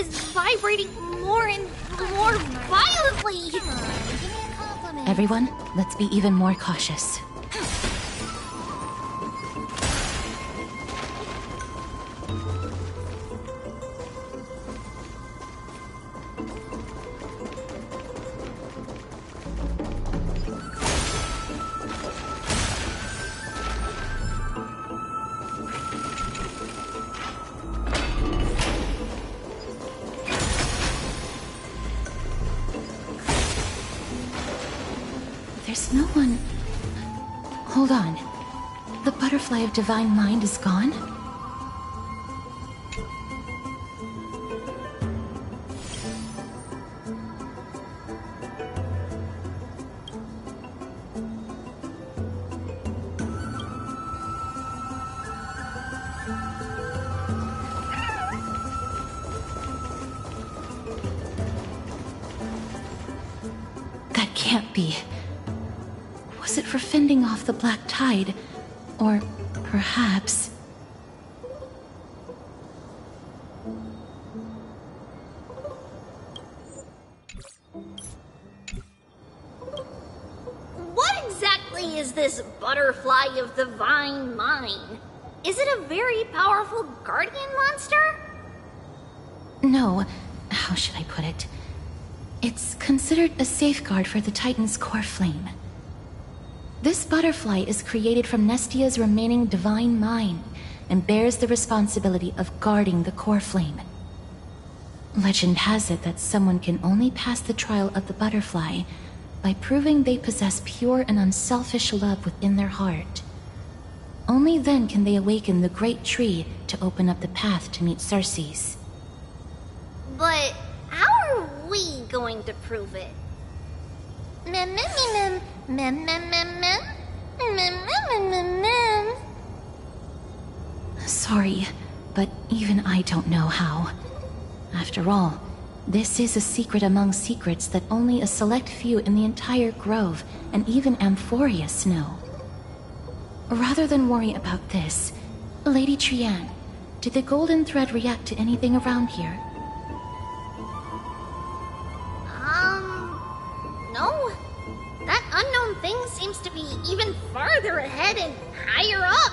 is vibrating more and more violently! Come on, give me a compliment. Everyone, let's be even more cautious. There's no one... Hold on. The butterfly of divine mind is gone? That can't be. Was it for fending off the black tide? Or perhaps... What exactly is this butterfly of the divine mind? Is it a very powerful guardian monster? No. How should I put it? It's considered a safeguard for the Titan's core flame. This butterfly is created from Nestia's remaining divine mind and bears the responsibility of guarding the core flame. Legend has it that someone can only pass the trial of the butterfly by proving they possess pure and unselfish love within their heart. Only then can they awaken the great tree to open up the path to meet Circes. But how are we going to prove it? Mem, mem, mem, mem, mem, mem, mem, mem, mem, mem, mem. Sorry, but even I don't know how. After all, this is a secret among secrets that only a select few in the entire grove and even Amphorius know. Rather than worry about this, Lady Trian, did the golden thread react to anything around here? No. That unknown thing seems to be even farther ahead and higher up.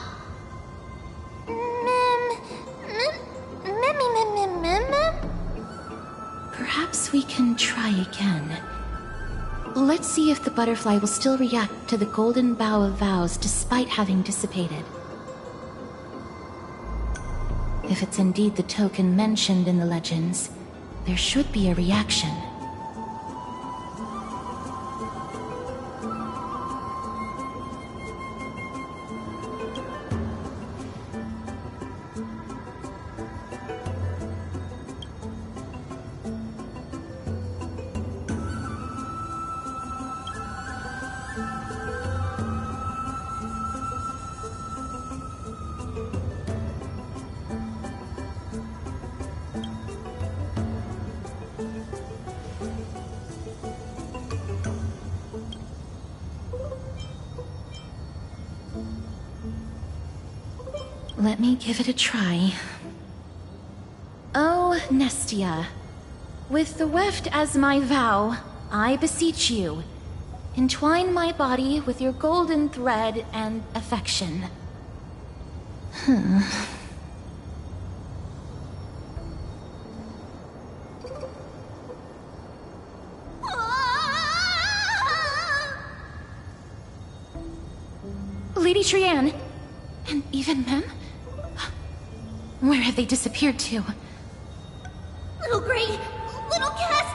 Perhaps we can try again. Let's see if the butterfly will still react to the golden bough of vows despite having dissipated. If it's indeed the token mentioned in the legends, there should be a reaction. Let me give it a try. Oh, Nestia, with the weft as my vow, I beseech you, entwine my body with your golden thread and affection. Lady Trian, and even Mem? Where have they disappeared to? Little Gray, little Cass,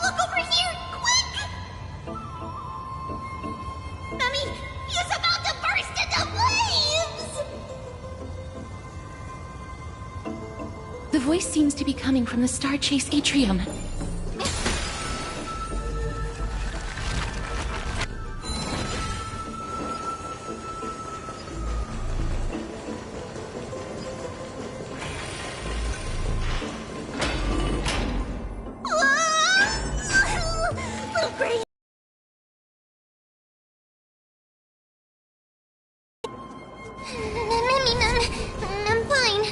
look over here, quick! Mummy, he's about to burst into flames! The voice seems to be coming from the Star Chase atrium. I'm fine.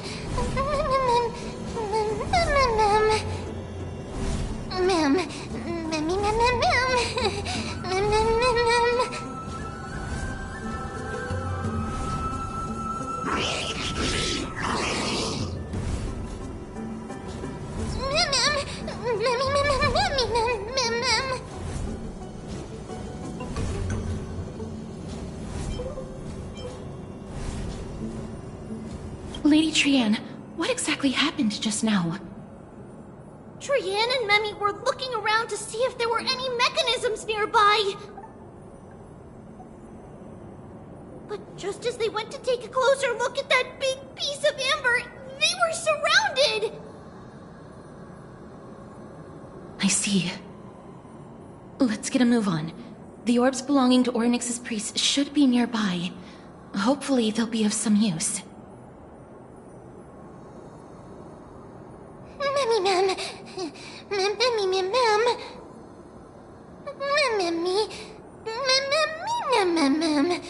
Lady Trianne, what exactly happened just now? Trianne and Memmy were looking around to see if there were any mechanisms nearby. But just as they went to take a closer look at that big piece of amber, they were surrounded! I see. Let's get a move on. The orbs belonging to Ornyx's priests should be nearby. Hopefully they'll be of some use. Memmy mem. Memmy mem mem. Memmy. Memmy mem mem.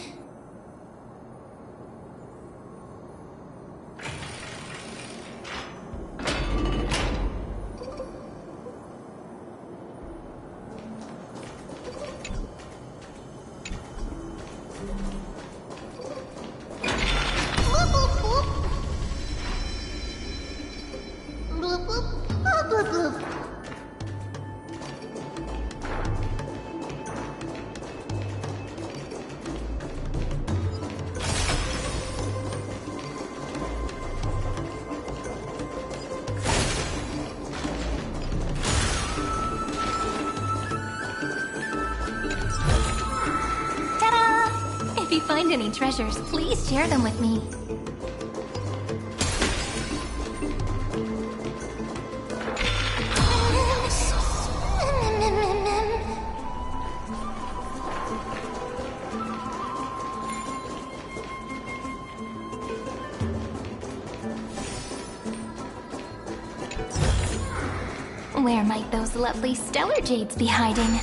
If you find any treasures, please share them with me. Where might those lovely stellar jades be hiding?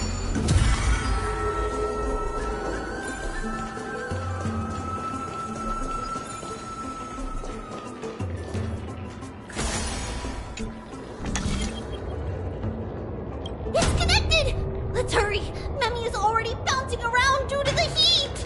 It's connected! Let's hurry! Memmy is already bouncing around due to the heat!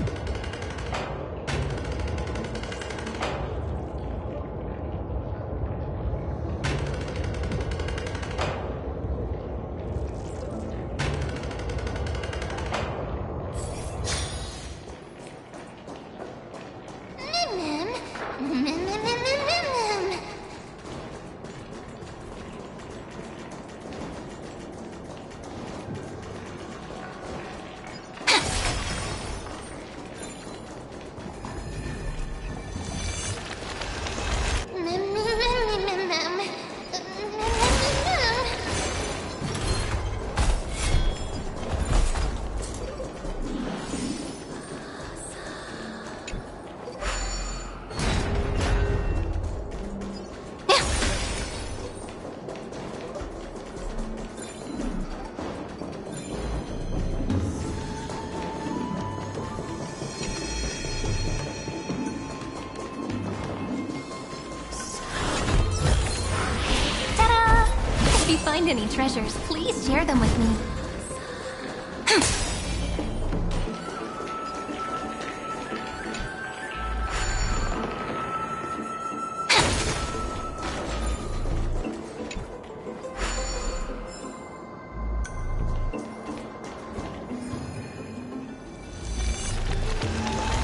If you find any treasures, please share them with me.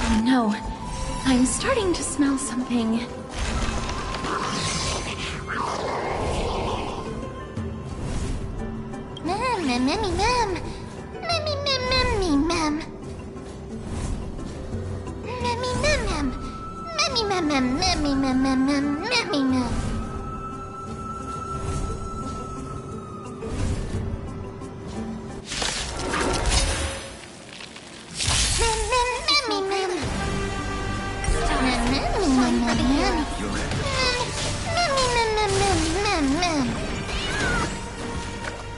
Oh no, I'm starting to smell something. Memmy mem. Memmy mem memmy mem. Memmy mem mem. Memmy mem mem memmy mem mem mem memmy mem.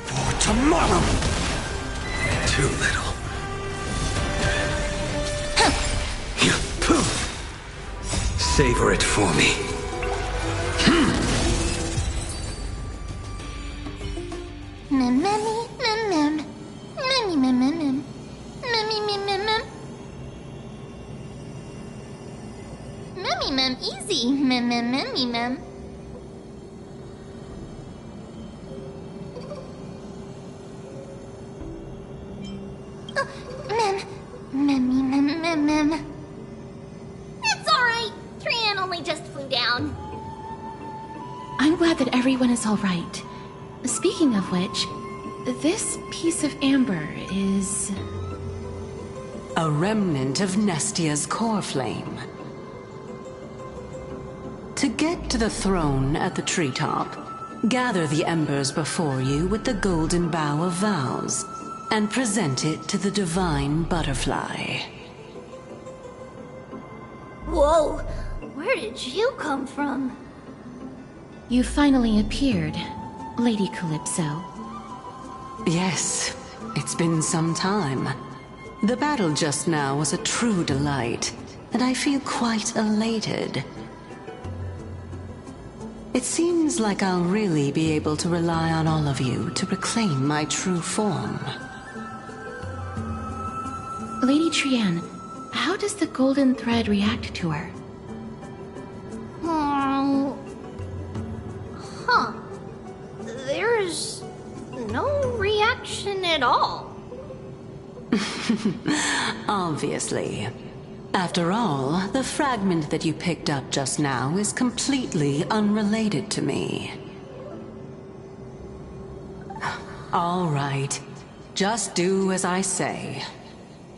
For tomorrow! Too little. Savor it for me. Mem memmy mem mem. Memmy mem mem mem. Memmy mem mem mem. Memmy mem easy. Mem mem memmy mem. Mem. Memmy mem mem mem. It's alright! Trianne only actually just flew down. I'm glad that everyone is all right. Speaking of which, this piece of amber is... a remnant of Nestia's core flame. To get to the throne at the treetop, gather the embers before you with the golden bough of vows, and present it to the divine butterfly. Whoa, where did you come from? You finally appeared, Lady Calypso. Yes, it's been some time. The battle just now was a true delight, and I feel quite elated. It seems like I'll really be able to rely on all of you to reclaim my true form. Lady Trienne, how does the golden thread react to her? Huh. There's no reaction at all. Obviously. After all, the fragment that you picked up just now is completely unrelated to me. All right. Just do as I say.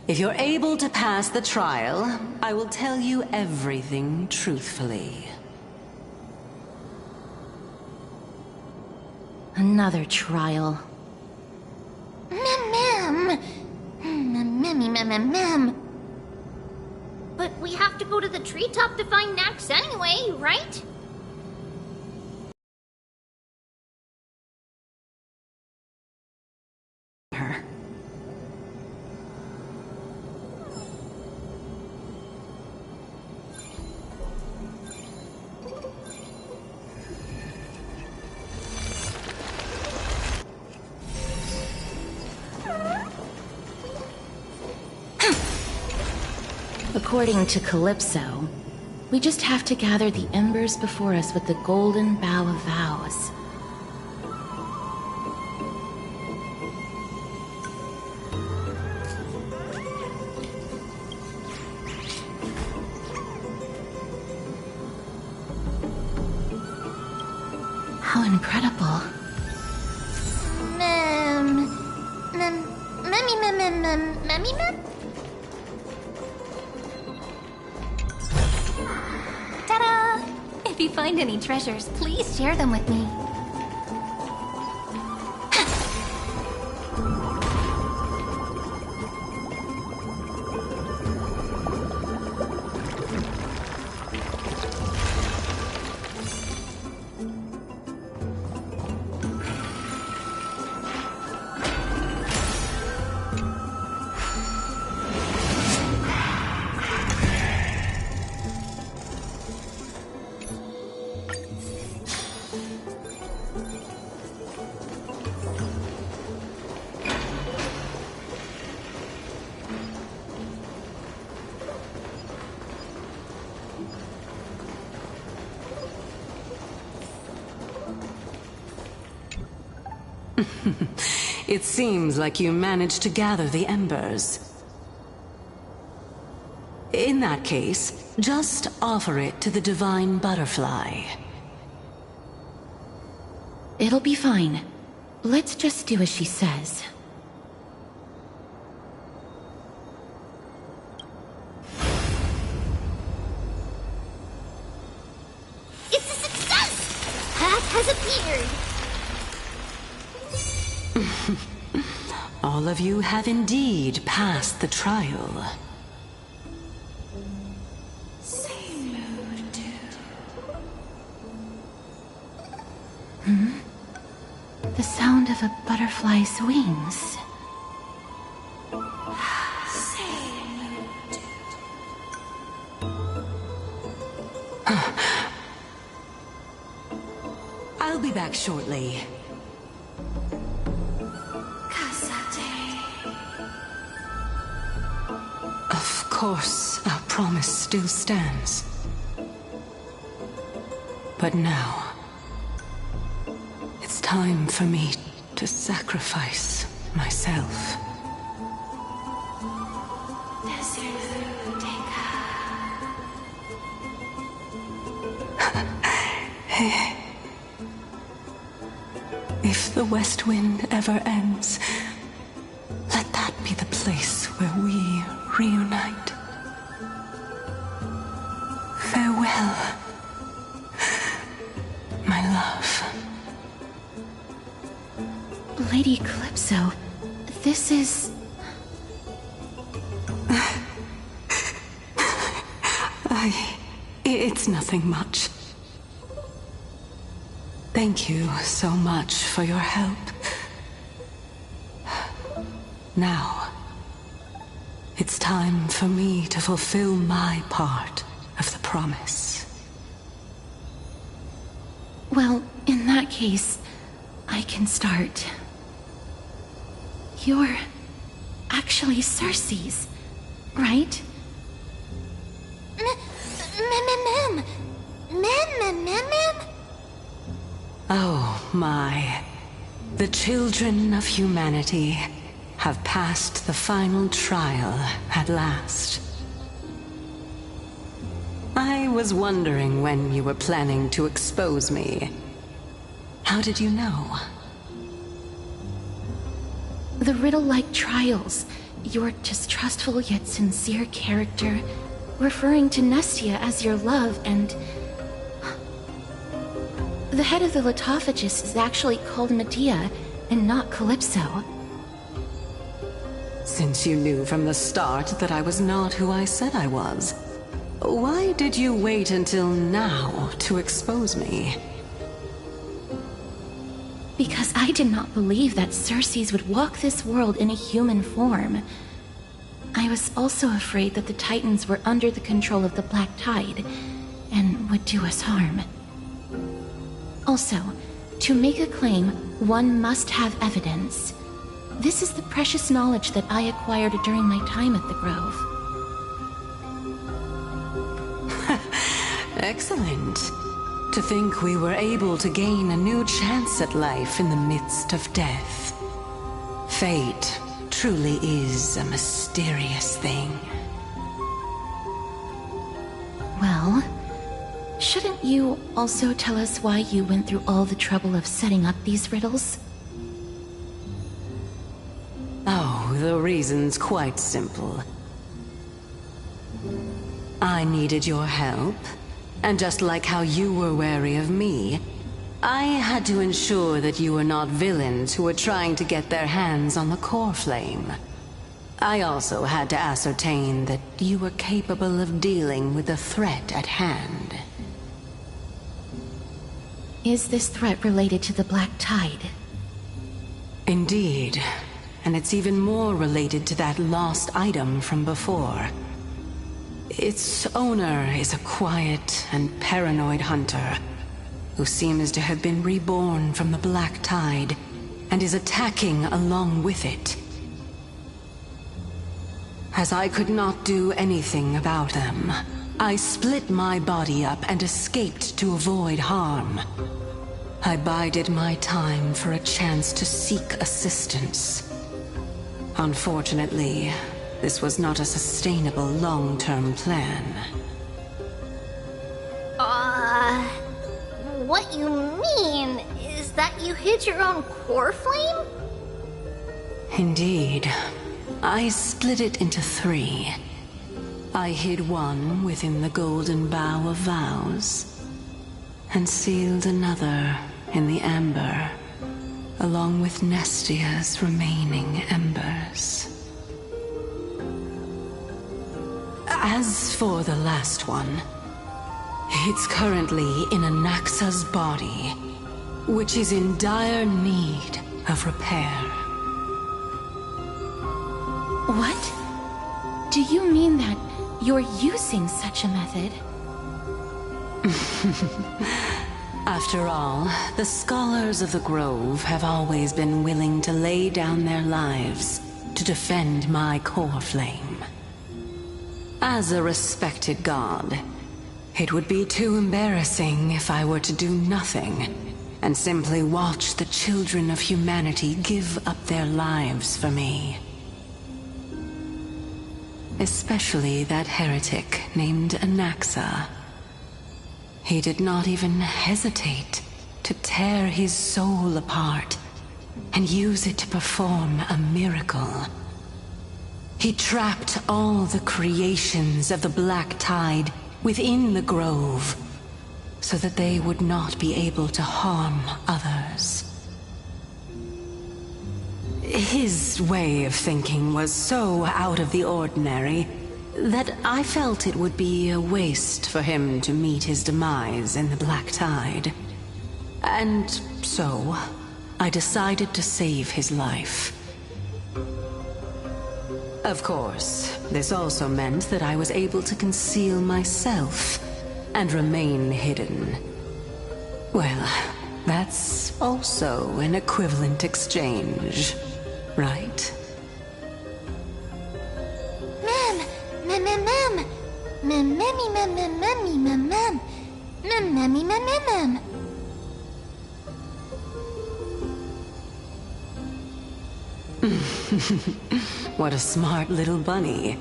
If you're able to pass the trial, I will tell you everything truthfully. Another trial. Mem. But we have to go to the treetop to find Nax anyway, right? Her. According to Calypso, we just have to gather the embers before us with the golden bough of vows. How incredible. Mem. Ta-da! If you find any treasures, please share them with me. It seems like you managed to gather the embers. In that case, just offer it to the divine butterfly. It'll be fine. Let's just do as she says. It's a success! Path has appeared! All of you have indeed passed the trial. The sound of a butterfly's wings. I'll be back shortly. Of course, our promise still stands. But now, it's time for me to sacrifice myself. If the West Wind ever ends, let that be the place where we reunite. Farewell, my love. Lady Calypso, this is... It's nothing much. Thank you so much for your help. Now, it's time for me to fulfill my part of the promise. Well, in that case, I can start. You're actually Cersei's, right? Oh my. The children of humanity have passed the final trial at last. I was wondering when you were planning to expose me. How did you know? The riddle-like trials, your distrustful yet sincere character, referring to Nestia as your love, and... The head of the Litophagus is actually called Medea, and not Calypso. Since you knew from the start that I was not who I said I was, why did you wait until now to expose me? Because I did not believe that Cersei's would walk this world in a human form. I was also afraid that the Titans were under the control of the Black Tide, and would do us harm. Also, to make a claim, one must have evidence. This is the precious knowledge that I acquired during my time at the Grove. Excellent. To think we were able to gain a new chance at life in the midst of death. Fate truly is a mysterious thing. Well, shouldn't you also tell us why you went through all the trouble of setting up these riddles? Oh, the reason's quite simple. I needed your help, and just like how you were wary of me, I had to ensure that you were not villains who were trying to get their hands on the core flame. I also had to ascertain that you were capable of dealing with the threat at hand. Is this threat related to the Black Tide? Indeed, and it's even more related to that lost item from before. Its owner is a quiet and paranoid hunter who seems to have been reborn from the Black Tide and is attacking along with it. As I could not do anything about them, I split my body up and escaped to avoid harm. I bided my time for a chance to seek assistance. Unfortunately, this was not a sustainable long-term plan. What you mean is that you hid your own core flame? Indeed. I split it into 3. I hid one within the Golden Bough of Vows, and sealed another in the Amber, along with Nestia's remaining embers. As for the last one, it's currently in Anaxa's body, which is in dire need of repair. What? Do you mean that you're using such a method? After all, the scholars of the Grove have always been willing to lay down their lives to defend my core flame. As a respected god, it would be too embarrassing if I were to do nothing and simply watch the children of humanity give up their lives for me. Especially that heretic named Anaxa. He did not even hesitate to tear his soul apart and use it to perform a miracle. He trapped all the creations of the Black Tide within the grove, so that they would not be able to harm others. His way of thinking was so out of the ordinary that I felt it would be a waste for him to meet his demise in the Black Tide. And so, I decided to save his life. Of course, this also meant that I was able to conceal myself and remain hidden. Well, that's also an equivalent exchange, right? What a smart little bunny.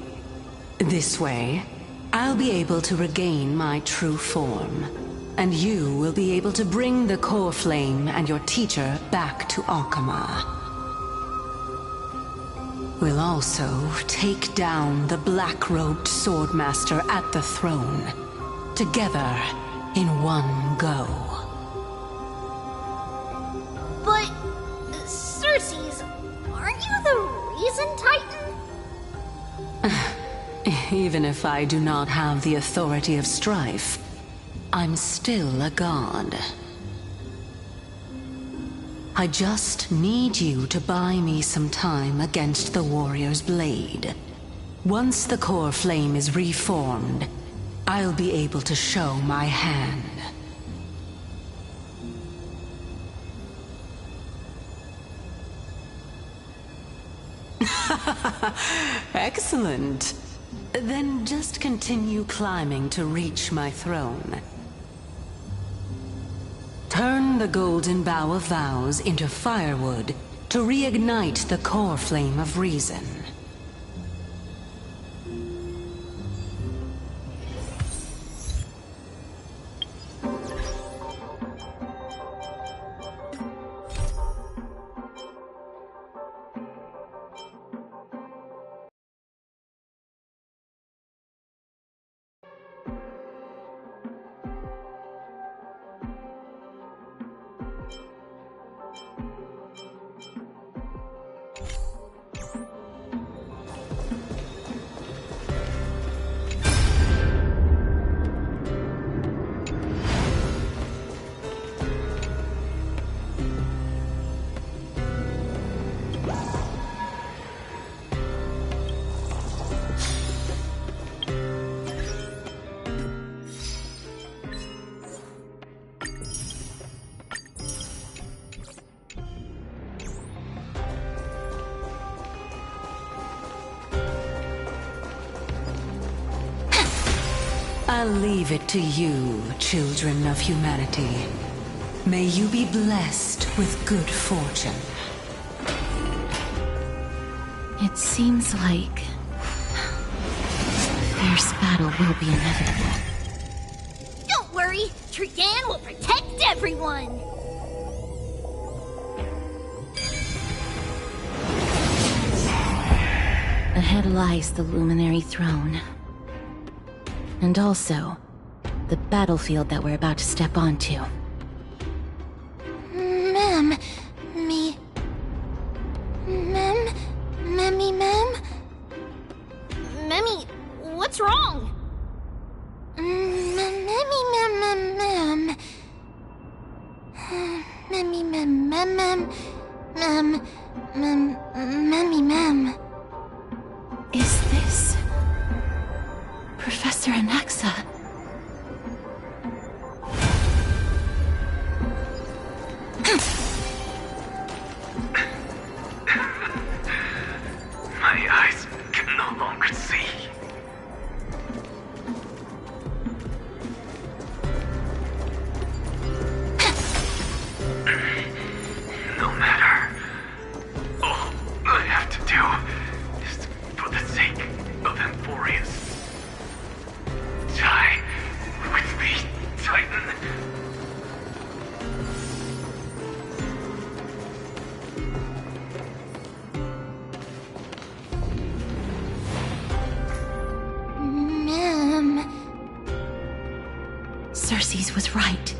This way, I'll be able to regain my true form, and you will be able to bring the core flame and your teacher back to Akama. We'll also take down the black-robed swordmaster at the throne, together in one go. But, Circes, aren't you the reason Titan? Even if I do not have the authority of strife, I'm still a god. I just need you to buy me some time against the warrior's blade. Once the core flame is reformed, I'll be able to show my hand. Excellent. Then just continue climbing to reach my throne. Turn the golden bough of vows into firewood to reignite the core flame of reason. I'll leave it to you, children of humanity. May you be blessed with good fortune. It seems like a fierce battle will be inevitable. Don't worry, Trigan will protect everyone! Ahead lies the Luminary Throne. And also, the battlefield that we're about to step onto. Ma'am, Memmy, what's wrong? Is this Professor Anaxa? My eyes can no longer see. No matter. All I have to do is, for the sake of Emphorius, die. Cersei's was right.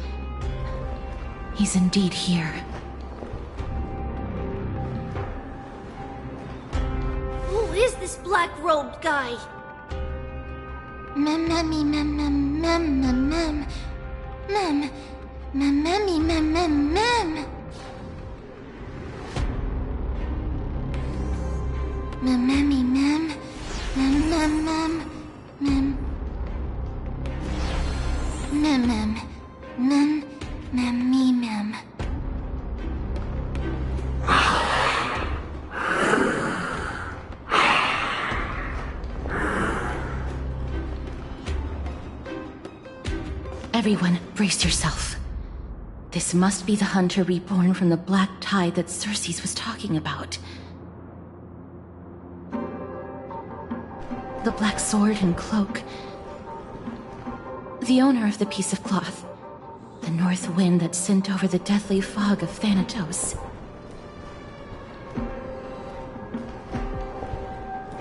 He's indeed here. Who is this black-robed guy? Mem, mem, mem, mem, mem, mem, mem. Mem, mem, mem, mem, mem, mem. Mem, mem, mem, mem, mem, mem, mem. Mem, mem, mem, mem, me, mem. Everyone, brace yourself. This must be the hunter reborn from the black tide that Cersei's was talking about. The black sword and cloak. The owner of the piece of cloth. The north wind that sent over the deathly fog of Thanatos.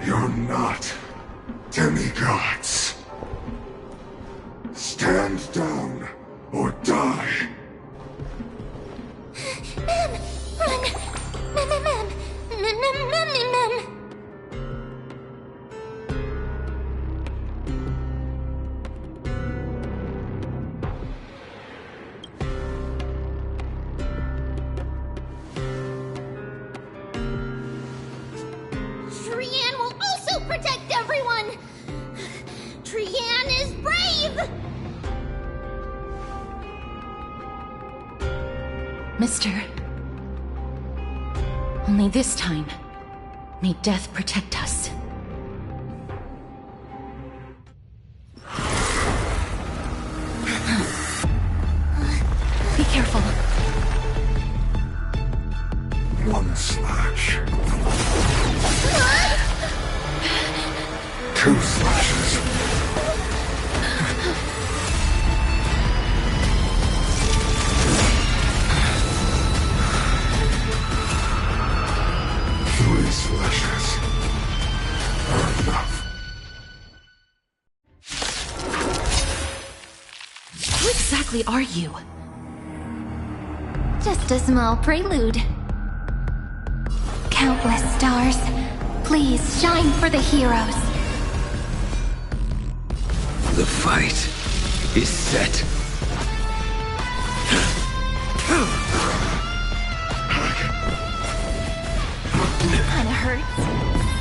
You're not demigods. Stand down or die. Mem, mem, mem, mem, mem, mem, mem, mem, mem. Trian will also protect everyone! Trian is brave! Mister. Only this time, may death protect us. Be careful. One slash. Two slashes. Three slashes are enough. Who exactly are you? Just a small prelude. Countless stars, please shine for the heroes. The fight is set. Kinda hurts.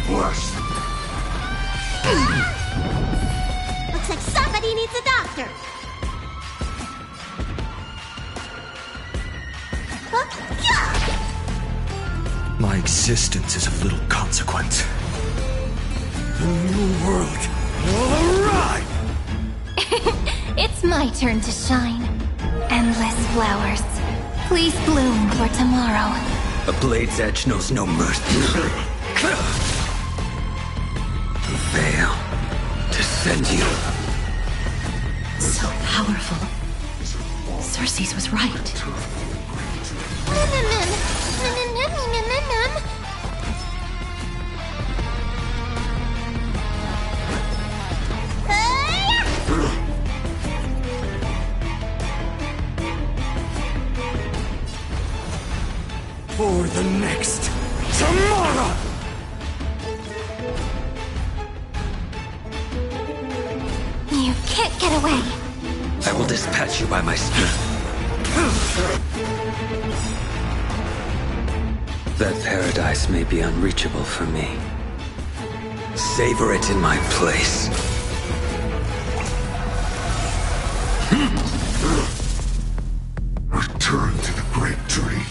Bless. Looks like somebody needs a doctor. My existence is of little consequence. The new world will arrive! It's my turn to shine. Endless flowers. Please bloom for tomorrow. A blade's edge knows no mercy. Fail to send you. So powerful. Cersei's was right. For the next tomorrow! You can't get away. I will dispatch you by my spirit. That paradise may be unreachable for me. Savor it in my place. Return to the great tree.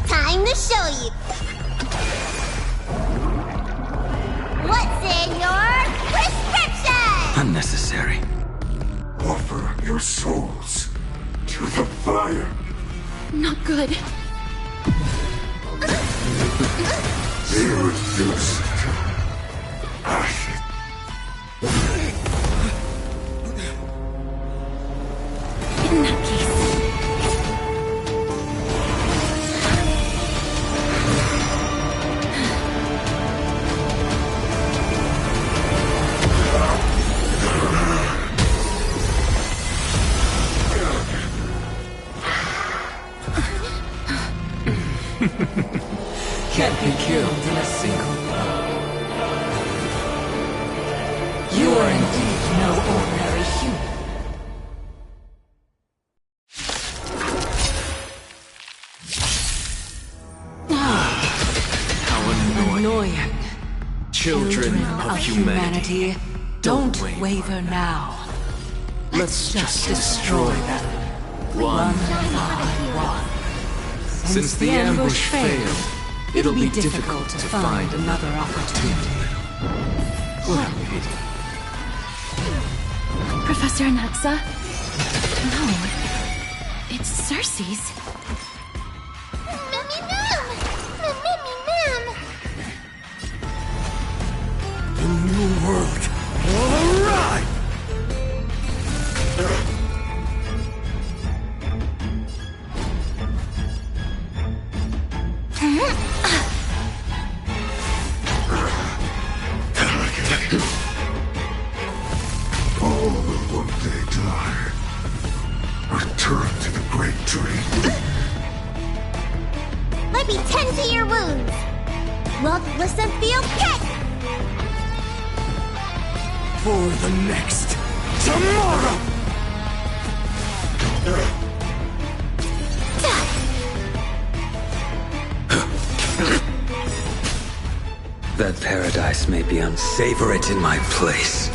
Time to show you. What's in your prescription? Unnecessary. Offer your souls to the fire. Not good. Be reduced to ashes. In that case, single blow. You are indeed no ordinary human. How Annoying. Children of humanity, don't waver. waver now. Let's just destroy them. One by one. Since the ambush failed, it'll be difficult to find another opportunity. What a pity. Professor Anaxa? No. It's Cersei's. The new world will arrive! All will one day die. Return to the great tree. Let me tend to your wounds. Look, listen, feel, kick! For the next tomorrow! That paradise may be savor it in my place.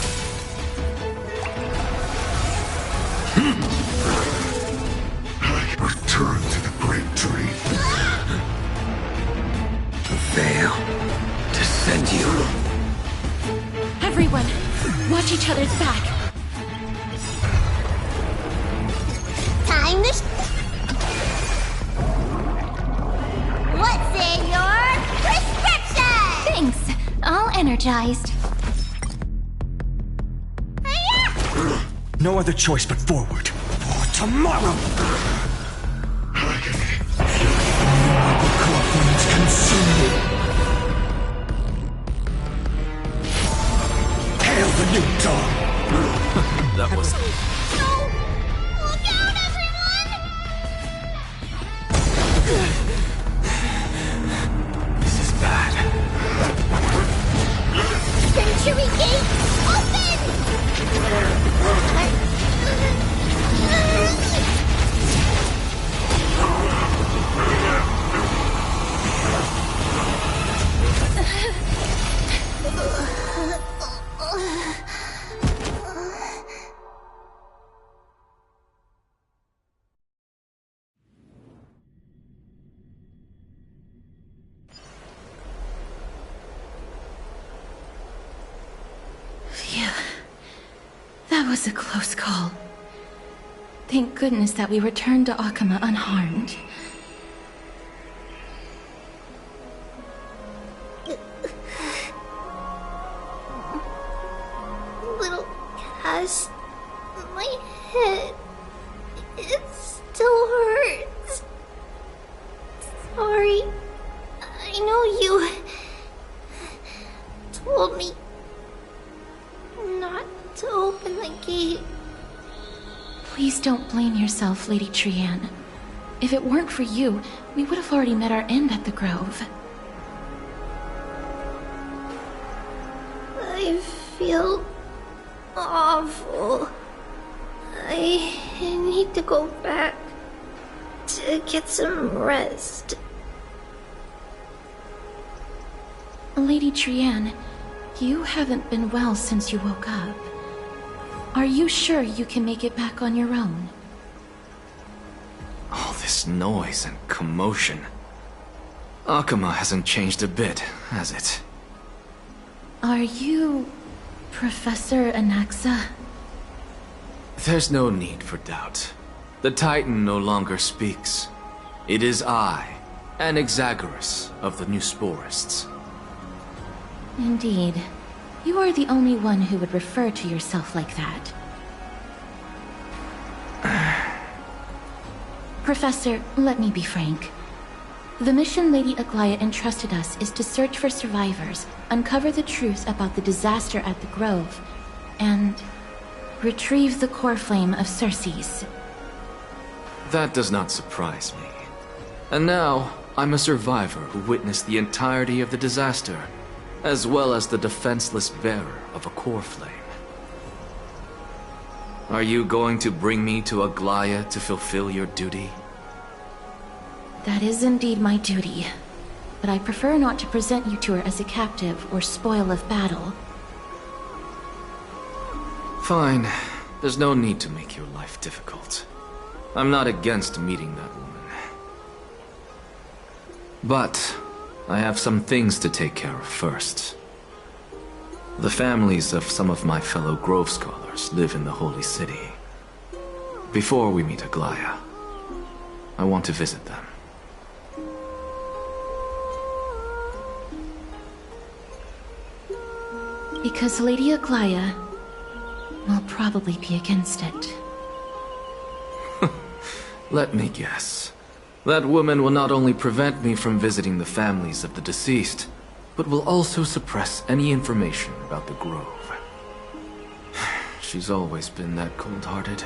Return to the great tree. The veil descend you. Everyone, watch each other's back. Time to... What's in your prescription? Thanks. All energized. No other choice but forward. For tomorrow! The core flames consume me. Hail the new dawn! That was... No! Look out, everyone! This is bad. Century Gate, open! Phew. That was a close call. Thank goodness that we returned to Akama unharmed. Little Cass, my head, it still hurts. Sorry, I know you told me not to open the gate. Please don't blame yourself, Lady Trianne. If it weren't for you, we would have already met our end at the Grove. I feel awful. I need to go back to get some rest. Lady Trianne, you haven't been well since you woke up. Are you sure you can make it back on your own? All this noise and commotion. Akama hasn't changed a bit, has it? Are you... Professor Anaxa? There's no need for doubt. The Titan no longer speaks. It is I, Anaxagoras of the Newsporists. Indeed. You are the only one who would refer to yourself like that. Professor, let me be frank. The mission Lady Aglaya entrusted us is to search for survivors, uncover the truth about the disaster at the Grove, and retrieve the core flame of Cersei's. That does not surprise me. And now, I'm a survivor who witnessed the entirety of the disaster, as well as the defenseless bearer of a core flame. Are you going to bring me to Aglaya to fulfill your duty? That is indeed my duty. But I prefer not to present you to her as a captive or spoil of battle. Fine. There's no need to make your life difficult. I'm not against meeting that woman. But I have some things to take care of first. The families of some of my fellow Grove Scholars live in the Holy City. Before we meet Aglaya, I want to visit them. Because Lady Aglaya will probably be against it. Let me guess. That woman will not only prevent me from visiting the families of the deceased, but will also suppress any information about the Grove. She's always been that cold-hearted.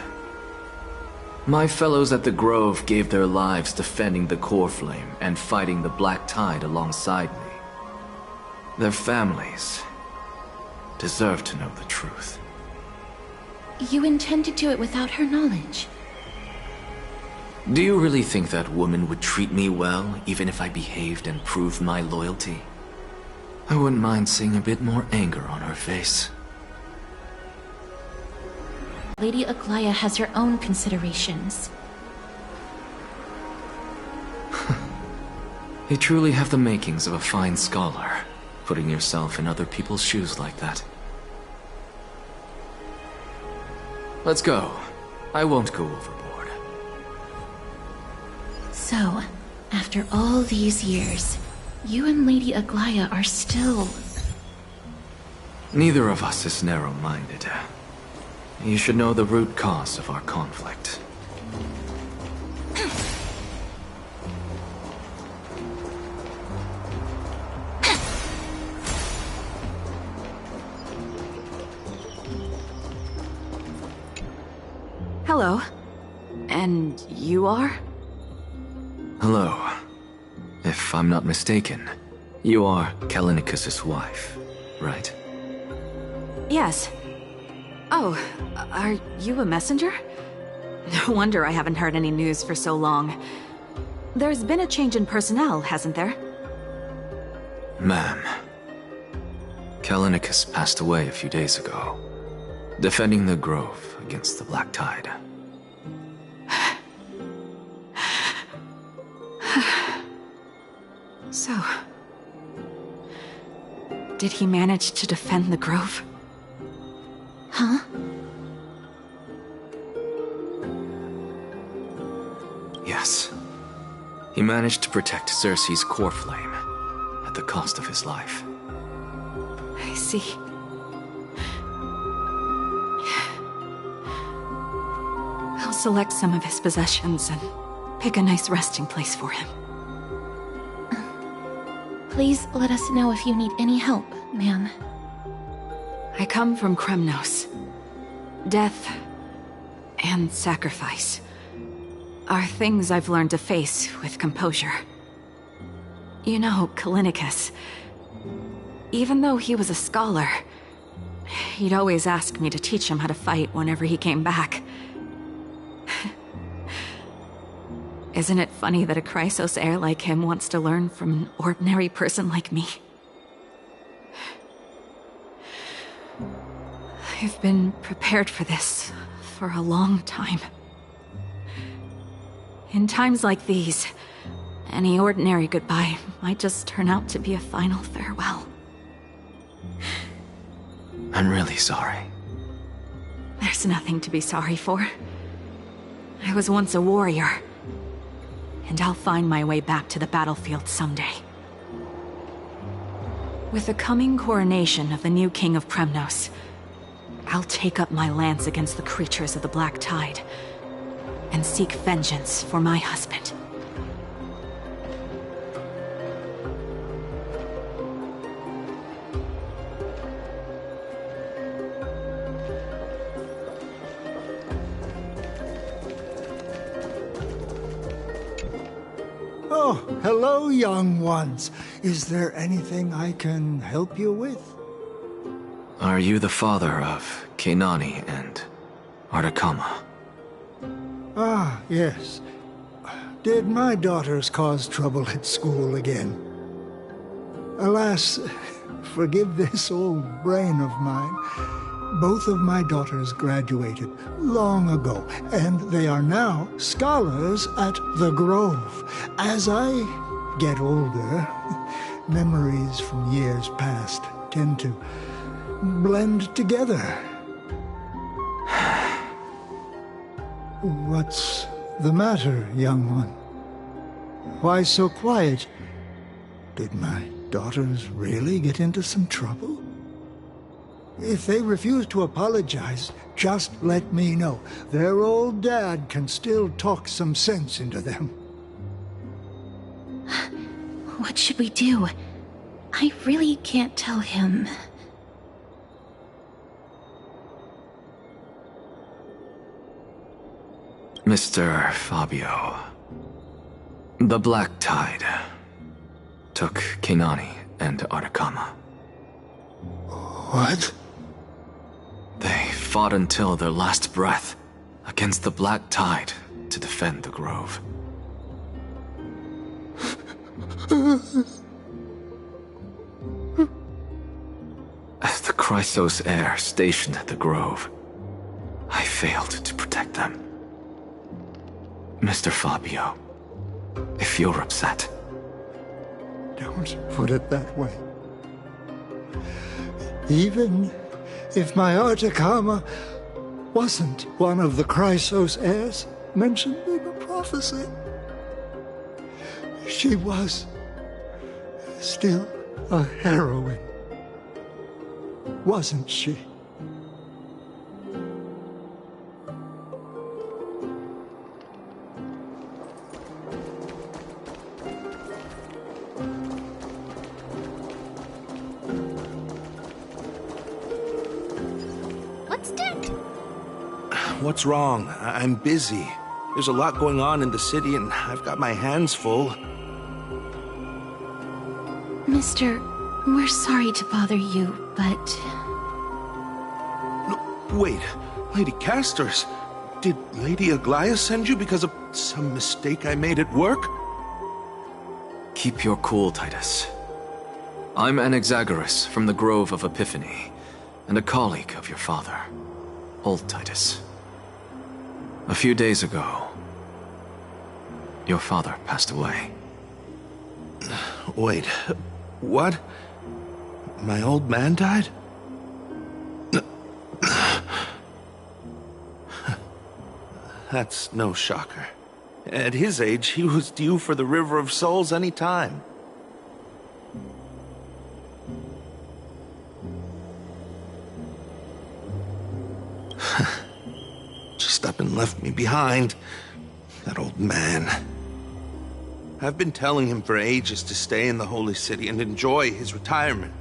My fellows at the Grove gave their lives defending the Core Flame and fighting the Black Tide alongside me. Their families deserve to know the truth. You intend to do it without her knowledge? Do you really think that woman would treat me well, even if I behaved and proved my loyalty? I wouldn't mind seeing a bit more anger on her face. Lady Aglaya has her own considerations. You truly have the makings of a fine scholar, putting yourself in other people's shoes like that. Let's go. I won't go overboard. So, after all these years, you and Lady Aglaya are still... Neither of us is narrow-minded. You should know the root cause of our conflict. Hello. And you are? Hello. If I'm not mistaken, you are Callinicus' wife, right? Yes. Oh, are you a messenger? No wonder I haven't heard any news for so long. There's been a change in personnel, hasn't there? Ma'am, Callinicus passed away a few days ago, defending the Grove against the Black Tide. So... did he manage to defend the Grove? Huh? Yes. He managed to protect Cersei's core flame, at the cost of his life. I see. I'll select some of his possessions and pick a nice resting place for him. Please let us know if you need any help, ma'am. I come from Kremnos. Death and sacrifice are things I've learned to face with composure. You know, Callinicus, even though he was a scholar, he'd always ask me to teach him how to fight whenever he came back. Isn't it funny that a Chrysos heir like him wants to learn from an ordinary person like me? I've been prepared for this for a long time. In times like these, any ordinary goodbye might just turn out to be a final farewell. I'm really sorry. There's nothing to be sorry for. I was once a warrior, and I'll find my way back to the battlefield someday. With the coming coronation of the new king of Kremnos, I'll take up my lance against the creatures of the Black Tide, and seek vengeance for my husband. Oh, hello, young ones. Is there anything I can help you with? Are you the father of Keinani and Artakama? Ah, yes. Did my daughters cause trouble at school again? Alas, forgive this old brain of mine. Both of my daughters graduated long ago, and they are now scholars at the Grove. As I get older, memories from years past tend to blend together. What's the matter, young one? Why so quiet? Did my daughters really get into some trouble? If they refuse to apologize, just let me know. Their old dad can still talk some sense into them. What should we do? I really can't tell him. Mr. Fabio, the Black Tide took Keinani and Artakama. What? They fought until their last breath against the Black Tide to defend the Grove. As the Chrysos heir stationed at the Grove, I failed to protect them. Mr. Fabio, if you're upset... Don't put it that way. Even if my Artakama wasn't one of the Chrysos heirs mentioned in the prophecy, she was still a heroine, wasn't she? What's wrong? I'm busy. There's a lot going on in the city, and I've got my hands full. Mister, we're sorry to bother you, but... No, wait, Lady Castors, did Lady Aglaia send you because of some mistake I made at work? Keep your cool, Titus. I'm Anaxagoras from the Grove of Epiphany, and a colleague of your father, Old Titus. A few days ago, your father passed away. Wait, what? My old man died? That's no shocker. At his age, he was due for the River of Souls any time. Just up and left me behind. That old man. I've been telling him for ages to stay in the Holy City and enjoy his retirement.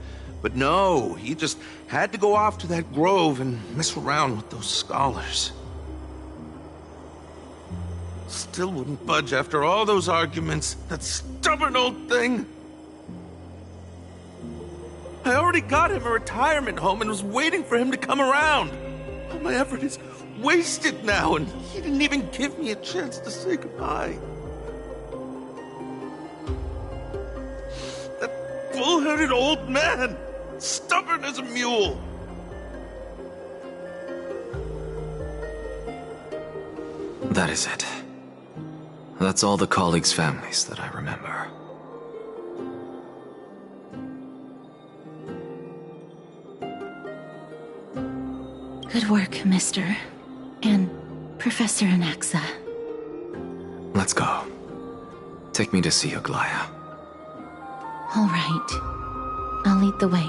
But no, he just had to go off to that grove and mess around with those scholars. Still wouldn't budge after all those arguments. That stubborn old thing. I already got him a retirement home and was waiting for him to come around. All my effort is wasted now, and he didn't even give me a chance to say goodbye. That bull-headed old man, stubborn as a mule. That is it. That's all the colleagues' families that I remember. Good work, Mister. And Professor Anaxa. Let's go. Take me to see Aglaia. All right. I'll lead the way.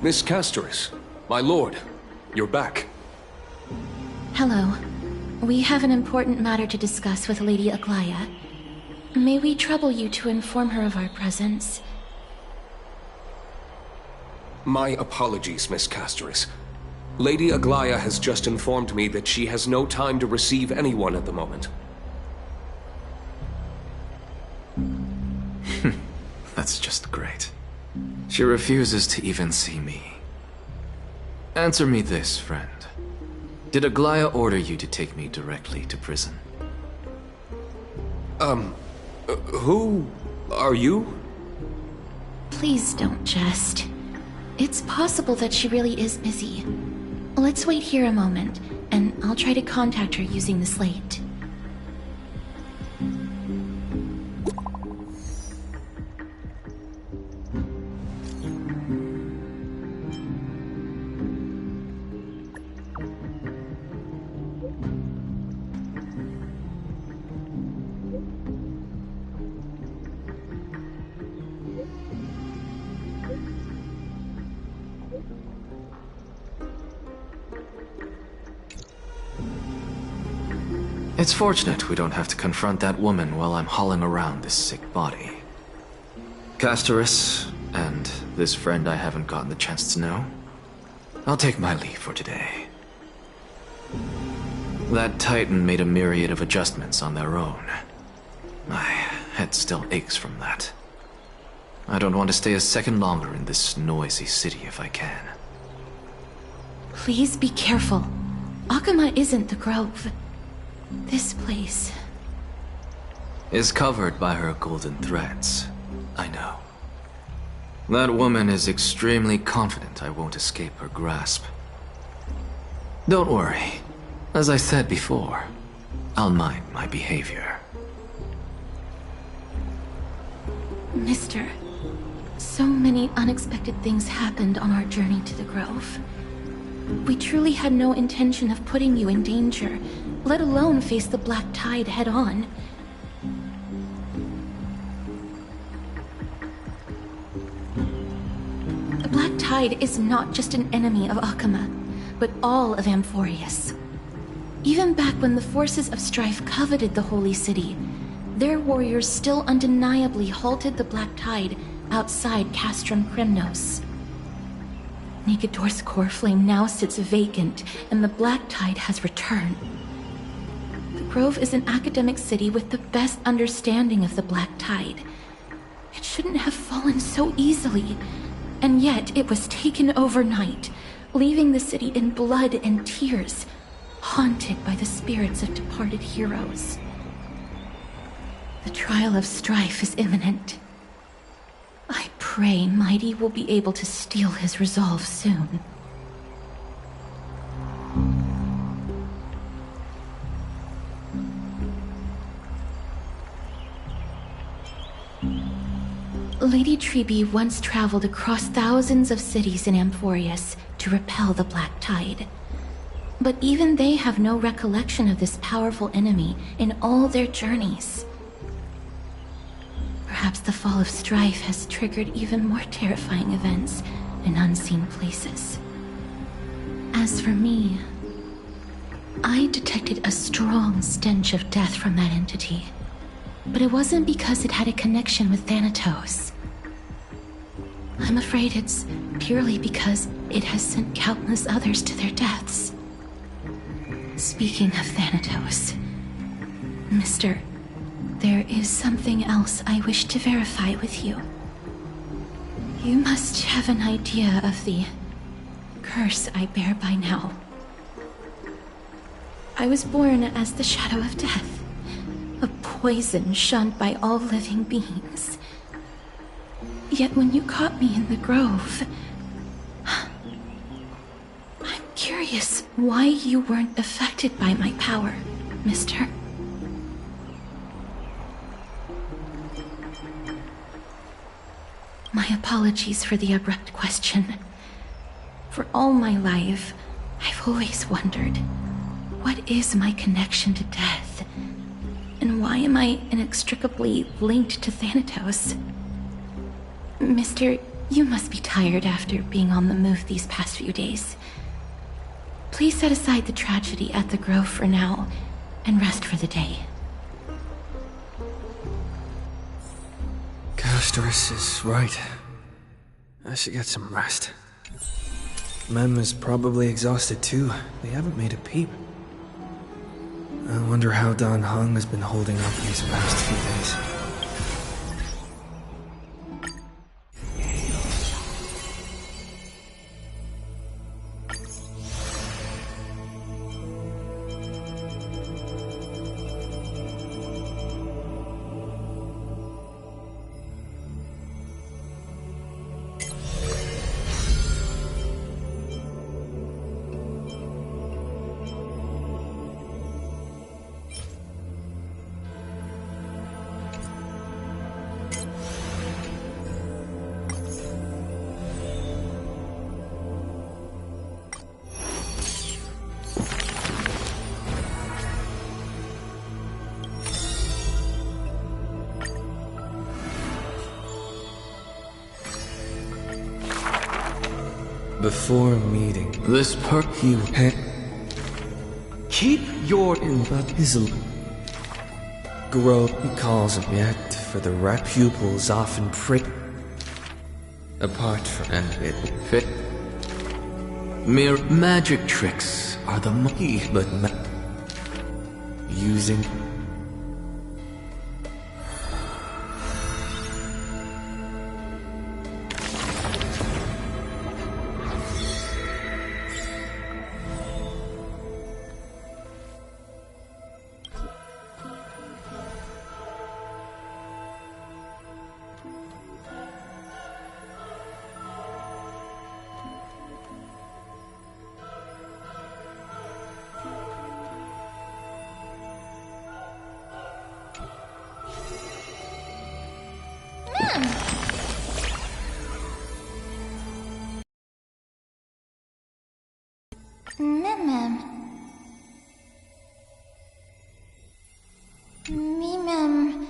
Miss Castoris, my lord, you're back. Hello. We have an important matter to discuss with Lady Aglaya. May we trouble you to inform her of our presence? My apologies, Miss Castoris. Lady Aglaya has just informed me that she has no time to receive anyone at the moment. That's just great. She refuses to even see me. Answer me this, friend. Did Aglaya order you to take me directly to prison? Who are you? Please don't jest. It's possible that she really is busy. Let's wait here a moment, and I'll try to contact her using the slate. It's fortunate we don't have to confront that woman while I'm hauling around this sick body. Castoris, and this friend I haven't gotten the chance to know, I'll take my leave for today. That Titan made a myriad of adjustments on their own. My head still aches from that. I don't want to stay a second longer in this noisy city if I can. Please be careful. Akama isn't the Grove. This place is covered by her golden threads. I know. That woman is extremely confident I won't escape her grasp. Don't worry. As I said before, I'll mind my behavior. Mister, so many unexpected things happened on our journey to the Grove. We truly had no intention of putting you in danger, let alone face the Black Tide head-on. The Black Tide is not just an enemy of Akama, but all of Amphorius. Even back when the forces of strife coveted the Holy City, their warriors still undeniably halted the Black Tide outside Castrum Kremnos. Negador's core flame now sits vacant, and the Black Tide has returned. The Grove is an academic city with the best understanding of the Black Tide. It shouldn't have fallen so easily, and yet it was taken overnight, leaving the city in blood and tears, haunted by the spirits of departed heroes. The trial of strife is imminent. I pray Mighty will be able to steal his resolve soon. Lady Tribi once traveled across thousands of cities in Amphorius to repel the Black Tide. But even they have no recollection of this powerful enemy in all their journeys. Perhaps the fall of strife has triggered even more terrifying events in unseen places. As for me, I detected a strong stench of death from that entity. But it wasn't because it had a connection with Thanatos. I'm afraid it's purely because it has sent countless others to their deaths. Speaking of Thanatos, Mister, there is something else I wish to verify with you. You must have an idea of the curse I bear by now. I was born as the shadow of death, a poison shunned by all living beings. Yet when you caught me in the Grove, I'm curious why you weren't affected by my power, Mister. My apologies for the abrupt question. For all my life, I've always wondered, what is my connection to death? And why am I inextricably linked to Thanatos? Mister, You must be tired after being on the move these past few days. Please set aside the tragedy at the Grove for now, and rest for the day. Castorus is right. I should get some rest. Mem is probably exhausted too. They haven't made a peep. I wonder how Dan Heng has been holding up these past few days. Before meeting this you keep your Grove, he calls him yet, for the rep pupils often prick. Apart from fit. Mere magic tricks are the monkey, but using Mem. Mem.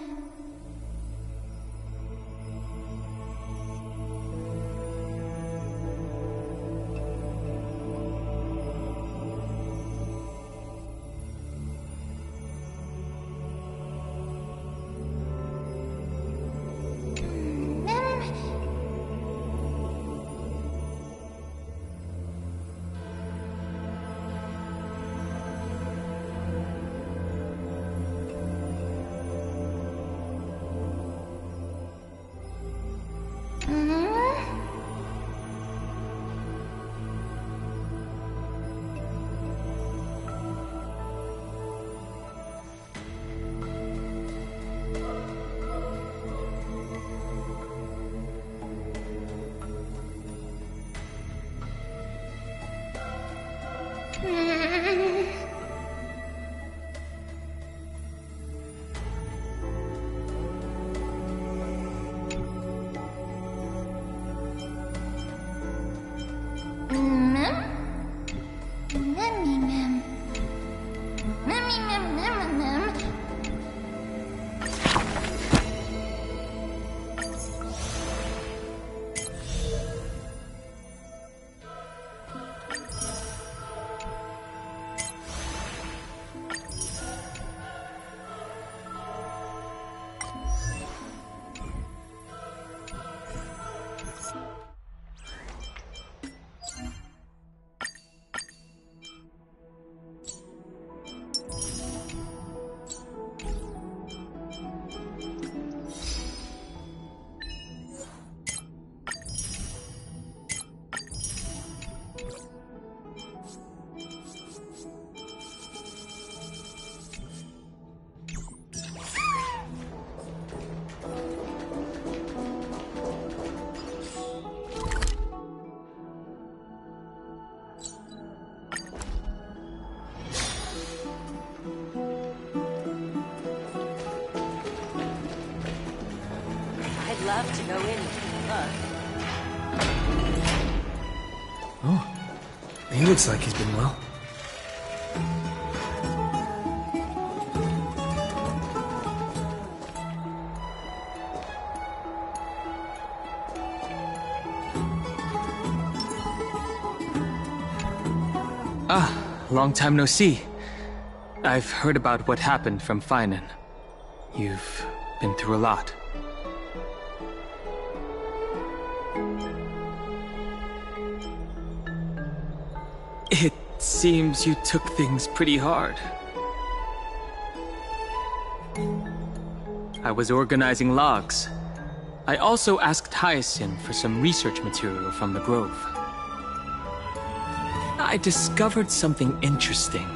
Love to go in and look. Oh, he looks like he's been well. Long time no see. I've heard about what happened from Finan. You've been through a lot. It seems you took things pretty hard. I was organizing logs. I also asked Hyacinth for some research material from the Grove. I discovered something interesting.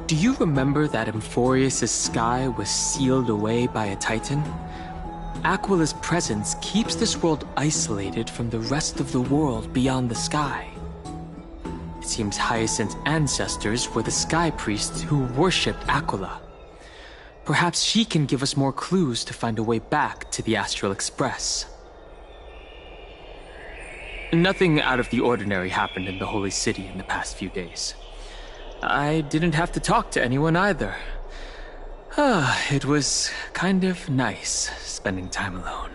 Do you remember that Amphorius' sky was sealed away by a Titan? Aquila's presence keeps this world isolated from the rest of the world beyond the sky. It seems Hyacinth's ancestors were the Sky Priests who worshipped Aquila. Perhaps she can give us more clues to find a way back to the Astral Express. Nothing out of the ordinary happened in the Holy City in the past few days. I didn't have to talk to anyone either. It was kind of nice spending time alone.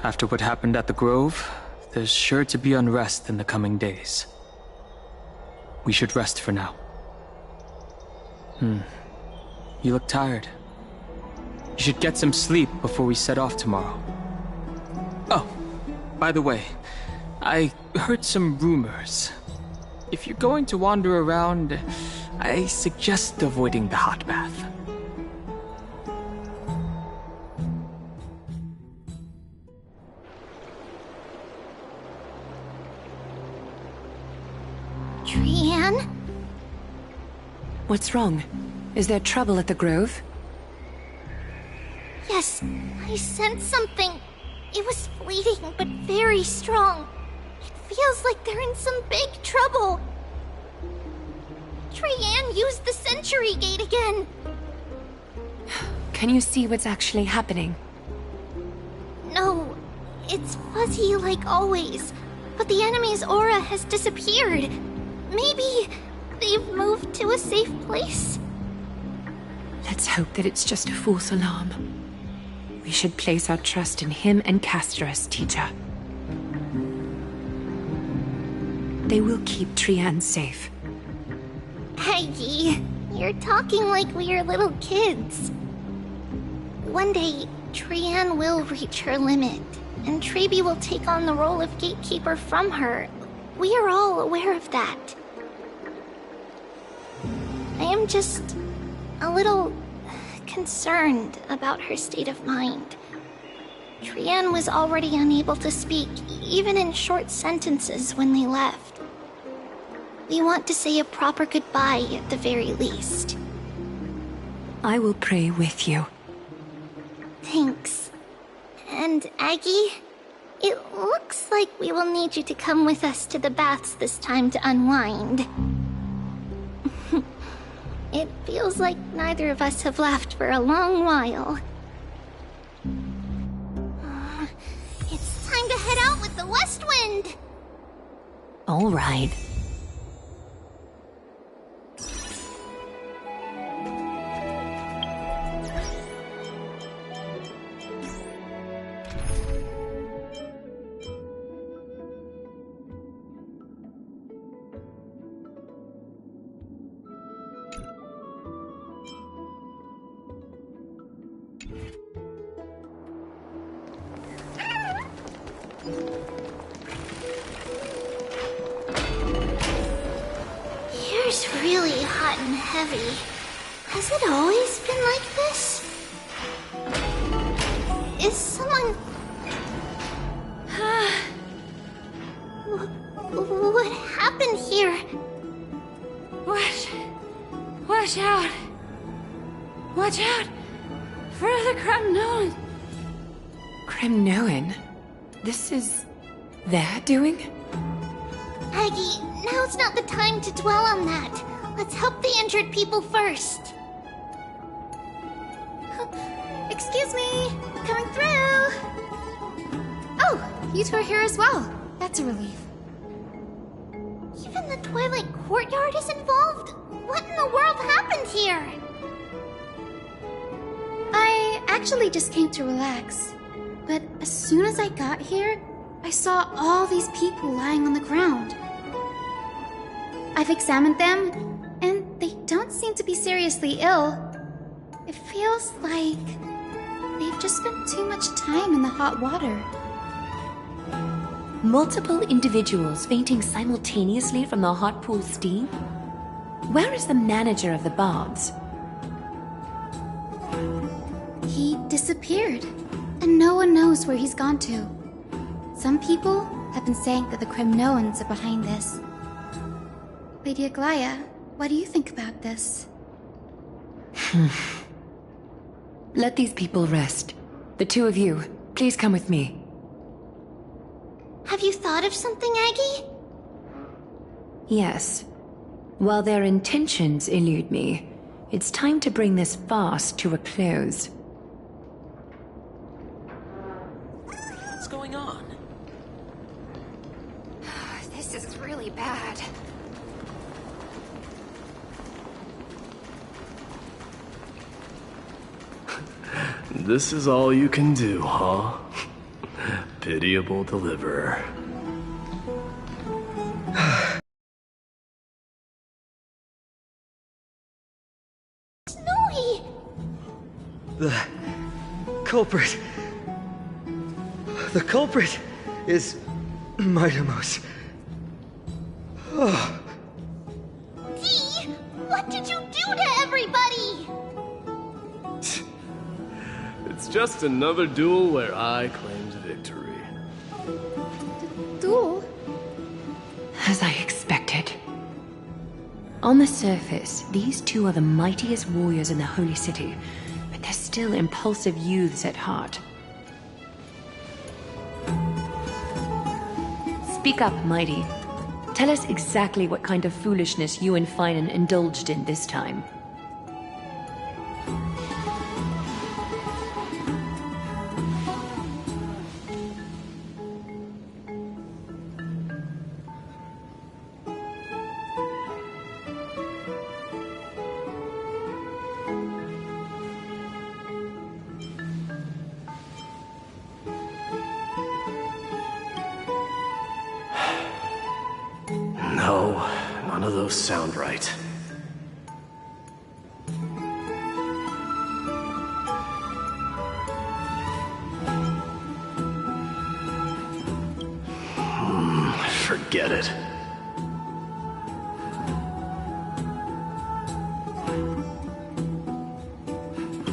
After what happened at the Grove, there's sure to be unrest in the coming days. We should rest for now. You look tired. You should get some sleep before we set off tomorrow. Oh, by the way, I heard some rumors. If you're going to wander around, I suggest avoiding the hot bath. Trian? What's wrong? Is there trouble at the Grove? Yes, I sensed something. It was fleeting, but very strong. It feels like they're in some big trouble. Trian used the Century Gate again. Can you see what's actually happening? No, it's fuzzy like always, but the enemy's aura has disappeared. Maybe they've moved to a safe place. Let's hope that it's just a false alarm. We should place our trust in him and Castorus, teacher. They will keep Trian safe. Peggy, you're talking like we are little kids. One day, Trian will reach her limit, and Trebi will take on the role of gatekeeper from her. We are all aware of that. I am just a little concerned about her state of mind. Trian was already unable to speak, even in short sentences when they left. We want to say a proper goodbye at the very least. I will pray with you. Thanks. And Aggie, it looks like we will need you to come with us to the baths this time to unwind. It feels like neither of us have laughed for a long while. It's time to head out with the West Wind! All right. Here's really hot and heavy. Has it always been like this? Is someone... What happened here? Watch out! Watch out! For the Cremnoan! Cremnoan? This is... their doing? Aggie, now's not the time to dwell on that. Let's help the injured people first. Excuse me! Coming through! Oh, you two are here as well. That's a relief. Even the Twilight Courtyard is involved? What in the world happened here? I actually just came to relax. But as soon as I got here, I saw all these people lying on the ground. I've examined them, and they don't seem to be seriously ill. It feels like they've just spent too much time in the hot water. Multiple individuals fainting simultaneously from the hot pool steam? Where is the manager of the Bards? He disappeared, and no one knows where he's gone to. Some people have been saying that the Kremnoans are behind this. Lady Aglaya, what do you think about this? Let these people rest. The two of you, please come with me. Have you thought of something, Aggie? Yes. While their intentions elude me, it's time to bring this farce to a close. What's going on? This is really bad. This is all you can do, huh? Pitiable deliverer. Snowy! The culprit... The culprit is Mightimos. Oh. Dee! What did you do to everybody? It's just another duel where I claimed victory. Duel? As I expected. On the surface, these two are the mightiest warriors in the Holy City, but they're still impulsive youths at heart. Speak up, Mighty. Tell us exactly what kind of foolishness you and Finan indulged in this time. No, none of those sound right. Forget it.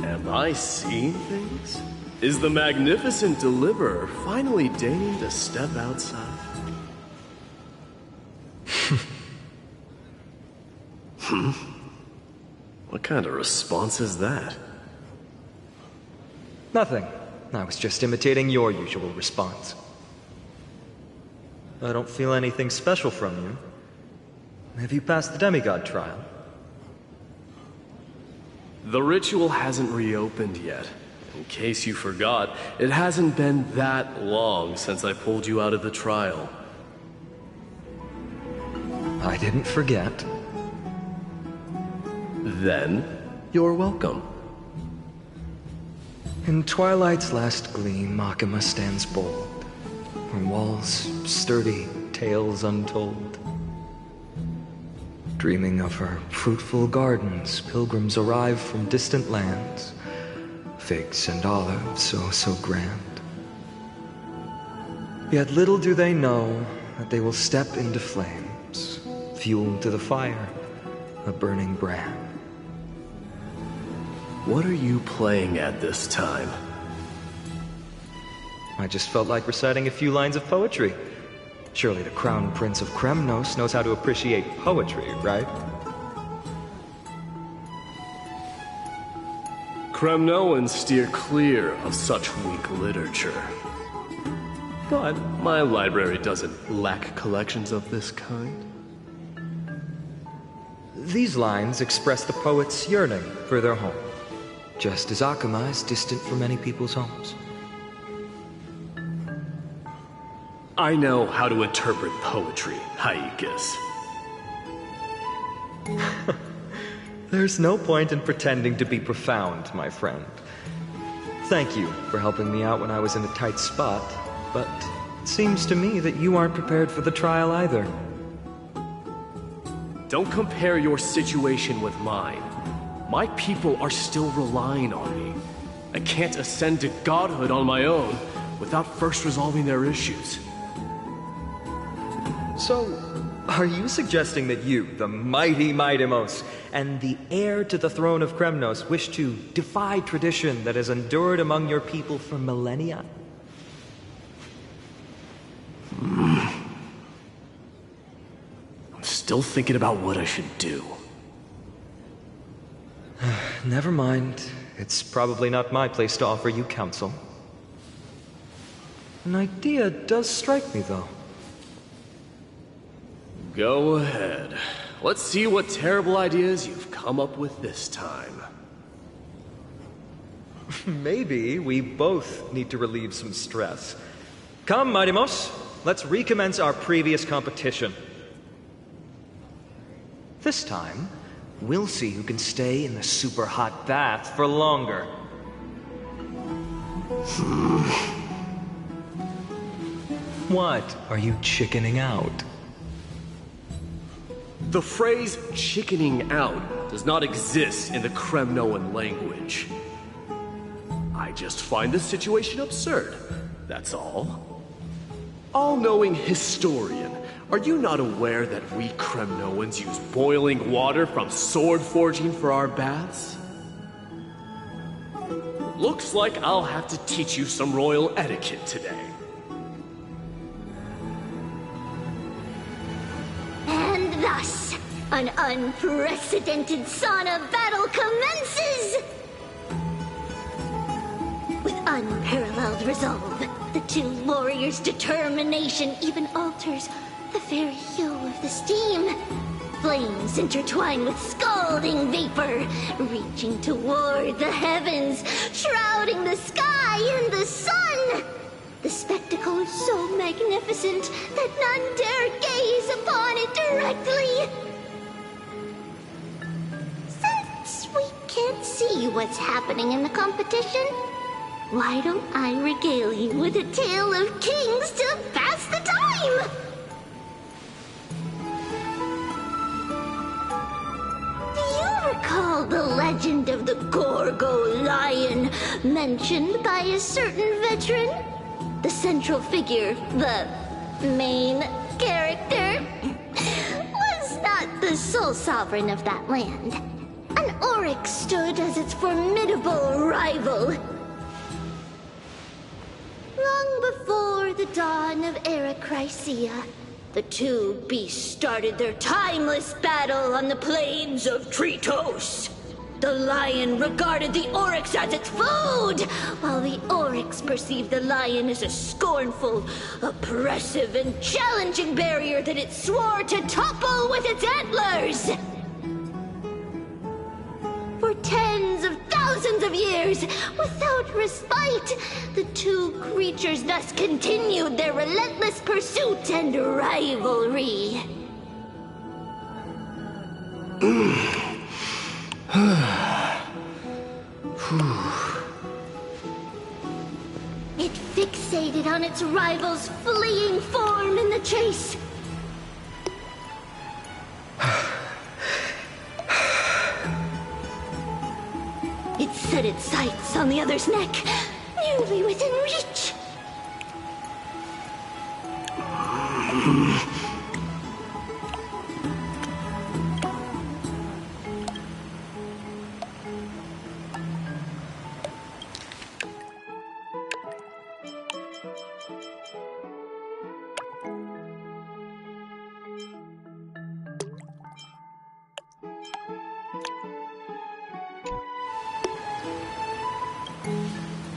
Am I seeing things? Is the magnificent deliverer finally deigning to step outside? What kind of response is that? Nothing. I was just imitating your usual response. I don't feel anything special from you. Have you passed the demigod trial? The ritual hasn't reopened yet. In case you forgot, it hasn't been that long since I pulled you out of the trial. I didn't forget. Then, you're welcome. In twilight's last gleam, Makima stands bold. Her walls sturdy, tales untold. Dreaming of her fruitful gardens, pilgrims arrive from distant lands. Figs and olives, so grand. Yet little do they know that they will step into flames, fuel to the fire, a burning brand. What are you playing at this time? I just felt like reciting a few lines of poetry. Surely the Crown Prince of Kremnos knows how to appreciate poetry, right? Kremnoans steer clear of such weak literature. But my library doesn't lack collections of this kind. These lines express the poet's yearning for their home, just as Akama is distant from many people's homes. I know how to interpret poetry, Haikis. There's no point in pretending to be profound, my friend. Thank you for helping me out when I was in a tight spot, but it seems to me that you aren't prepared for the trial either. Don't compare your situation with mine. My people are still relying on me. I can't ascend to godhood on my own without first resolving their issues. So, are you suggesting that you, the mighty Midamos, and the heir to the throne of Kremnos, wish to defy tradition that has endured among your people for millennia? I'm still thinking about what I should do. Never mind. It's probably not my place to offer you counsel. An idea does strike me, though. Go ahead. Let's see what terrible ideas you've come up with this time. Maybe we both need to relieve some stress. Come, Midamos, let's recommence our previous competition. This time, we'll see who can stay in the super hot bath for longer. What are you chickening out? The phrase chickening out does not exist in the Kremnoan language. I just find the situation absurd, that's all. All-knowing historian, are you not aware that we Kremnoans use boiling water from sword forging for our baths? Looks like I'll have to teach you some royal etiquette today. And thus, an unprecedented sauna battle commences! With unparalleled resolve, the two warriors' determination even alters the very hue of the steam. Flames intertwine with scalding vapor, reaching toward the heavens, shrouding the sky and the sun. The spectacle is so magnificent that none dare gaze upon it directly. Since we can't see what's happening in the competition, why don't I regale you with a tale of kings to pass the time? Do you recall the legend of the Gorgo lion mentioned by a certain veteran? The central figure, the main character, was not the sole sovereign of that land. An Oryx stood as its formidable rival. Long before the dawn of Era Chrysia, the two beasts started their timeless battle on the plains of Tritos. The lion regarded the Oryx as its food, while the Oryx perceived the lion as a scornful, oppressive, and challenging barrier that it swore to topple with its antlers. For tens of thousands of years, without respite, the two creatures thus continued their relentless pursuit and rivalry. It fixated on its rival's fleeing form in the chase. It set its sights on the other's neck, nearly within reach.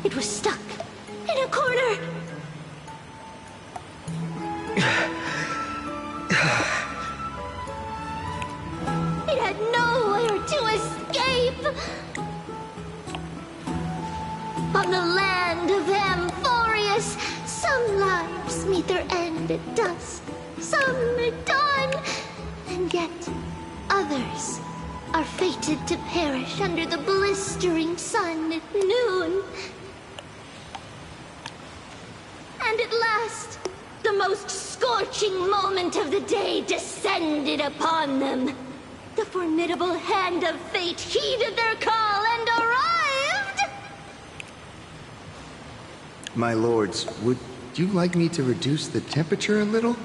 It was stuck in a corner. It had nowhere to escape. On the land of Amphorius, some lives meet their end at dusk, some at dawn, and yet others are fated to perish under the blistering sun at noon. last, the most scorching moment of the day descended upon them. The formidable hand of fate heeded their call and arrived! My lords, would you like me to reduce the temperature a little?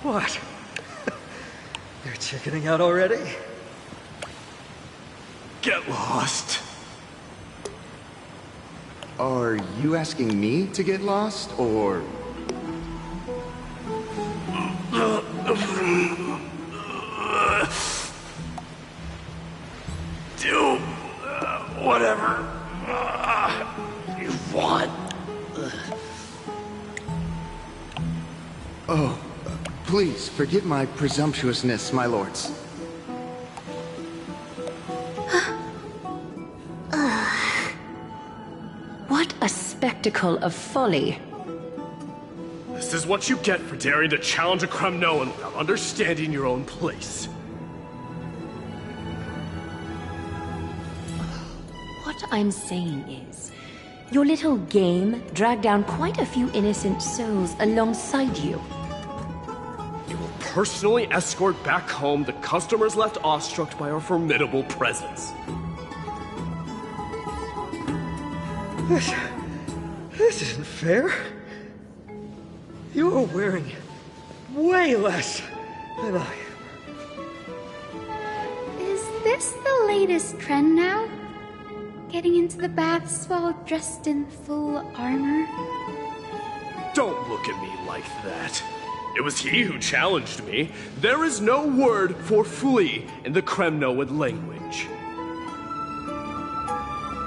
What? You're chickening out already? Get lost. Are you asking me to get lost, or... Do whatever you want. Oh, please forgive my presumptuousness, my lords. What a spectacle of folly. This is what you get for daring to challenge a Kremnoan without understanding your own place. What I'm saying is, your little game dragged down quite a few innocent souls alongside you. You will personally escort back home the customers left awestruck by our formidable presence. This isn't fair. You're wearing way less than I am. Is this the latest trend now? Getting into the baths while dressed in full armor? Don't look at me like that. It was he who challenged me. There is no word for flee in the Kremnoan language.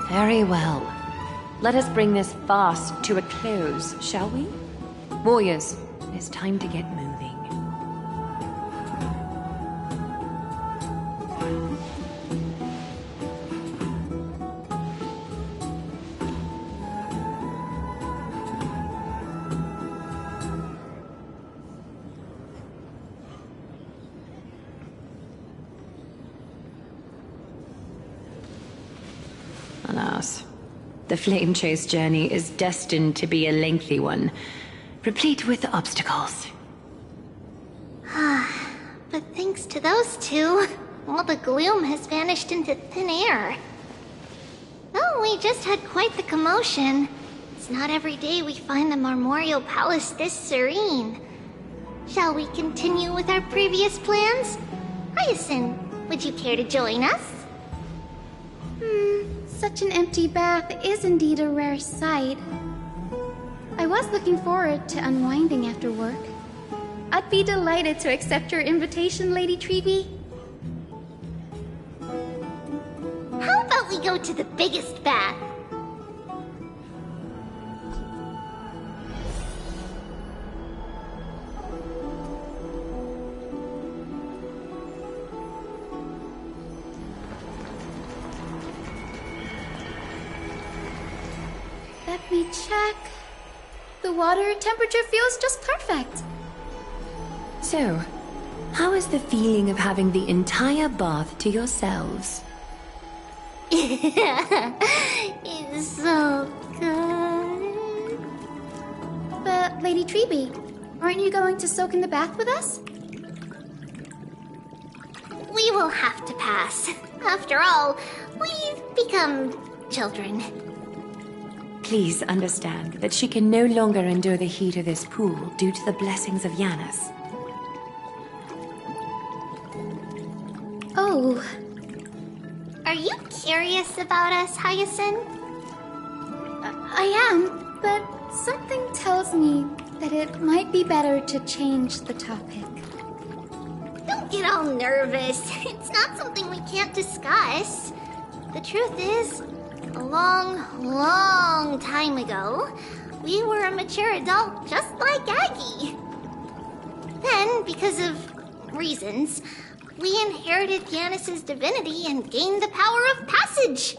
Very well. Let us bring this farce to a close, shall we? Warriors, it's time to get moving. Alas, the Flame Chase journey is destined to be a lengthy one, replete with obstacles. But thanks to those two, all the gloom has vanished into thin air. Oh, we just had quite the commotion. It's not every day we find the Marmoreal Palace this serene. Shall we continue with our previous plans? Hyacinth, would you care to join us? Such an empty bath is indeed a rare sight. I was looking forward to unwinding after work. I'd be delighted to accept your invitation, Lady Treeby. How about we go to the biggest bath? Let me check. The water temperature feels just perfect. So, how is the feeling of having the entire bath to yourselves? It's so good. But, Lady Treeby, aren't you going to soak in the bath with us? We will have to pass. After all, we've become children. Please understand that she can no longer endure the heat of this pool due to the blessings of Janus. Oh. Are you curious about us, Hyacinth? I am, but something tells me that it might be better to change the topic. Don't get all nervous. It's not something we can't discuss. The truth is, a long time ago, we were a mature adult just like Aggie. Then, because of reasons, we inherited Janus's divinity and gained the power of passage.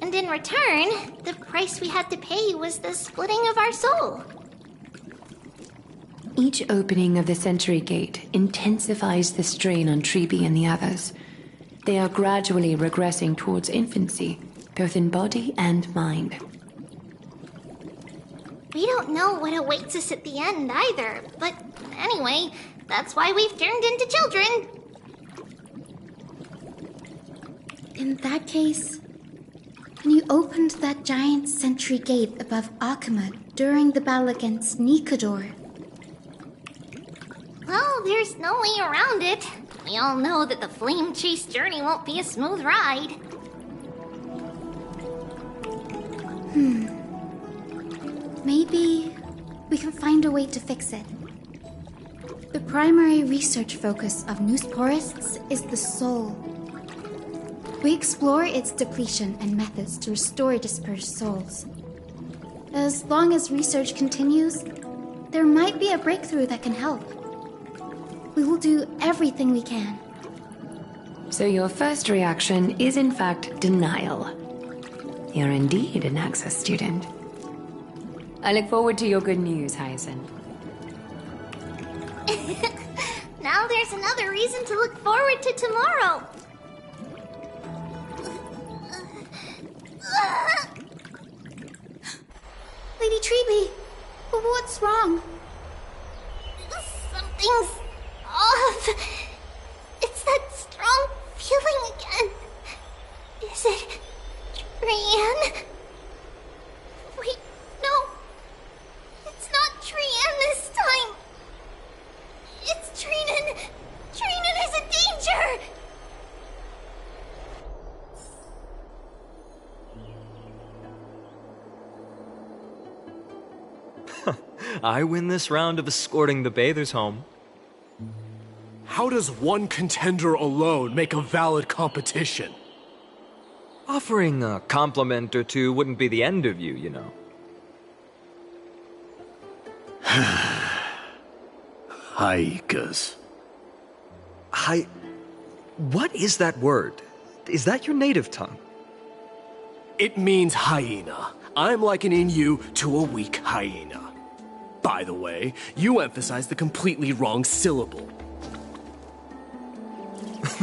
And in return, the price we had to pay was the splitting of our soul. Each opening of the Century Gate intensifies the strain on Treeby and the others. They are gradually regressing towards infancy, both in body and mind. We don't know what awaits us at the end either, but anyway, that's why we've turned into children. In that case, when you opened that giant sentry gate above Akuma during the battle against Nikador. Well, there's no way around it. We all know that the flame chase journey won't be a smooth ride. Maybe we can find a way to fix it. The primary research focus of Noosporists is the soul. We explore its depletion and methods to restore dispersed souls. As long as research continues, there might be a breakthrough that can help. We will do everything we can. So your first reaction is in fact denial. You're indeed an Access student. I look forward to your good news, Hyacinth. Now there's another reason to look forward to tomorrow. Lady Treeby, what's wrong? Something's off. It's that strong feeling again. Is it Trian? Wait, no. It's not Trian this time. It's Trinan. Trinan is a danger. I win this round of escorting the bathers home. How does one contender alone make a valid competition? Offering a compliment or two wouldn't be the end of you, you know. Haikas. What is that word? Is that your native tongue? It means hyena. I'm likening you to a weak hyena. By the way, you emphasize the completely wrong syllable.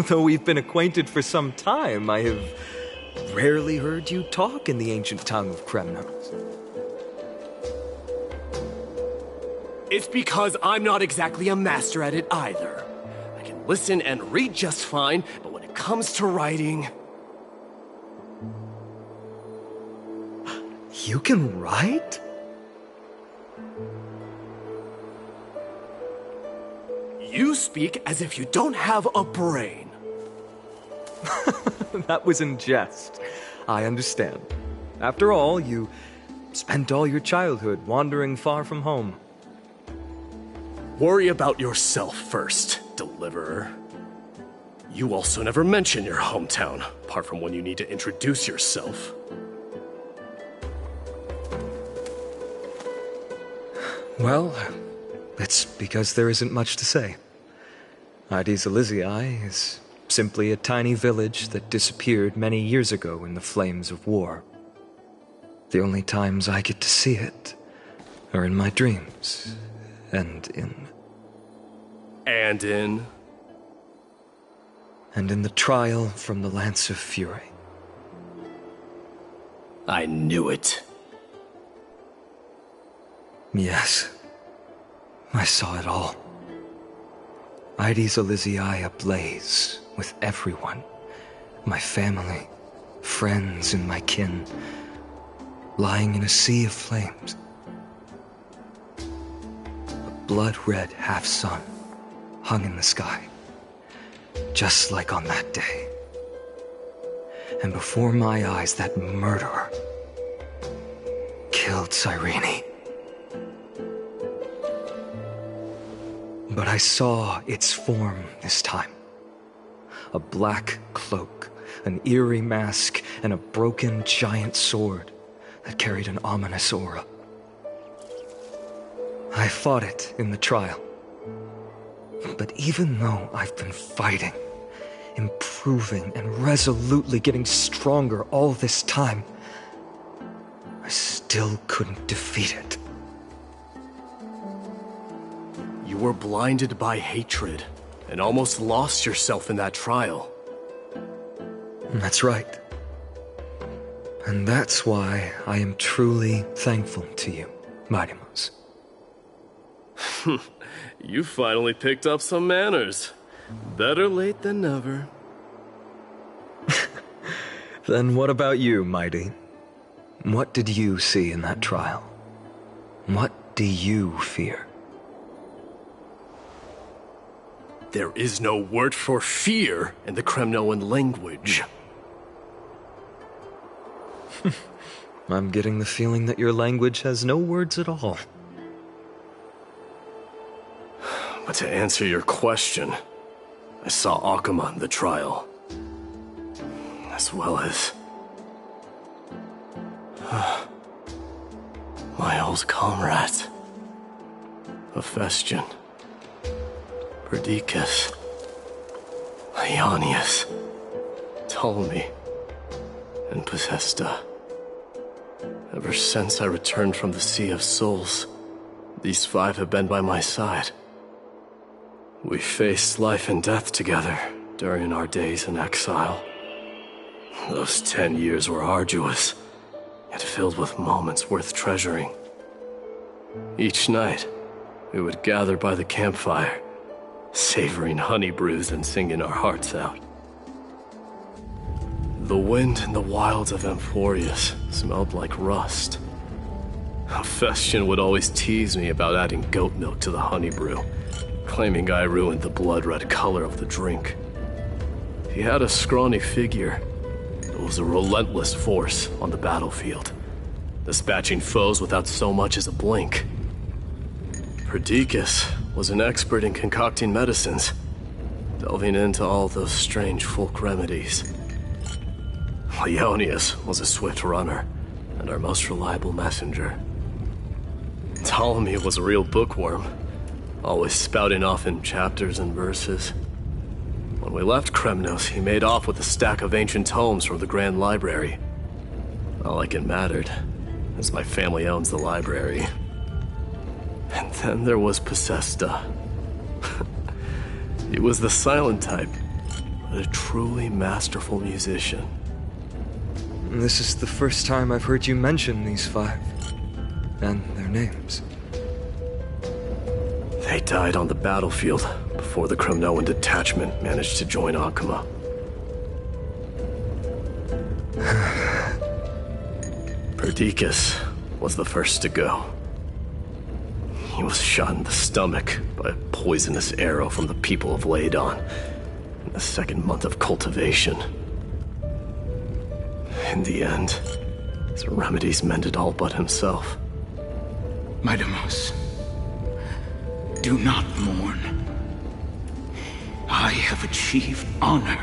Though we've been acquainted for some time, I have rarely heard you talk in the ancient tongue of Kremnos. It's because I'm not exactly a master at it either. I can listen and read just fine, but when it comes to writing... You can write? You speak as if you don't have a brain. That was in jest. I understand. After all, you spent all your childhood wandering far from home. Worry about yourself first, Deliverer. You also never mention your hometown, apart from when you need to introduce yourself. Well, it's because there isn't much to say. Ides Elysiae is simply a tiny village that disappeared many years ago in the flames of war. The only times I get to see it are in my dreams, and in the trial from the Lance of Fury. I knew it. Yes, I saw it all. Ides Elysiae ablaze with everyone. My family, friends, and my kin, lying in a sea of flames. A blood-red half-sun hung in the sky, just like on that day. And before my eyes, that murderer killed Cyrene. But I saw its form this time. A black cloak, an eerie mask, and a broken giant sword that carried an ominous aura. I fought it in the trial. But even though I've been fighting, improving, and resolutely getting stronger all this time, I still couldn't defeat it. You were blinded by hatred, and almost lost yourself in that trial. That's right. And that's why I am truly thankful to you, Mightymouse. You finally picked up some manners. Better late than never. Then what about you, Mighty? What did you see in that trial? What do you fear? There is no word for fear in the Kremnoan language. I'm getting the feeling that your language has no words at all. But to answer your question, I saw Akuma in the trial. As well as... my old comrades. Hephaestion. Perdiccas. Ionius. Ptolemy. And Possesta. Ever since I returned from the Sea of Souls, these 5 have been by my side. We faced life and death together during our days in exile. Those 10 years were arduous, yet filled with moments worth treasuring. Each night, we would gather by the campfire, savoring honey brews and singing our hearts out. The wind in the wilds of Amphorius smelled like rust. Hephaestion would always tease me about adding goat milk to the honey brew, claiming I ruined the blood-red color of the drink. He had a scrawny figure, but was a relentless force on the battlefield, dispatching foes without so much as a blink. Perdiccas was an expert in concocting medicines, delving into all those strange folk remedies. Leonius was a swift runner, and our most reliable messenger. Ptolemy was a real bookworm, always spouting off in chapters and verses. When we left Kremnos, he made off with a stack of ancient tomes from the Grand Library. Not like it mattered, as my family owns the library. And then there was Possesta. He was the silent type, but a truly masterful musician. This is the first time I've heard you mention these 5, and their names. They died on the battlefield before the Kremnoan detachment managed to join Akuma. Perdiccas was the first to go. He was shot in the stomach by a poisonous arrow from the people of Ladon in the 2nd month of cultivation. In the end, his remedies mended all but himself. Mightymouse, do not mourn. I have achieved honor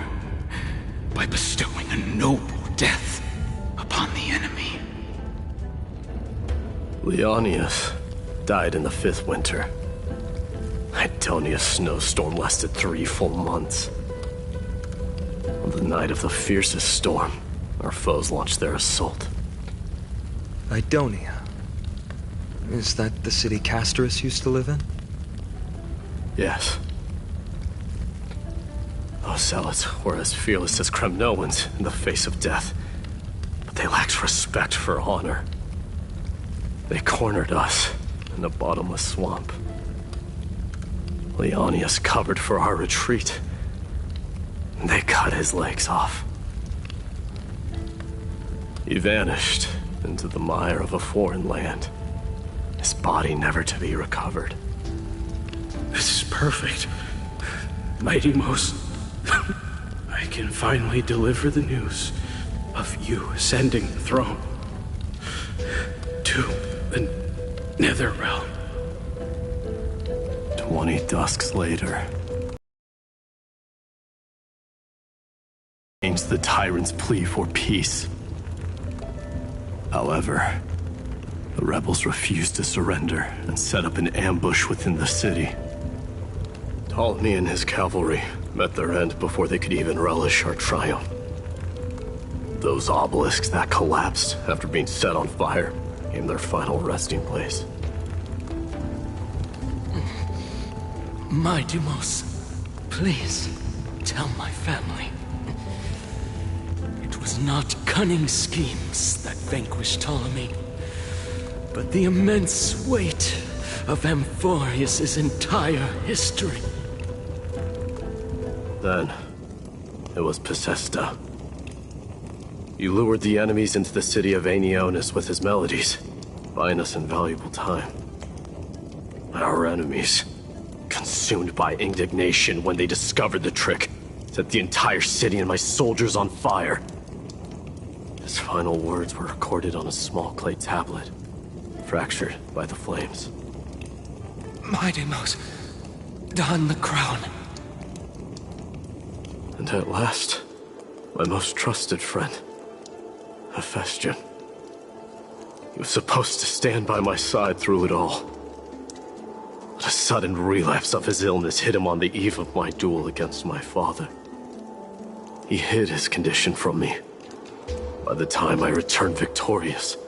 by bestowing a noble death upon the enemy. Leonius died in the 5th winter. Idonia's snowstorm lasted 3 full months. On the night of the fiercest storm, our foes launched their assault. Idonia? Is that the city Castorus used to live in? Yes. Those zealots were as fearless as Kremnoans in the face of death, but they lacked respect for honor. They cornered us in a bottomless swamp. Leonius covered for our retreat, and they cut his legs off. He vanished into the mire of a foreign land, his body never to be recovered. This is perfect. Mightymouse, I can finally deliver the news of you ascending the throne to the Netherrealm. 20 dusks later, changed the tyrant's plea for peace. However, the rebels refused to surrender and set up an ambush within the city. Ptolemy and his cavalry met their end before they could even relish our triumph. Those obelisks that collapsed after being set on fire became their final resting place. Mightymouse, please tell my family. was not cunning schemes that vanquished Ptolemy, but the immense weight of Amphorius' entire history. Then, it was Pacesta. He lured the enemies into the city of Aenionis with his melodies, buying us invaluable time. Our enemies, consumed by indignation when they discovered the trick, set the entire city and my soldiers on fire. His final words were recorded on a small clay tablet, fractured by the flames. Mightymost, don the crown. And at last, my most trusted friend, Hephaestion. He was supposed to stand by my side through it all. But a sudden relapse of his illness hit him on the eve of my duel against my father. He hid his condition from me. By the time I returned victorious,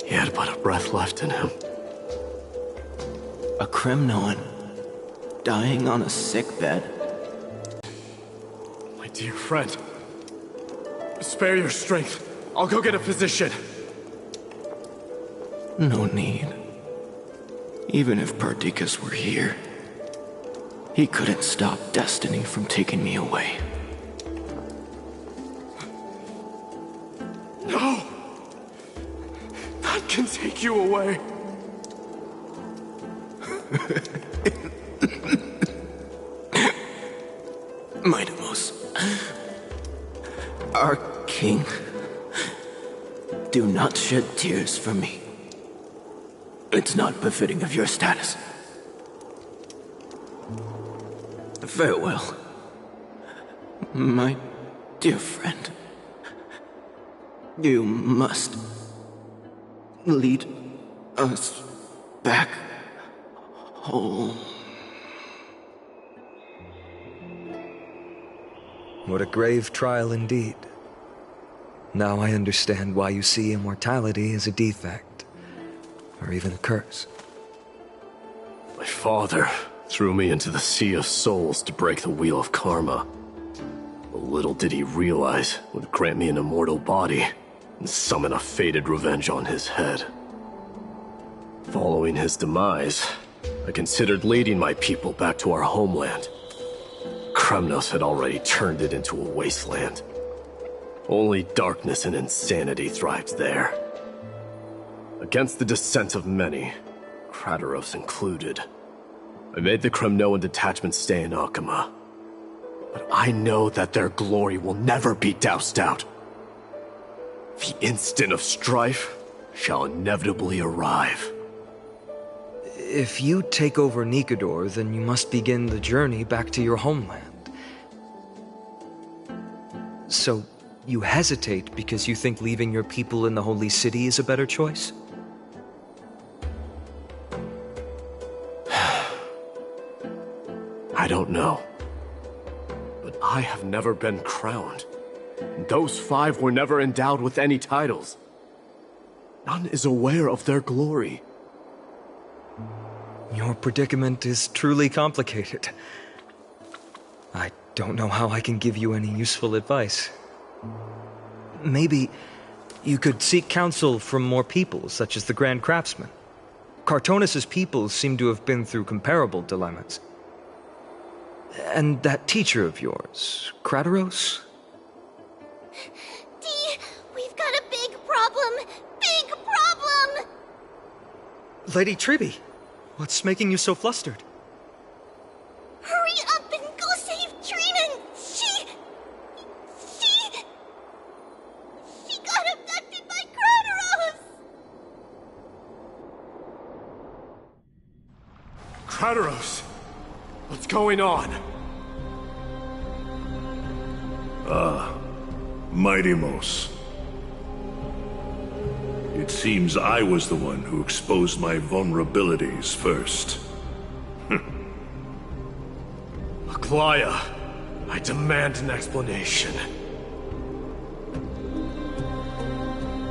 he had but a breath left in him. A Kremnoan, dying on a sickbed. My dear friend, spare your strength. I'll go get a physician. No need. Even if Perdiccas were here, he couldn't stop destiny from taking me away. No! That can take you away. Mightymost, our king, do not shed tears for me. It's not befitting of your status. Farewell, my dear friend. You must lead us back home. What a grave trial indeed. Now I understand why you see immortality as a defect, or even a curse. My father threw me into the Sea of Souls to break the wheel of karma. But little did he realize it would grant me an immortal body and summon a fated revenge on his head. Following his demise, I considered leading my people back to our homeland. Kremnos had already turned it into a wasteland. Only darkness and insanity thrived there. Against the dissent of many, Crateros included, I made the Kremnoan detachment stay in Akama. But I know that their glory will never be doused out. The instant of strife shall inevitably arrive. If you take over Nikedor, then you must begin the journey back to your homeland. So, you hesitate because you think leaving your people in the Holy City is a better choice? I don't know. But I have never been crowned. Those 5 were never endowed with any titles. None is aware of their glory. Your predicament is truly complicated. I don't know how I can give you any useful advice. Maybe you could seek counsel from more people, such as the Grand Craftsman. Cartonis' people seem to have been through comparable dilemmas. And that teacher of yours, Crateros? Dee, we've got a big problem! Big problem! Lady Tribby, what's making you so flustered? Hurry up and go save Trinan! She got abducted by Crateros! Crateros! What's going on? Mightymost. It seems I was the one who exposed my vulnerabilities first. Aglaya, I demand an explanation.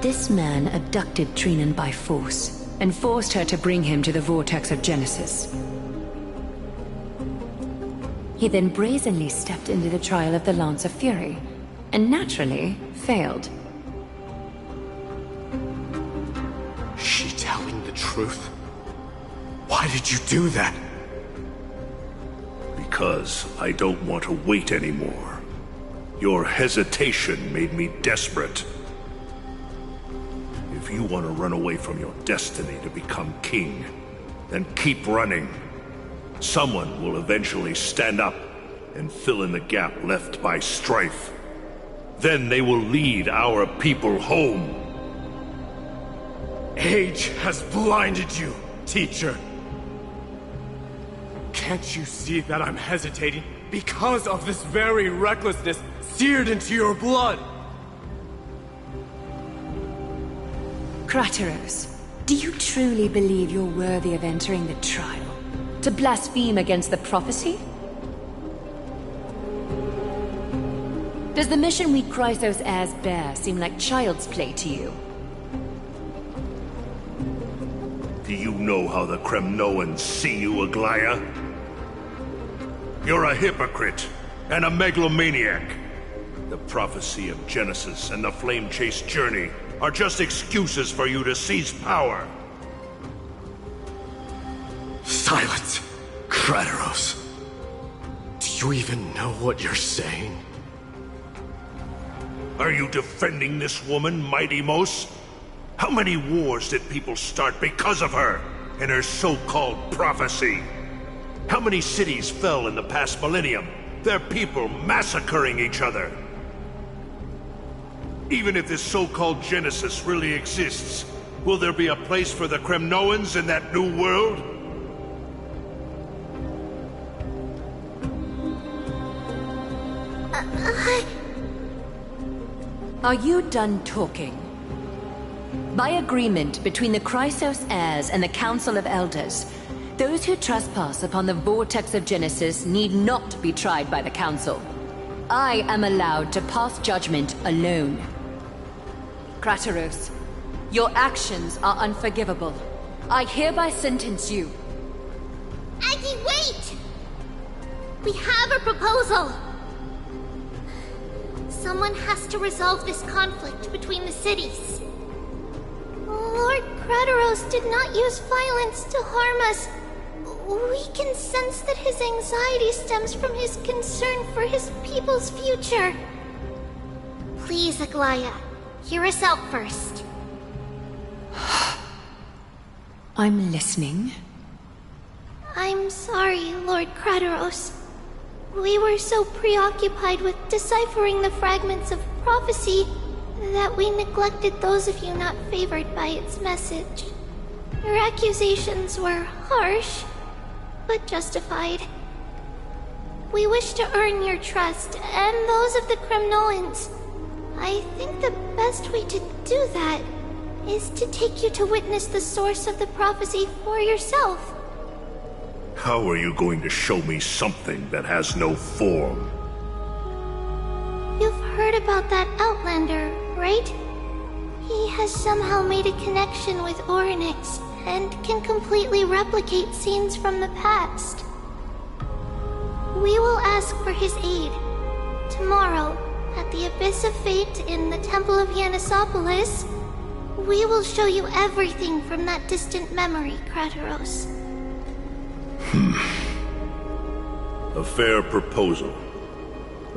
This man abducted Trinan by force, and forced her to bring him to the Vortex of Genesis. He then brazenly stepped into the trial of the Lance of Fury, and naturally failed. Is she telling the truth? Why did you do that? Because I don't want to wait anymore. Your hesitation made me desperate. If you want to run away from your destiny to become king, then keep running. Someone will eventually stand up and fill in the gap left by strife. Then they will lead our people home. Age has blinded you, teacher. Can't you see that I'm hesitating because of this very recklessness seared into your blood? Crateros, do you truly believe you're worthy of entering the trial? To blaspheme against the prophecy? Does the mission we Chrysos heirs bear seem like child's play to you? Do you know how the Kremnoans see you, Aglaya? You're a hypocrite and a megalomaniac. The prophecy of Genesis and the Flame Chase journey are just excuses for you to seize power. Silence, Crateros. Do you even know what you're saying? Are you defending this woman, Mighty Mos? How many wars did people start because of her and her so-called prophecy? How many cities fell in the past millennium, their people massacring each other? Even if this so-called Genesis really exists, will there be a place for the Kremnoans in that new world? Are you done talking? By agreement between the Chrysos heirs and the Council of Elders, those who trespass upon the Vortex of Genesis need not be tried by the Council. I am allowed to pass judgment alone. Crateros, your actions are unforgivable. I hereby sentence you. Aggie, wait! We have a proposal! Someone has to resolve this conflict between the cities. Lord Crateros did not use violence to harm us. We can sense that his anxiety stems from his concern for his people's future. Please, Aglaya, hear us out first. I'm listening. I'm sorry, Lord Crateros. We were so preoccupied with deciphering the fragments of prophecy that we neglected those of you not favored by its message. Your accusations were harsh, but justified. We wish to earn your trust, and those of the Kremnoans. I think the best way to do that is to take you to witness the source of the prophecy for yourself. How are you going to show me something that has no form? You've heard about that Outlander, right? He has somehow made a connection with Orynyx and can completely replicate scenes from the past. We will ask for his aid. Tomorrow, at the Abyss of Fate in the Temple of Yanisopolis, we will show you everything from that distant memory, Crateros. A fair proposal.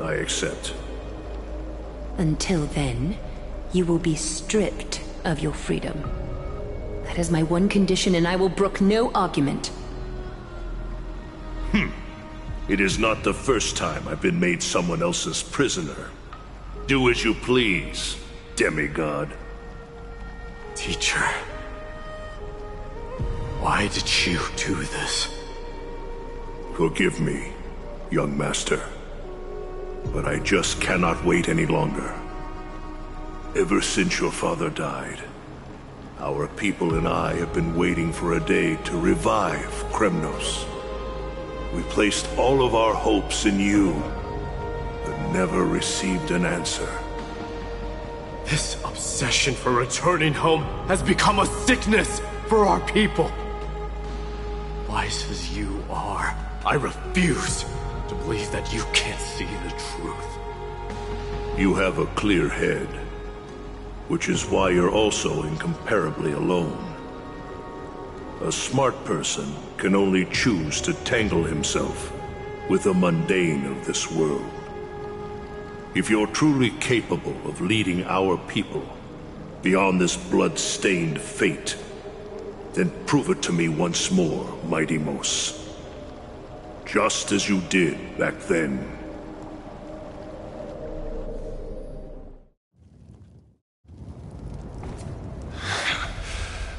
I accept. Until then, you will be stripped of your freedom. That is my one condition, and I will brook no argument. It is not the first time I've been made someone else's prisoner. Do as you please, demigod. Teacher, why did you do this? Forgive me, young master. But I just cannot wait any longer. Ever since your father died, our people and I have been waiting for a day to revive Kremnos. We placed all of our hopes in you, but never received an answer. This obsession for returning home has become a sickness for our people. Wise as you are, I refuse to believe that you can't see the truth. You have a clear head, which is why you're also incomparably alone. A smart person can only choose to tangle himself with the mundane of this world. If you're truly capable of leading our people beyond this blood-stained fate, then prove it to me once more, Mighty Mos. Just as you did back then.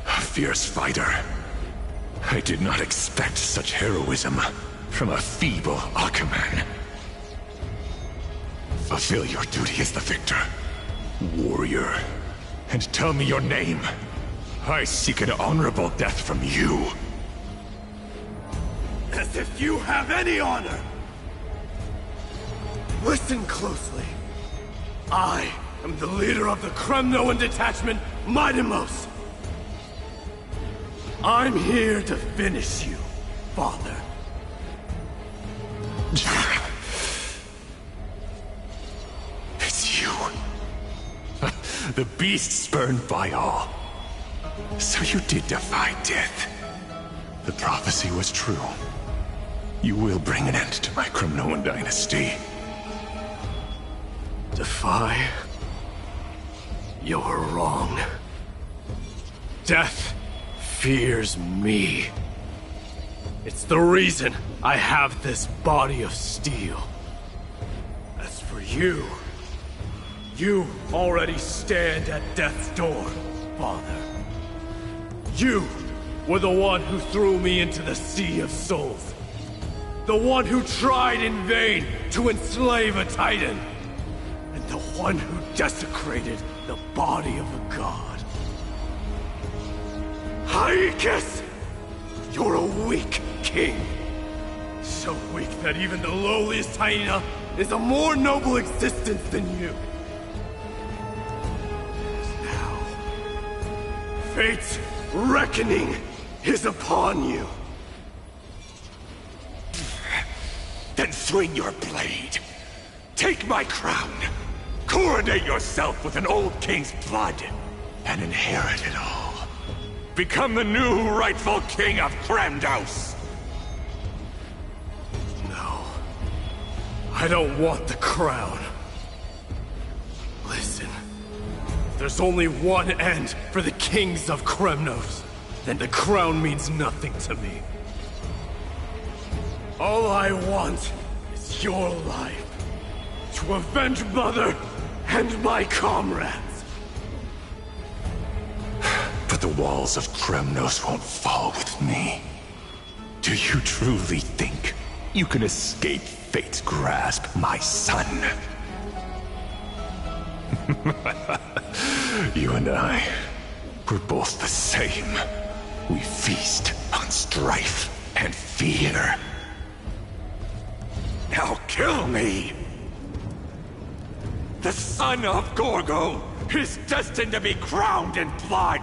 A fierce fighter. I did not expect such heroism from a feeble Akaman. Fulfill your duty as the victor, warrior, and tell me your name. I seek an honorable death from you. As if you have any honor! Listen closely. I am the leader of the Kremnoan detachment, Mighty Mos. I'm here to finish you, Father. It's you. The beast spurned by all. So you did defy death. The prophecy was true. You will bring an end to my Kremnoan dynasty. Defy? You're wrong. Death fears me. It's the reason I have this body of steel. As for you, you already stand at death's door, Father. You were the one who threw me into the Sea of Souls. The one who tried in vain to enslave a Titan. And the one who desecrated the body of a god. Aegis! You're a weak king. So weak that even the lowliest hyena is a more noble existence than you. Now, fate's reckoning is upon you. Then swing your blade. Take my crown. Coronate yourself with an old king's blood. And inherit it all. Become the new rightful king of Kremnos. No. I don't want the crown. Listen. There's only one end for the kings of Kremnos. Then the crown means nothing to me. All I want is your life. To avenge Mother and my comrades. But the walls of Kremnos won't fall with me. Do you truly think you can escape fate's grasp, my son? You and I, we're both the same. We feast on strife and fear. Now kill me! The son of Gorgo is destined to be crowned in blood!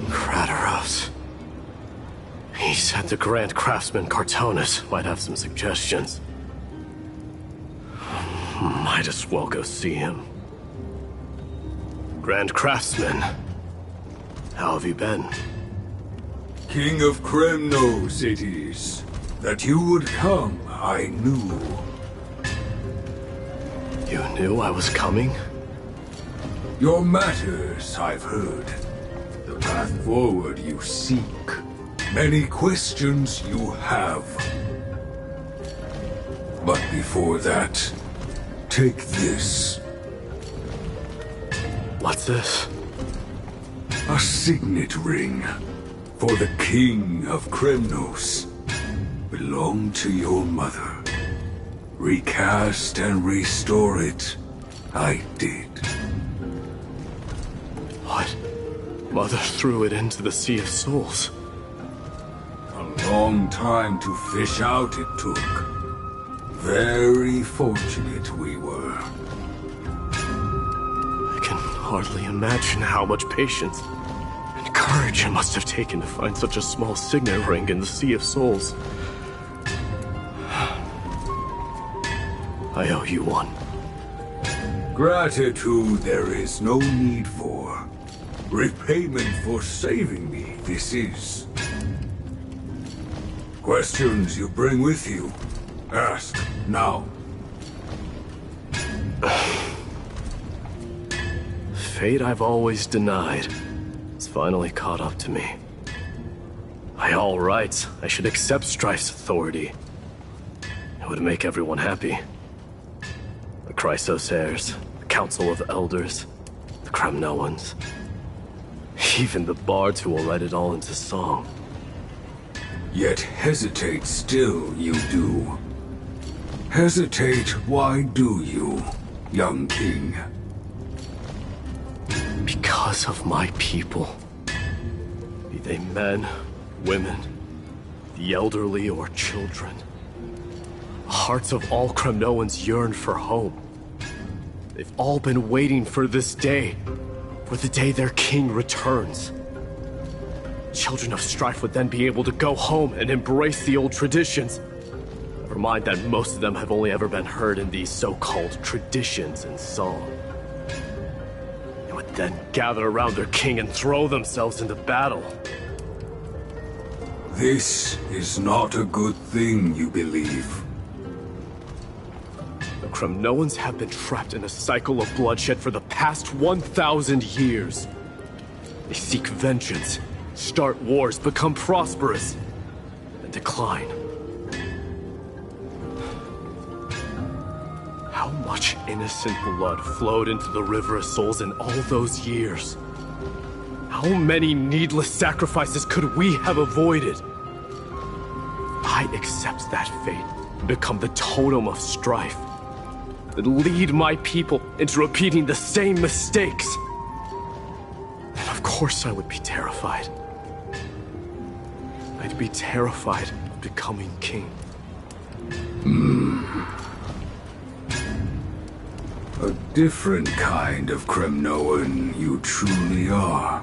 Kratoros. He said the Grand Craftsman Cartonus might have some suggestions. Might as well go see him. Grand Craftsman, how have you been? King of Kremnos it is. That you would come, I knew. You knew I was coming? Your matters, I've heard. The path forward you seek. Many questions you have. But before that, take this. What's this? A signet ring. For the King of Kremnos. Belonged to your mother. Recast and restore it. I did. What? Mother threw it into the Sea of Souls. A long time to fish out it took. Very fortunate we were. hardly imagine how much patience and courage it must have taken to find such a small signet ring in the Sea of Souls. I owe you one. Gratitude there is no need for. Repayment for saving me, this is. Questions you bring with you? Ask now. Fate I've always denied has finally caught up to me. By all rights, I should accept Strife's authority. It would make everyone happy. The Chrysos heirs, the Council of Elders, the Kremnoans, even the bards who will write it all into song. Yet hesitate still you do. Hesitate, why do you, young king? Because of my people. Be they men, women, the elderly or children. The hearts of all Kremnoans yearn for home. They've all been waiting for this day, for the day their king returns. Children of Strife would then be able to go home and embrace the old traditions. Never mind that most of them have only ever been heard in these so-called traditions and song. They would then gather around their king and throw themselves into battle. This is not a good thing, you believe. The Kremnoans have been trapped in a cycle of bloodshed for the past 1,000 years. They seek vengeance, start wars, become prosperous, and decline. How much innocent blood flowed into the River of Souls in all those years? How many needless sacrifices could we have avoided? I accept that fate and become the totem of strife, that lead my people into repeating the same mistakes. And of course I would be terrified. I'd be terrified of becoming king. A different kind of Kremnoan you truly are.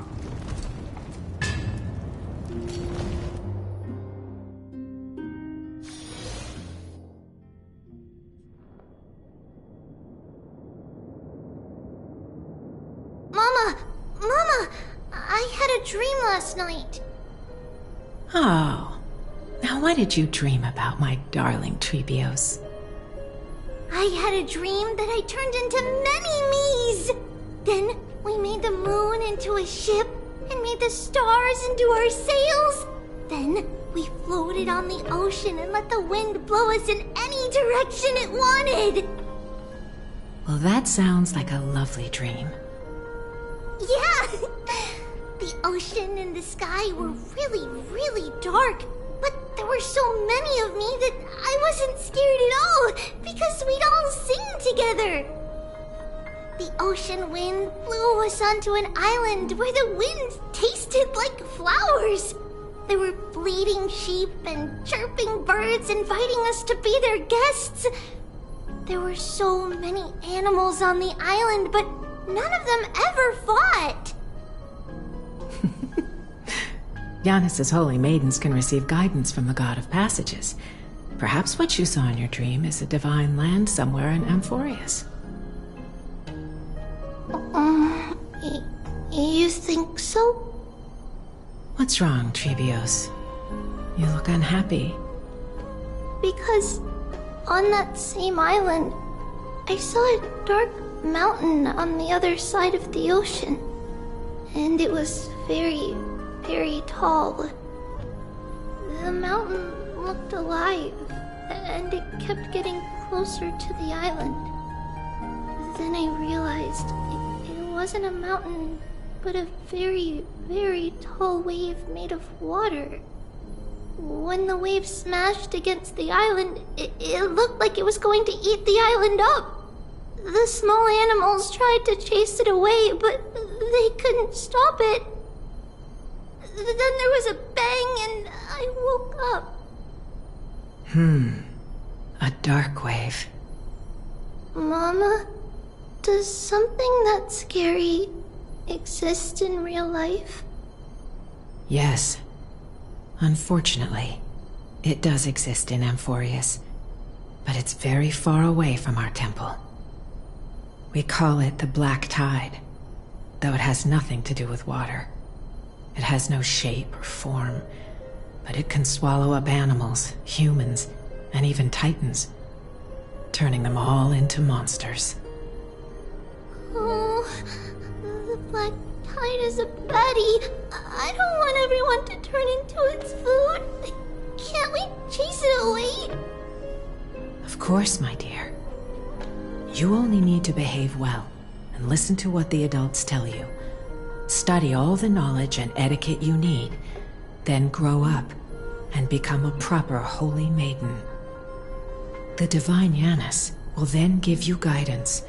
Mama, I had a dream last night. Oh. Now what did you dream about, my darling Trebios? I had a dream that I turned into many me's. Then we made the moon into a ship and made the stars into our sails. Then we floated on the ocean and let the wind blow us in any direction it wanted. Well, that sounds like a lovely dream. Yeah! The ocean and the sky were really, really dark. But there were so many of me that I wasn't scared at all, because we'd all sing together. The ocean wind blew us onto an island where the wind tasted like flowers. There were bleating sheep and chirping birds inviting us to be their guests. There were so many animals on the island, but none of them ever fought. Giannis's holy maidens can receive guidance from the God of Passages. Perhaps what you saw in your dream is a divine land somewhere in Amphorius. You think so? What's wrong, Trebios? You look unhappy. Because on that same island, I saw a dark mountain on the other side of the ocean. And it was very, very tall. The mountain looked alive, and it kept getting closer to the island. Then I realized it wasn't a mountain, but a very, very tall wave made of water. When the wave smashed against the island, it looked like it was going to eat the island up. The small animals tried to chase it away, but they couldn't stop it. Then there was a bang and I woke up. A dark wave. Mama, Does something that scary exist in real life? Yes. Unfortunately, it does exist in Amphorius, but it's very far away from our temple. We call it the Black Tide, though it has nothing to do with water. It has no shape or form, but it can swallow up animals, humans, and even titans, turning them all into monsters. Oh, the Black Tide is a baddie. I don't want everyone to turn into its food. Can't we chase it away? Of course, my dear. You only need to behave well and listen to what the adults tell you. Study all the knowledge and etiquette you need, then grow up and become a proper holy maiden. The Divine Yanis will then give you guidance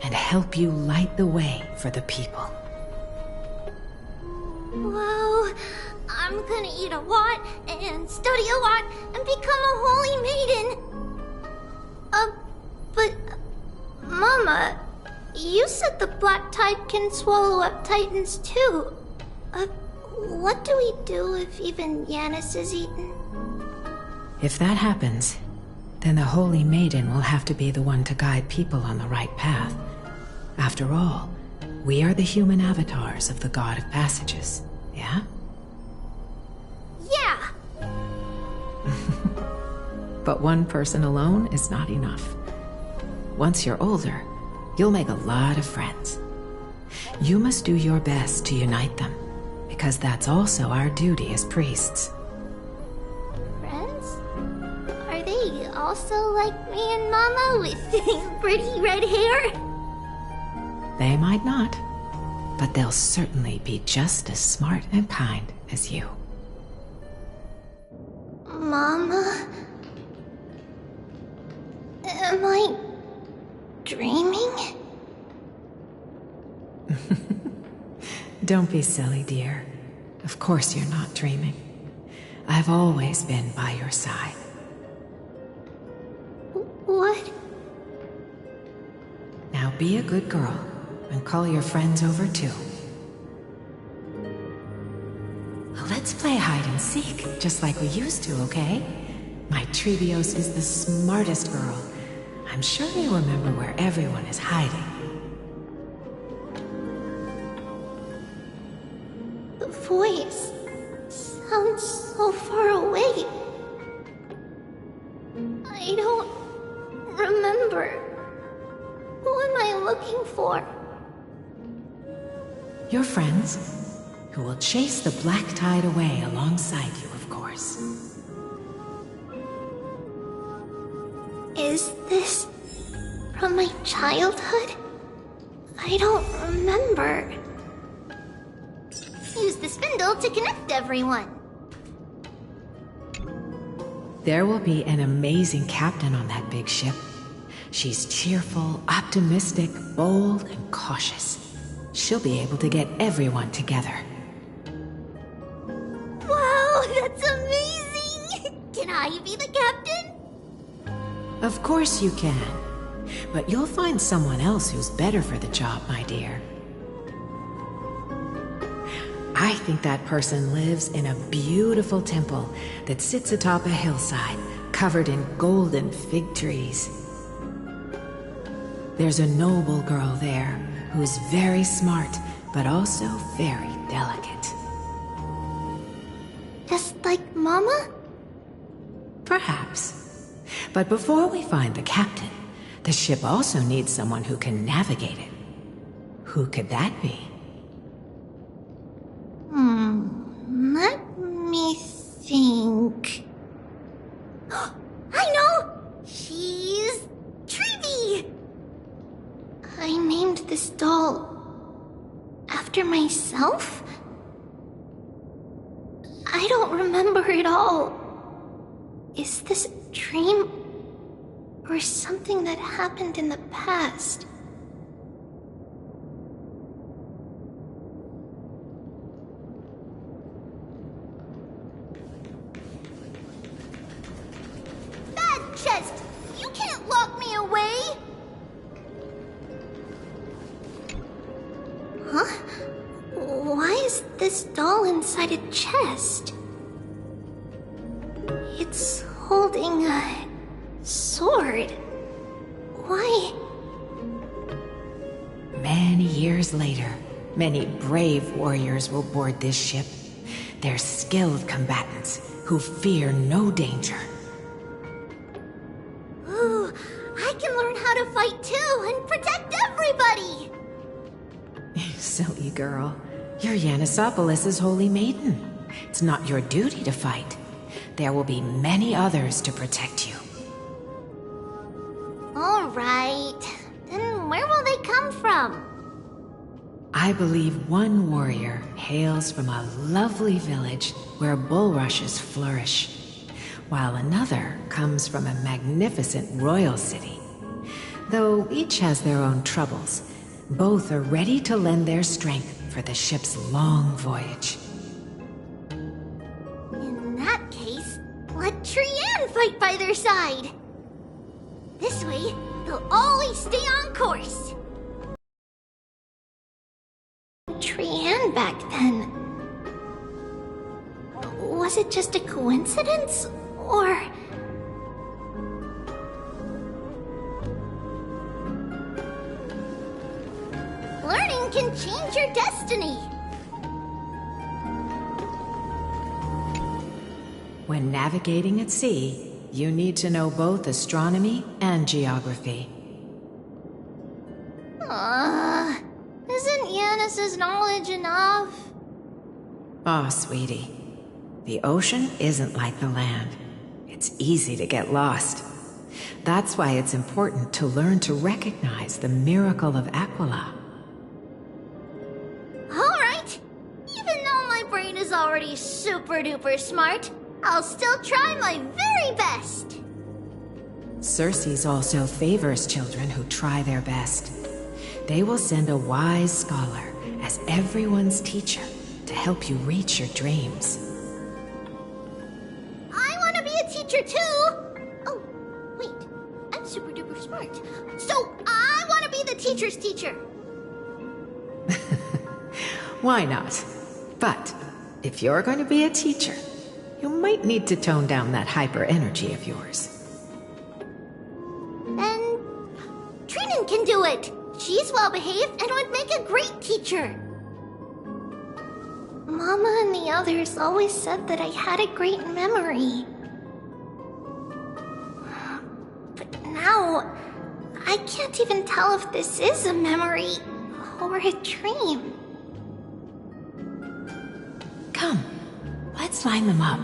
and help you light the way for the people. Wow, I'm gonna eat a lot and study a lot and become a holy maiden. But Mama, you said the Black Tide can swallow up titans too. What do we do if even Yanis is eaten? If that happens, then the Holy Maiden will have to be the one to guide people on the right path. After all, we are the human avatars of the God of Passages, yeah? Yeah! But one person alone is not enough. Once you're older, you'll make a lot of friends. You must do your best to unite them, because that's also our duty as priests. Friends? Are they also like me and Mama with pretty red hair? They might not, but they'll certainly be just as smart and kind as you. Mama? Am I dreaming? Don't be silly, dear. Of course you're not dreaming. I've always been by your side. What? Now be a good girl and call your friends over too. Let's play hide and seek, just like we used to, okay? My Trebios is the smartest girl. I'm sure they remember where everyone is hiding. The voice sounds so far away. I don't remember. Who am I looking for? Your friends, who will chase the Black Tide away alongside you, of course. Is this from my childhood? I don't remember. Use the spindle to connect everyone. There will be an amazing captain on that big ship. She's cheerful, optimistic, bold, and cautious. She'll be able to get everyone together. Wow, that's amazing! Can I be the captain? Of course you can. But you'll find someone else who's better for the job, my dear. I think that person lives in a beautiful temple that sits atop a hillside, covered in golden fig trees. There's a noble girl there who's very smart, but also very delicate. Just like Mama? Perhaps. But before we find the captain, the ship also needs someone who can navigate it. Who could that be? Let me think. I know! She's Trevi! I named this doll after myself? I don't remember it all. Is this a dream or something that happened in the past? Bad chest! You can't lock me away! this doll inside a chest. It's holding a sword. Why? Many years later, many brave warriors will board this ship. They're skilled combatants who fear no danger. Ooh, I can learn how to fight too and protect everybody! Silly girl. You're Yanisopoulos' holy maiden. It's not your duty to fight. There will be many others to protect you. Alright. Then where will they come from? I believe one warrior hails from a lovely village where bulrushes flourish, while another comes from a magnificent royal city. Though each has their own troubles, both are ready to lend their strength for the ship's long voyage. In that case, let Trian fight by their side! This way, they'll always stay on course! Trian back then... Was it just a coincidence? Or... Learning can change your destiny! When navigating at sea, you need to know both astronomy and geography. Isn't Yanis's knowledge enough? Oh, sweetie. The ocean isn't like the land. It's easy to get lost. That's why it's important to learn to recognize the miracle of Aquila. Alright! Even though my brain is already super duper smart, I'll still try my very best! Circe also favors children who try their best. They will send a wise scholar as everyone's teacher to help you reach your dreams. I want to be a teacher too! Oh, wait. I'm super duper smart. So I want to be the teacher's teacher! Why not? But if you're going to be a teacher, you might need to tone down that hyper energy of yours. Then Trinan can do it! She's well behaved and would make a great teacher. Mama and the others always said that I had a great memory. But now, I can't even tell if this is a memory or a dream. Come, let's line them up.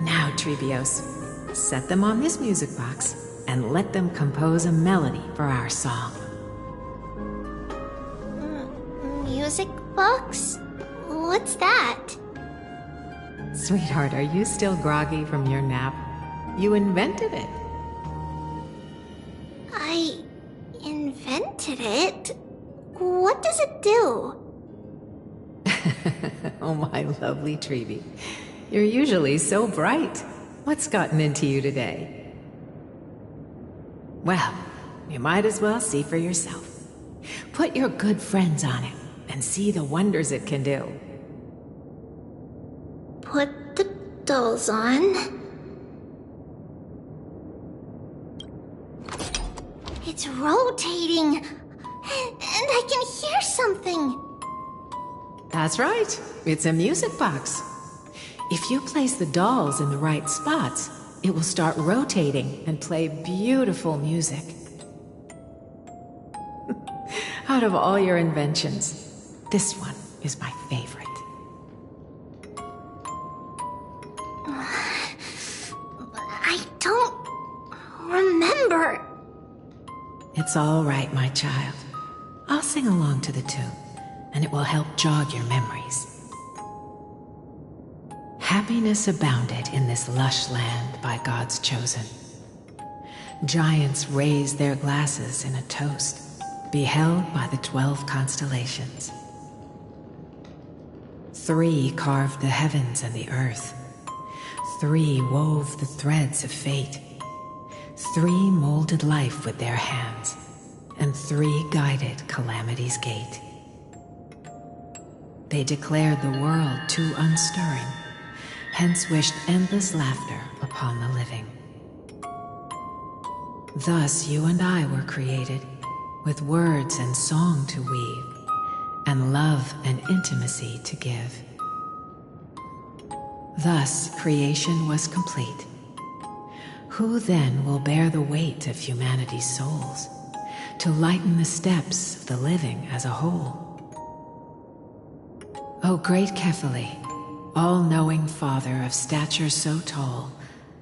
Now, Trebios, set them on this music box and let them compose a melody for our song. Music box? What's that? Sweetheart, are you still groggy from your nap? You invented it. I invented it? What does it do? Oh, my lovely Trebi. You're usually so bright. What's gotten into you today? Well, you might as well see for yourself. Put your good friends on it and see the wonders it can do. Put the dolls on. It's rotating, and I can hear something. That's right. It's a music box. If you place the dolls in the right spots, it will start rotating and play beautiful music. Out of all your inventions, this one is my favorite. I don't remember. It's all right, my child. I'll sing along to the tune, and it will help jog your memories. Happiness abounded in this lush land by God's chosen. Giants raised their glasses in a toast, beheld by the 12 constellations. 3 carved the heavens and the earth. 3 wove the threads of fate. 3 molded life with their hands, and 3 guided Calamity's gate. They declared the world too unstirring, hence wished endless laughter upon the living. Thus you and I were created, with words and song to weave, and love and intimacy to give. Thus creation was complete. Who then will bear the weight of humanity's souls, to lighten the steps of the living as a whole? O great Kefili, all-knowing Father of stature so tall,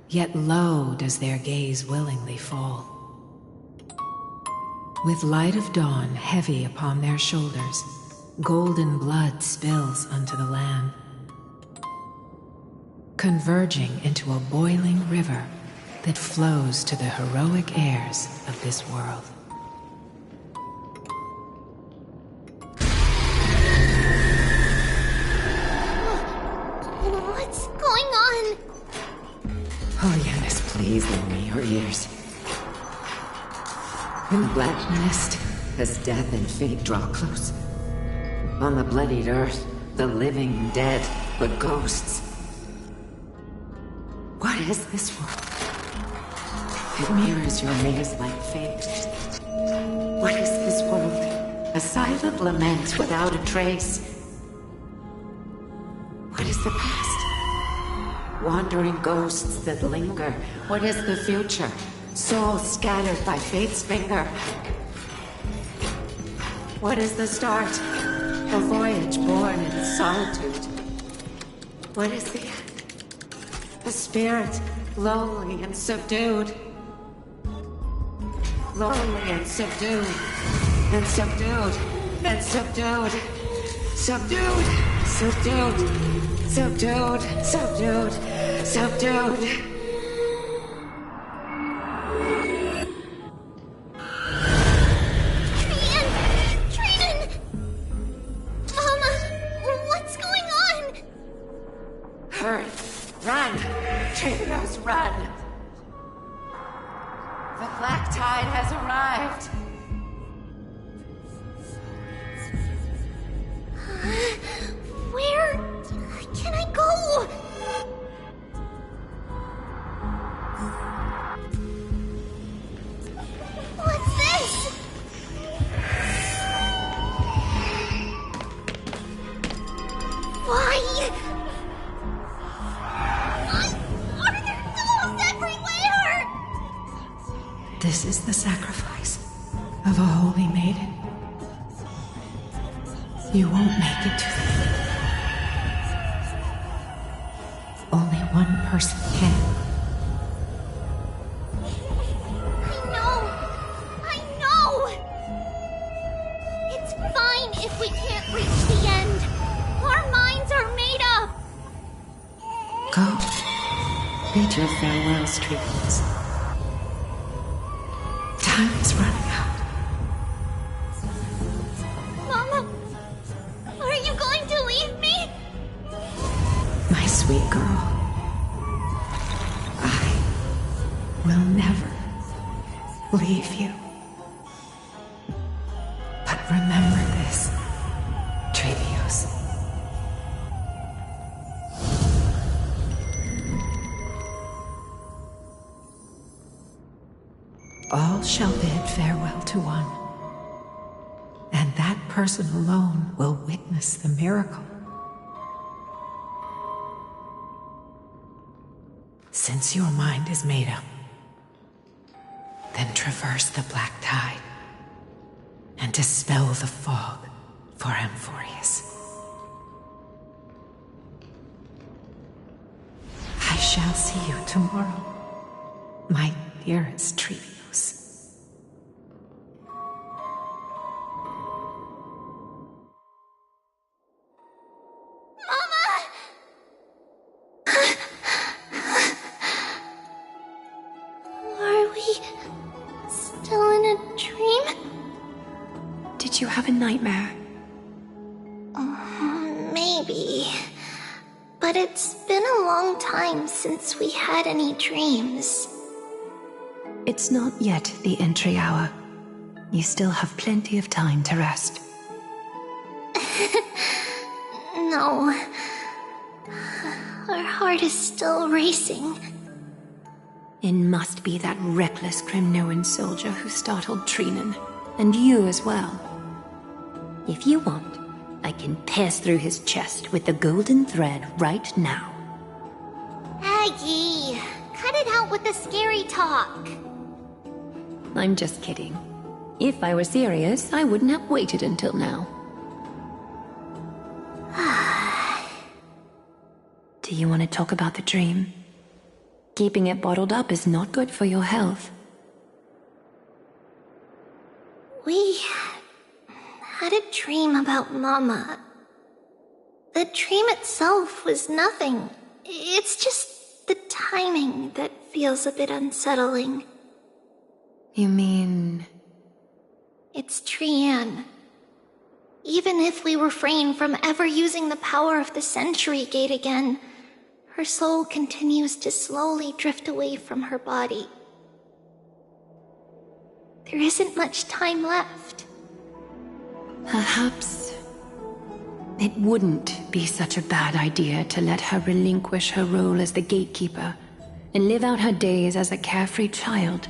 yet low does their gaze willingly fall. With light of dawn heavy upon their shoulders, golden blood spills unto the land, converging into a boiling river that flows to the heroic heirs of this world. What's going on? Oh, Yanis, please lend me your ears. In the black mist, as death and fate draw close, on the bloodied earth, the living dead, but ghosts. What is this world? It mirrors your maze-like fate. What is this world? A silent lament without a trace. What is the past? Wandering ghosts that linger. What is the future? Souls scattered by fate's finger. What is the start? A voyage born in solitude. What is the end? A spirit, lonely and subdued. Lonely and subdued. And subdued. And subdued. Subdued. Subdued. Subdued. Subdued. Subdued. Run! The black tide has arrived! Where can I go? What's this? Why? This is the sacrifice of a holy maiden. You won't make it to the end. Only one person can. I know! It's fine if we can't reach the end. Our minds are made up. Go. Bid your farewells, Trees. Time is running out. Mama, are you going to leave me? My sweet girl, I will never leave you. But remember this, Trevios. All shall bid farewell to one, and that person alone will witness the miracle. Since your mind is made up, then traverse the black tide and dispel the fog for Amphorius. I shall see you tomorrow, my dearest Trevios. Did you have a nightmare? Maybe. But it's been a long time since we had any dreams. It's not yet the entry hour. You still have plenty of time to rest. No. Our heart is still racing. It must be that reckless Kremnoan soldier who startled Trinen. And you as well. If you want, I can pass through his chest with the golden thread right now. Aggie, cut it out with the scary talk. I'm just kidding. If I were serious, I wouldn't have waited until now. Do you want to talk about the dream? Keeping it bottled up is not good for your health. We had a dream about Mama. The dream itself was nothing. It's just the timing that feels a bit unsettling. You mean... It's Trian. Even if we refrain from ever using the power of the Century Gate again, her soul continues to slowly drift away from her body. There isn't much time left. Perhaps it wouldn't be such a bad idea to let her relinquish her role as the gatekeeper and live out her days as a carefree child.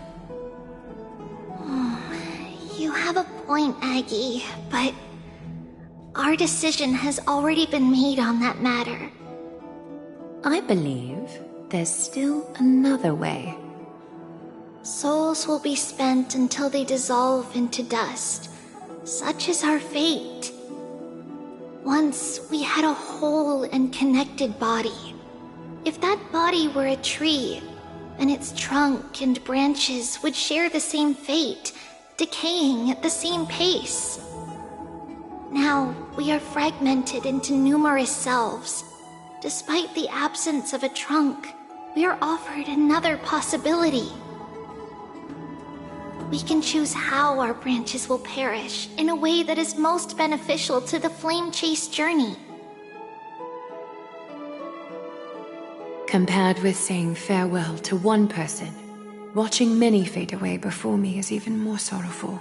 You have a point, Aggie, but our decision has already been made on that matter. I believe there's still another way. Souls will be spent until they dissolve into dust. Such is our fate. Once we had a whole and connected body. If that body were a tree, then its trunk and branches would share the same fate, decaying at the same pace. Now, we are fragmented into numerous selves. Despite the absence of a trunk, we are offered another possibility. We can choose how our branches will perish in a way that is most beneficial to the Flame Chase journey. Compared with saying farewell to one person, watching many fade away before me is even more sorrowful.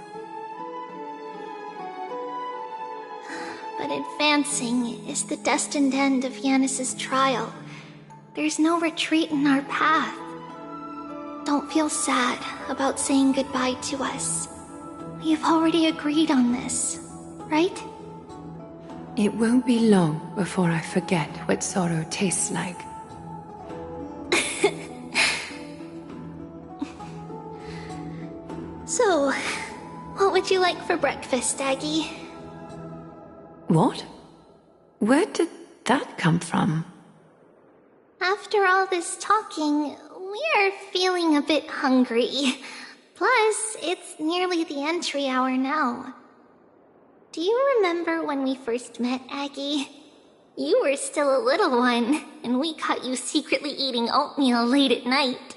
But advancing is the destined end of Yanis's trial. There's no retreat in our path. Don't feel sad about saying goodbye to us. We've already agreed on this, right? It won't be long before I forget what sorrow tastes like. So, what would you like for breakfast, Aggie? What? Where did that come from? After all this talking, we are feeling a bit hungry. Plus, it's nearly the entry hour now. Do you remember when we first met, Aggie? You were still a little one, and we caught you secretly eating oatmeal late at night.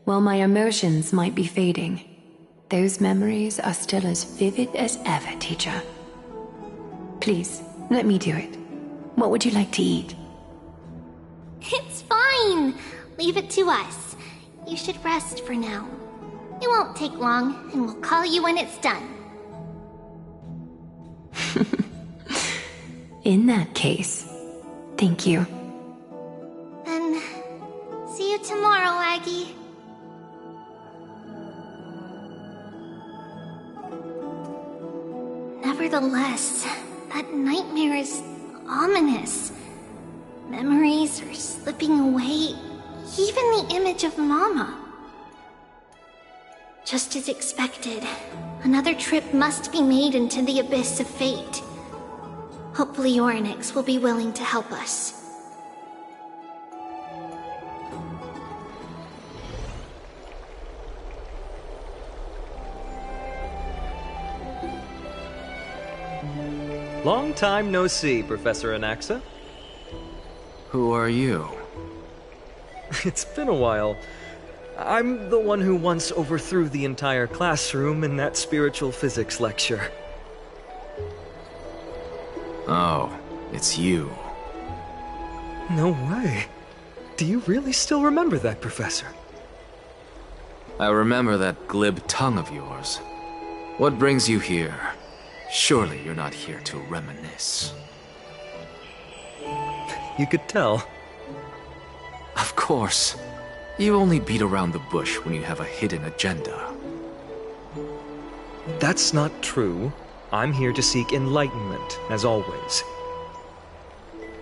While my emotions might be fading, those memories are still as vivid as ever, teacher. Please, let me do it. What would you like to eat? It's fine! Leave it to us. You should rest for now. It won't take long, and we'll call you when it's done. In that case, thank you. Then, see you tomorrow, Aggie. Nevertheless, that nightmare is ominous. Memories are slipping away, even the image of Mama. Just as expected, another trip must be made into the abyss of fate. Hopefully Orynyx will be willing to help us. Long time no see, Professor Anaxa. Who are you? It's been a while. I'm the one who once overthrew the entire classroom in that spiritual physics lecture. Oh, it's you. No way. Do you really still remember that, Professor? I remember that glib tongue of yours. What brings you here? Surely you're not here to reminisce. You could tell. Of course. You only beat around the bush when you have a hidden agenda. That's not true. I'm here to seek enlightenment, as always.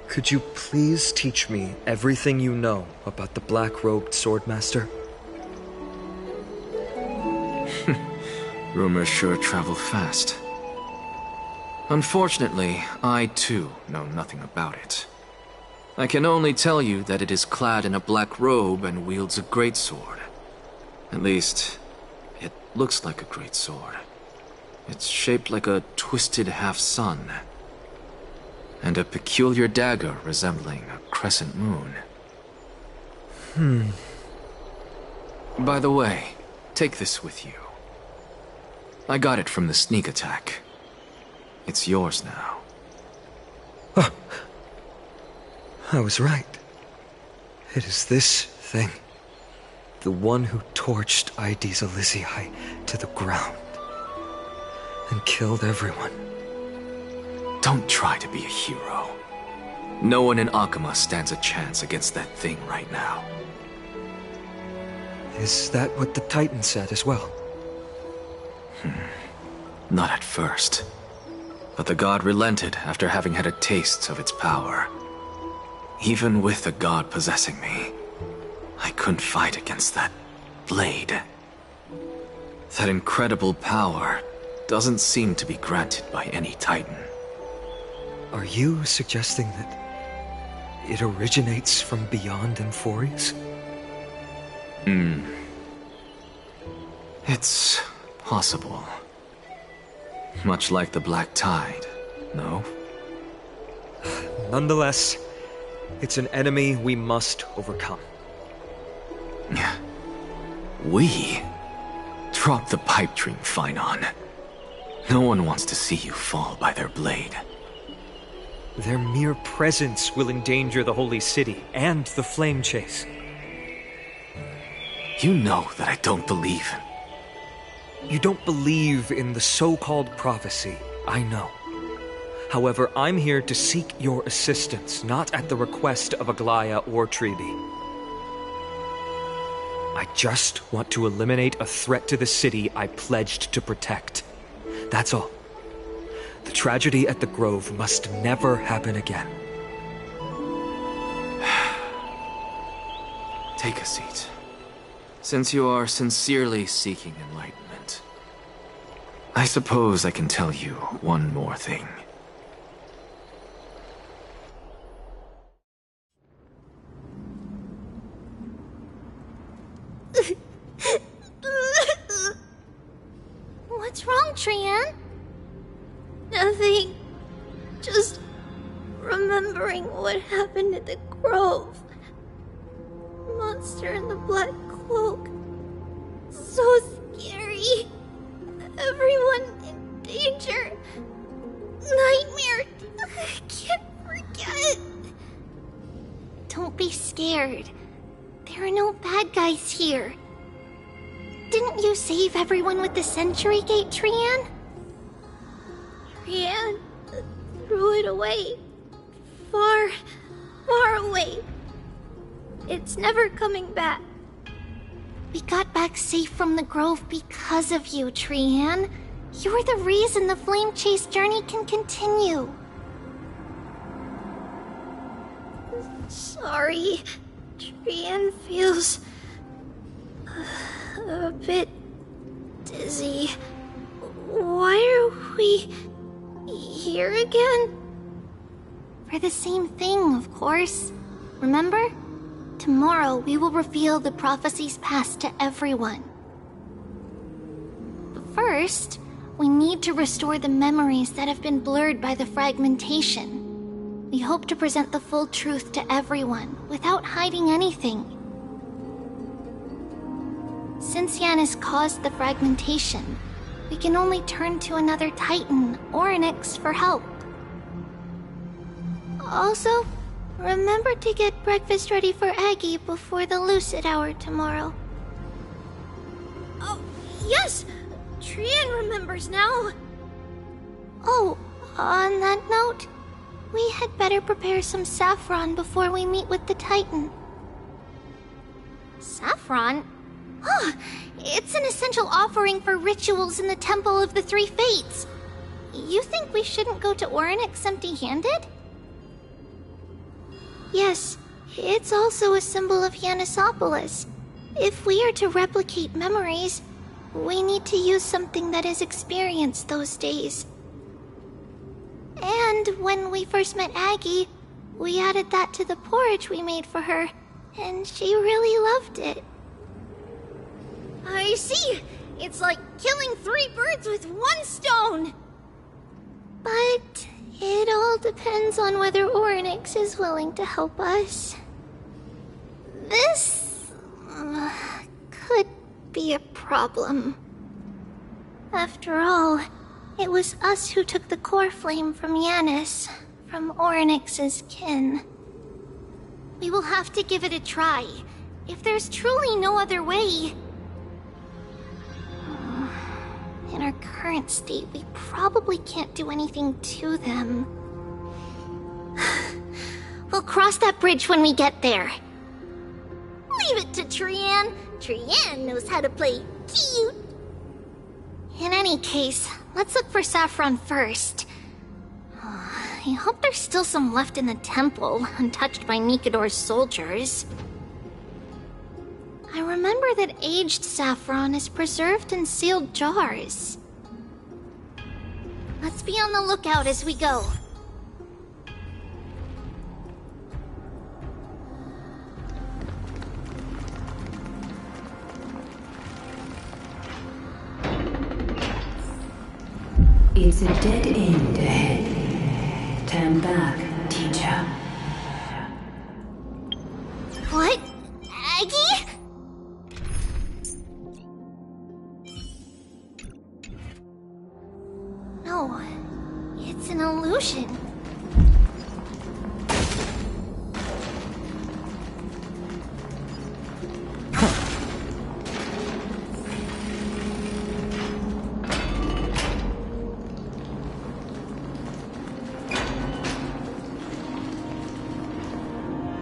Could you please teach me everything you know about the Black-Robed Swordmaster? Rumors sure travel fast. Unfortunately, I too know nothing about it. I can only tell you that it is clad in a black robe and wields a greatsword. At least, it looks like a greatsword. It's shaped like a twisted half-sun, and a peculiar dagger resembling a crescent moon. By the way, take this with you. I got it from the sneak attack. It's yours now. Oh. I was right. It is this thing. The one who torched Aedes Elysiae to the ground. And killed everyone. Don't try to be a hero. No one in Akama stands a chance against that thing right now. Is that what the Titan said as well? Not at first. But the god relented after having had a taste of its power. Even with the god possessing me, I couldn't fight against that blade. That incredible power doesn't seem to be granted by any Titan. Are you suggesting that it originates from beyond Amphorius? It's possible. Much like the Black Tide, no? Nonetheless, it's an enemy we must overcome. We? Drop the pipe dream, Phainon. No one wants to see you fall by their blade. Their mere presence will endanger the Holy City and the Flame Chase. You know that I don't believe. You don't believe in the so-called prophecy, I know. However, I'm here to seek your assistance, not at the request of Aglaya or Tribi. I just want to eliminate a threat to the city I pledged to protect. That's all. The tragedy at the Grove must never happen again. Take a seat. Since you are sincerely seeking enlightenment, I suppose I can tell you one more thing. What's wrong, Trian? Nothing. Just remembering what happened at the Grove. Monster in the black cloak. So scary. Everyone in danger. Nightmare. I can't forget. Don't be scared. There are no bad guys here. Didn't you save everyone with the Century Gate, Trian? Trian threw it away. Far, far away. It's never coming back. We got back safe from the Grove because of you, Trian. You're the reason the Flame Chase journey can continue. Sorry. Trian feels a bit dizzy. Why are we here again? For the same thing, of course. Remember? Tomorrow we will reveal the prophecies past to everyone. But first, we need to restore the memories that have been blurred by the fragmentation. We hope to present the full truth to everyone without hiding anything. Since Yanis caused the fragmentation, we can only turn to another Titan or an Nyx for help. Also, remember to get breakfast ready for Aggie before the lucid hour tomorrow. Oh, yes! Trian remembers now! Oh, on that note, we had better prepare some saffron before we meet with the Titan. Saffron? Oh, it's an essential offering for rituals in the Temple of the Three Fates. You think we shouldn't go to Orynyx empty-handed? Yes, it's also a symbol of Yanisopolis. If we are to replicate memories, we need to use something that has experienced those days. And when we first met Aggie, we added that to the porridge we made for her, and she really loved it. I see! It's like killing 3 birds with 1 stone! But it all depends on whether Orynyx is willing to help us. This could be a problem. After all, it was us who took the core flame from Yanis, from Orynyx's kin. We will have to give it a try. If there's truly no other way... In our current state, we probably can't do anything to them. We'll cross that bridge when we get there. Leave it to Trian. Trian knows how to play cute. In any case, let's look for saffron first. I hope there's still some left in the temple, untouched by Nikador's soldiers. I remember that aged saffron is preserved in sealed jars. Let's be on the lookout as we go. It's a dead end ahead. Turn back, teacher. What? Aggie? No, it's an illusion.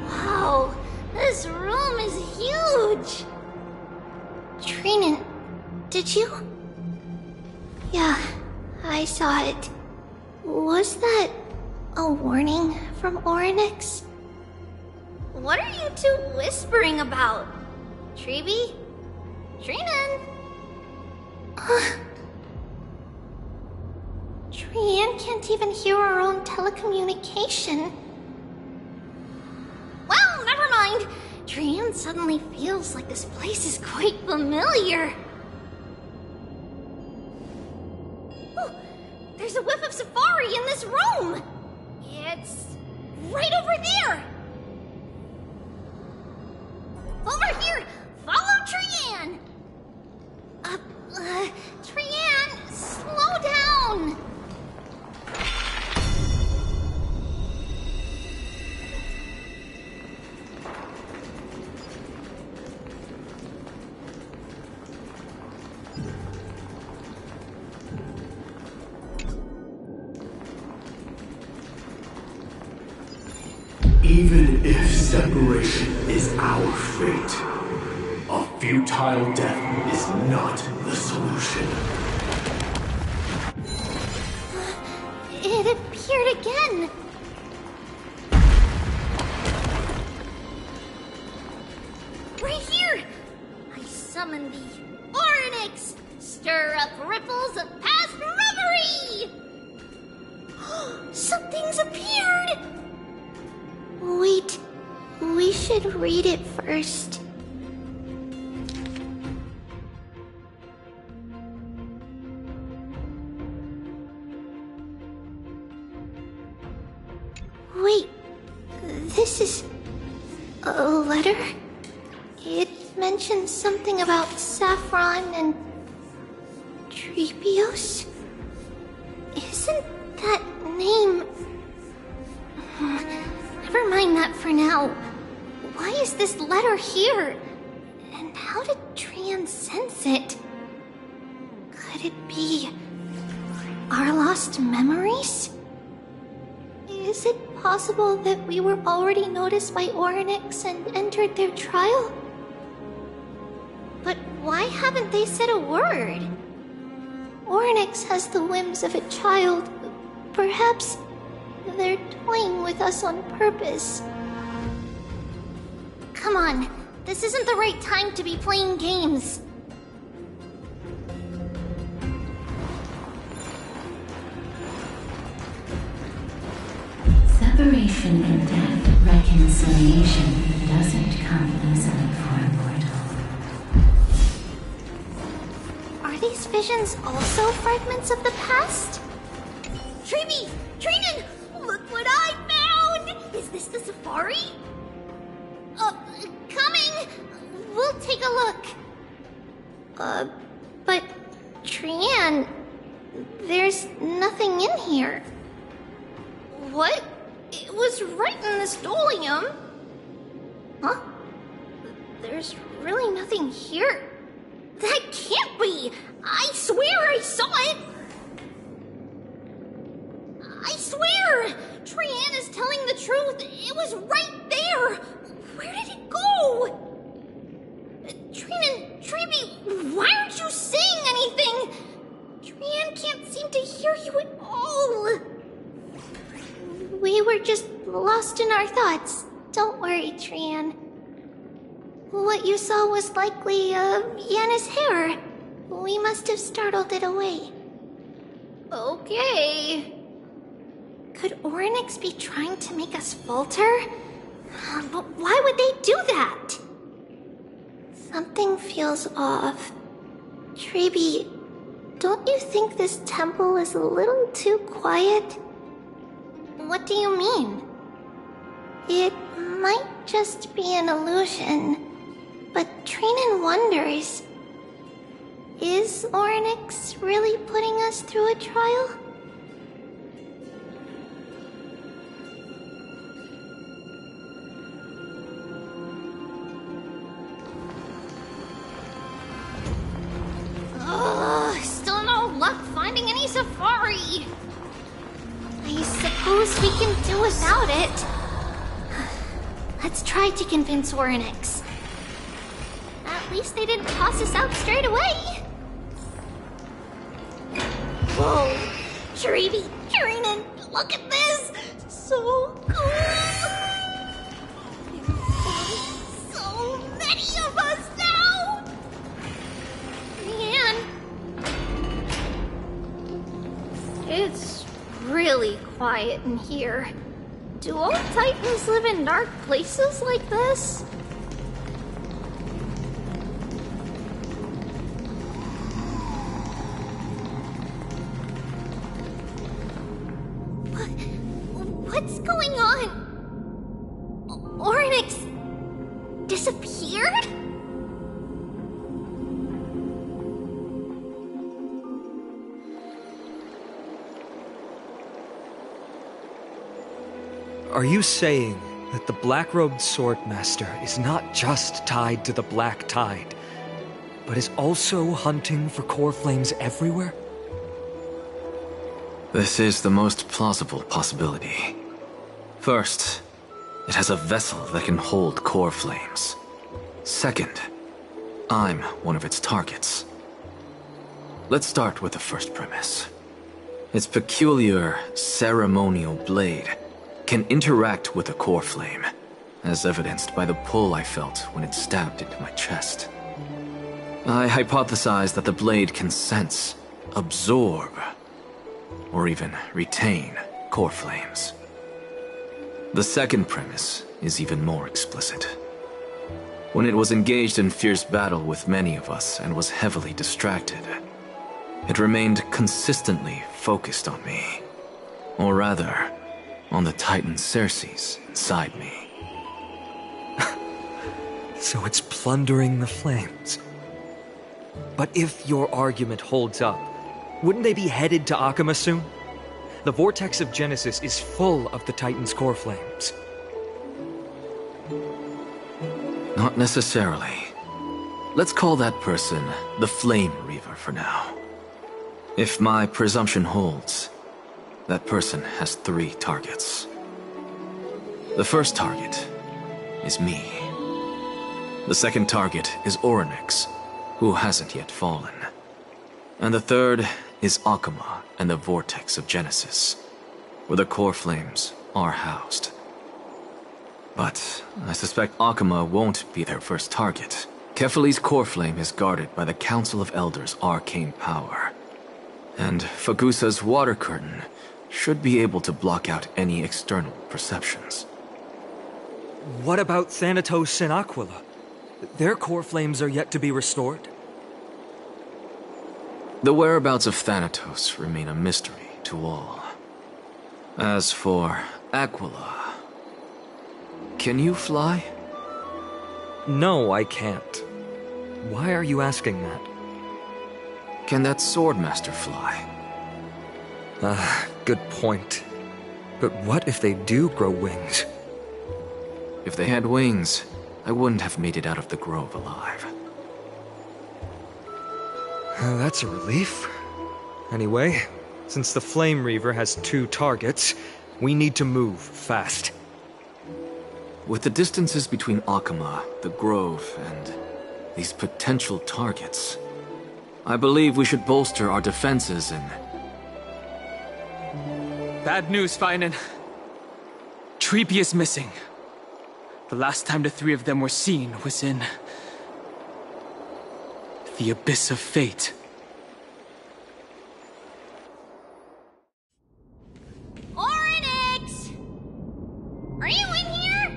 Wow, this room is huge. Trinan, did you? Yeah. I saw it. Was that a warning from Orynyx? What are you two whispering about? Treeby? Trinan? Trian can't even hear our own telecommunication. Well, never mind. Trian suddenly feels like this place is quite familiar. There's a whiff of safari in this room! It's right over there! Over here! Follow Trian! Trian, slow down! Even if separation is our fate, a futile death is not the solution. It appeared again! Right here! I summon thee, Orynyx! Stir up ripples of past reverie! Something's appeared! Wait, we should read it first. Wait, this is a letter? It mentions something about saffron and Treebios? Isn't that name Never mind that for now. Why is this letter here? And how did Trian sense it? Could it be our lost memories? Is it possible that we were already noticed by Oryx and entered their trial? But why haven't they said a word? Oryx has the whims of a child. Perhaps they're toying with us on purpose. Come on, this isn't the right time to be playing games. Separation and death, reconciliation doesn't come easily for a mortal. Are these visions also fragments of the past? Treeby! Trinan! Look what I found! Is this the safari? Coming! We'll take a look. But Trian, there's nothing in here. What? It was right in the stolium. Huh? There's really nothing here. That can't be! I swear I saw it! I swear! Trian is telling the truth. It was right there. Where did it go? Trinan, Treeby, why aren't you saying anything? Trian can't seem to hear you at all. We were just lost in our thoughts. Don't worry, Trian. What you saw was likely, Yanna's hair. We must have startled it away. Okay. Could Oryx be trying to make us falter? But why would they do that? Something feels off. Treeby, don't you think this temple is a little too quiet? What do you mean? It might just be an illusion, but Trinan wonders, is Oryx really putting us through a trial? Still no luck finding any safari. I suppose we can do without it. Let's try to convince Oryx. At least they didn't toss us out straight away. Whoa, Treeby, Trinan, look at this! So cool! So many of us now! Man, it's really quiet in here. Do all Titans live in dark places like this? What's going on? Oryx disappeared? Are you saying that the Black-Robed Swordmaster is not just tied to the Black Tide, but is also hunting for core flames everywhere? This is the most plausible possibility. First, it has a vessel that can hold core flames. Second, I'm one of its targets. Let's start with the first premise. Its peculiar ceremonial blade can interact with a core flame, as evidenced by the pull I felt when it stabbed into my chest. I hypothesize that the blade can sense, absorb, or even retain core flames. The second premise is even more explicit. When it was engaged in fierce battle with many of us and was heavily distracted, it remained consistently focused on me. Or rather, on the Titan Ceres inside me. So it's plundering the flames. But if your argument holds up, wouldn't they be headed to Akuma soon? The Vortex of Genesis is full of the Titan's core flames. Not necessarily. Let's call that person the Flame Reaver for now. If my presumption holds, that person has 3 targets. The first target is me. The second target is Orynyx, who hasn't yet fallen. And the third is Akuma and the Vortex of Genesis, where the core flames are housed. But I suspect Akuma won't be their first target. Kefali's core flame is guarded by the Council of Elders' arcane power. And Fagusa's water curtain should be able to block out any external perceptions. What about Thanatos and Aquila? Their core flames are yet to be restored. The whereabouts of Thanatos remain a mystery to all. As for Aquila, can you fly? No, I can't. Why are you asking that? Can that Swordmaster fly? Good point. But what if they do grow wings? If they had wings, I wouldn't have made it out of the grove alive. That's a relief. Anyway, since the Flame Reaver has 2 targets, we need to move fast. With the distances between Akuma, the grove, and these potential targets, I believe we should bolster our defenses and... Bad news, Finan. Treepy is missing. The last time the 3 of them were seen was in... the Abyss of Fate. Orynyx! Are you in here?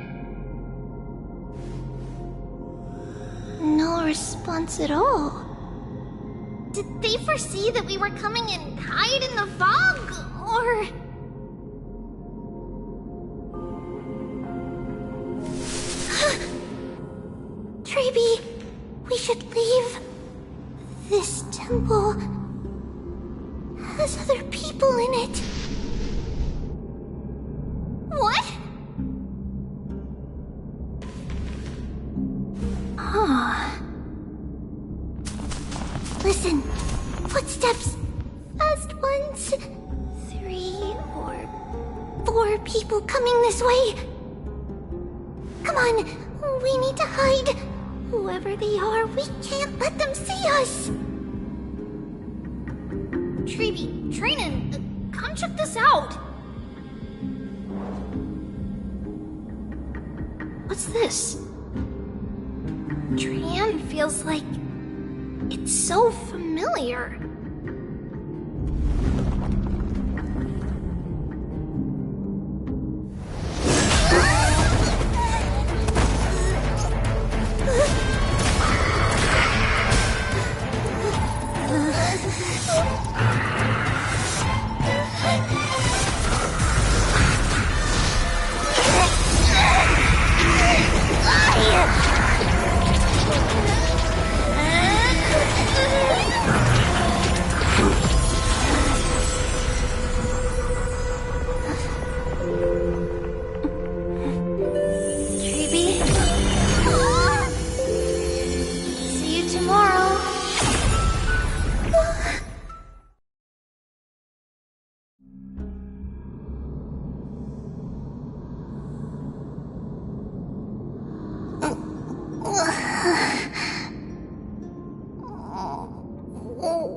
No response at all. Did they foresee that we were coming and hide in the fog, or... Treeby, we should leave. This temple has other people in it. What? Oh. Listen, footsteps. Fast ones. 3 or 4 people coming this way. Come on, we need to hide. Whoever they are, we can't let them see us! Treeby, Trinan, come check this out! What's this? Trian feels like... it's so familiar.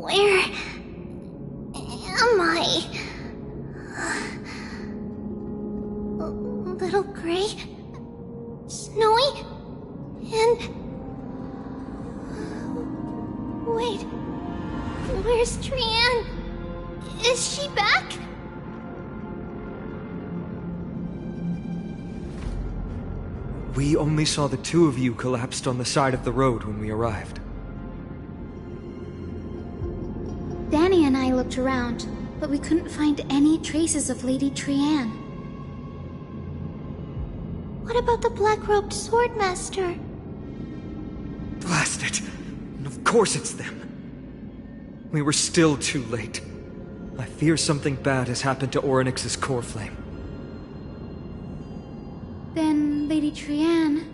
Where am I? Little Gray, Snowy, and... wait, where's Trian? Is she back? We only saw the 2 of you collapsed on the side of the road when we arrived. Danny and I looked around, but we couldn't find any traces of Lady Trian. What about the black-robed swordmaster? Blast it! Of course it's them. We were still too late. I fear something bad has happened to Orynyx's core flame. Then, Lady Trian...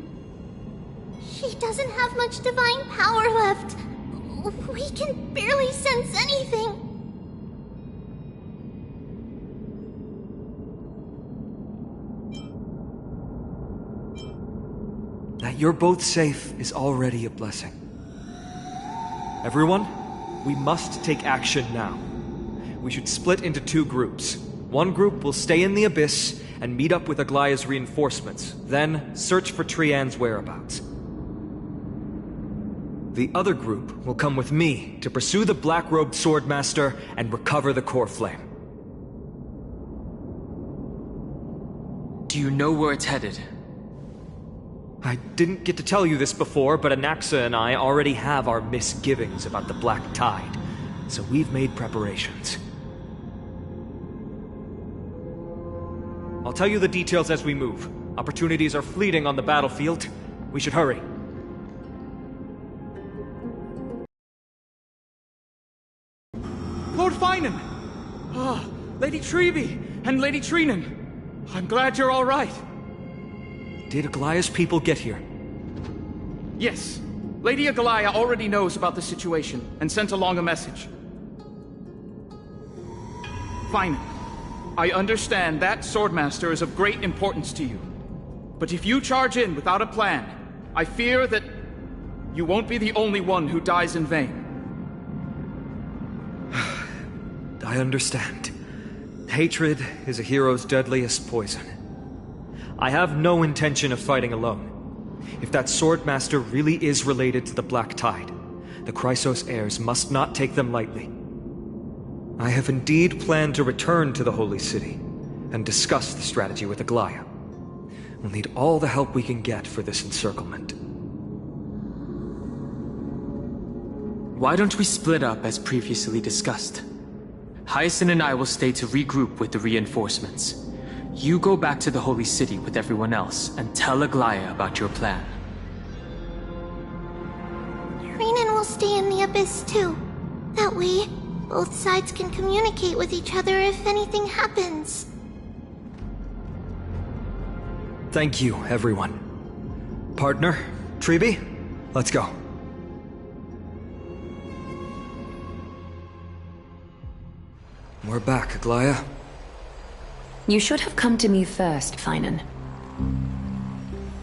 She doesn't have much divine power left. We can barely sense anything. That you're both safe is already a blessing. Everyone, we must take action now. We should split into 2 groups. One group will stay in the Abyss and meet up with Aglaya's reinforcements, then search for Trian's whereabouts. The other group will come with me to pursue the Black-Robed Swordmaster and recover the core flame. Do you know where it's headed? I didn't get to tell you this before, but Anaxa and I already have our misgivings about the Black Tide, so we've made preparations. I'll tell you the details as we move. Opportunities are fleeting on the battlefield. We should hurry. Lord Finan! Lady Treby and Lady Trinan. I'm glad you're all right. Did Aglaya's people get here? Yes. Lady Aglaya already knows about the situation and sent along a message. Fine. I understand that Swordmaster is of great importance to you. But if you charge in without a plan, I fear that you won't be the only one who dies in vain. I understand. Hatred is a hero's deadliest poison. I have no intention of fighting alone. If that Swordmaster really is related to the Black Tide, the Chrysos heirs must not take them lightly. I have indeed planned to return to the Holy City and discuss the strategy with Aglaya. We'll need all the help we can get for this encirclement. Why don't we split up as previously discussed? Hyacin and I will stay to regroup with the reinforcements. You go back to the Holy City with everyone else and tell Aglaya about your plan. Trinan will stay in the Abyss too. That way, both sides can communicate with each other if anything happens. Thank you, everyone. Partner, Treby, let's go. We're back, Aglaya. You should have come to me first, Finan.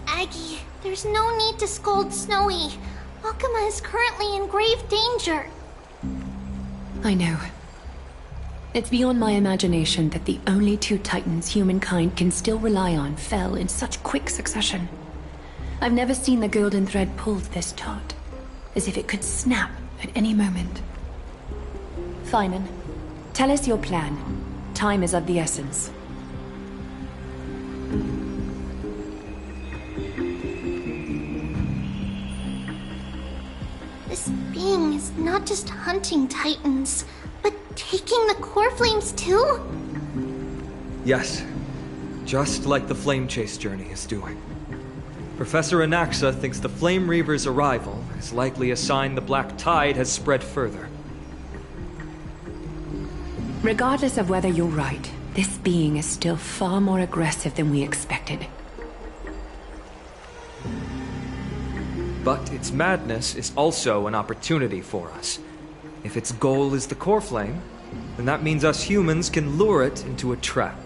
Aggie, there's no need to scold Snowy. Akama is currently in grave danger. I know. It's beyond my imagination that the only 2 titans humankind can still rely on fell in such quick succession. I've never seen the golden thread pulled this taut, as if it could snap at any moment. Finan, tell us your plan. Time is of the essence. This being is not just hunting titans, but taking the core flames too? Yes, just like the Flame Chase journey is doing. Professor Anaxa thinks the Flame Reaver's arrival is likely a sign the Black Tide has spread further. Regardless of whether you're right, this being is still far more aggressive than we expected. But its madness is also an opportunity for us. If its goal is the core flame, then that means us humans can lure it into a trap.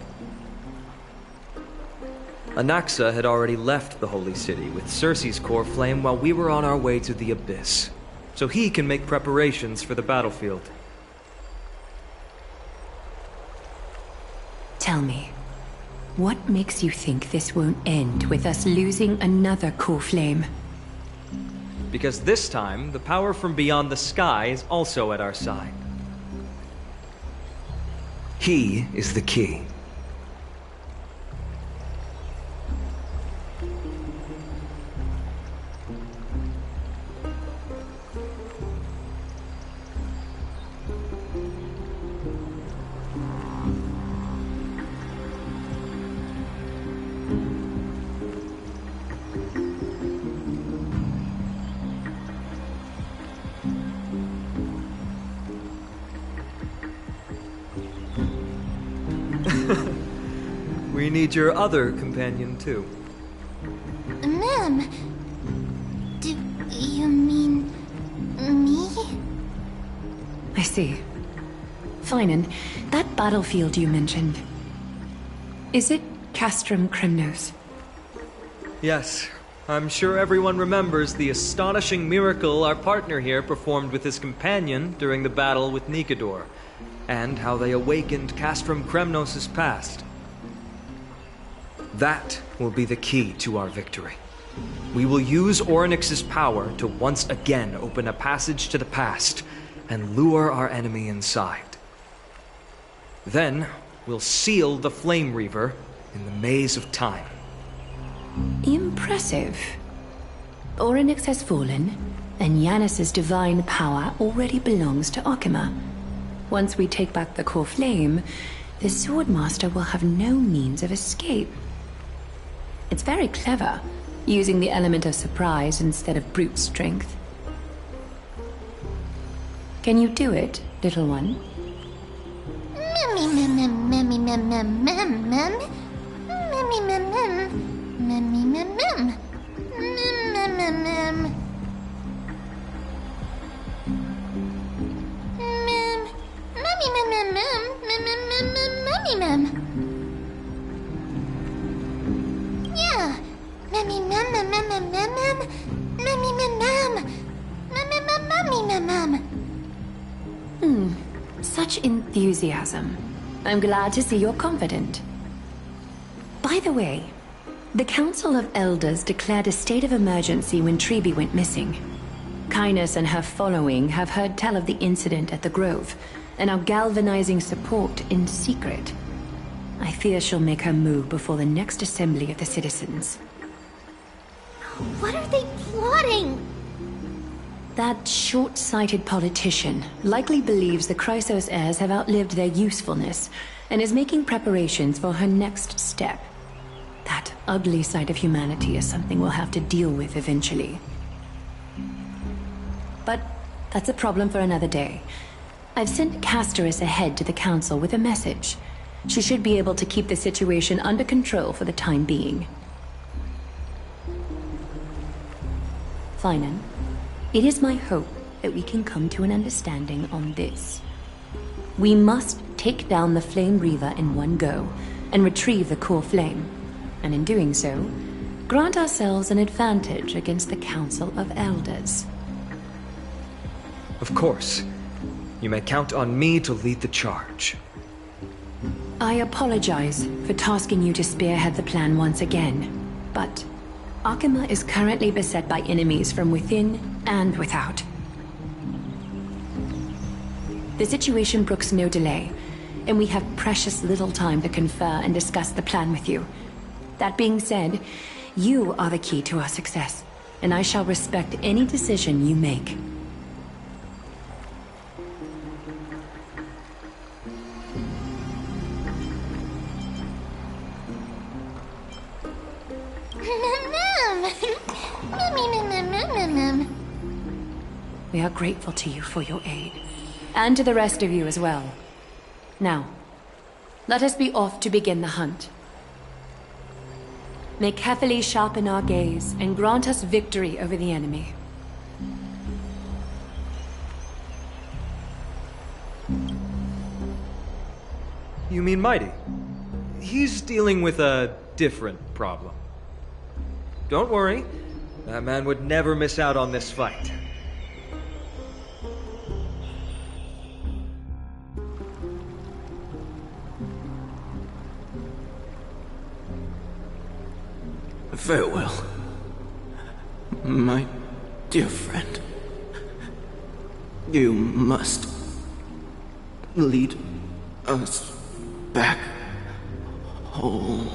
Anaxa had already left the Holy City with Cersei's core flame while we were on our way to the Abyss, so he can make preparations for the battlefield. Tell me, what makes you think this won't end with us losing another core flame? Because this time, the power from beyond the sky is also at our side. He is the key. We need your other companion, too. Ma'am, do you mean me? I see. Finan, that battlefield you mentioned, is it Castrum Kremnos? Yes. I'm sure everyone remembers the astonishing miracle our partner here performed with his companion during the battle with Nikedor, and how they awakened Castrum Kremnos' past. That will be the key to our victory. We will use Orynyx's power to once again open a passage to the past and lure our enemy inside. Then, we'll seal the Flame Reaver in the maze of time. Impressive. Orynyx has fallen, and Yanis's divine power already belongs to Akima. Once we take back the core flame, the Swordmaster will have no means of escape. It's very clever, using the element of surprise instead of brute strength. Can you do it, little one? Such enthusiasm. I'm glad to see you're confident. By the way, the Council of Elders declared a state of emergency when Treeby went missing. Kynus and her following have heard tell of the incident at the Grove, and are galvanizing support in secret. I fear she'll make her move before the next assembly of the citizens. What are they plotting? That short-sighted politician likely believes the Chrysos heirs have outlived their usefulness, and is making preparations for her next step. That ugly side of humanity is something we'll have to deal with eventually. But that's a problem for another day. I've sent Castoris ahead to the council with a message. She should be able to keep the situation under control for the time being. Finan, it is my hope that we can come to an understanding on this. We must take down the Flame Reaver in one go, and retrieve the core flame. And in doing so, grant ourselves an advantage against the Council of Elders. Of course. You may count on me to lead the charge. I apologize for tasking you to spearhead the plan once again, but Akima is currently beset by enemies from within and without. The situation brooks no delay, and we have precious little time to confer and discuss the plan with you. That being said, you are the key to our success, and I shall respect any decision you make. We are grateful to you for your aid, and to the rest of you as well. Now, let us be off to begin the hunt. May Kethely sharpen our gaze and grant us victory over the enemy. You mean Mighty? He's dealing with a different problem. Don't worry, that man would never miss out on this fight. Farewell, my dear friend. You must lead us back home.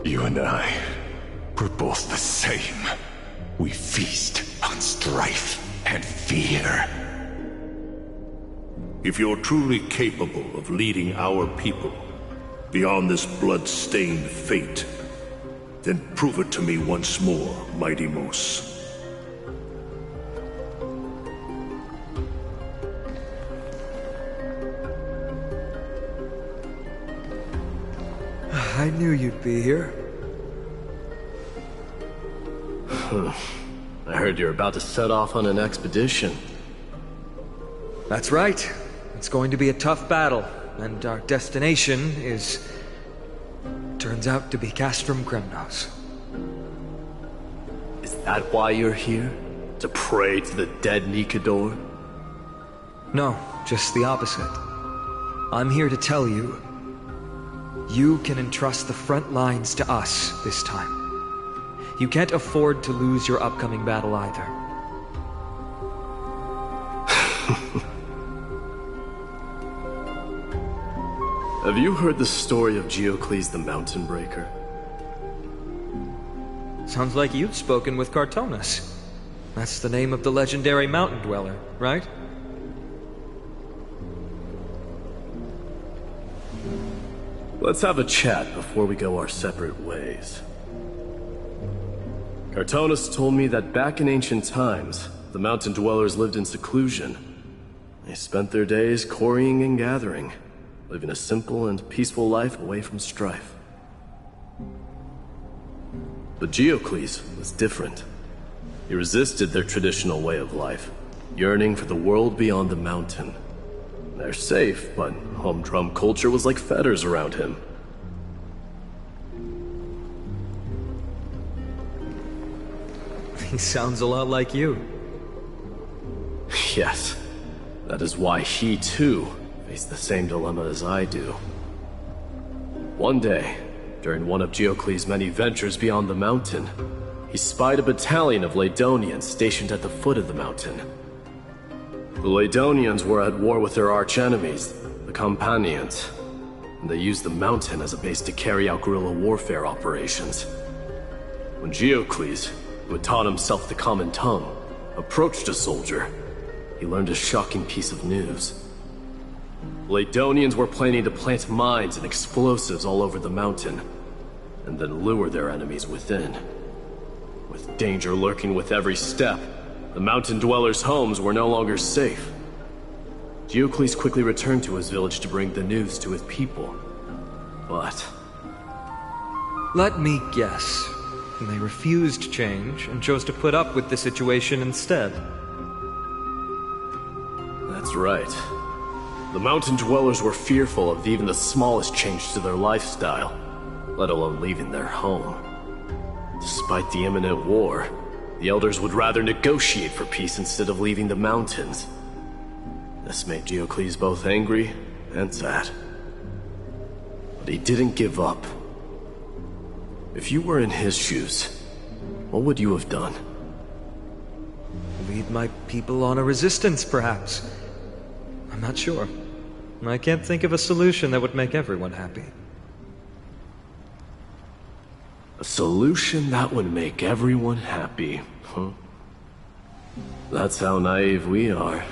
You and I, we're both the same. We feast on strife and fear. If you're truly capable of leading our people beyond this blood-stained fate, then prove it to me once more, Mighty Mos. I knew you'd be here. I heard you're about to set off on an expedition. That's right. It's going to be a tough battle, and our destination turns out to be Castrum Kremnos. Is that why you're here? To pray to the dead Nikador? No, just the opposite. I'm here to tell you, you can entrust the front lines to us this time. You can't afford to lose your upcoming battle either. Have you heard the story of Geocles the Mountain Breaker? Sounds like you've spoken with Cartonus. That's the name of the legendary mountain dweller, right? Let's have a chat before we go our separate ways. Cartonus told me that back in ancient times, the mountain dwellers lived in seclusion. They spent their days quarrying and gathering, living a simple and peaceful life away from strife. But Geocles was different. He resisted their traditional way of life, yearning for the world beyond the mountain. They're safe, but humdrum culture was like fetters around him. He sounds a lot like you. Yes. That is why he, too, faced the same dilemma as I do. One day, during one of Geocles' many ventures beyond the mountain, he spied a battalion of Laedonians stationed at the foot of the mountain. The Laedonians were at war with their arch-enemies, the Companions, and they used the mountain as a base to carry out guerrilla warfare operations. When Geocles, who had taught himself the common tongue, approached a soldier, he learned a shocking piece of news. Laedonians were planning to plant mines and explosives all over the mountain, and then lure their enemies within. With danger lurking with every step, the mountain dwellers' homes were no longer safe. Geocles quickly returned to his village to bring the news to his people. But... let me guess. They refused change and chose to put up with the situation instead. That's right. The mountain dwellers were fearful of even the smallest change to their lifestyle, let alone leaving their home. Despite the imminent war, the elders would rather negotiate for peace instead of leaving the mountains. This made Geocles both angry and sad. But he didn't give up. If you were in his shoes, what would you have done? Lead my people on a resistance, perhaps. I'm not sure. I can't think of a solution that would make everyone happy. A solution that would make everyone happy, huh? That's how naive we are.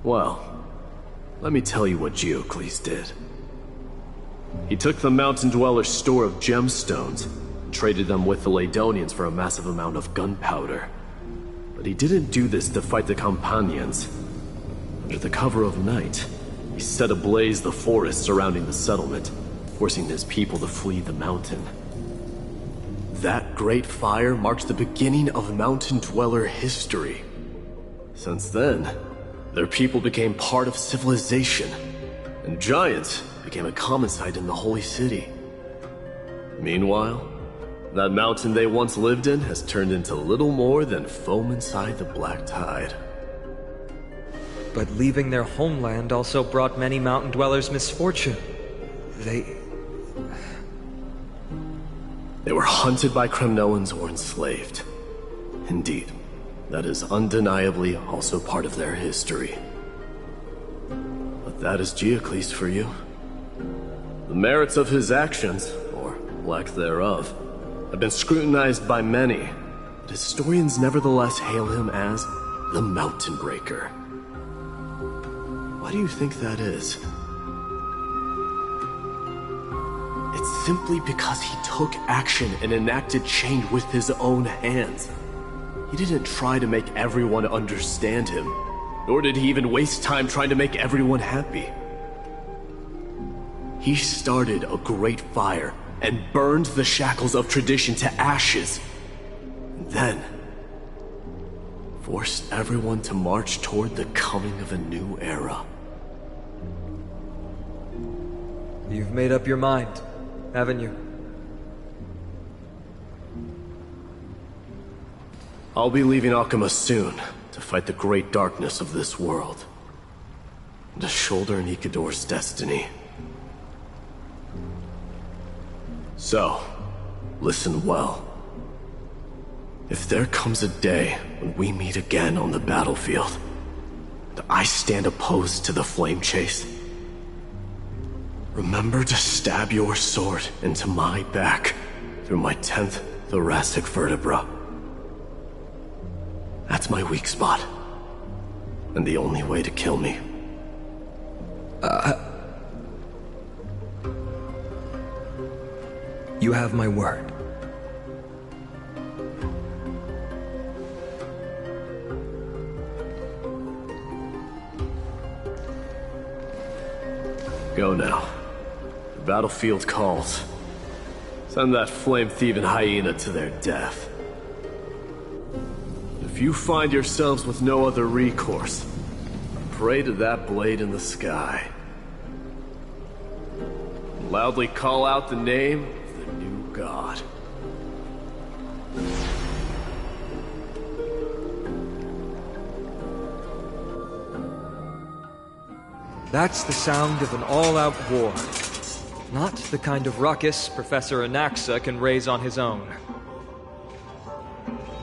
Well, let me tell you what Geocles did. He took the mountain dwellers' store of gemstones and traded them with the Laedonians for a massive amount of gunpowder. But he didn't do this to fight the Companions. Under the cover of night, he set ablaze the forest surrounding the settlement, forcing his people to flee the mountain. That great fire marks the beginning of mountain dweller history. Since then, their people became part of civilization, and giants became a common sight in the Holy City. Meanwhile, that mountain they once lived in has turned into little more than foam inside the black tide. But leaving their homeland also brought many mountain dwellers misfortune. They were hunted by Kremnoans or enslaved. Indeed, that is undeniably also part of their history. But that is Geocles for you. The merits of his actions, or lack thereof, have been scrutinized by many, but historians nevertheless hail him as the Mountain Breaker. Why do you think that is? It's simply because he took action and enacted change with his own hands. He didn't try to make everyone understand him, nor did he even waste time trying to make everyone happy. He started a great fire and burned the shackles of tradition to ashes. And then forced everyone to march toward the coming of a new era. You've made up your mind, haven't you? I'll be leaving Akuma soon to fight the great darkness of this world. To shoulder Nikador's destiny. So, listen well. If there comes a day when we meet again on the battlefield, and I stand opposed to the flame chase, remember to stab your sword into my back through my 10th thoracic vertebra. That's my weak spot, and the only way to kill me. You have my word. Go now. The battlefield calls. Send that flame-thieving hyena to their death. If you find yourselves with no other recourse, pray to that blade in the sky. Loudly call out the name of the new god. That's the sound of an all-out war. Not the kind of ruckus Professor Anaxa can raise on his own.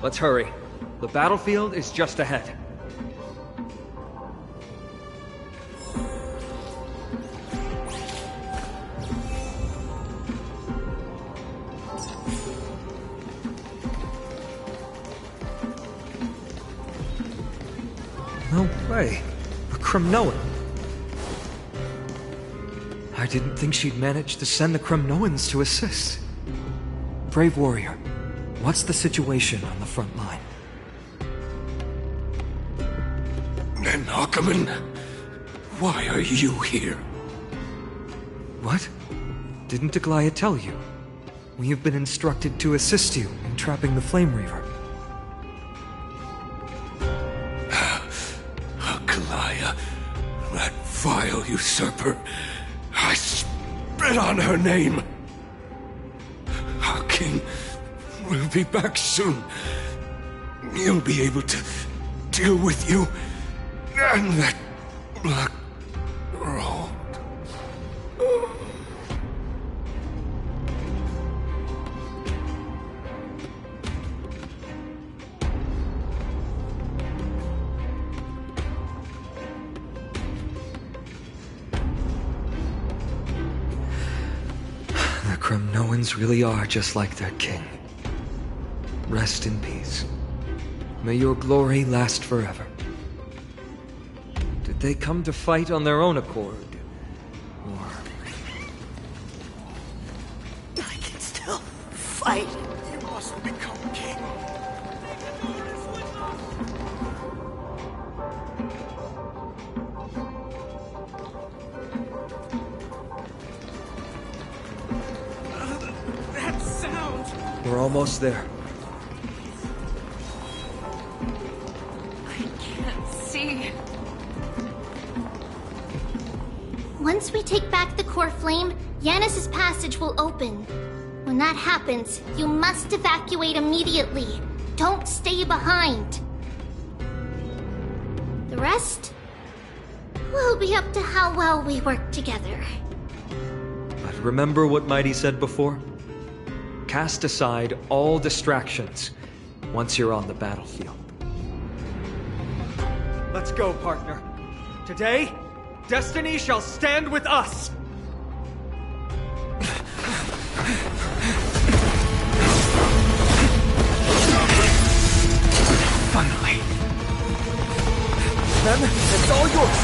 Let's hurry. The battlefield is just ahead. No way. A Kremnoan. I didn't think she'd manage to send the Kremnoans to assist. Brave warrior, what's the situation on the front line? And Ackerman, why are you here? What? Didn't Aglaya tell you? We have been instructed to assist you in trapping the Flame Reaver. Aglaya, that vile usurper. I spit on her name. Our king will be back soon. He'll be able to deal with you and that black road. The Kremnoans really are just like their king. Rest in peace. May your glory last forever. Did they come to fight on their own accord? Or... I can still fight. You must become king. That sound! We're almost there. I can't see. Once we take back the core flame, Yanis's passage will open. When that happens, you must evacuate immediately. Don't stay behind. The rest will be up to how well we work together. But remember what Mighty said before? Cast aside all distractions once you're on the battlefield. Let's go, partner. Today, destiny shall stand with us! Finally. Then, it's all yours!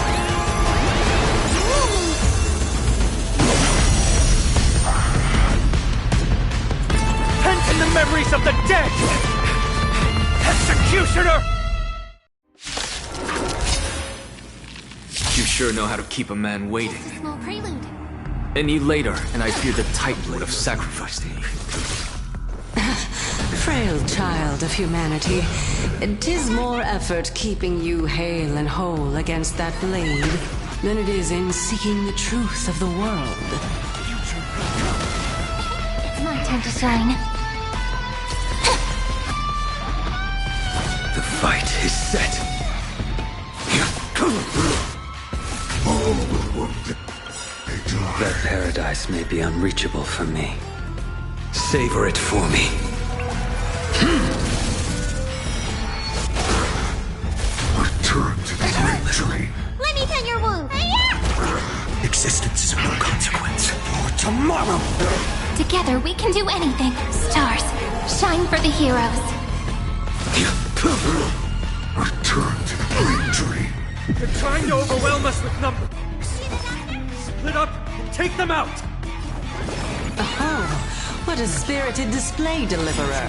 Pent in the memories of the dead! Executioner! You sure know how to keep a man waiting. Small prelude. Any later, and I fear the Titan would have sacrificed me. Frail child of humanity, 'tis more effort keeping you hale and whole against that blade than it is in seeking the truth of the world. It's my turn to shine. The fight is set. That paradise may be unreachable for me. Savor it for me. Return to the great tree. Let me tend your wound. Existence is of no consequence. For tomorrow! Together we can do anything. Stars, shine for the heroes. Return to the great tree. They're trying to overwhelm us with numbers. Split up and take them out! Oh, what a spirited display, Deliverer.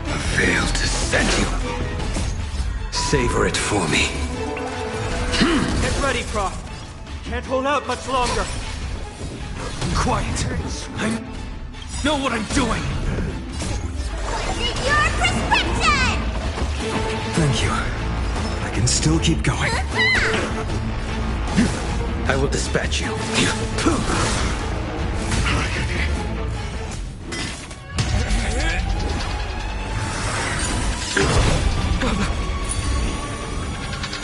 I failed to send you. Savor it for me. Get ready, Prof. Can't hold out much longer. Quiet. I know what I'm doing. Your prescription! Thank you. I can still keep going. I will dispatch you.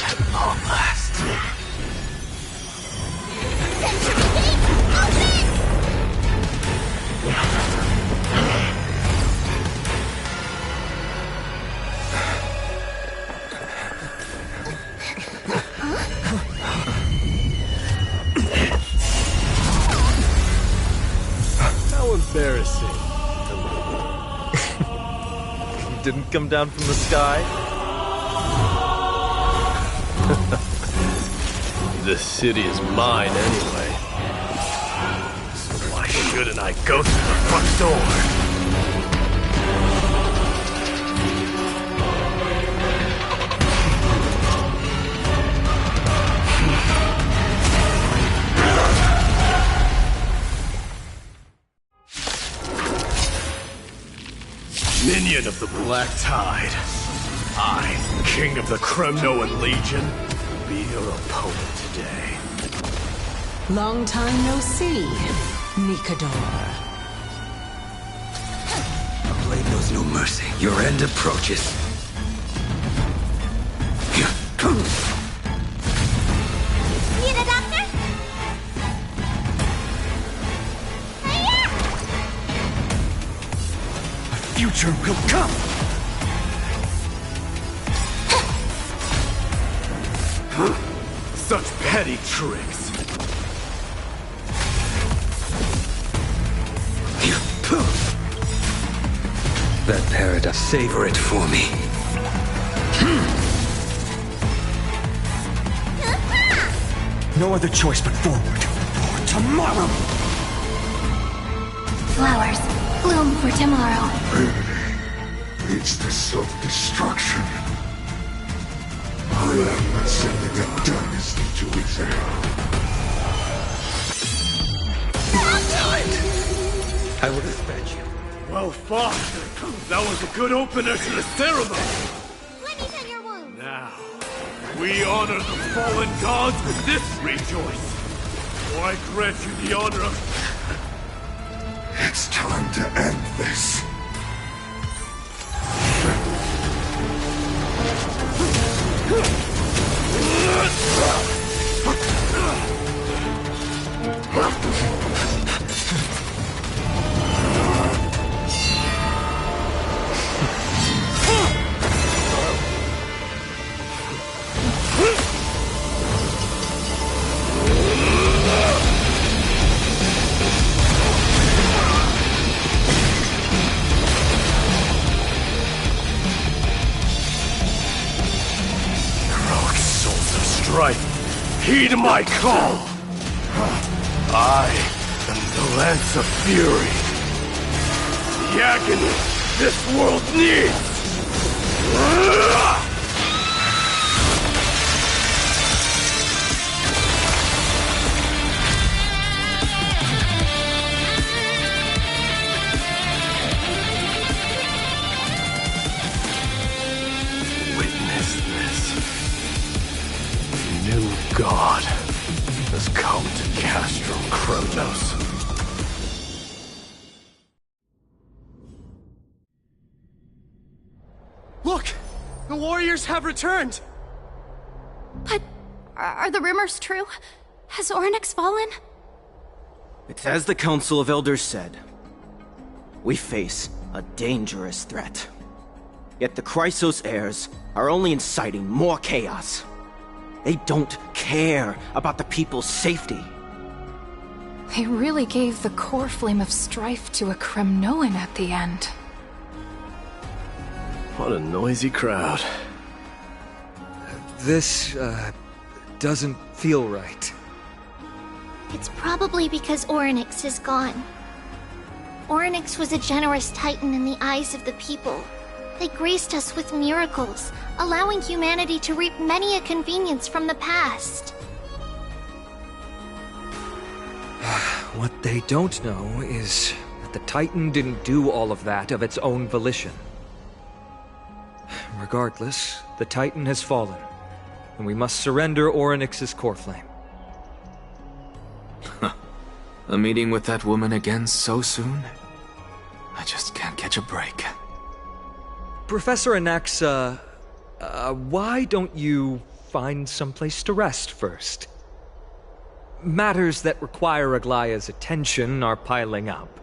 At long last. How embarrassing. Didn't come down from the sky? This city is mine anyway. So why shouldn't I go through the front door? Minion of the Black Tide. I, King of the Kremnoan Legion, will be your opponent today. Long time no see, Mikador. A blade knows no mercy. Your end approaches. Need a doctor? Future will come! Such petty tricks. That paradise, savor it for me. No other choice but forward. For tomorrow! Flowers, bloom for tomorrow. Leads to self-destruction. I am not sending a dynasty to its end. I will dispatch you. Well fought. That was a good opener to the ceremony. Let me tend your wound. Now, we honor the fallen gods with this rejoice. So I grant you the honor of... It's time to end this. Heed my call! I am the Lance of Fury. The agony this world needs! has come to Castro Kronos. Look! The warriors have returned! But are the rumors true? Has Oryx fallen? It's as the Council of Elders said. We face a dangerous threat. Yet the Chrysos heirs are only inciting more chaos. They don't care about the people's safety. They really gave the core flame of strife to a Kremnoan at the end. What a noisy crowd. This, doesn't feel right. It's probably because Oryx is gone. Oryx was a generous titan in the eyes of the people. They graced us with miracles, allowing humanity to reap many a convenience from the past. What they don't know is that the Titan didn't do all of that of its own volition. Regardless, the Titan has fallen, and we must surrender Oryx's core flame. A meeting with that woman again so soon? I just can't catch a break. Professor Anaxa, why don't you find someplace to rest first? Matters that require Aglaya's attention are piling up.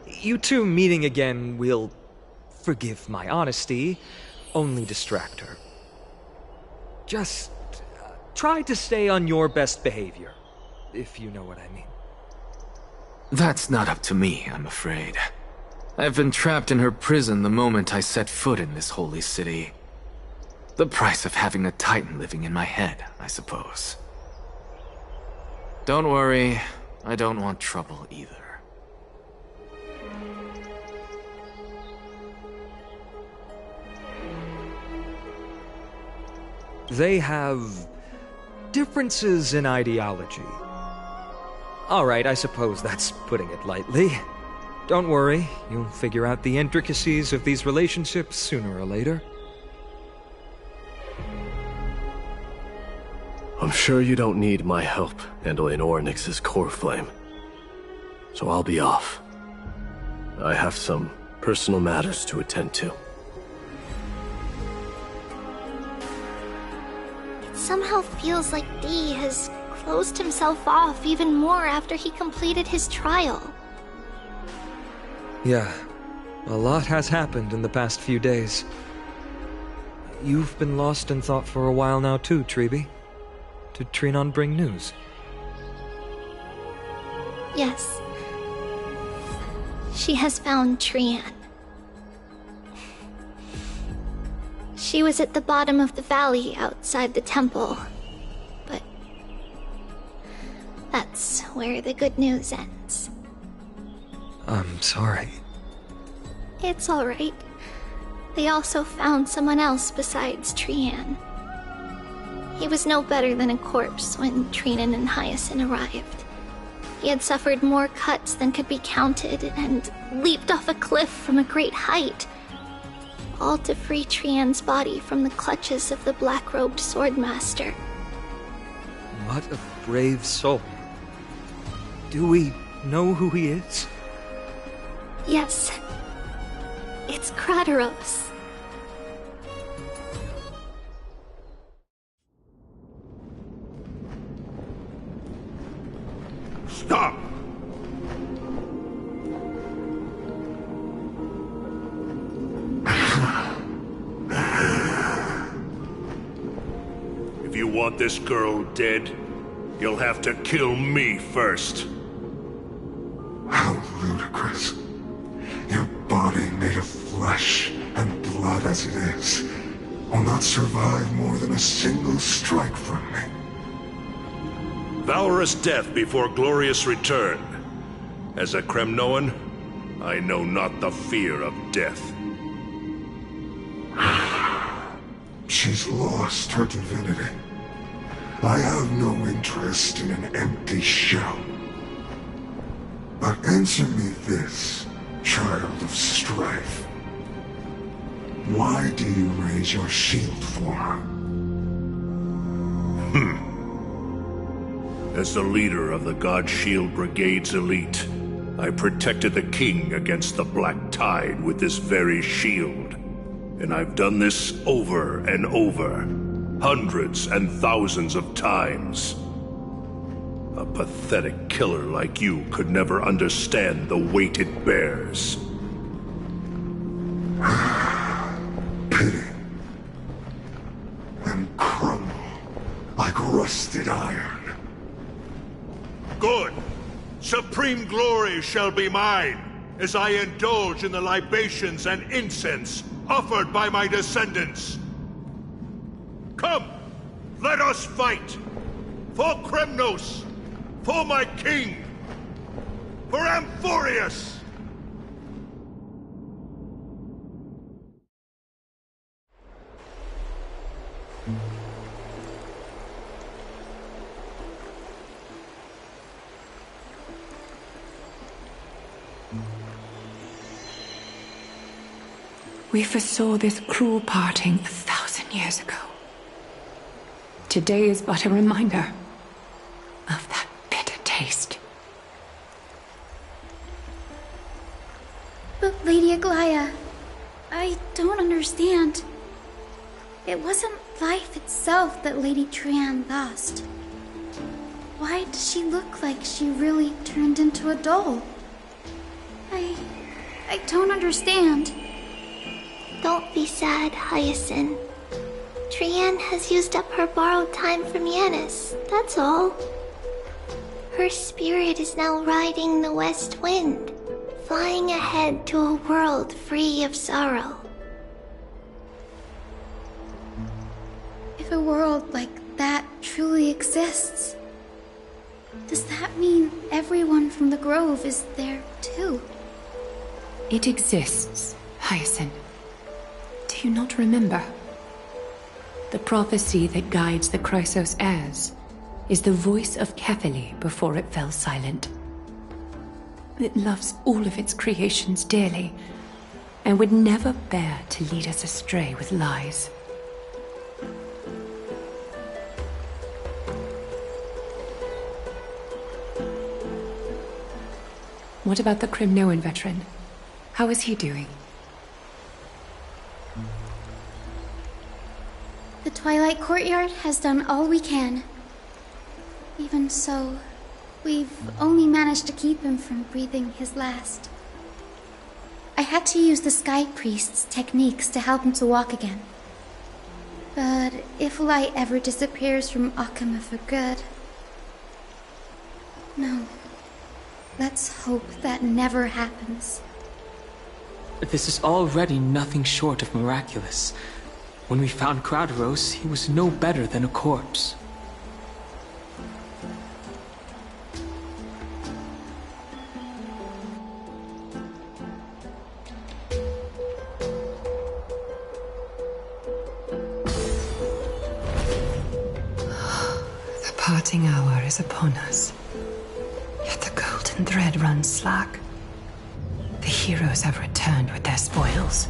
You two meeting again will, forgive my honesty, only distract her. Just try to stay on your best behavior, if you know what I mean. That's not up to me, I'm afraid. I've been trapped in her prison the moment I set foot in this holy city. The price of having a Titan living in my head, I suppose. Don't worry, I don't want trouble either. They have differences in ideology. All right, I suppose that's putting it lightly. Don't worry, you'll figure out the intricacies of these relationships sooner or later. I'm sure you don't need my help handling Oryx's core flame. So I'll be off. I have some personal matters to attend to. It somehow feels like D has closed himself off even more after he completed his trial. Yeah, a lot has happened in the past few days. You've been lost in thought for a while now too, Treeby. Did Trinon bring news? Yes. She has found Trian. She was at the bottom of the valley outside the temple. But that's where the good news ends. I'm sorry. It's alright. They also found someone else besides Trian. He was no better than a corpse when Trinan and Hyacinth arrived. He had suffered more cuts than could be counted and leaped off a cliff from a great height, all to free Trian's body from the clutches of the black-robed swordmaster. What a brave soul. Do we know who he is? Yes. It's Crateros. Stop! If you want this girl dead, you'll have to kill me first. How ludicrous. Your body made of flesh and blood as it is will not survive more than a single strike from me. Valorous death before glorious return. As a Kremnoan, I know not the fear of death. She's lost her divinity. I have no interest in an empty shell. But answer me this, child of strife. Why do you raise your shield for her? As the leader of the God Shield Brigade's elite, I protected the king against the Black Tide with this very shield. And I've done this over and over, hundreds and thousands of times. A pathetic killer like you could never understand the weight it bears. Pity. And crumble like rusted iron. Good. Supreme glory shall be mine, as I indulge in the libations and incense offered by my descendants. Come, let us fight! For Kremnos! For my king! For Amphorius! We foresaw this cruel parting 1,000 years ago. Today is but a reminder of that bitter taste. But Lady Aglaya, I don't understand. It wasn't life itself that Lady Trian lost. Why does she look like she really turned into a doll? I don't understand. Don't be sad, Hyacinth. Trian has used up her borrowed time from Yanis, that's all. Her spirit is now riding the west wind, flying ahead to a world free of sorrow. If a world like that truly exists, does that mean everyone from the Grove is there too? It exists, Hyacinth. Do you not remember? The prophecy that guides the Chrysos heirs is the voice of Kefili before it fell silent. It loves all of its creations dearly, and would never bear to lead us astray with lies. What about the Crimnoan veteran? How is he doing? The Twilight Courtyard has done all we can. Even so, we've only managed to keep him from breathing his last. I had to use the Sky Priest's techniques to help him to walk again. But if light ever disappears from Akama for good... No. Let's hope that never happens. This is already nothing short of miraculous. When we found Krauderos, he was no better than a corpse. The parting hour is upon us. Yet the golden thread runs slack. The heroes have returned with their spoils.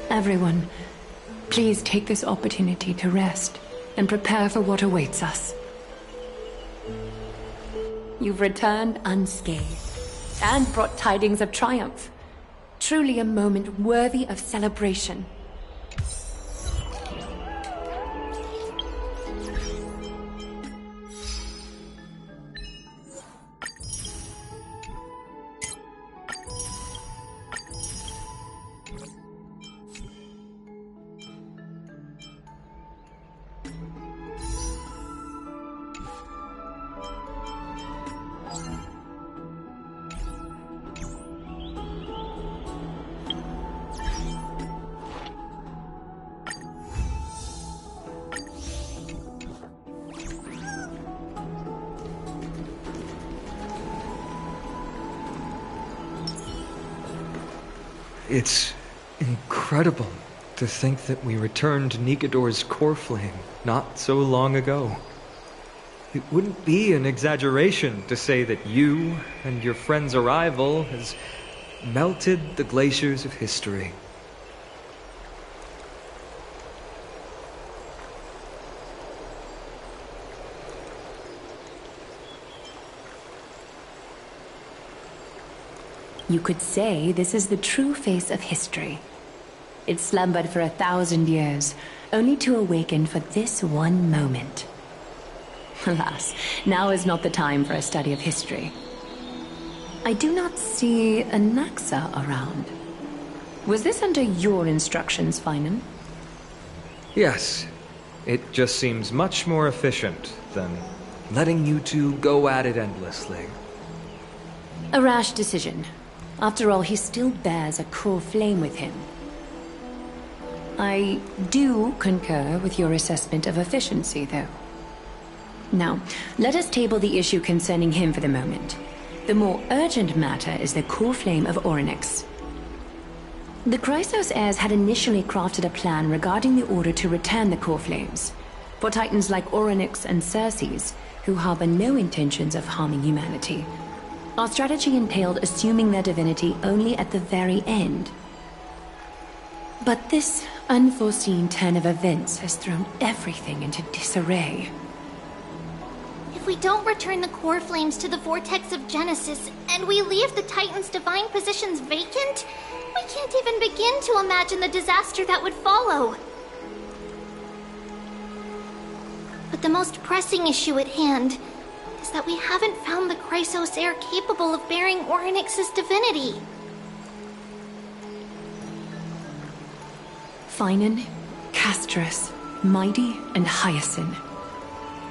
Everyone, please take this opportunity to rest and prepare for what awaits us. You've returned unscathed and brought tidings of triumph. Truly a moment worthy of celebration. It's incredible to think that we returned to Nigador's core flame not so long ago. It wouldn't be an exaggeration to say that you and your friend's arrival has melted the glaciers of history. You could say this is the true face of history. It slumbered for 1,000 years, only to awaken for this one moment. Alas, now is not the time for a study of history. I do not see a Naxa around. Was this under your instructions, Finan? Yes. It just seems much more efficient than letting you two go at it endlessly. A rash decision. After all, he still bears a core flame with him. I do concur with your assessment of efficiency, though. Now, let us table the issue concerning him for the moment. The more urgent matter is the core flame of Orynyx. The Chrysos heirs had initially crafted a plan regarding the order to return the core flames, for titans like Orynyx and Xerxes, who harbor no intentions of harming humanity. Our strategy entailed assuming their divinity only at the very end. But this unforeseen turn of events has thrown everything into disarray. If we don't return the core flames to the vortex of Genesis, and we leave the Titan's divine positions vacant, we can't even begin to imagine the disaster that would follow. But the most pressing issue at hand is that we haven't found the Chrysos heir capable of bearing Orynyx's divinity. Finan, Castris, Mighty, and Hyacinth.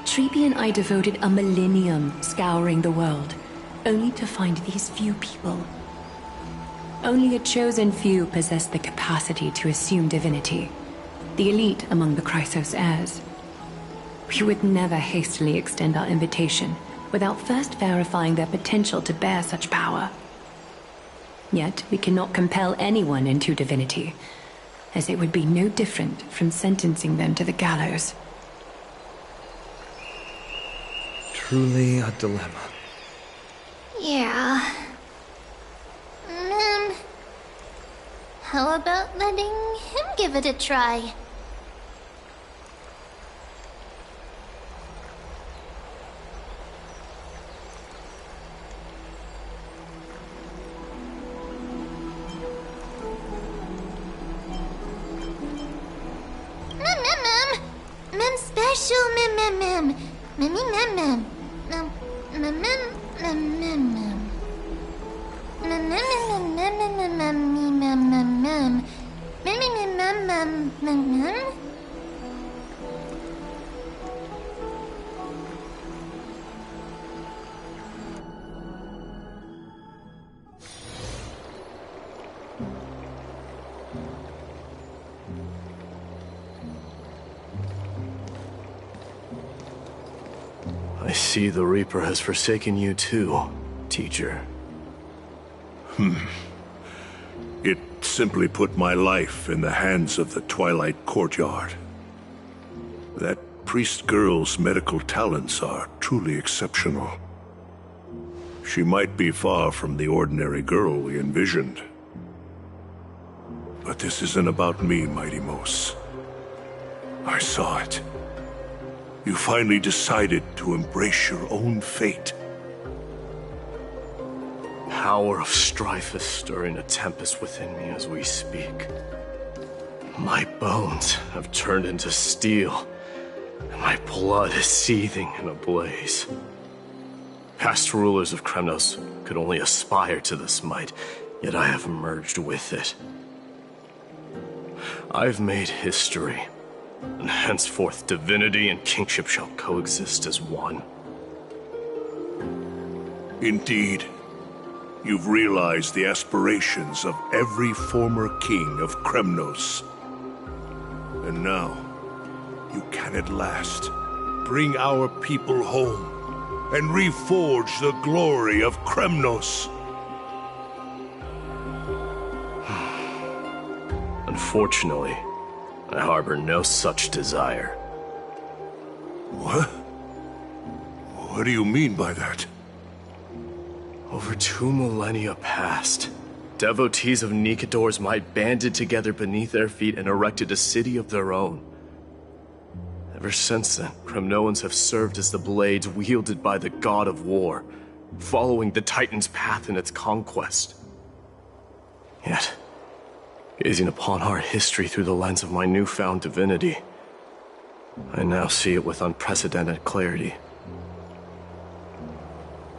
Trepi and I devoted a millennium scouring the world, only to find these few people. Only a chosen few possess the capacity to assume divinity, the elite among the Chrysos heirs. We would never hastily extend our invitation without first verifying their potential to bear such power. Yet we cannot compel anyone into divinity, as it would be no different from sentencing them to the gallows. Truly a dilemma. Yeah. How about letting him give it a try? Mem special, mem. Mem. I see the Reaper has forsaken you too, teacher. It simply put my life in the hands of the Twilight Courtyard. That priest girl's medical talents are truly exceptional. She might be far from the ordinary girl we envisioned. But this isn't about me, Mighty Mos. I saw it. You finally decided to embrace your own fate. Power of strife is stirring a tempest within me as we speak. My bones have turned into steel, and my blood is seething in a blaze. Past rulers of Kremnos could only aspire to this might, yet I have merged with it. I've made history, and henceforth divinity and kingship shall coexist as one. Indeed. You've realized the aspirations of every former king of Kremnos. And now, you can at last bring our people home and reforge the glory of Kremnos. Unfortunately, I harbor no such desire. What? What do you mean by that? Over 2 millennia past, devotees of Nikador's might banded together beneath their feet and erected a city of their own. Ever since then, Kremnoans have served as the blades wielded by the god of war, following the Titan's path in its conquest. Yet, gazing upon our history through the lens of my newfound divinity, I now see it with unprecedented clarity.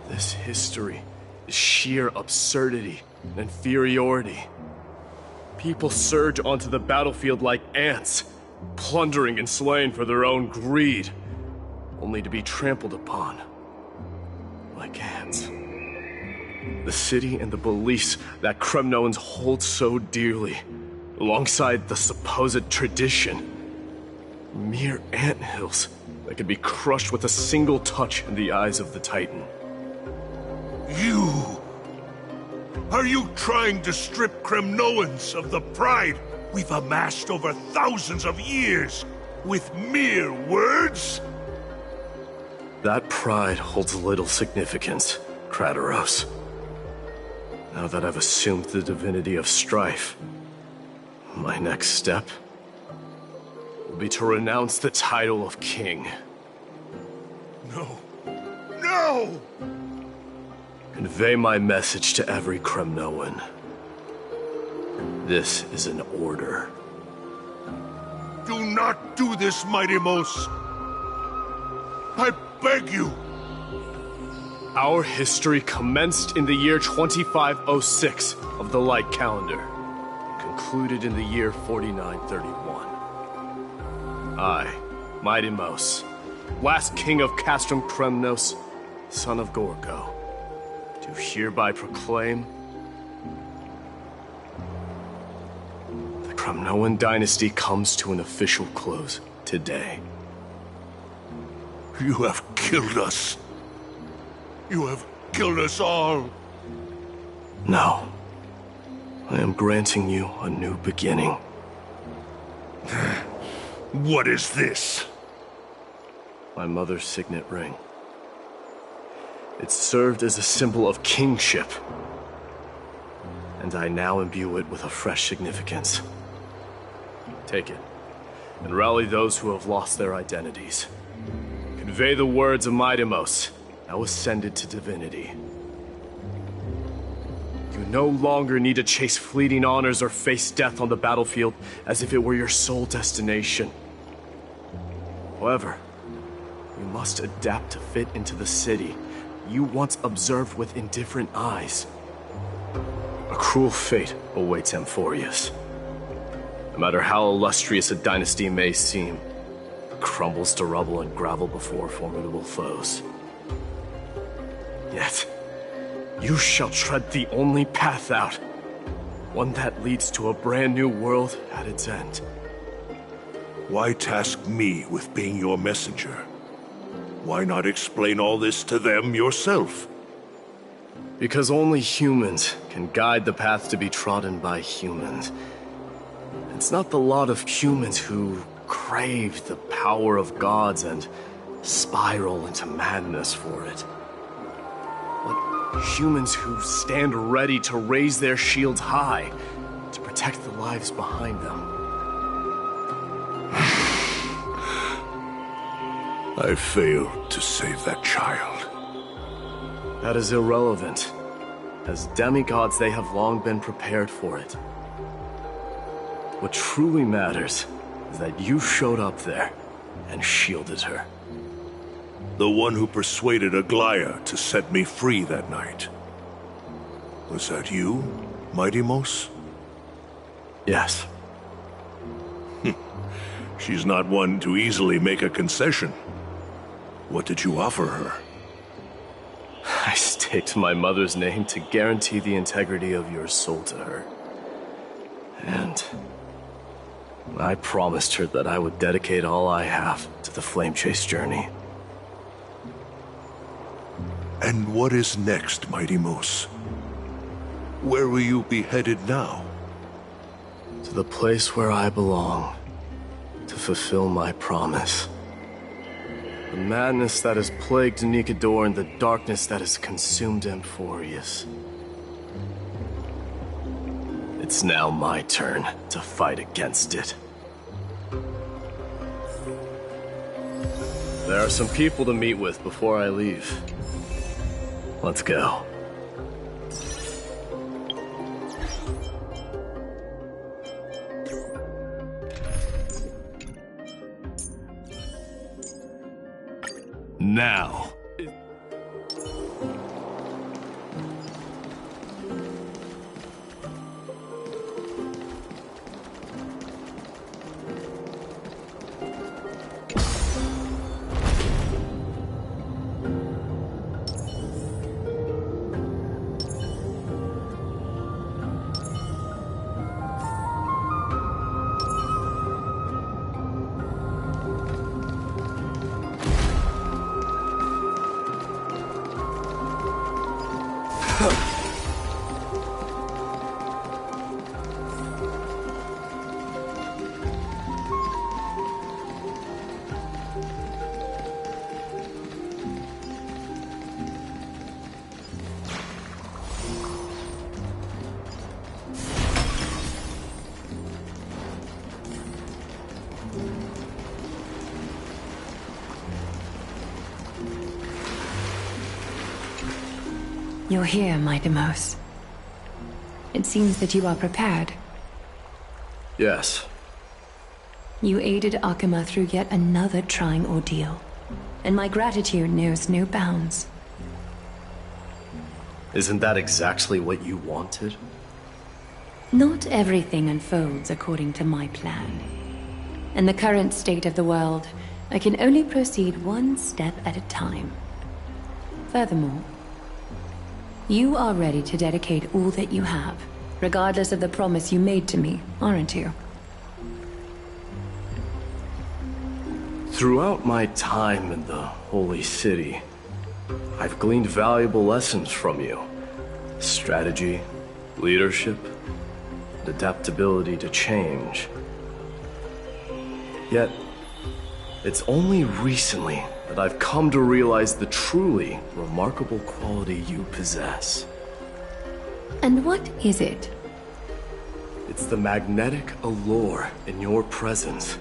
This history is sheer absurdity and inferiority. People surge onto the battlefield like ants, plundering and slaying for their own greed, only to be trampled upon like ants. The city and the beliefs that Kremnoans hold so dearly, alongside the supposed tradition, mere anthills that could be crushed with a single touch in the eyes of the Titan. You! Are you trying to strip Kremnoans of the pride we've amassed over thousands of years with mere words? That pride holds little significance, Kratoros. Now that I've assumed the divinity of strife, my next step will be to renounce the title of king. No. No! Convey my message to every Kremnoan. This is an order. Do not do this, Mighty Mos. I beg you. Our history commenced in the year 2506 of the Light Calendar, concluded in the year 4931. I, Mighty Mos, last king of Castrum Kremnos, son of Gorgo, do hereby proclaim the Kremnoan dynasty comes to an official close today. You have killed us. You have killed us all. No. I am granting you a new beginning. What is this? My mother's signet ring. It served as a symbol of kingship, and I now imbue it with a fresh significance. Take it, and rally those who have lost their identities. Convey the words of Mighty Mos, now ascended to divinity. You no longer need to chase fleeting honors or face death on the battlefield as if it were your sole destination. However, you must adapt to fit into the city you once observed with indifferent eyes. A cruel fate awaits Amphorius. No matter how illustrious a dynasty may seem, it crumbles to rubble and gravel before formidable foes. Yet, you shall tread the only path out, one that leads to a brand new world at its end. Why task me with being your messenger? Why not explain all this to them yourself? Because only humans can guide the path to be trodden by humans. It's not the lot of humans who crave the power of gods and spiral into madness for it. But humans who stand ready to raise their shields high to protect the lives behind them. I failed to save that child. That is irrelevant. As demigods, they have long been prepared for it. What truly matters is that you showed up there and shielded her. The one who persuaded Aglaya to set me free that night. Was that you, Mighty Mos? Yes. She's not one to easily make a concession. What did you offer her? I staked my mother's name to guarantee the integrity of your soul to her. And I promised her that I would dedicate all I have to the Flame Chase journey. And what is next, Mighty Mos? Where will you be headed now? To the place where I belong, to fulfill my promise. The madness that has plagued Nikador and the darkness that has consumed Amphorius. It's now my turn to fight against it. There are some people to meet with before I leave. Let's go. Now. You're here, my Deimos. It seems that you are prepared. Yes. You aided Akuma through yet another trying ordeal, and my gratitude knows no bounds. Isn't that exactly what you wanted? Not everything unfolds according to my plan. In the current state of the world, I can only proceed one step at a time. Furthermore, you are ready to dedicate all that you have, regardless of the promise you made to me, aren't you? Throughout my time in the Holy City, I've gleaned valuable lessons from you. Strategy, leadership, and adaptability to change. Yet, it's only recently that I've come to realize the truly remarkable quality you possess. And what is it? It's the magnetic allure in your presence.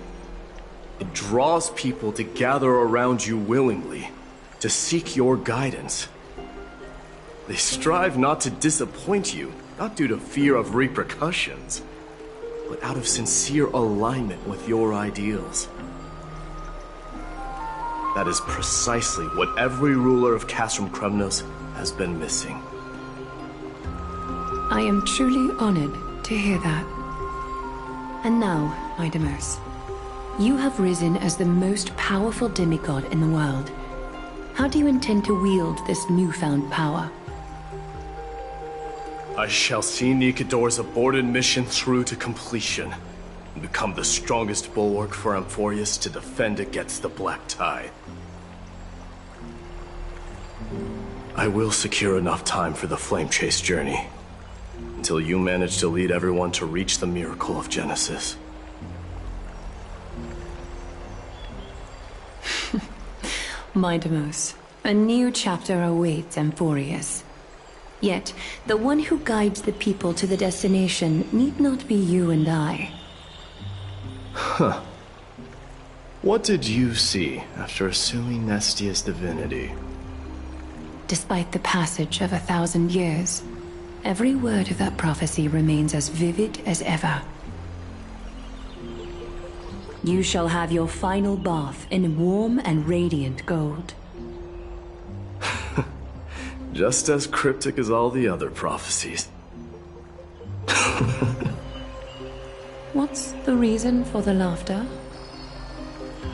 It draws people to gather around you willingly, to seek your guidance. They strive not to disappoint you, not due to fear of repercussions, but out of sincere alignment with your ideals. That is precisely what every ruler of Castrum Kremnos has been missing. I am truly honored to hear that. And now, my Deimos, you have risen as the most powerful demigod in the world. How do you intend to wield this newfound power? I shall see Nikador's aborted mission through to completion, and become the strongest bulwark for Amphorius to defend against the Black Tide. I will secure enough time for the Flame Chase journey, until you manage to lead everyone to reach the miracle of Genesis. My Deimos, a new chapter awaits Amphorius. Yet, the one who guides the people to the destination need not be you and I. Huh. What did you see after assuming Nestia's divinity? Despite the passage of 1,000 years, every word of that prophecy remains as vivid as ever. You shall have your final bath in warm and radiant gold. Just as cryptic as all the other prophecies. What's the reason for the laughter?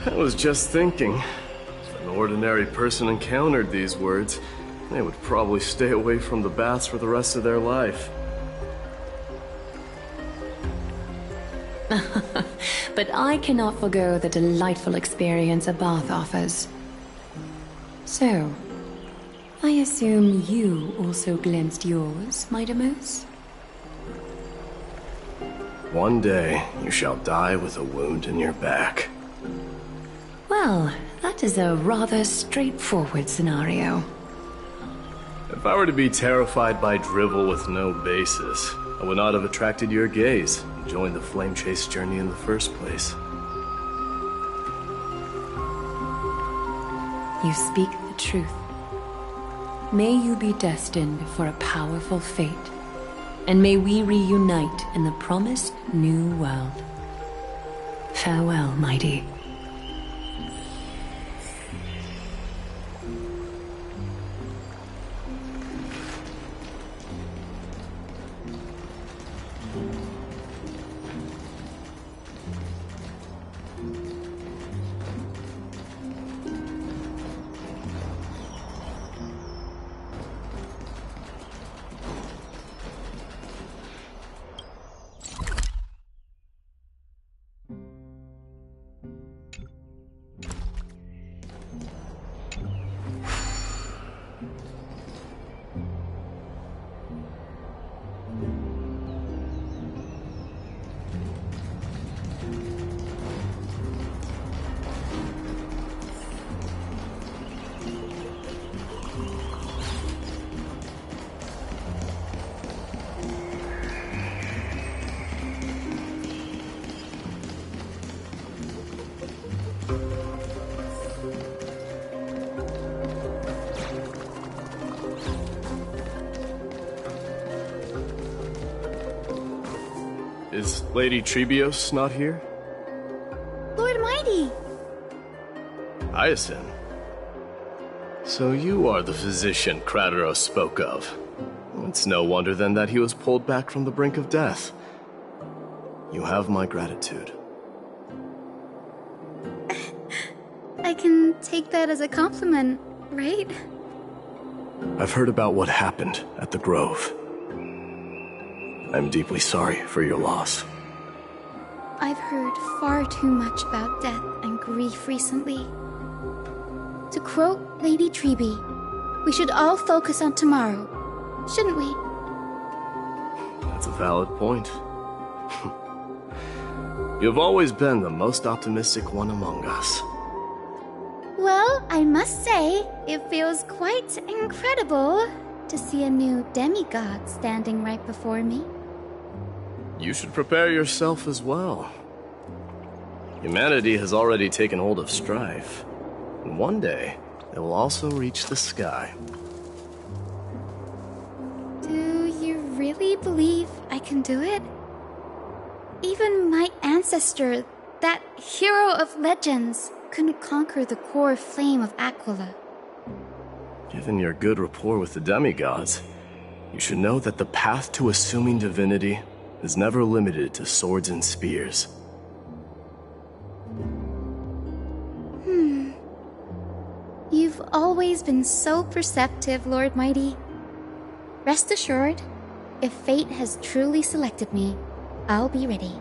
I was just thinking, if an ordinary person encountered these words, they would probably stay away from the baths for the rest of their life. But I cannot forgo the delightful experience a bath offers. So, I assume you also glimpsed yours, my Deimos? One day, you shall die with a wound in your back. Well, that is a rather straightforward scenario. If I were to be terrified by drivel with no basis, I would not have attracted your gaze and joined the Flame Chase journey in the first place. You speak the truth. May you be destined for a powerful fate, and may we reunite in the promised new world. Farewell, mighty. Is Lady Trebios not here? Lord Mighty! Hyacinth. So you are the physician Krateros spoke of. It's no wonder then that he was pulled back from the brink of death. You have my gratitude. I can take that as a compliment, right? I've heard about what happened at the Grove. I'm deeply sorry for your loss. I've heard far too much about death and grief recently. To quote Lady Trebi, we should all focus on tomorrow, shouldn't we? That's a valid point. You've always been the most optimistic one among us. Well, I must say, it feels quite incredible to see a new demigod standing right before me. You should prepare yourself as well. Humanity has already taken hold of strife, and one day it will also reach the sky. Do you really believe I can do it? Even my ancestor, that hero of legends, couldn't conquer the core flame of Aquila. Given your good rapport with the demigods, you should know that the path to assuming divinity is never limited to swords and spears. You've always been so perceptive, Lord Mighty. Rest assured, if fate has truly selected me, I'll be ready.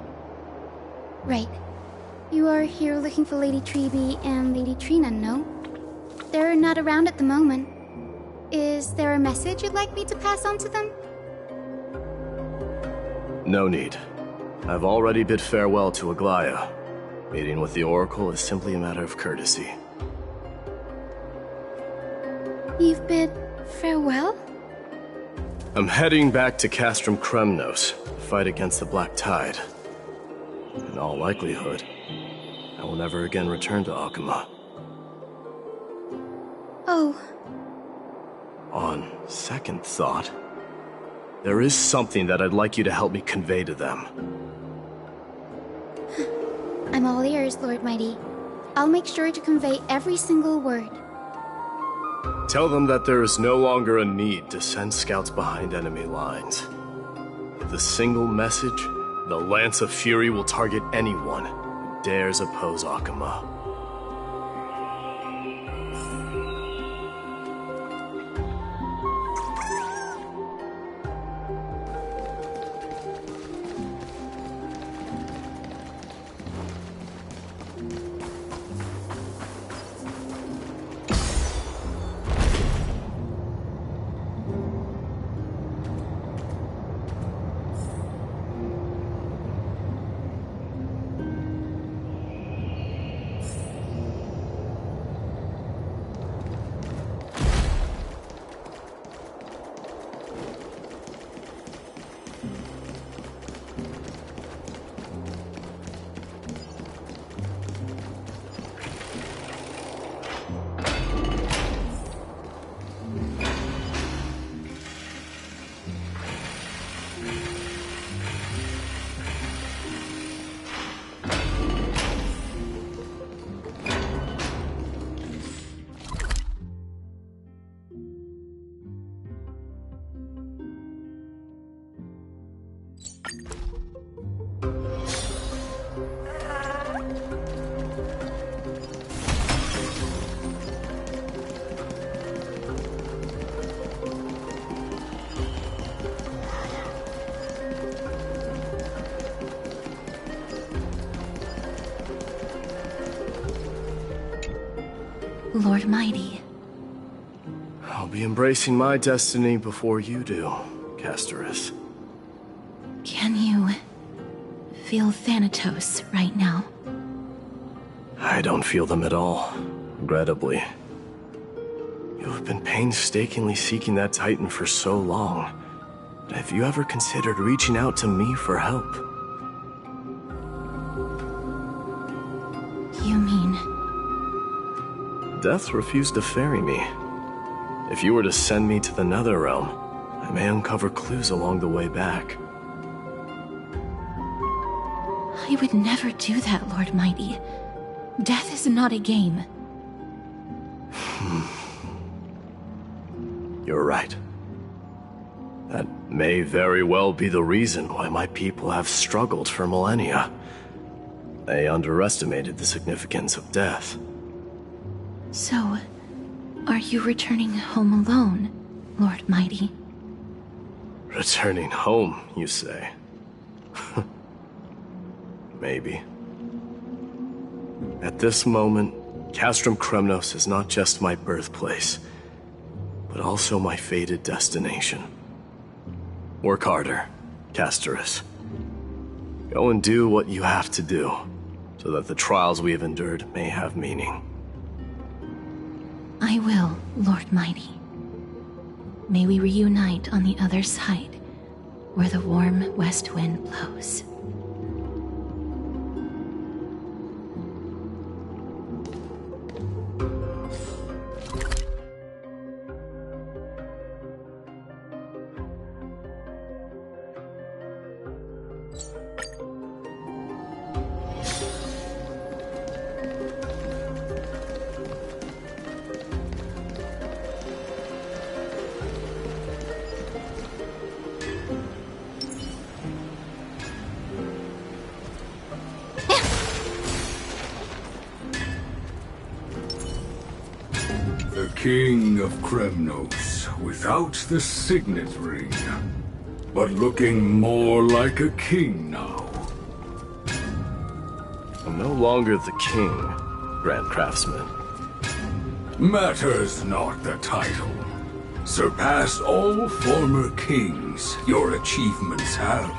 Right. You are here looking for Lady Trebi and Lady Trina, no? They're not around at the moment. Is there a message you'd like me to pass on to them? No need. I've already bid farewell to Aglaya. Meeting with the Oracle is simply a matter of courtesy. You've bid farewell? I'm heading back to Castrum Kremnos to fight against the Black Tide. In all likelihood, I will never again return to Akama. Oh. On second thought, there is something that I'd like you to help me convey to them. I'm all ears, Lord Mighty. I'll make sure to convey every single word. Tell them that there is no longer a need to send scouts behind enemy lines. With a single message, the Lance of Fury will target anyone who dares oppose Akama. Lord Mighty. I'll be embracing my destiny before you do, Castorus. Can you feel Thanatos right now? I don't feel them at all, regrettably. You have been painstakingly seeking that Titan for so long. But have you ever considered reaching out to me for help? You mean... Death refused to ferry me. If you were to send me to the Netherrealm, I may uncover clues along the way back. I would never do that, Lord Mighty. Death is not a game. You're right. That may very well be the reason why my people have struggled for millennia. They underestimated the significance of death. So, are you returning home alone, Lord Mighty? Returning home, you say? Maybe. At this moment, Castrum Kremnos is not just my birthplace, but also my fated destination. Work harder, Castorus. Go and do what you have to do, so that the trials we have endured may have meaning. I will, Lord Mighty. May we reunite on the other side, where the warm west wind blows. The King of Kremnos, without the signet ring, but looking more like a king now. I'm no longer the king, Grand Craftsman. Matters not the title. Surpassed all former kings your achievements have.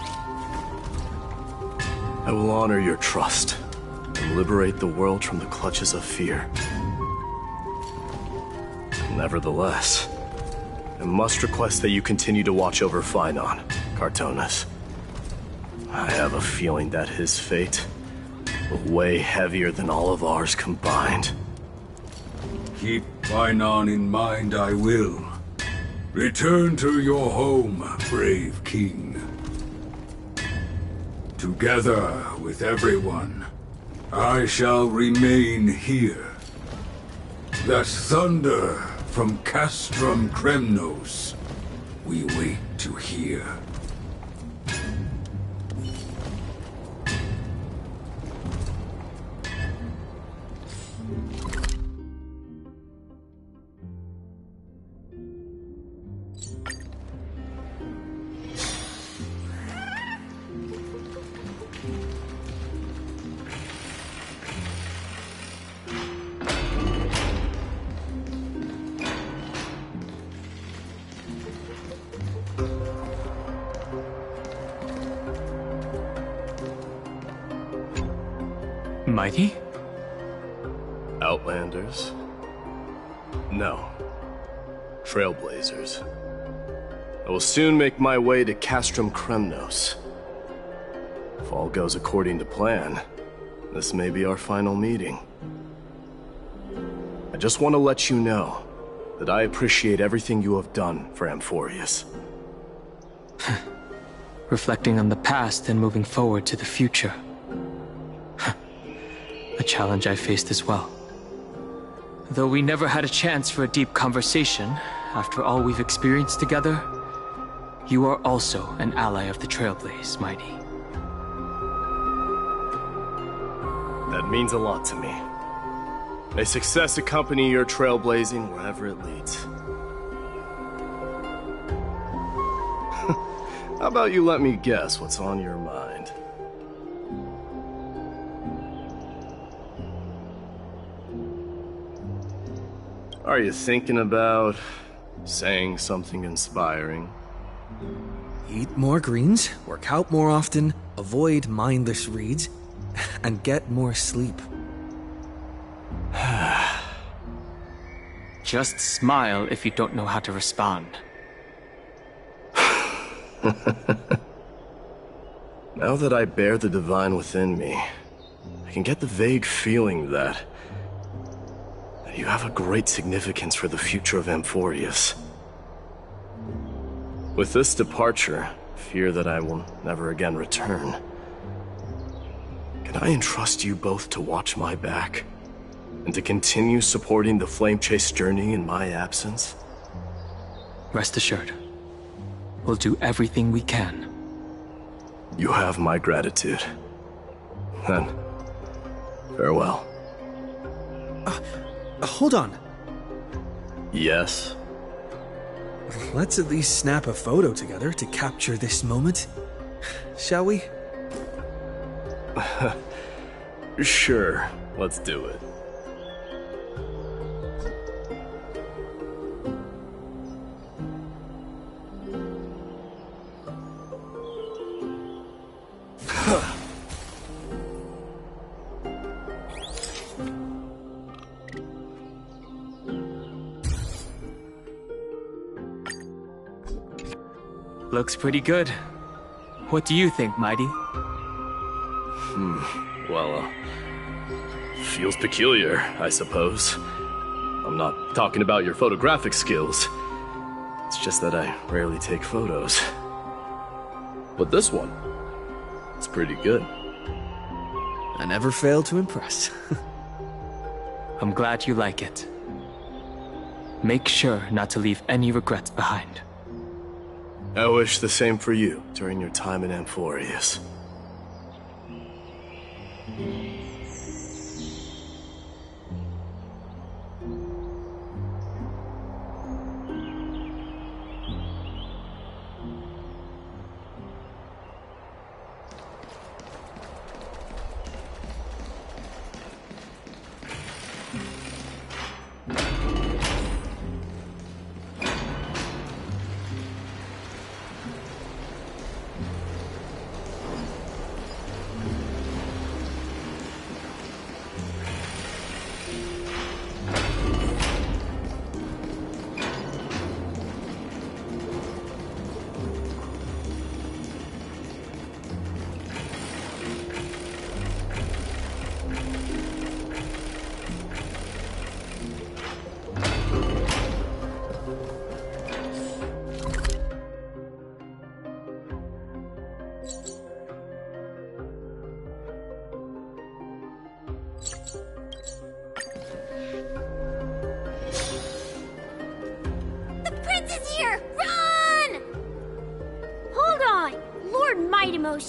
I will honor your trust and liberate the world from the clutches of fear. Nevertheless, I must request that you continue to watch over Phainon, Cartonis. I have a feeling that his fate will weigh heavier than all of ours combined. Keep Phainon in mind, I will. Return to your home, brave king. Together with everyone, I shall remain here. That thunder from Castrum Kremnos we wait to hear. Mighty? Outlanders? No. Trailblazers. I will soon make my way to Castrum Kremnos. If all goes according to plan, this may be our final meeting. I just want to let you know that I appreciate everything you have done for Amphorius. Reflecting on the past and moving forward to the future. A challenge I faced as well. Though we never had a chance for a deep conversation, after all we've experienced together, you are also an ally of the Trailblaze, Mighty. That means a lot to me. May success accompany your trailblazing wherever it leads. How about you let me guess what's on your mind? Are you thinking about saying something inspiring? Eat more greens, work out more often, avoid mindless reads, and get more sleep. Just smile if you don't know how to respond. Now that I bear the divine within me, I can get the vague feeling that you have a great significance for the future of Amphorius. With this departure, I fear that I will never again return. Can I entrust you both to watch my back? And to continue supporting the Flame Chase journey in my absence? Rest assured, we'll do everything we can. You have my gratitude. Then, farewell. Hold on. Yes? Let's at least snap a photo together to capture this moment. Shall we? Sure, let's do it. Looks pretty good. What do you think, Mighty? Well, feels peculiar, I suppose. I'm not talking about your photographic skills. It's just that I rarely take photos. But this one, it's pretty good. I never fail to impress. I'm glad you like it. Make sure not to leave any regrets behind. I wish the same for you during your time in Amphorius.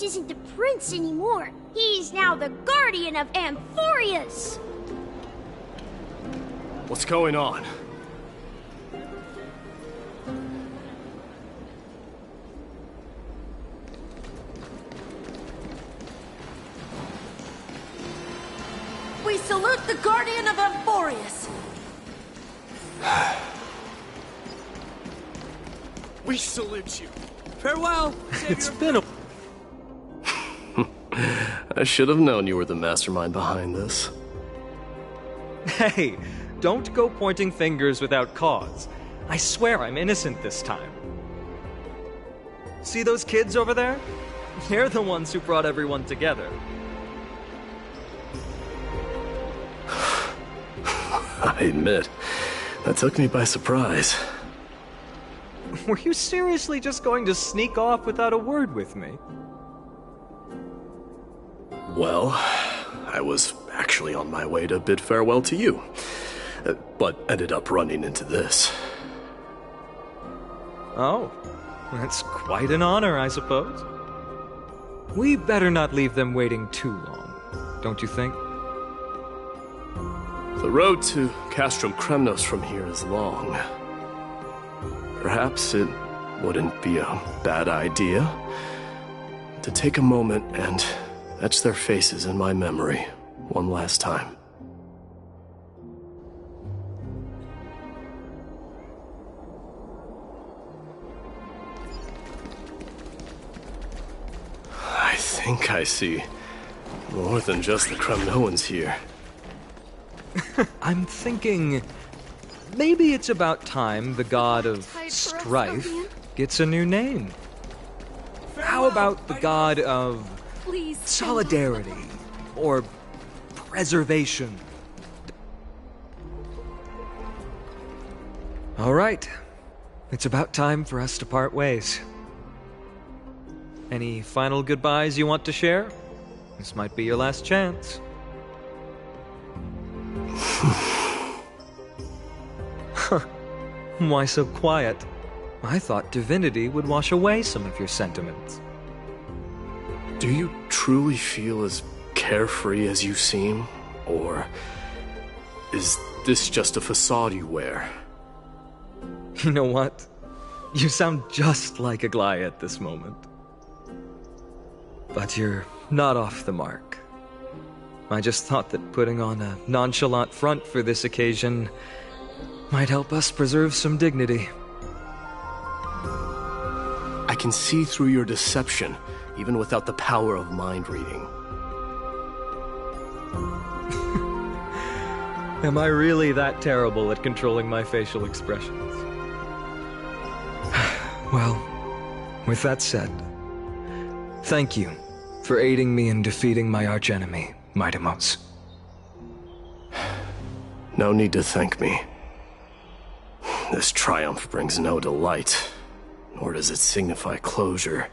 Isn't the prince anymore. He's now the guardian of Amphorius. What's going on? We salute the guardian of Amphorius. We salute you. Farewell, Savior. It's been a... I should have known you were the mastermind behind this. Hey, don't go pointing fingers without cause. I swear I'm innocent this time. See those kids over there? They're the ones who brought everyone together. I admit, that took me by surprise. Were you seriously just going to sneak off without a word with me? Well, I was actually on my way to bid farewell to you, but ended up running into this. Oh, that's quite an honor, I suppose. We better not leave them waiting too long, don't you think? The road to Castrum Kremnos from here is long. Perhaps it wouldn't be a bad idea to take a moment and etch their faces in my memory one last time. I think I see more than just the Kremnoans here. I'm thinking maybe it's about time the god of strife gets a new name. How about the god of solidarity or preservation? All right, it's about time for us to part ways. Any final goodbyes you want to share? This might be your last chance. Why so quiet? I thought divinity would wash away some of your sentiments. Do you truly feel as carefree as you seem? Or is this just a facade you wear? You know what? You sound just like Aglaia at this moment. But you're not off the mark. I just thought that putting on a nonchalant front for this occasion might help us preserve some dignity. I can see through your deception, even without the power of mind reading. Am I really that terrible at controlling my facial expressions? Well, with that said, thank you for aiding me in defeating my archenemy, Mightimos. No need to thank me. This triumph brings no delight, nor does it signify closure.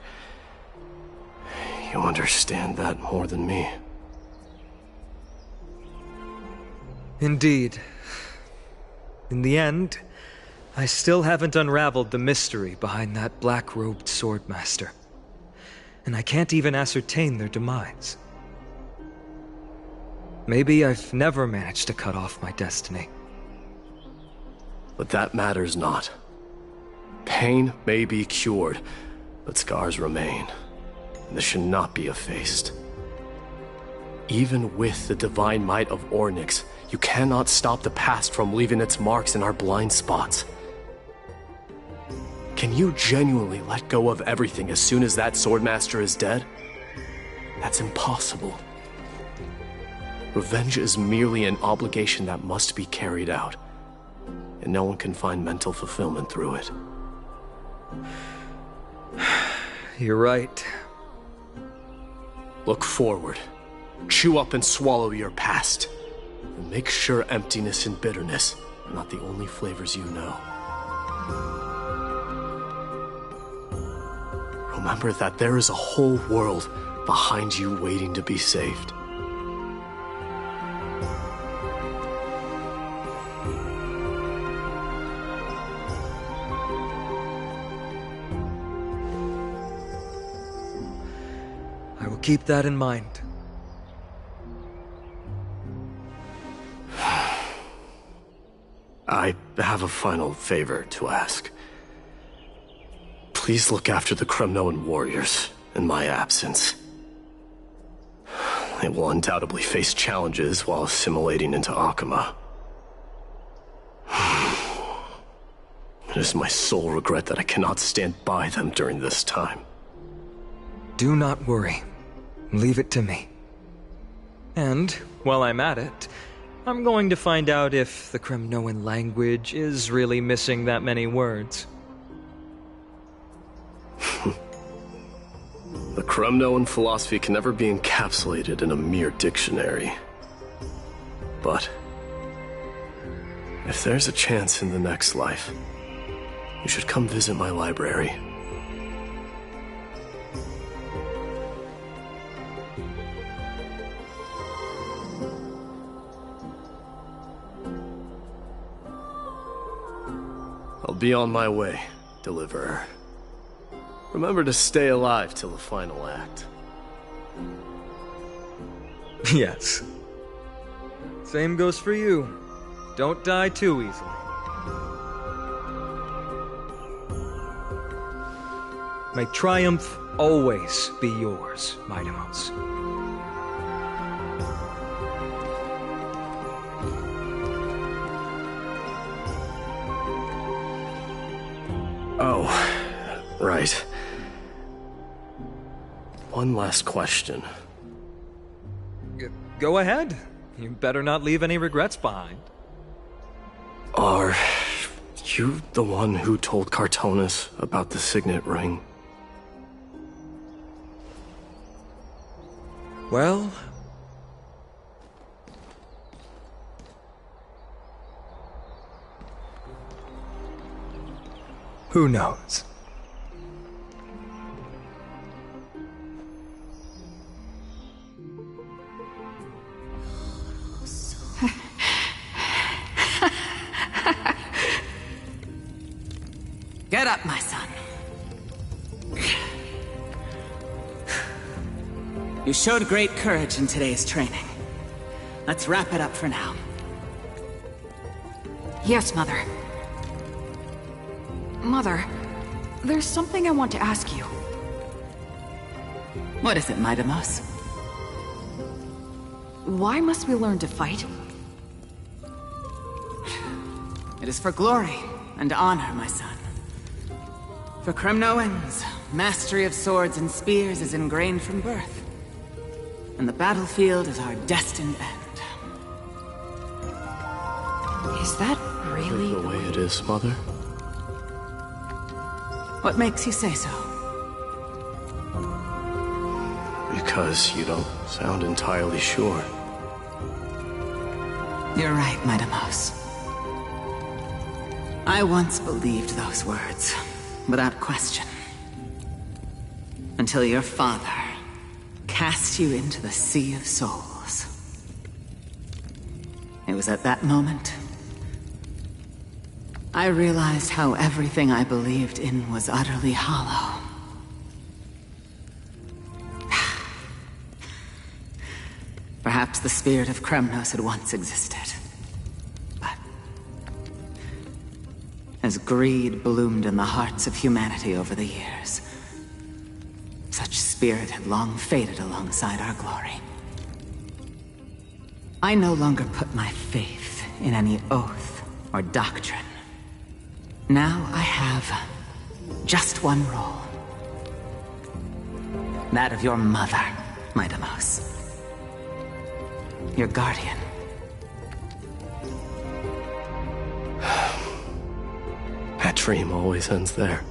You understand that more than me. Indeed. In the end, I still haven't unraveled the mystery behind that black-robed swordmaster. And I can't even ascertain their demise. Maybe I've never managed to cut off my destiny. But that matters not. Pain may be cured, but scars remain. And this should not be effaced. Even with the divine might of Ornyx, you cannot stop the past from leaving its marks in our blind spots. Can you genuinely let go of everything as soon as that swordmaster is dead? That's impossible. Revenge is merely an obligation that must be carried out, and no one can find mental fulfillment through it. You're right. Look forward. Chew up and swallow your past. And make sure emptiness and bitterness are not the only flavors you know. Remember that there is a whole world behind you waiting to be saved. I will keep that in mind. I have a final favor to ask. Please look after the Kremnoan warriors in my absence. They will undoubtedly face challenges while assimilating into Akama. It is my sole regret that I cannot stand by them during this time. Do not worry. Leave it to me. And, while I'm at it, I'm going to find out if the Kremnoan language is really missing that many words. The Kremnoan philosophy can never be encapsulated in a mere dictionary. But if there's a chance in the next life, you should come visit my library. I'll be on my way, Deliverer. Remember to stay alive till the final act. Yes. Same goes for you. Don't die too easily. May triumph always be yours, Mightimos. Oh, right. One last question. Go ahead. You better not leave any regrets behind. Are you the one who told Cartonis about the signet ring? Well... who knows? Get up, my son. You showed great courage in today's training. Let's wrap it up for now. Yes, Mother. Mother, there's something I want to ask you. What is it, Midamos? Why must we learn to fight? It is for glory and honor, my son. For Kremnoans, mastery of swords and spears is ingrained from birth. And the battlefield is our destined end. Is that really the way it is, Mother? What makes you say so? Because you don't sound entirely sure. You're right, Midamos. I once believed those words, without question. Until your father cast you into the Sea of Souls. It was at that moment I realized how everything I believed in was utterly hollow. Perhaps the spirit of Kremnos had once existed. But as greed bloomed in the hearts of humanity over the years, such spirit had long faded alongside our glory. I no longer put my faith in any oath or doctrine. Now I have just one role. That of your mother, Midamos. Your guardian. That dream always ends there.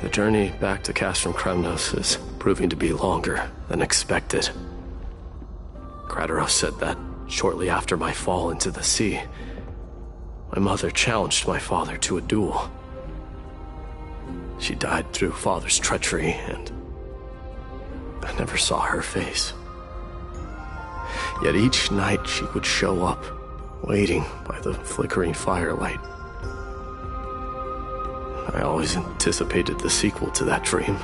The journey back to Castrum Kremnos is proving to be longer than expected. Krateros said that shortly after my fall into the sea, my mother challenged my father to a duel. She died through father's treachery, and I never saw her face. Yet each night she would show up, waiting by the flickering firelight. I always anticipated the sequel to that dream,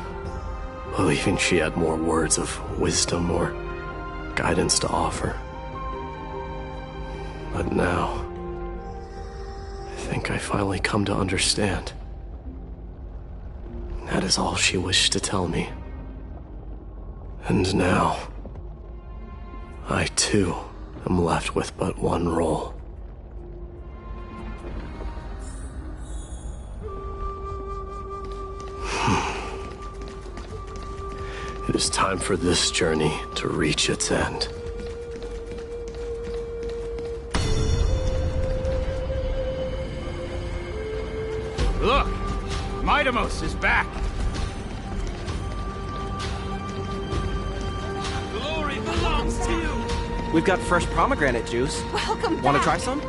believing she had more words of wisdom or guidance to offer. But now, I think I finally come to understand. That is all she wished to tell me. And now, I too am left with but one role. It is time for this journey to reach its end. Look! Midamos is back! Glory belongs to you! We've got fresh pomegranate juice. Welcome back! Want to try some?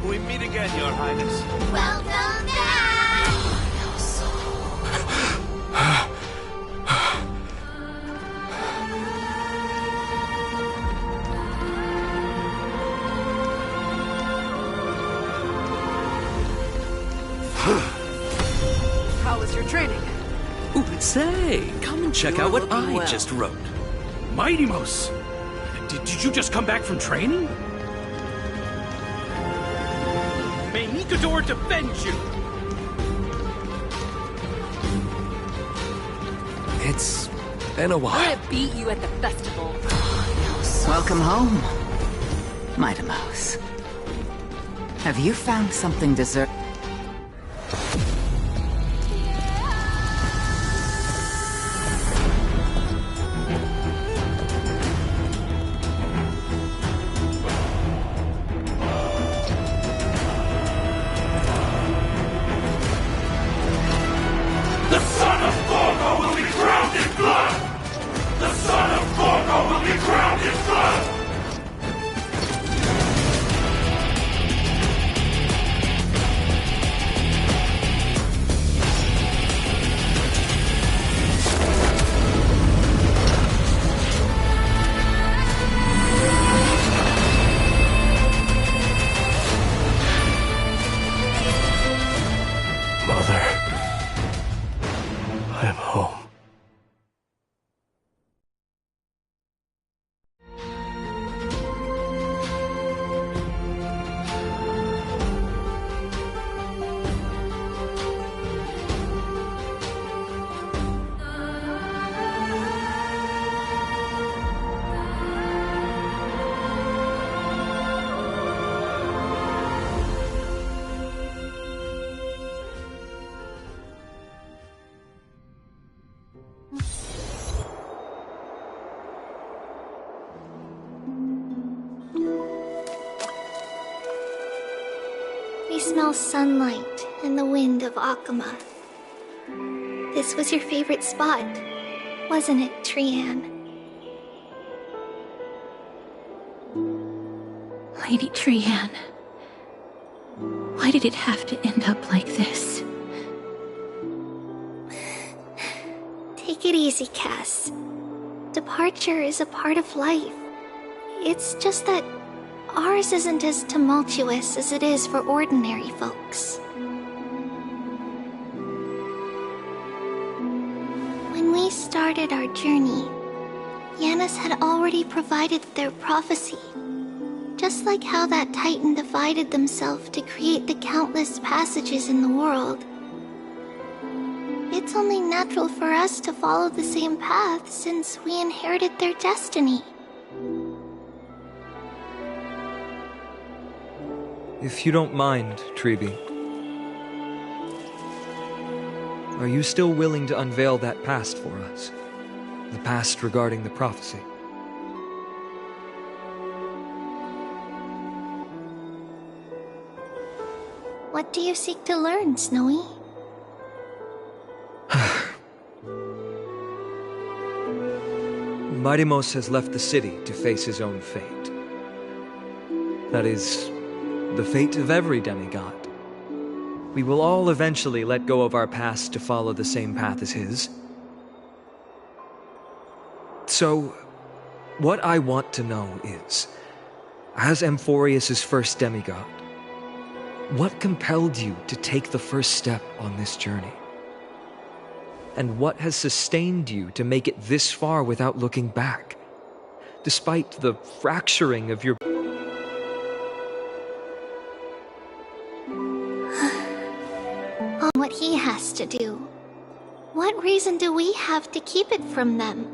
We meet again, Your Highness. Welcome back! How was your training? Ooh, say, come and check out what I just wrote. Midamos! Did you just come back from training? May Nikador defend you! It's been a while. I'm gonna beat you at the festival. Welcome home, Midamos. Have you found something deserving? The son of Gorgo will be crowned in blood! The son of Gorgo will be crowned in blood! smell sunlight and the wind of Akama. This was your favorite spot, wasn't it, Trian? Lady Trian, why did it have to end up like this? Take it easy, Cass. Departure is a part of life. It's just that ours isn't as tumultuous as it is for ordinary folks. When we started our journey, Yanis had already provided their prophecy. Just like how that Titan divided themselves to create the countless passages in the world. It's only natural for us to follow the same path since we inherited their destiny. If you don't mind, Tribi, are you still willing to unveil that past for us? The past regarding the prophecy? What do you seek to learn, Snowy? Midimos has left the city to face his own fate. That is, the fate of every demigod. We will all eventually let go of our past to follow the same path as his. So, what I want to know is, as Amphorius' first demigod, what compelled you to take the first step on this journey? And what has sustained you to make it this far without looking back? Despite the fracturing of your... On what he has to do. What reason do we have to keep it from them?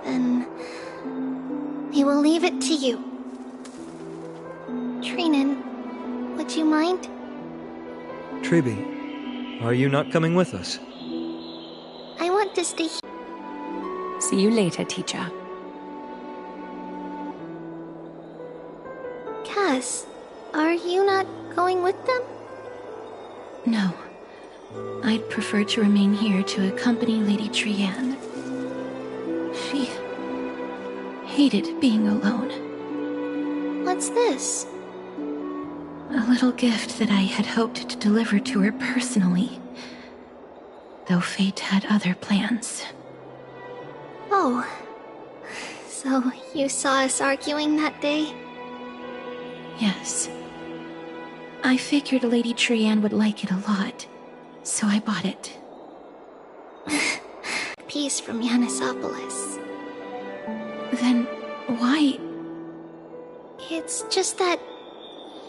Then... we will leave it to you. Trinan, would you mind? Tribi, are you not coming with us? I want to stay here. See you later, teacher. Cass, are you not going with them? No. I'd prefer to remain here to accompany Lady Trian. She hated being alone. What's this? A little gift that I had hoped to deliver to her personally, though fate had other plans. Oh, so you saw us arguing that day? Yes. I figured Lady Trian would like it a lot, so I bought it. Piece from Yanisopolis. Then why? It's just that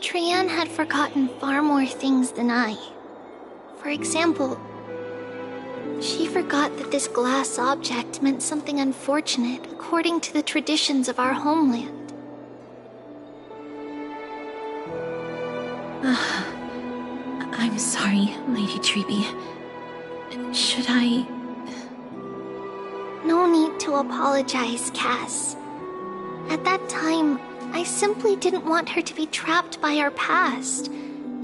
Trian had forgotten far more things than I. For example, she forgot that this glass object meant something unfortunate according to the traditions of our homeland. I'm sorry, Lady Tribi. Should I... No need to apologize, Cass. At that time, I simply didn't want her to be trapped by our past,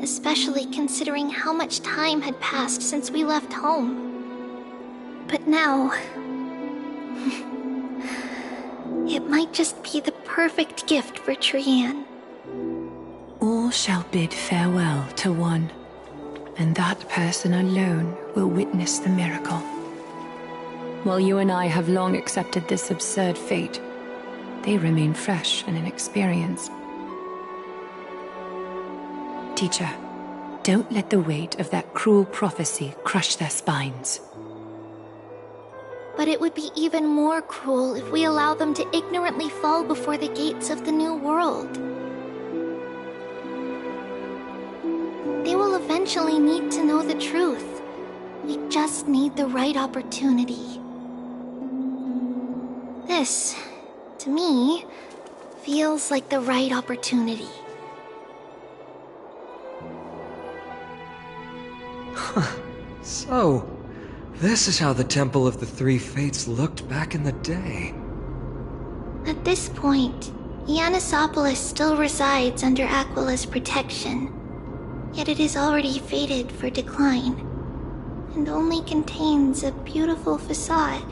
especially considering how much time had passed since we left home. But now... it might just be the perfect gift for Trian. All shall bid farewell to one, and that person alone will witness the miracle. While you and I have long accepted this absurd fate, they remain fresh and inexperienced. Teacher, don't let the weight of that cruel prophecy crush their spines. But it would be even more cruel if we allow them to ignorantly fall before the gates of the new world. They will eventually need to know the truth. We just need the right opportunity. This, to me, feels like the right opportunity. So, this is how the Temple of the Three Fates looked back in the day. At this point, Yanisopolis still resides under Aquila's protection, yet it is already fated for decline, and only contains a beautiful facade.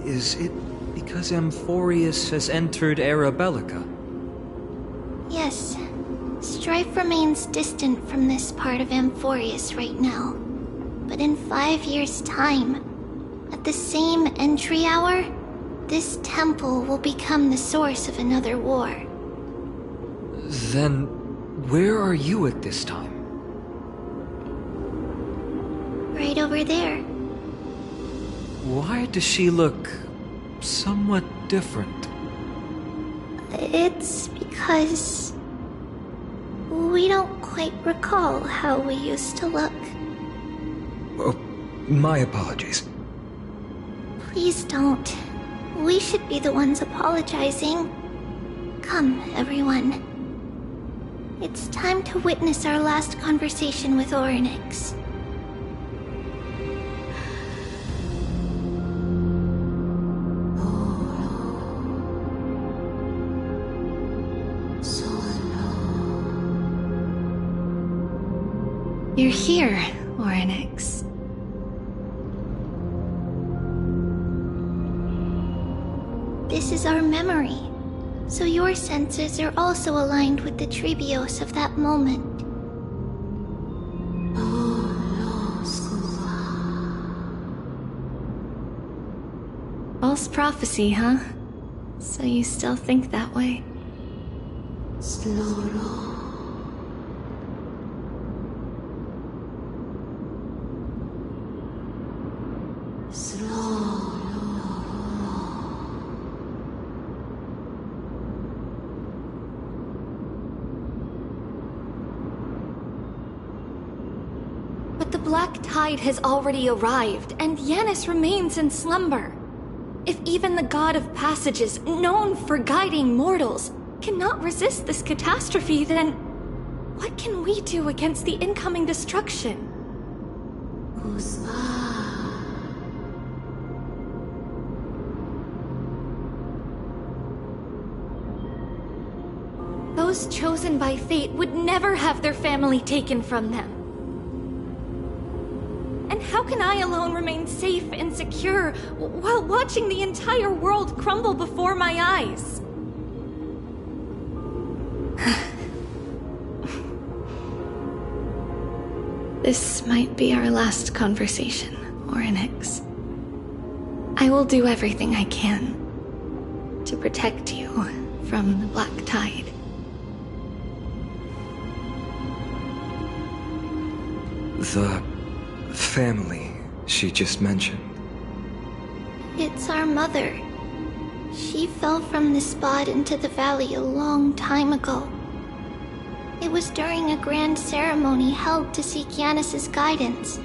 Is it because Amphorius has entered Era Bellica? Yes, strife remains distant from this part of Amphorius right now. But in 5 years' time, at the same entry hour, this temple will become the source of another war. Then, where are you at this time? Right over there. Why does she look somewhat different? It's because we don't quite recall how we used to look. Oh, my apologies. Please don't. We should be the ones apologizing. Come, everyone. It's time to witness our last conversation with Orynyx. You're here, Orynyx. This is our memory, so your senses are also aligned with the Trebios of that moment. False prophecy, huh? So you still think that way? But the Black Tide has already arrived, and Yanis remains in slumber. If even the God of Passages, known for guiding mortals, cannot resist this catastrophe, then what can we do against the incoming destruction? Those chosen by fate would never have their family taken from them. And how can I alone remain safe and secure while watching the entire world crumble before my eyes? This might be our last conversation, Orynyx. I will do everything I can to protect you from the Black Tide. The family she just mentioned. It's our mother. She fell from the spot into the valley a long time ago. It was during a grand ceremony held to seek Yanis's guidance.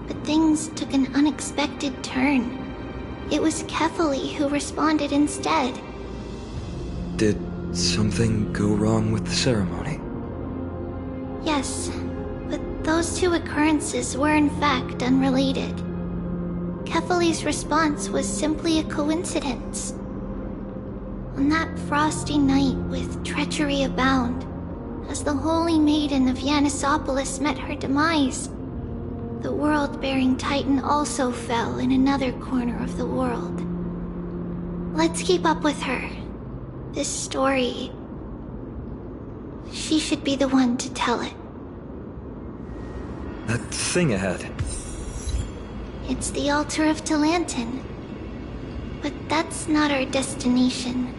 But things took an unexpected turn. It was Kefali who responded instead. Did something go wrong with the ceremony? Yes, but those two occurrences were in fact unrelated. Kefali's response was simply a coincidence. On that frosty night with treachery abound, as the Holy Maiden of Yanisopolis met her demise, the world-bearing Titan also fell in another corner of the world. Let's keep up with her. This story... she should be the one to tell it. That thing ahead. It's the altar of Talantin. But that's not our destination.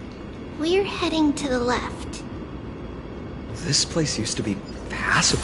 We're heading to the left. This place used to be passable.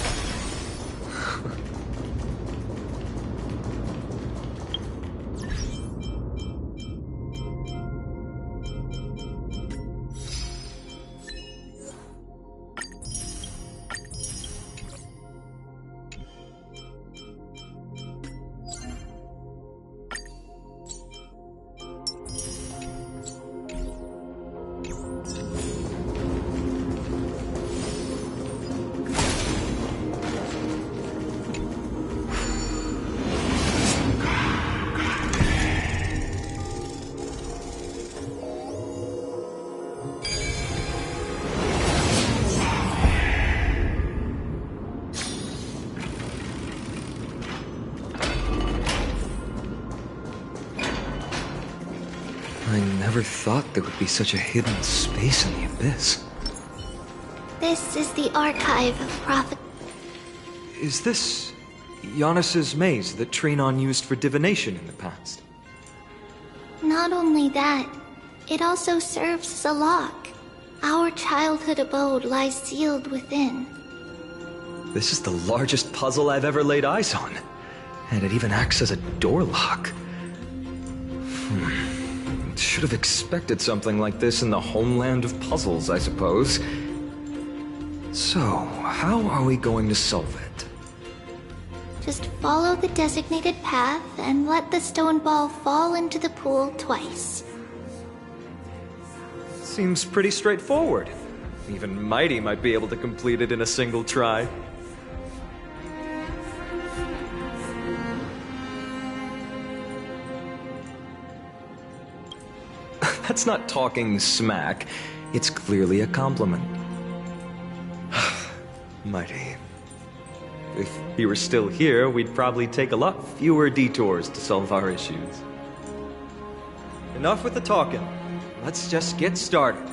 I never thought there would be such a hidden space in the Abyss. This is the archive of prophet. Is this Giannis's maze that Trinon used for divination in the past? Not only that, it also serves as a lock. Our childhood abode lies sealed within. This is the largest puzzle I've ever laid eyes on. And it even acts as a door lock. Should have expected something like this in the homeland of puzzles, I suppose. So, how are we going to solve it? Just follow the designated path and let the stone ball fall into the pool twice. Seems pretty straightforward. Even Mighty might be able to complete it in a single try. That's not talking smack. It's clearly a compliment. Mighty. If he were still here, we'd probably take a lot fewer detours to solve our issues. Enough with the talking. Let's just get started.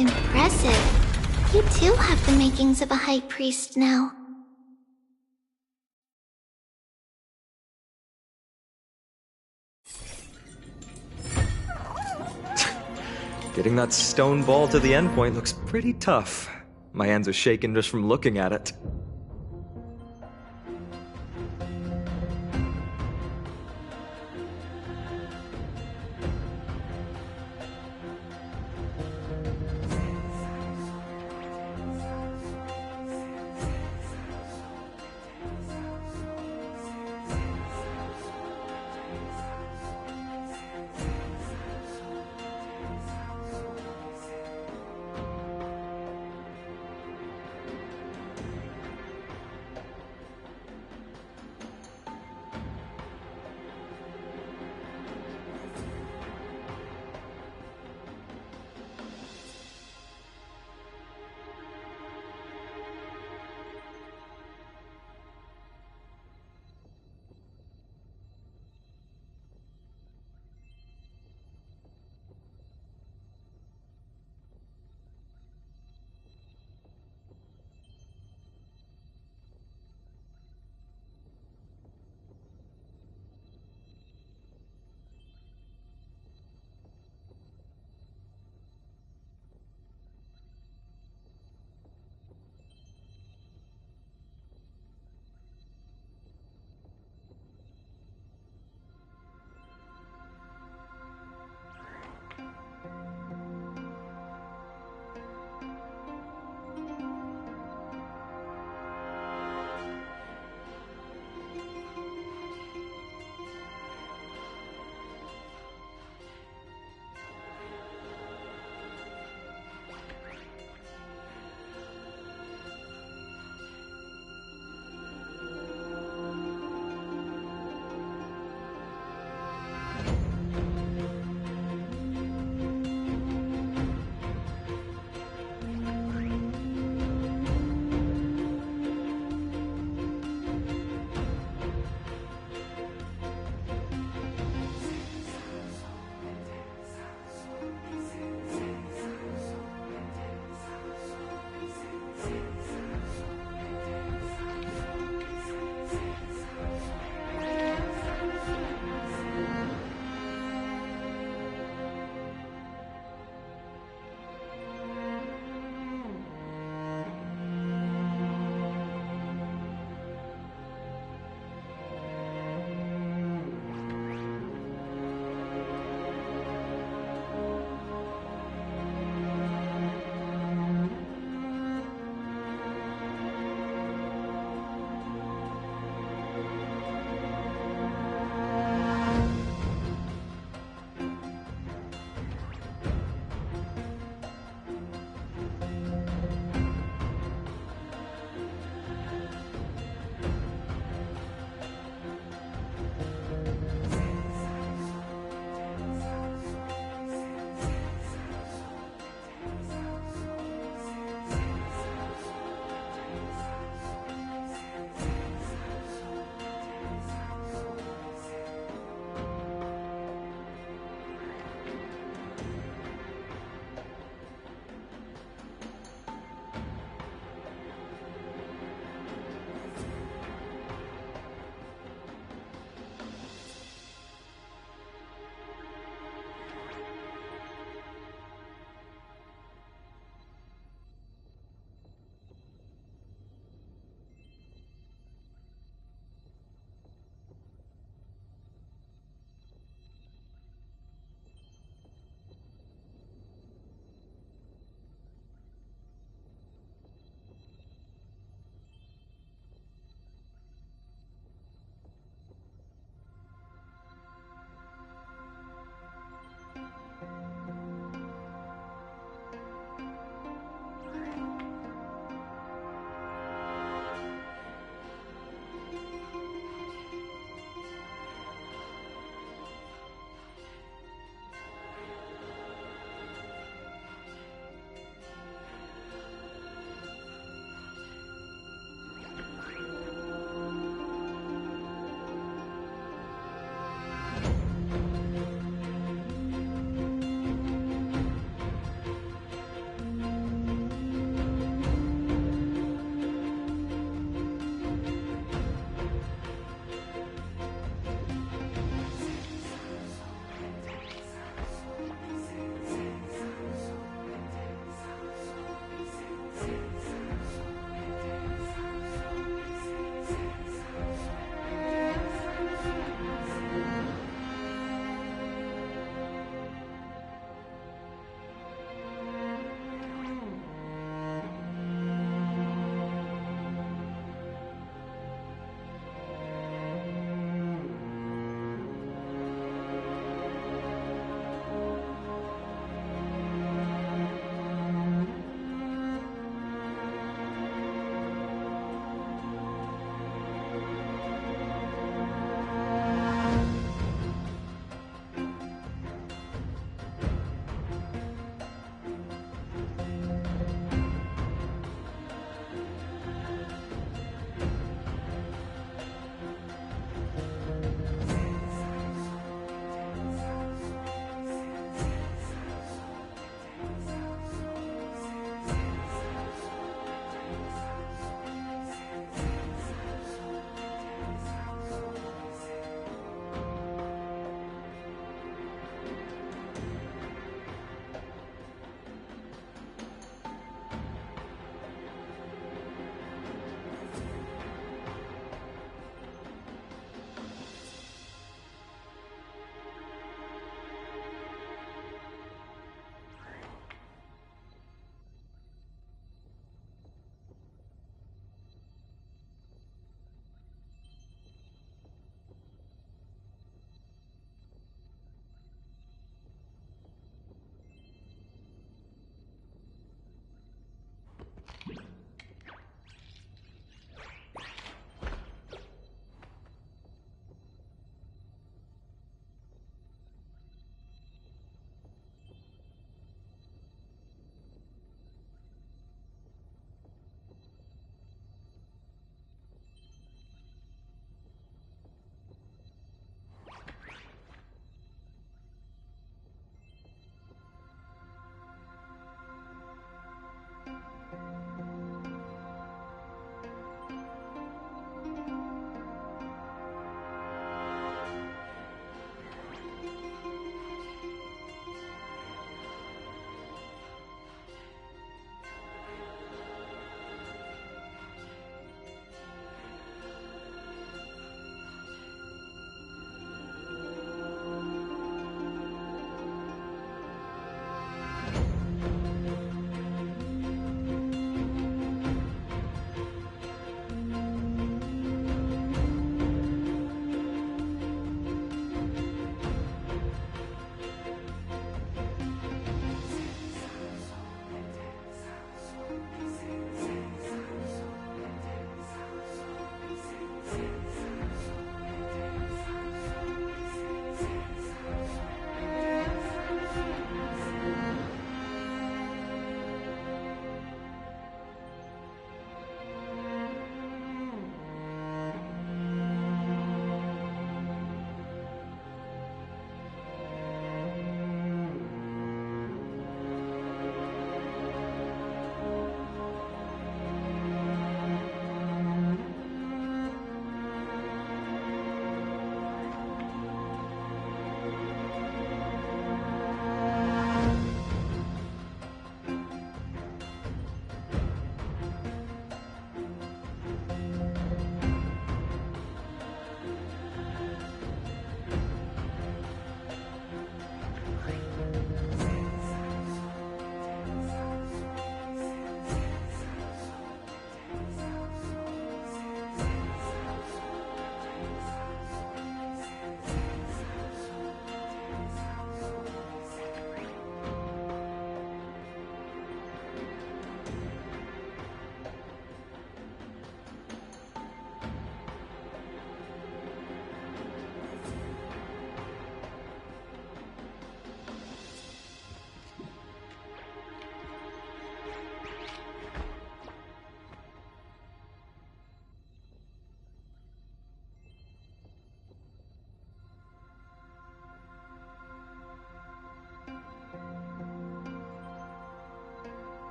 Impressive. You too have the makings of a high priest now. Getting that stone ball to the endpoint looks pretty tough. My hands are shaking just from looking at it.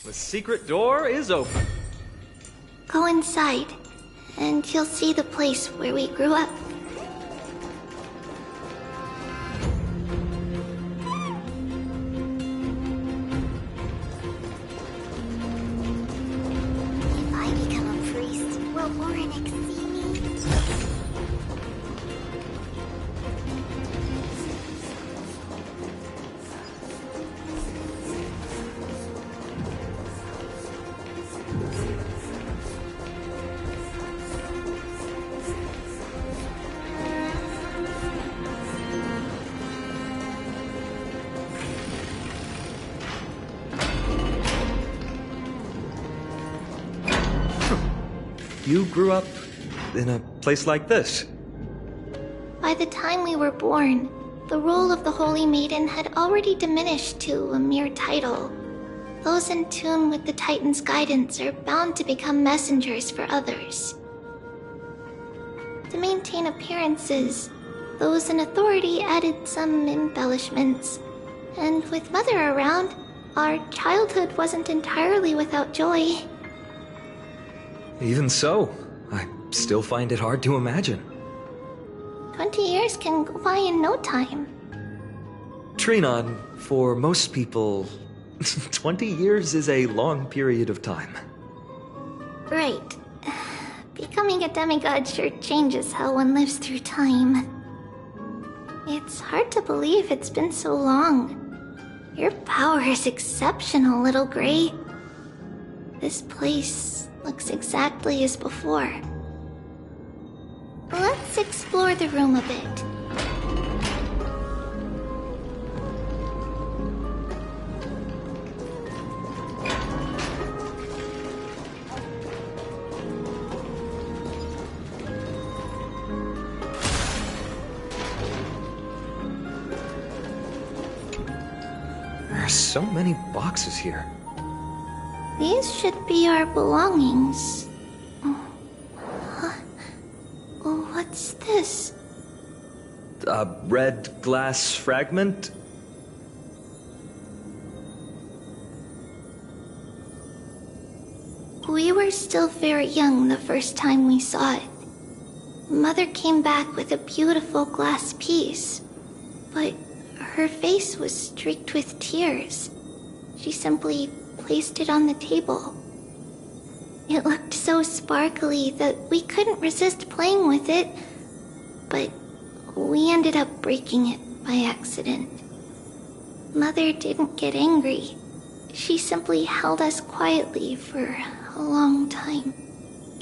The secret door is open. Go inside, and you'll see the place where we grew up. If I become a priest, will Oryx see me? You grew up in a place like this. By the time we were born, the role of the Holy Maiden had already diminished to a mere title. Those in tune with the Titan's guidance are bound to become messengers for others. To maintain appearances, those in authority added some embellishments. And with Mother around, our childhood wasn't entirely without joy. Even so, I still find it hard to imagine. 20 years can go by in no time. Trinon, for most people, 20 years is a long period of time. Right. Becoming a demigod sure changes how one lives through time. It's hard to believe it's been so long. Your power is exceptional, Little Gray. This place looks exactly as before. Let's explore the room a bit. There are so many boxes here. These should be our belongings. Huh? What's this? A red glass fragment? We were still very young the first time we saw it. Mother came back with a beautiful glass piece, but her face was streaked with tears. She simply placed it on the table. It looked so sparkly that we couldn't resist playing with it, but we ended up breaking it by accident. Mother didn't get angry. She simply held us quietly for a long time.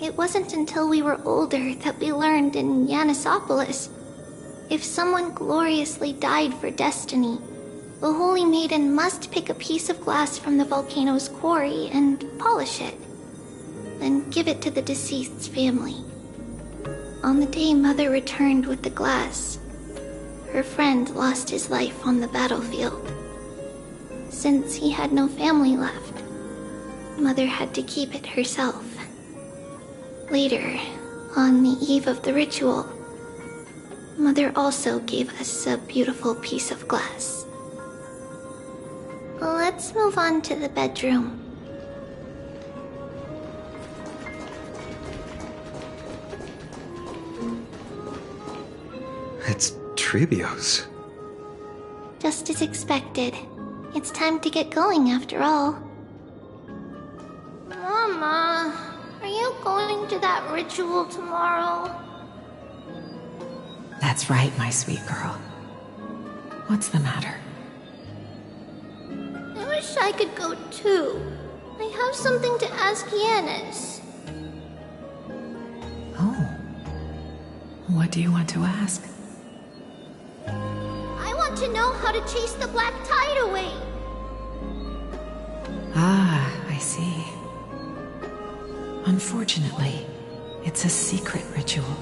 It wasn't until we were older that we learned in Yanisopolis, if someone gloriously died for destiny, the Holy Maiden must pick a piece of glass from the volcano's quarry and polish it, then give it to the deceased's family. On the day Mother returned with the glass, her friend lost his life on the battlefield. Since he had no family left, Mother had to keep it herself. Later, on the eve of the ritual, Mother also gave us a beautiful piece of glass. Let's move on to the bedroom. It's Trebios. Just as expected. It's time to get going after all. Mama, are you going to that ritual tomorrow? That's right, my sweet girl. What's the matter? I wish I could go too. I have something to ask Yanis. Oh. What do you want to ask? I want to know how to chase the black tide away. Ah, I see. Unfortunately, it's a secret ritual,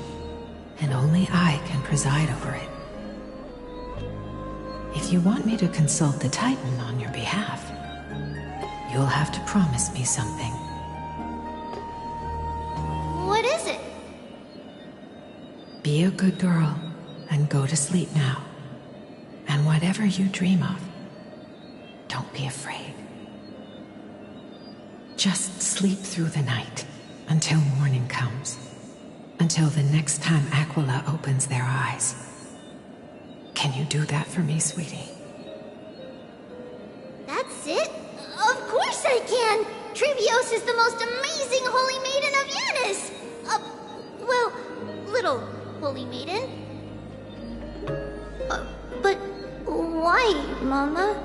and only I can preside over it. If you want me to consult the Titan on your behalf, you'll have to promise me something. What is it? Be a good girl and go to sleep now. And whatever you dream of, don't be afraid. Just sleep through the night until morning comes. Until the next time Aquila opens their eyes. Can you do that for me, sweetie? That's it? Of course I can! Trivios is the most amazing holy maiden of Yanis! Well, little holy maiden. But why, Mama?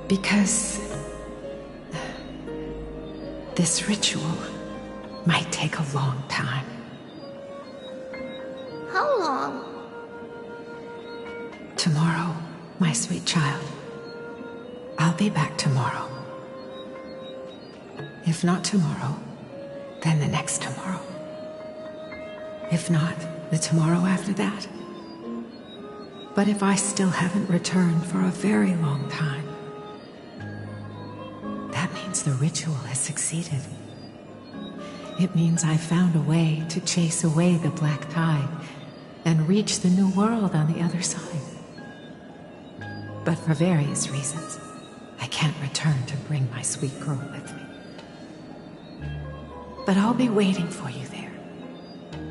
Because this ritual might take a long time. How long? Tomorrow, my sweet child. I'll be back tomorrow. If not tomorrow, then the next tomorrow. If not, the tomorrow after that. But if I still haven't returned for a very long time, that means the ritual has succeeded. It means I've found a way to chase away the black tide and reach the new world on the other side. But for various reasons, I can't return to bring my sweet girl with me. But I'll be waiting for you there.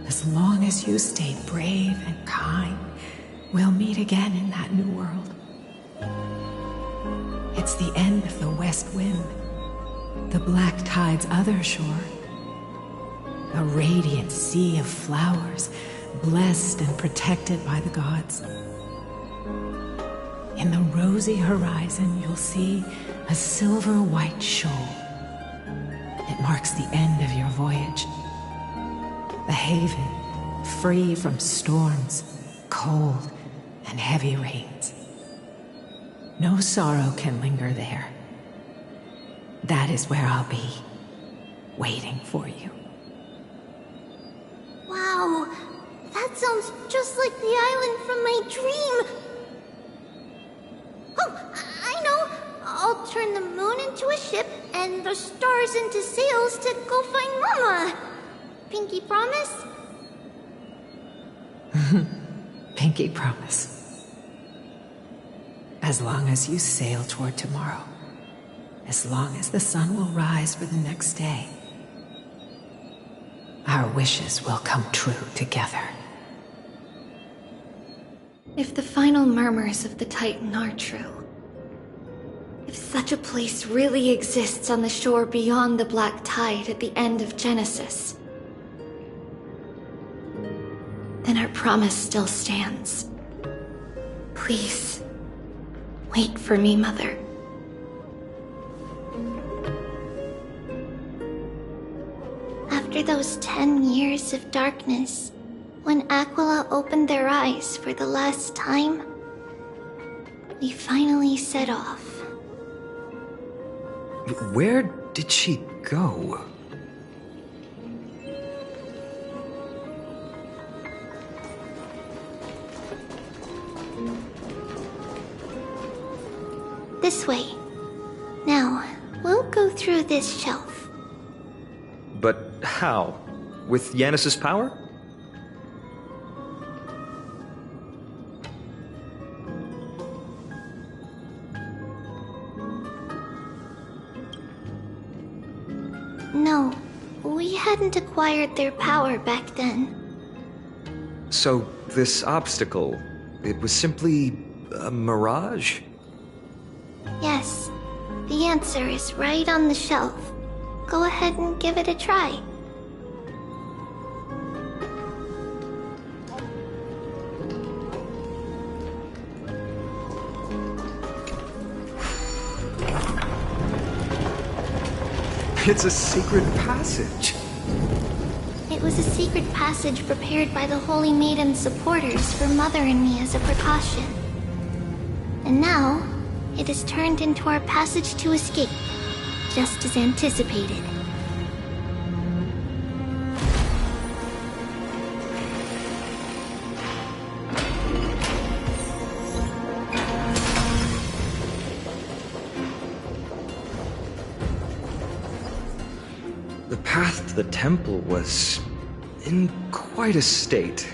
As long as you stay brave and kind, we'll meet again in that new world. It's the end of the West Wind, the black tide's other shore. A radiant sea of flowers, blessed and protected by the gods. In the rosy horizon, you'll see a silver-white shoal. It marks the end of your voyage. The haven, free from storms, cold, and heavy rains. No sorrow can linger there. That is where I'll be, waiting for you. Wow, that sounds just like the island from my dream. Oh, I know. I'll turn the moon into a ship and the stars into sails to go find Mama. Pinky promise? Pinky promise. As long as you sail toward tomorrow. As long as the sun will rise for the next day. Our wishes will come true together. If the final murmurs of the Titan are true, if such a place really exists on the shore beyond the black tide at the end of Genesis, then our promise still stands. Please, wait for me, Mother. After those 10 years of darkness, when Aquila opened their eyes for the last time, we finally set off. Where did she go? This way. Now, we'll go through this shelf. But how? With Yanis's power? No, we hadn't acquired their power back then. So, this obstacle, it was simply a mirage? Yes, the answer is right on the shelf. Go ahead and give it a try. It's a secret passage. It was a secret passage prepared by the Holy Maiden's supporters for Mother and me as a precaution. And now, it is turned into our passage to escape, just as anticipated. The path to the temple was in quite a state.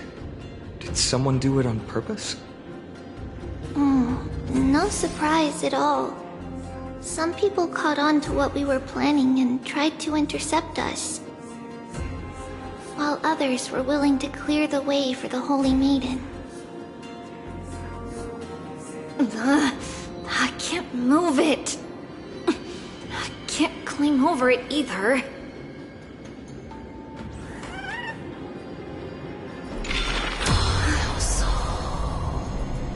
Did someone do it on purpose? No surprise at all. Some people caught on to what we were planning and tried to intercept us, while others were willing to clear the way for the Holy Maiden. I can't move it. I can't climb over it either.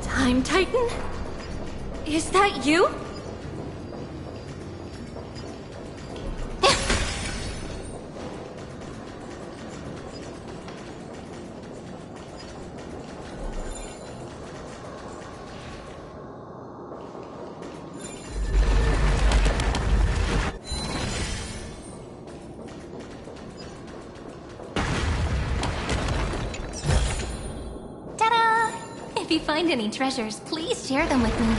Time Titan? Is that you? If you find any treasures, please share them with me.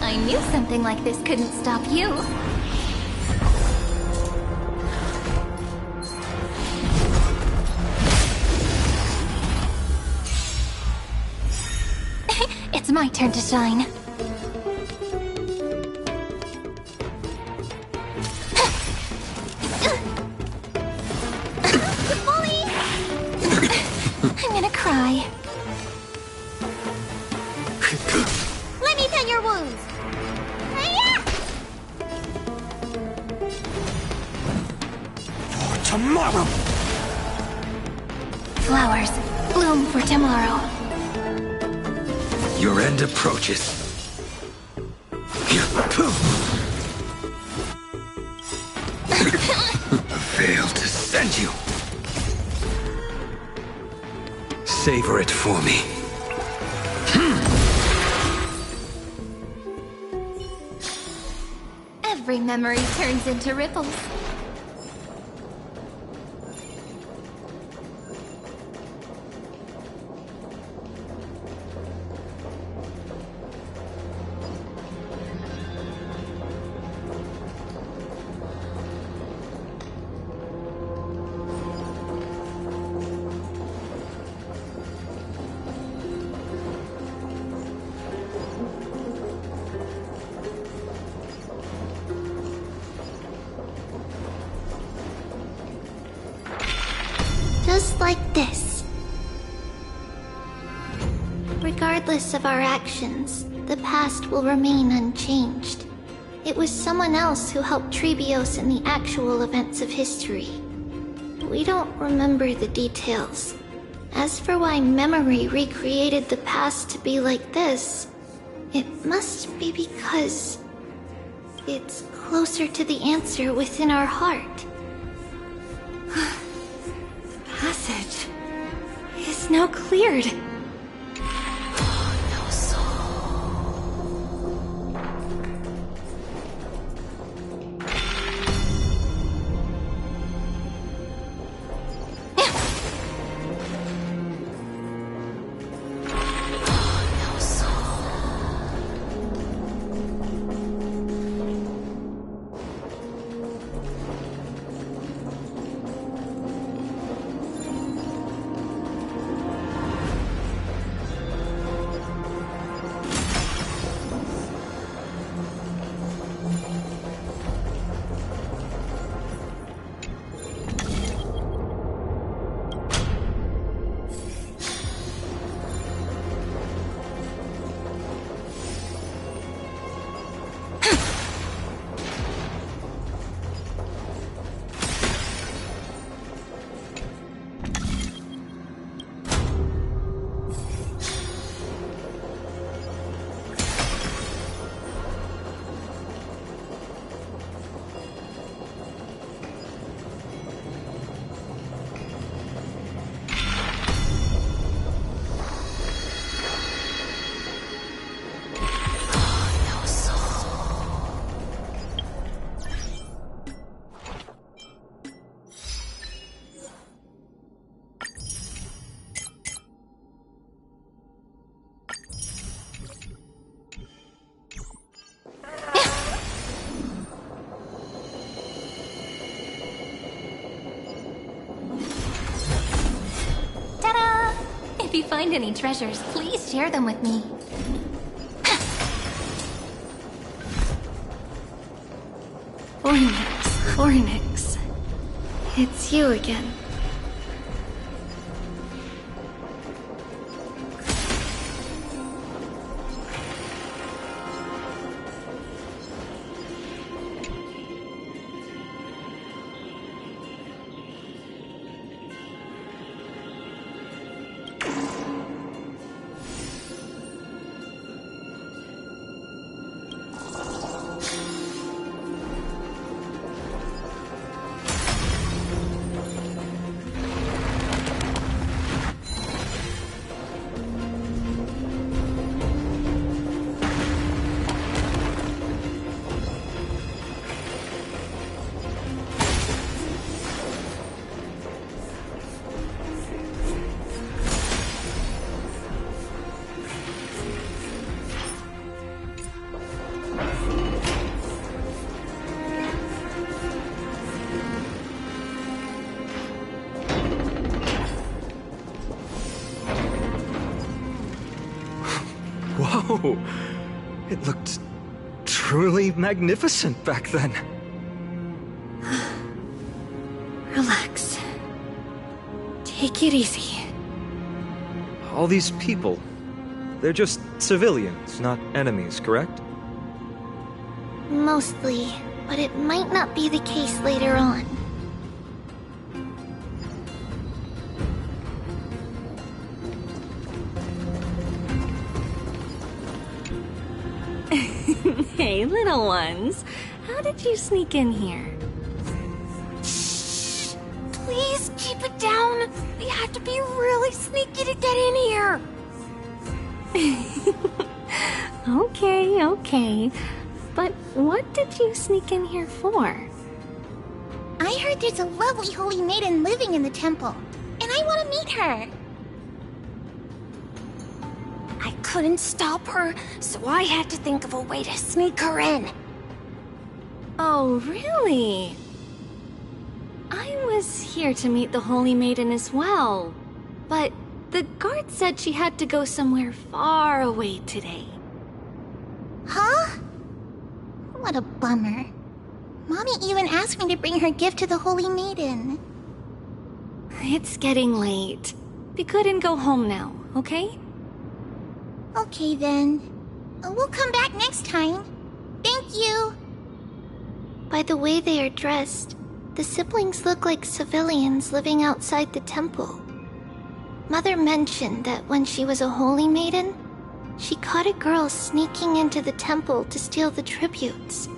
I knew something like this couldn't stop you. It's my turn to shine. I'm gonna cry. Let me tend your wounds. For tomorrow! Flowers, bloom for tomorrow. Your end approaches. A veil to send you. Savor it for me. Every memory turns into ripples. Just like this. Regardless of our actions, the past will remain unchanged. It was someone else who helped Trebios in the actual events of history. We don't remember the details. As for why memory recreated the past to be like this, it must be because it's closer to the answer within our heart. Passage is now cleared. No soul. If you find any treasures, please share them with me. Ornyx. It's you again. Whoa! It looked truly magnificent back then. Relax. Take it easy. All these people, they're just civilians, not enemies, correct? Mostly, but it might not be the case later on. Hey, little ones. How did you sneak in here? Shh! Please keep it down. We have to be really sneaky to get in here. Okay. But what did you sneak in here for? I heard there's a lovely holy maiden living in the temple, and I want to meet her. I couldn't stop her, so I had to think of a way to sneak her in. Oh, really? I was here to meet the Holy Maiden as well, but the guard said she had to go somewhere far away today. Huh? What a bummer. Mommy even asked me to bring her gift to the Holy Maiden. It's getting late. We couldn't go home now, okay? Okay then. We'll come back next time. Thank you. By the way they are dressed, the siblings look like civilians living outside the temple. Mother mentioned that when she was a holy maiden, she caught a girl sneaking into the temple to steal the tributes.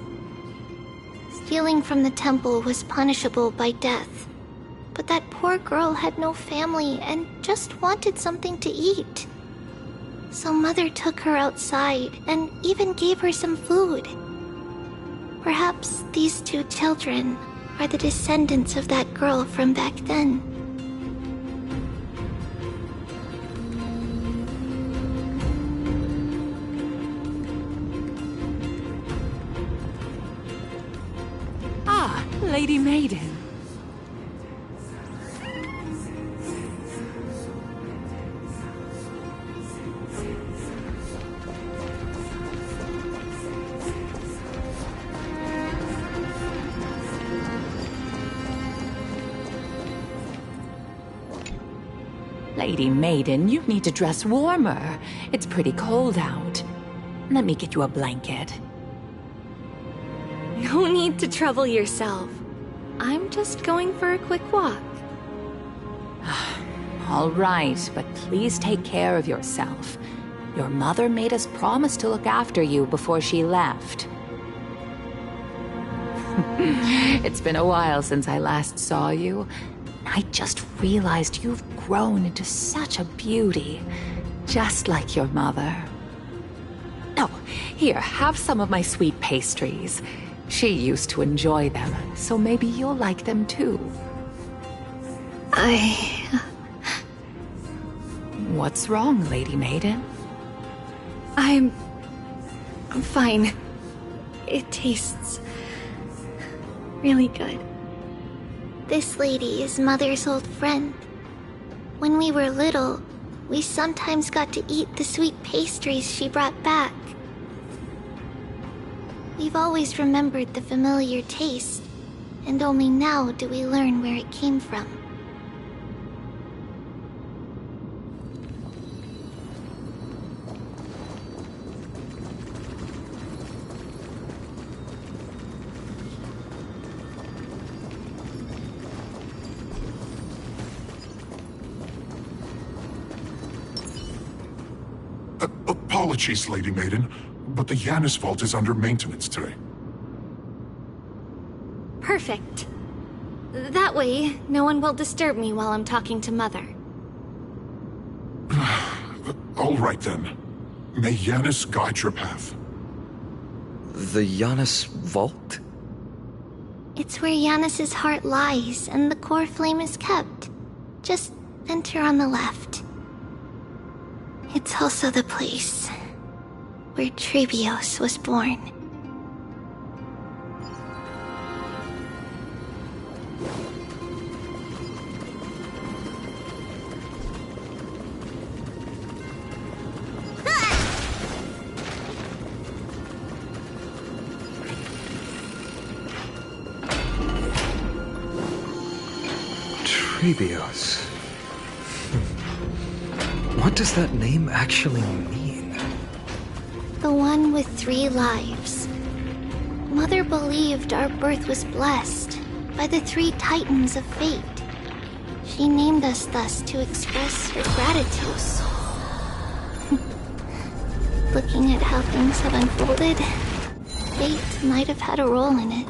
Stealing from the temple was punishable by death, but that poor girl had no family and just wanted something to eat. So Mother took her outside and even gave her some food. Perhaps these two children are the descendants of that girl from back then. Ah, Lady Maiden. Lady Maiden, you need to dress warmer. It's pretty cold out. Let me get you a blanket. No need to trouble yourself. I'm just going for a quick walk. All right, but please take care of yourself. Your mother made us promise to look after you before she left. It's been a while since I last saw you. I just realized you've grown into such a beauty, just like your mother. Oh, here, have some of my sweet pastries. She used to enjoy them, so maybe you'll like them too. What's wrong, Lady Maiden? I'm fine. It tastes really good. This lady is Mother's old friend. When we were little, we sometimes got to eat the sweet pastries she brought back. We've always remembered the familiar taste, and only now do we learn where it came from. Apologies, Lady Maiden, but the Yanis Vault is under maintenance today. Perfect. That way, no one will disturb me while I'm talking to Mother. All right then. May Yanis guide your path. The Yanis Vault? It's where Yanis's heart lies and the core flame is kept. Just enter on the left. It's also the place where Trebios was born. Trebios. What does that name actually mean? The one with 3 lives. Mother believed our birth was blessed by the 3 titans of fate. She named us thus to express her gratitude. Looking at how things have unfolded, fate might have had a role in it.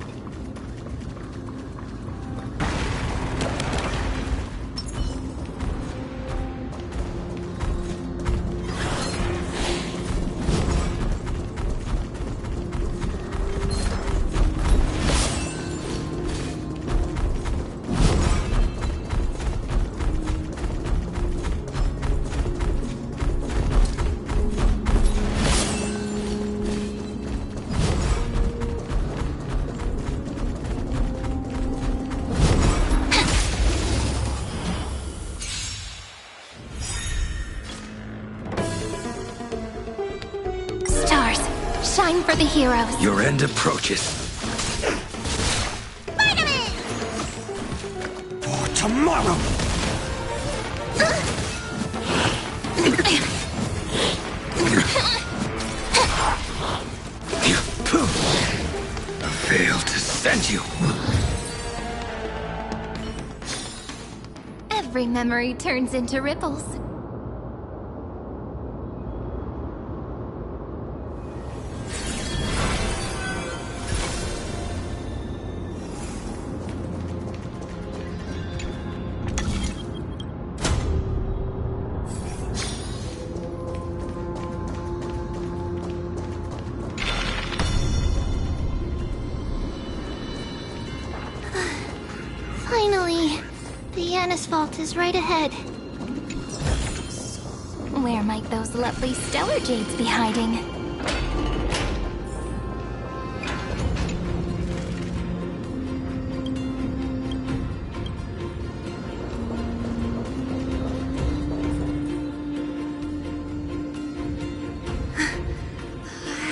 Shine for the heroes. Your end approaches. Spider-Man! For tomorrow! I failed to send you. Every memory turns into ripples. Finally, the Yanis Vault is right ahead. Where might those lovely stellar jades be hiding?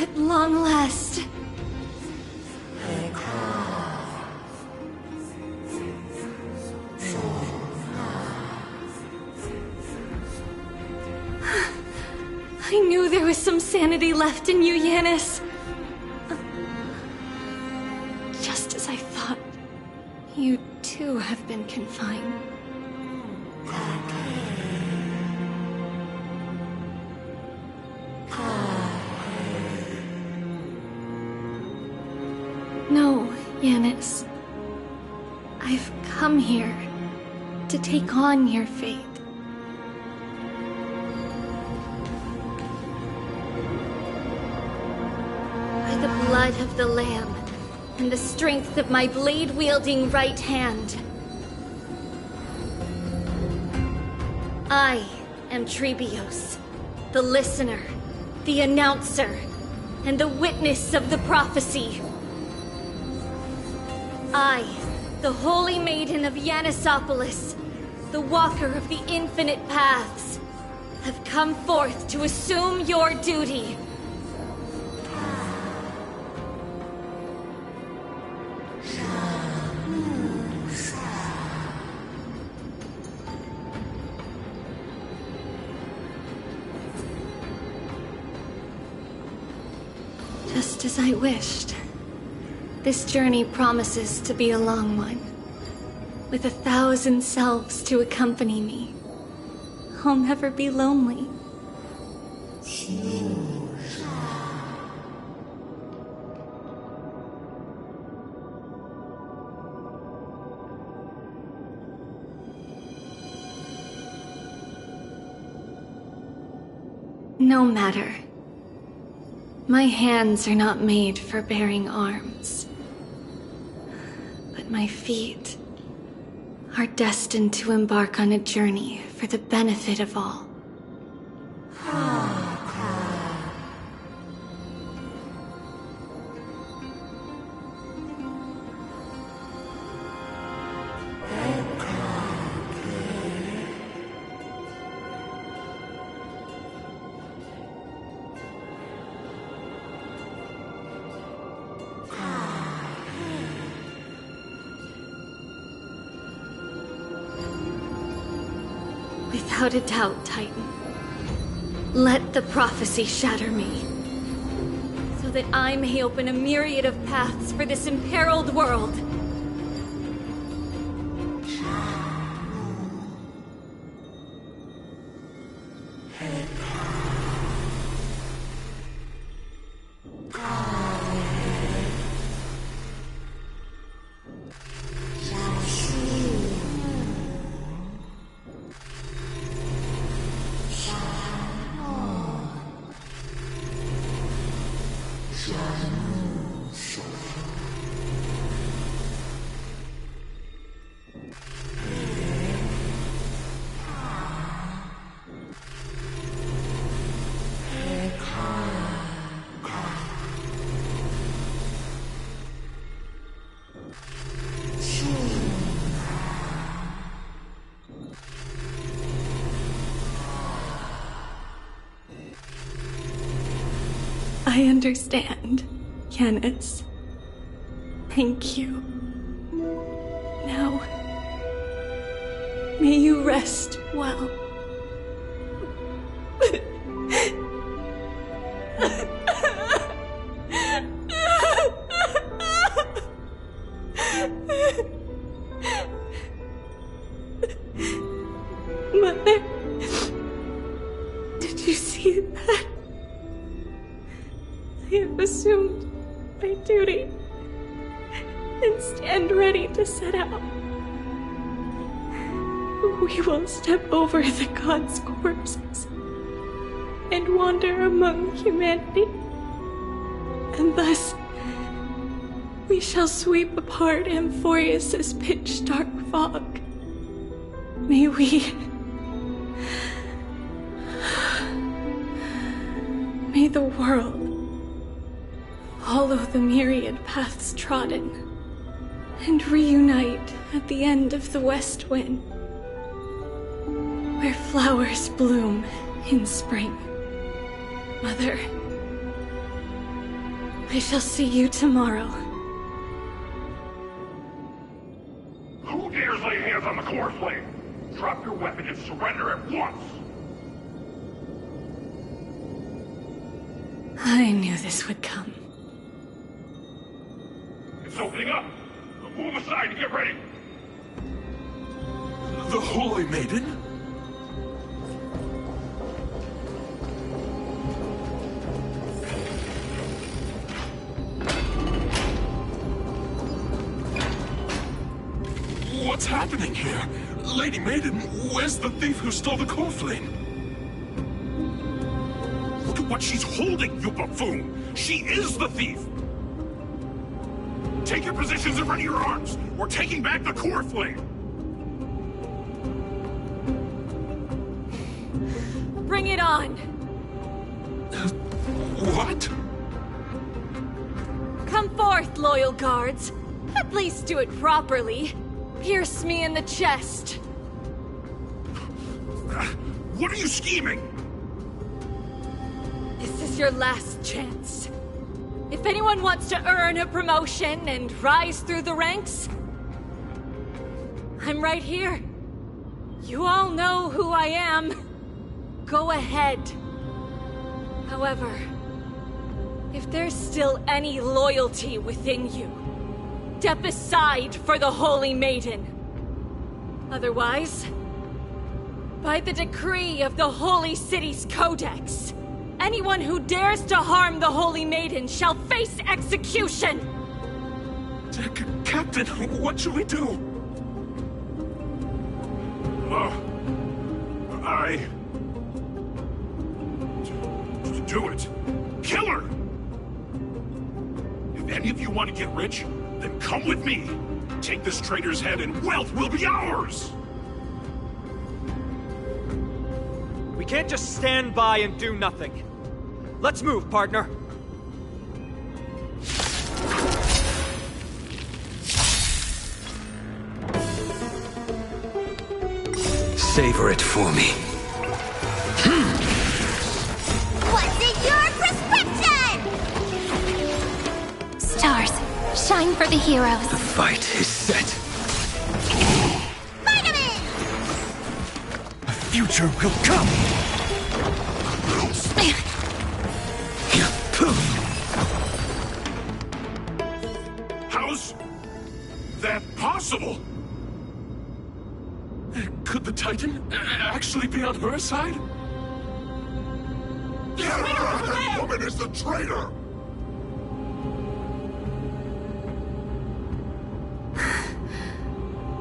At long last. I knew there was some sanity left in you, Yanis. Just as I thought, you too have been confined. No, Yanis. I've come here to take on your fate. The blood of the Lamb, and the strength of my blade-wielding right hand. I am Trebios, the listener, the announcer, and the witness of the prophecy. I, the Holy Maiden of Yanisopolis, the walker of the infinite paths, have come forth to assume your duty. Just as I wished. This journey promises to be a long one, with 1,000 selves to accompany me. I'll never be lonely. No matter. My hands are not made for bearing arms. But my feet are destined to embark on a journey for the benefit of all. Without a doubt, Titan. Let the prophecy shatter me, so that I may open a myriad of paths for this imperiled world. I understand, Yanis. Thank you. Now, may you rest well. Mother, did you see that? I have assumed my duty and stand ready to set out. We will step over the gods' corpses and wander among humanity, and thus we shall sweep apart Amphorius' pitch-dark fog. May the world follow the myriad paths trodden and reunite at the end of the west wind, where flowers bloom in spring. Mother, I shall see you tomorrow. Who dares lay hands on the core flame? Drop your weapon and surrender at once! I knew this would come. It's opening up! Move aside and get ready! The Holy Maiden? What's happening here? Lady Maiden, where's the thief who stole the core flame? Look at what she's holding, you buffoon! She is the thief! Take your positions and ready your arms! We're taking back the core flame! Bring it on! What? Come forth, loyal guards. At least do it properly. Pierce me in the chest. What are you scheming? This is your last chance. If anyone wants to earn a promotion and rise through the ranks, I'm right here. You all know who I am. Go ahead. However, if there's still any loyalty within you, step aside for the Holy Maiden. Otherwise, by the decree of the Holy City's Codex, anyone who dares to harm the Holy Maiden shall face execution! Captain, what should we do? Do it. Kill her! If any of you want to get rich, then come with me. Take this traitor's head and wealth will be ours! We can't just stand by and do nothing. Let's move, partner. Savor it for me. What's in your prescription? Stars, shine for the heroes. The fight is set. Vitamin! A future will come. How's that possible? Could the Titan actually be on her side? That woman is the traitor!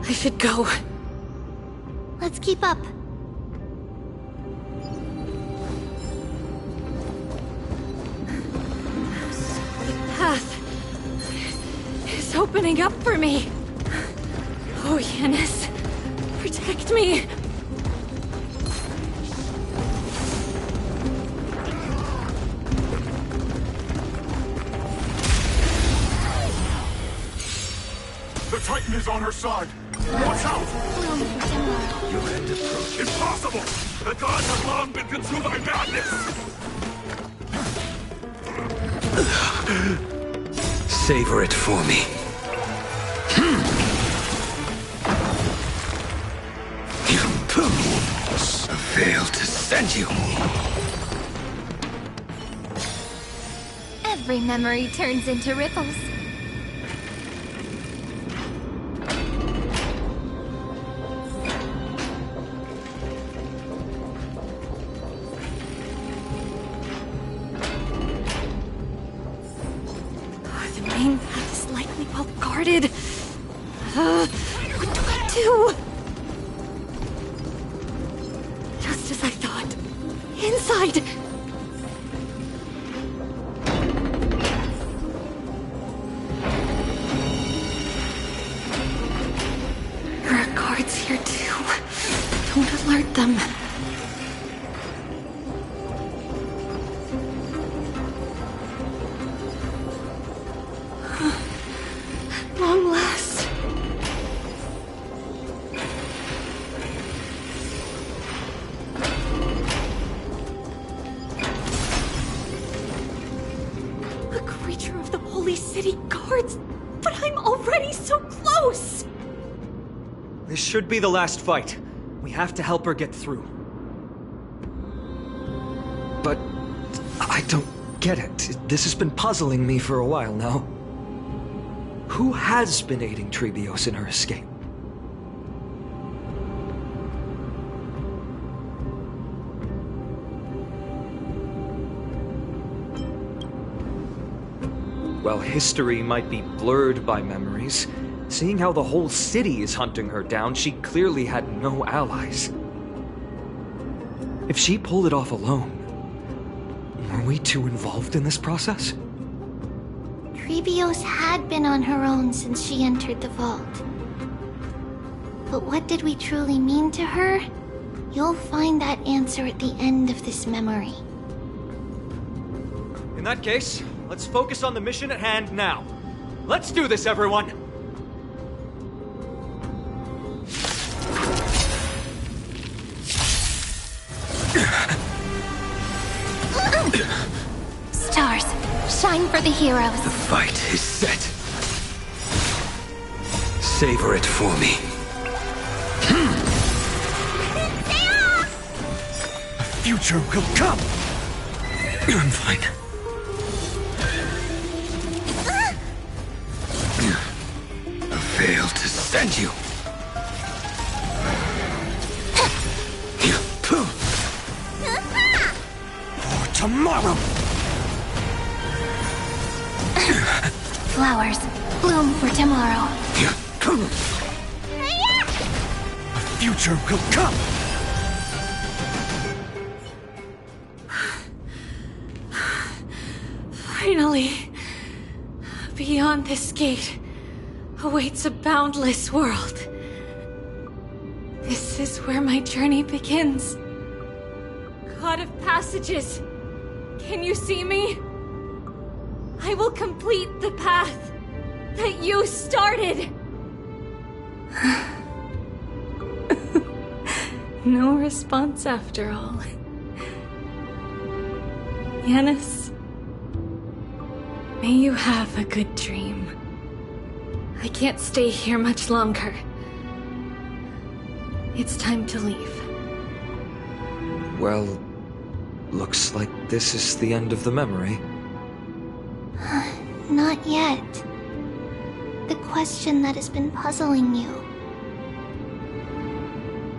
I should go. Let's keep up. The path is opening up for me. Oh, Yanis, protect me. The Titan is on her side. Watch out! Your end approaches. Impossible! The gods have long been consumed by madness! Savor it for me. A veil to send you. Every memory turns into ripples. The main path is likely well guarded. What do I do? Just as I thought. Inside! There are guards here too. Don't alert them. At long last. A creature of the Holy City Guards, but I'm already so close! This should be the last fight. We have to help her get through. But I don't get it. This has been puzzling me for a while now. Who has been aiding Trebios in her escape? Well, history might be blurred by memories. Seeing how the whole city is hunting her down, she clearly had no allies. If she pulled it off alone, were we too involved in this process? Trebios had been on her own since she entered the vault. But what did we truly mean to her? You'll find that answer at the end of this memory. In that case, let's focus on the mission at hand now. Let's do this, everyone! time for the heroes. The fight is set. Savor it for me. A future will come! I'm fine. I failed to send you. For tomorrow! Flowers bloom for tomorrow. A future will come! Finally, beyond this gate awaits a boundless world. This is where my journey begins. God of Passages, can you see me? I will complete the path that you started. No response after all. Yanis, may you have a good dream. I can't stay here much longer. It's time to leave. Well, looks like this is the end of the memory. Not yet. The question that has been puzzling you.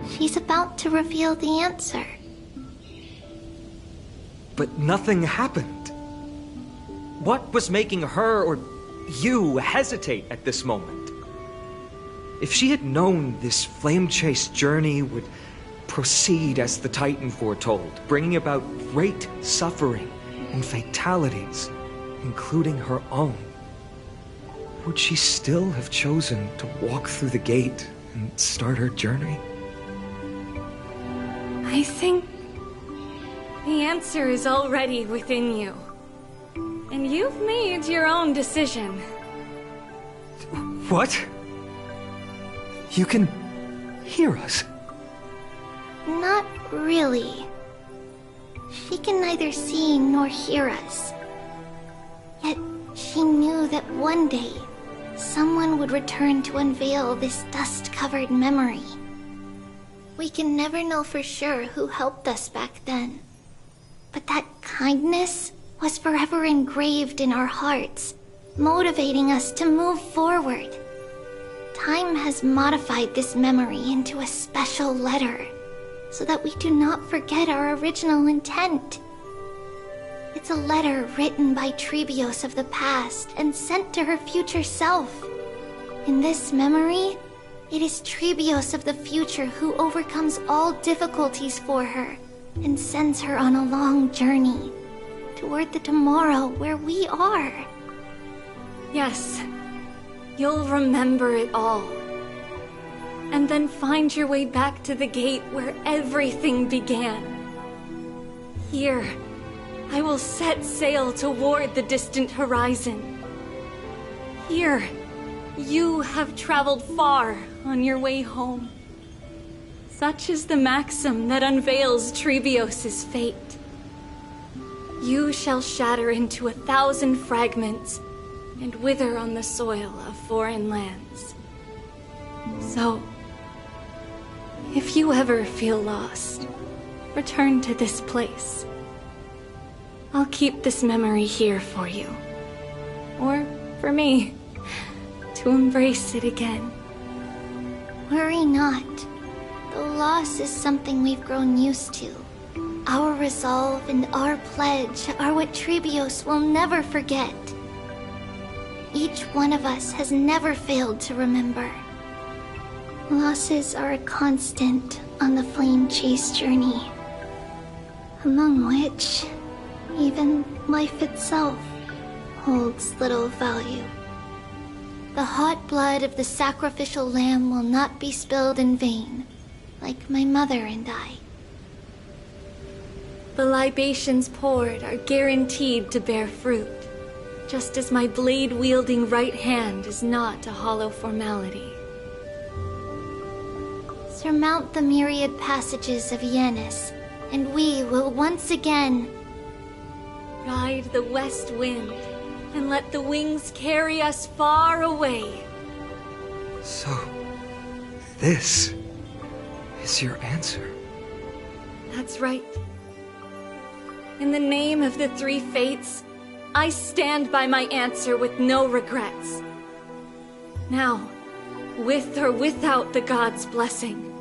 She's about to reveal the answer. But nothing happened. What was making her or you hesitate at this moment? If she had known this flame-chased journey would proceed as the Titan foretold, bringing about great suffering and fatalities, including her own, would she still have chosen to walk through the gate and start her journey? I think the answer is already within you. And you've made your own decision. What? You can hear us? Not really. She can neither see nor hear us. Yet she knew that one day, someone would return to unveil this dust-covered memory. We can never know for sure who helped us back then. But that kindness was forever engraved in our hearts, motivating us to move forward. Time has modified this memory into a special letter, so that we do not forget our original intent. It's a letter written by Trebios of the past and sent to her future self. In this memory, it is Trebios of the future who overcomes all difficulties for her and sends her on a long journey toward the tomorrow where we are. Yes, you'll remember it all. And then find your way back to the gate where everything began. Here, I will set sail toward the distant horizon. Here, you have traveled far on your way home. Such is the maxim that unveils Trebios' fate. You shall shatter into 1,000 fragments and wither on the soil of foreign lands. So, if you ever feel lost, return to this place. I'll keep this memory here for you. Or for me, to embrace it again. Worry not. The loss is something we've grown used to. Our resolve and our pledge are what Trebios will never forget. Each one of us has never failed to remember. Losses are a constant on the flame chase journey, among which even life itself holds little value. The hot blood of the sacrificial lamb will not be spilled in vain, like my mother and I. The libations poured are guaranteed to bear fruit, just as my blade-wielding right hand is not a hollow formality. Surmount the myriad passages of Yanis, and we will once again ride the west wind and let the wings carry us far away. So, this is your answer. That's right. In the name of the three fates, I stand by my answer with no regrets. Now, with or without the gods' blessing,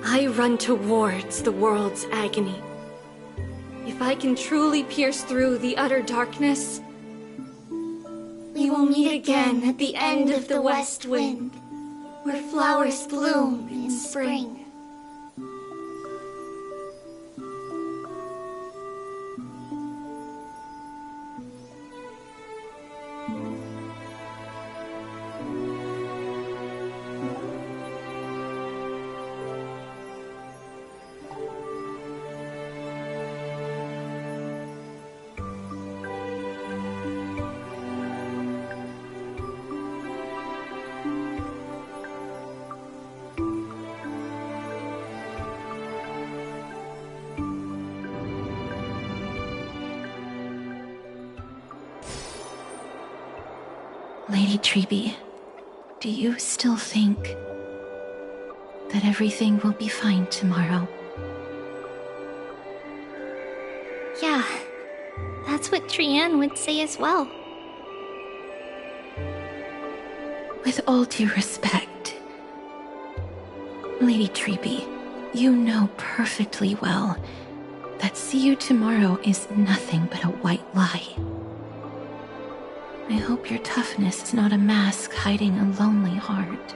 I run towards the world's agony. If I can truly pierce through the utter darkness, we will meet again at the end of the west wind, where flowers bloom in spring. Lady Trebe, do you still think that everything will be fine tomorrow? Yeah, that's what Trian would say as well. With all due respect, Lady Trebe, you know perfectly well that see you tomorrow is nothing but a white lie. I hope your toughness is not a mask hiding a lonely heart.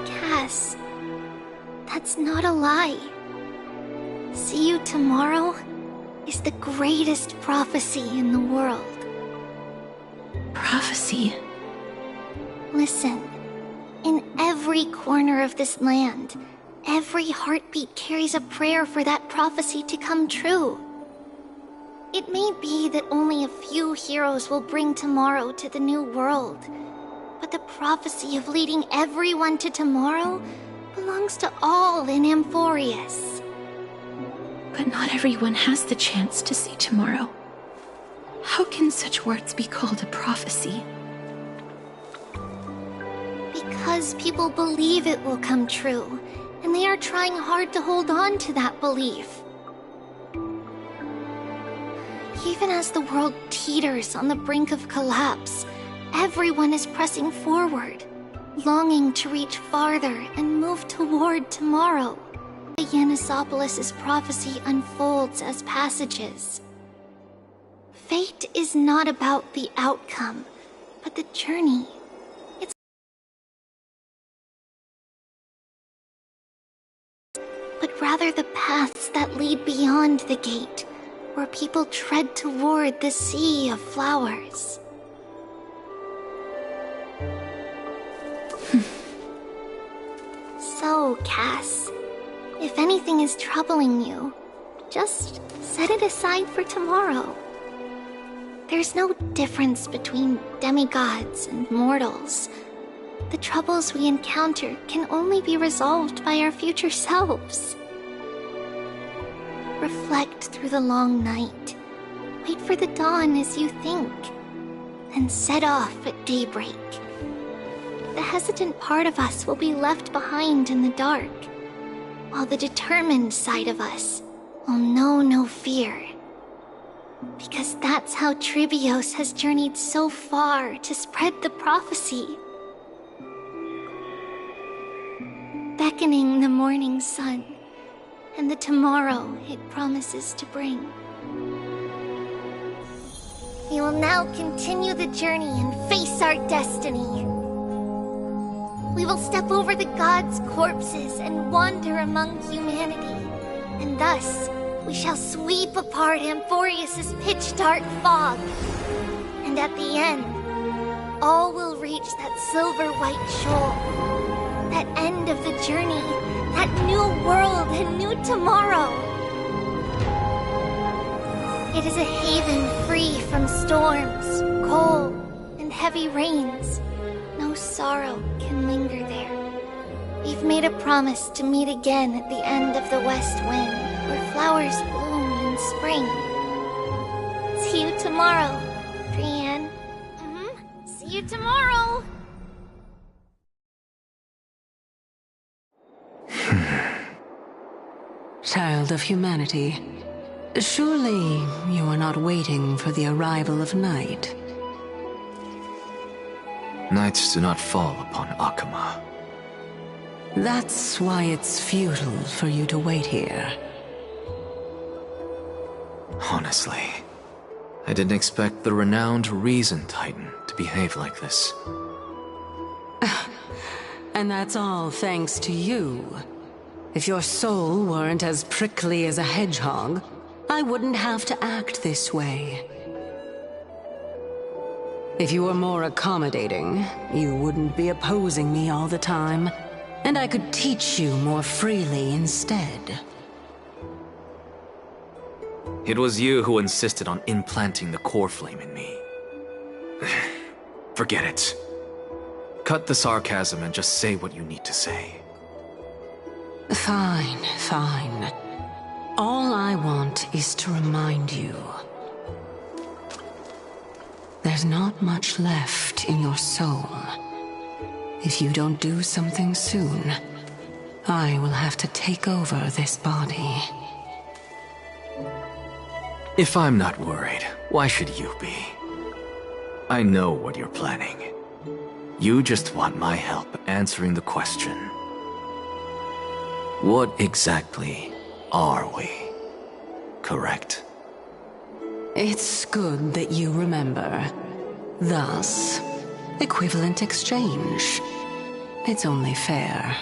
Cass, that's not a lie. See you tomorrow is the greatest prophecy in the world. Prophecy? Listen, in every corner of this land, every heartbeat carries a prayer for that prophecy to come true. It may be that only a few heroes will bring tomorrow to the new world, but the prophecy of leading everyone to tomorrow belongs to all in Amphorius. But not everyone has the chance to see tomorrow. How can such words be called a prophecy? Because people believe it will come true, and they are trying hard to hold on to that belief. Even as the world teeters on the brink of collapse, everyone is pressing forward, longing to reach farther and move toward tomorrow. Yanisopolis' prophecy unfolds as passages. Fate is not about the outcome, but the journey. But rather the paths that lead beyond the gate, where people tread toward the sea of flowers. So, Cass, if anything is troubling you, just set it aside for tomorrow. There's no difference between demigods and mortals. The troubles we encounter can only be resolved by our future selves. Reflect through the long night. Wait for the dawn as you think. And set off at daybreak. The hesitant part of us will be left behind in the dark, while the determined side of us will know no fear. Because that's how Tribios has journeyed so far to spread the prophecy. Beckoning the morning sun, and the tomorrow it promises to bring. We will now continue the journey and face our destiny. We will step over the gods' corpses and wander among humanity, and thus we shall sweep apart Amphorius' pitch-dark fog. And at the end, all will reach that silver-white shoal, that end of the journey, that new world and new tomorrow. It is a haven free from storms, cold, and heavy rains. No sorrow can linger there. We've made a promise to meet again at the end of the west wind, where flowers bloom in spring. tomorrow, Brienne. See you tomorrow! Child of humanity, surely you are not waiting for the arrival of night. Nights do not fall upon Akama. That's why it's futile for you to wait here. Honestly, I didn't expect the renowned Reason Titan to behave like this. And that's all thanks to you. If your soul weren't as prickly as a hedgehog, I wouldn't have to act this way. If you were more accommodating, you wouldn't be opposing me all the time, and I could teach you more freely instead. It was you who insisted on implanting the core flame in me. Forget it. Cut the sarcasm and just say what you need to say. Fine, fine. All I want is to remind you. There's not much left in your soul. If you don't do something soon, I will have to take over this body. If I'm not worried, why should you be? I know what you're planning. You just want my help answering the question. What exactly are we? Correct? It's good that you remember. Thus, equivalent exchange. It's only fair.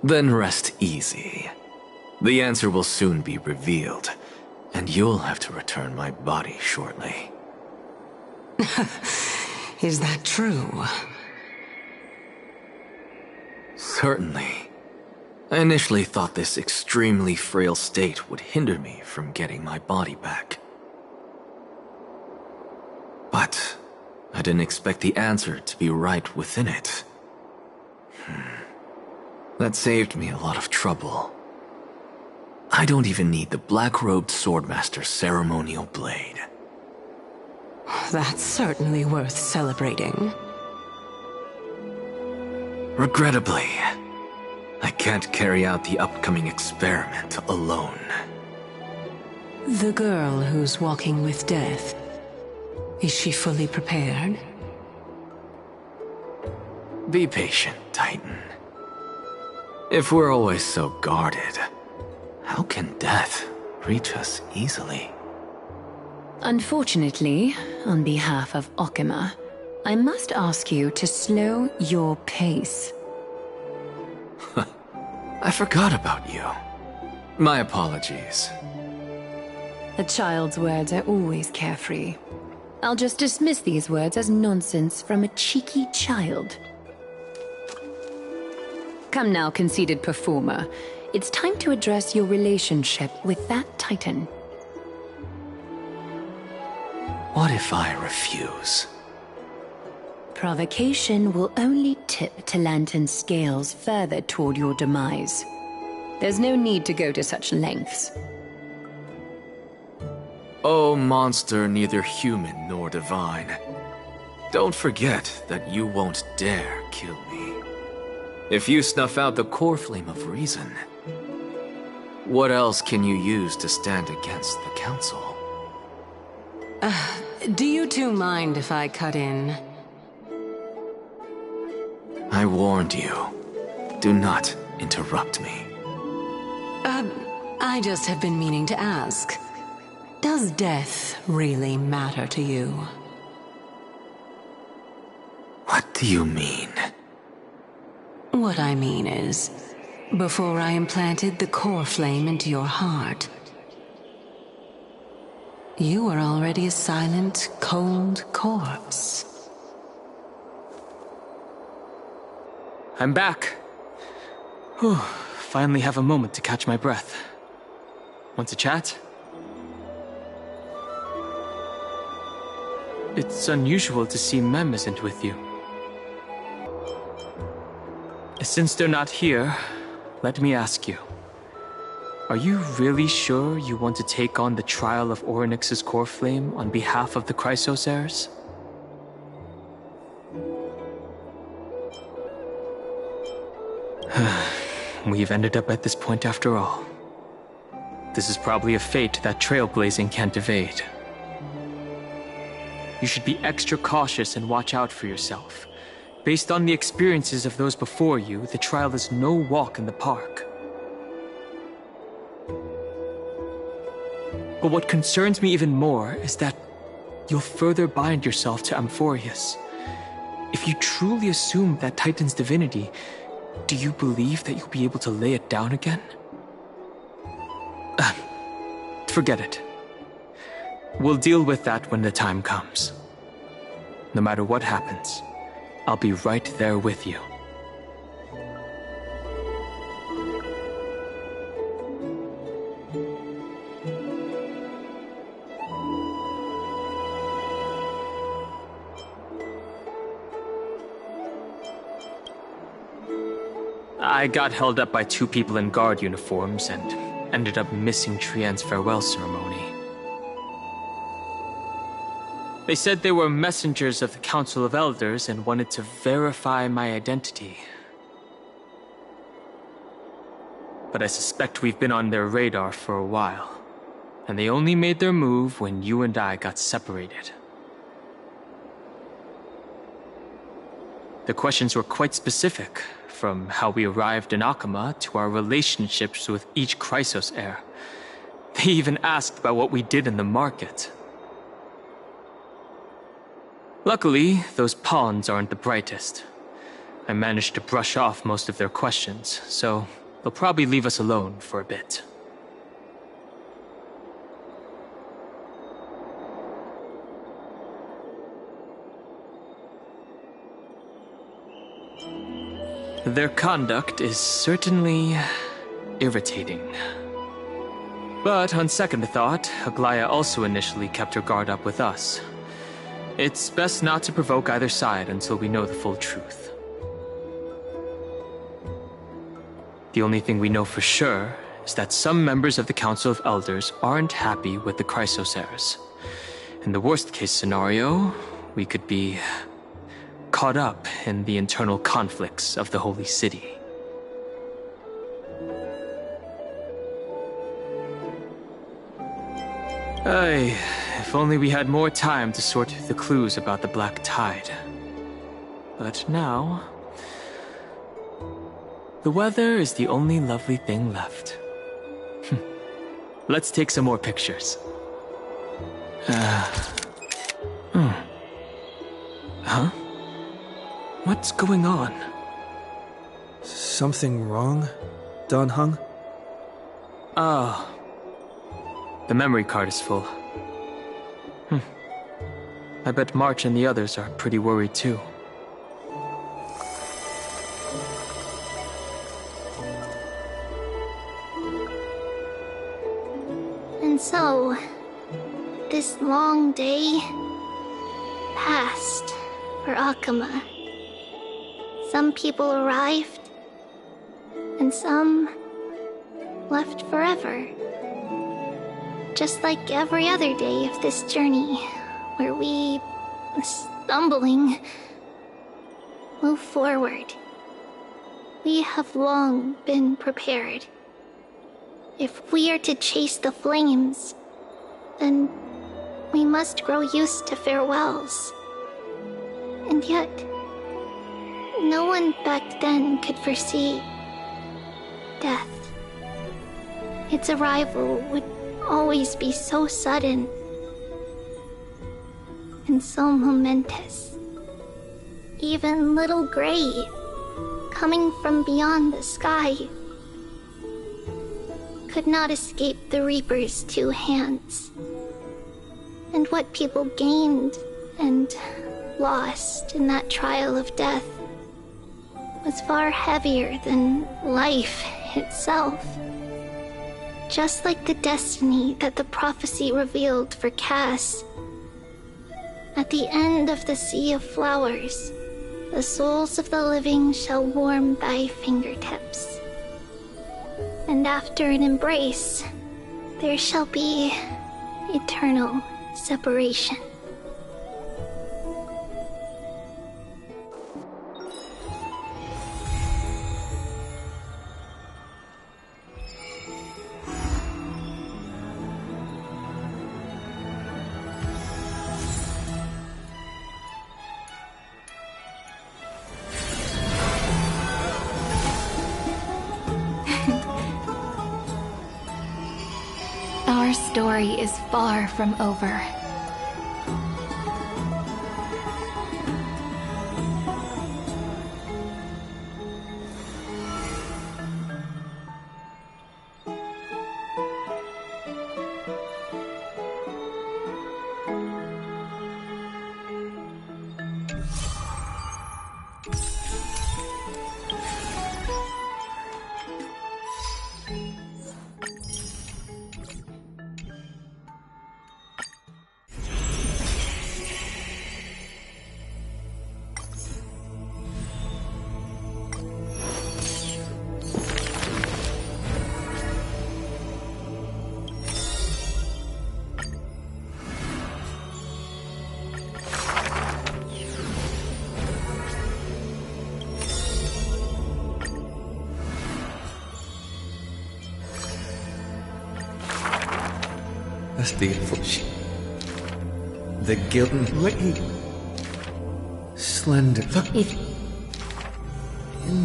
Then rest easy. The answer will soon be revealed, and you'll have to return my body shortly. Is that true? Certainly. I initially thought this extremely frail state would hinder me from getting my body back. But I didn't expect the answer to be right within it. That saved me a lot of trouble. I don't even need the black-robed Swordmaster's ceremonial blade. That's certainly worth celebrating. Regrettably, I can't carry out the upcoming experiment alone. The girl who's walking with death, is she fully prepared? Be patient, Titan. If we're always so guarded, how can death reach us easily? Unfortunately, on behalf of Okima, I must ask you to slow your pace. I forgot about you. My apologies. A child's words are always carefree. I'll just dismiss these words as nonsense from a cheeky child. Come now, conceited performer. It's time to address your relationship with that Titan. What if I refuse? Provocation will only tip Talantan's scales further toward your demise. There's no need to go to such lengths. Oh, monster neither human nor divine. Don't forget that you won't dare kill me. If you snuff out the core flame of reason, what else can you use to stand against the Council? Do you two mind if I cut in? I warned you. Do not interrupt me. I just have been meaning to ask. Does death really matter to you? What do you mean? What I mean is, before I implanted the core flame into your heart, you were already a silent, cold corpse. I'm back. Whew, finally have a moment to catch my breath. Want to chat? It's unusual to see Memesant with you. Since they're not here, let me ask you. Are you really sure you want to take on the trial of Orynyx's core flame on behalf of the Chrysos heirs? We've ended up at this point after all. This is probably a fate that trailblazing can't evade. You should be extra cautious and watch out for yourself. Based on the experiences of those before you, the trial is no walk in the park. But what concerns me even more is that you'll further bind yourself to Amphorius. If you truly assume that Titan's divinity, do you believe that you'll be able to lay it down again? Forget it. We'll deal with that when the time comes. No matter what happens, I'll be right there with you. I got held up by two people in guard uniforms and ended up missing Trian's farewell ceremony. They said they were messengers of the Council of Elders and wanted to verify my identity. But I suspect we've been on their radar for a while, and they only made their move when you and I got separated. The questions were quite specific, from how we arrived in Akama to our relationships with each Chrysos heir. They even asked about what we did in the market. Luckily, those pawns aren't the brightest. I managed to brush off most of their questions, so they'll probably leave us alone for a bit. Their conduct is certainly irritating. But on second thought, Aglaya also initially kept her guard up with us. It's best not to provoke either side until we know the full truth. The only thing we know for sure is that some members of the Council of Elders aren't happy with the Chrysos heirs. In the worst case scenario, we could be caught up in the internal conflicts of the Holy City. If only we had more time to sort through the clues about the Black Tide. But now, the weather is the only lovely thing left. Let's take some more pictures. Huh? What's going on? Something wrong, Dan Heng? Oh. The memory card is full. I bet March and the others are pretty worried too. And so, this long day passed for Akama. Some people arrived, and some left forever. Just like every other day of this journey, where we, stumbling, move forward. We have long been prepared. If we are to chase the flames, then we must grow used to farewells. And yet, no one back then could foresee death. Its arrival would always be so sudden and so momentous. Even little Gray, coming from beyond the sky, could not escape the Reaper's two hands. And what people gained and lost in that trial of death was far heavier than life itself. Just like the destiny that the prophecy revealed for Cass. At the end of the Sea of Flowers, the souls of the living shall warm thy fingertips. And after an embrace, there shall be eternal separation. Our story is far from over. That's the Gildan slender. If in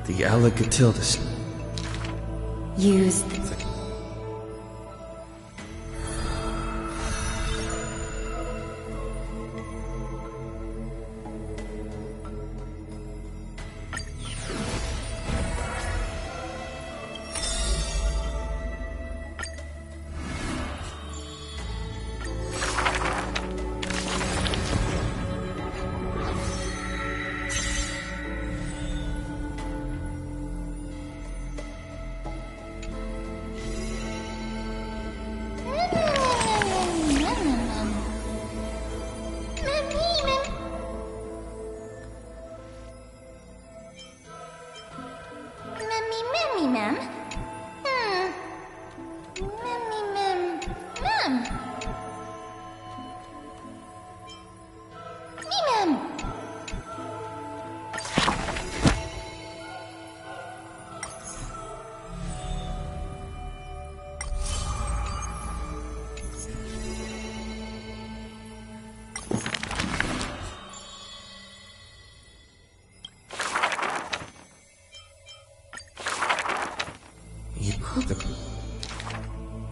the Alligatildus used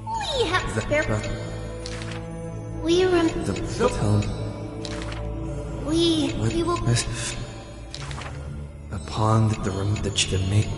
We have spare. We will. Upon the room that you can make.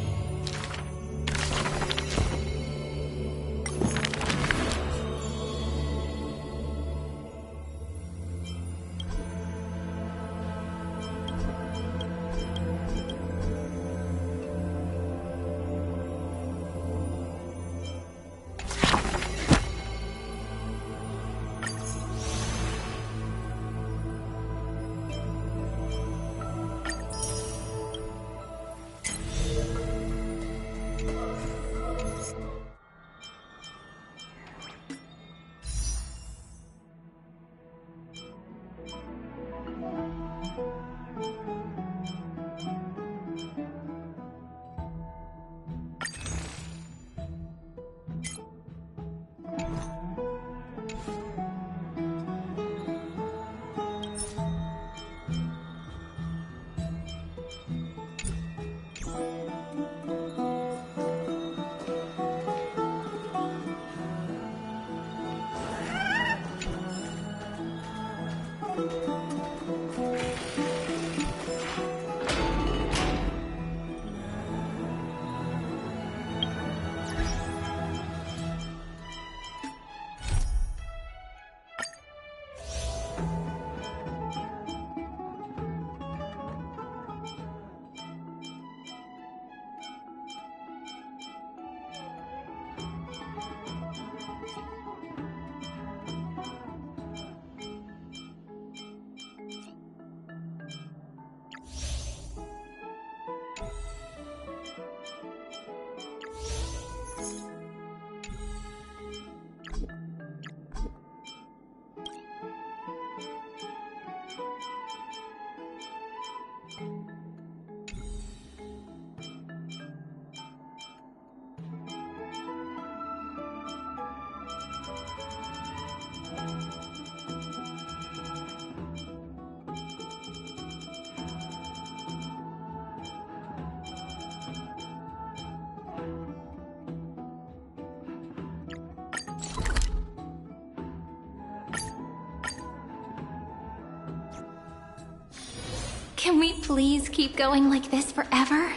Can we please keep going like this forever?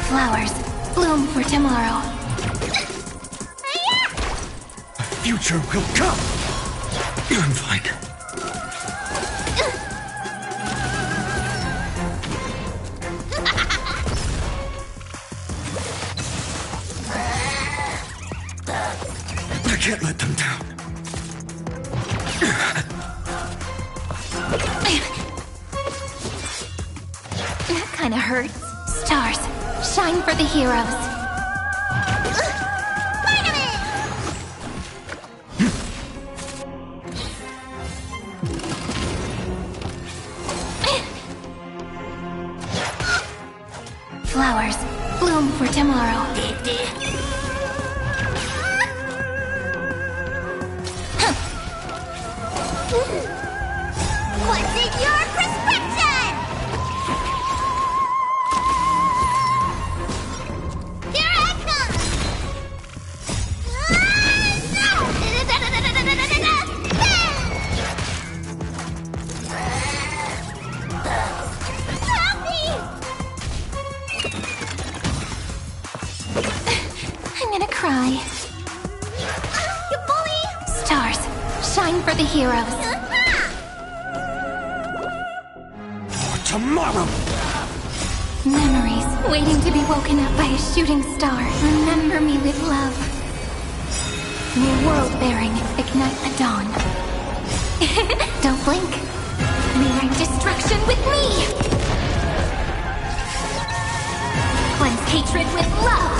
Flowers, bloom for tomorrow. A future will come! I'm fine. I can't let them down. That kinda hurts. Stars, shine for the heroes. Flowers, bloom for tomorrow. What's in your prescription? Here I come! Help me! I'm gonna cry. You bully! Stars, shine for the heroes. Tomorrow! Memories waiting to be woken up by a shooting star. Remember me with love. New world bearing, ignite the dawn. Don't blink. Rewrite destruction with me. Cleanse hatred with love.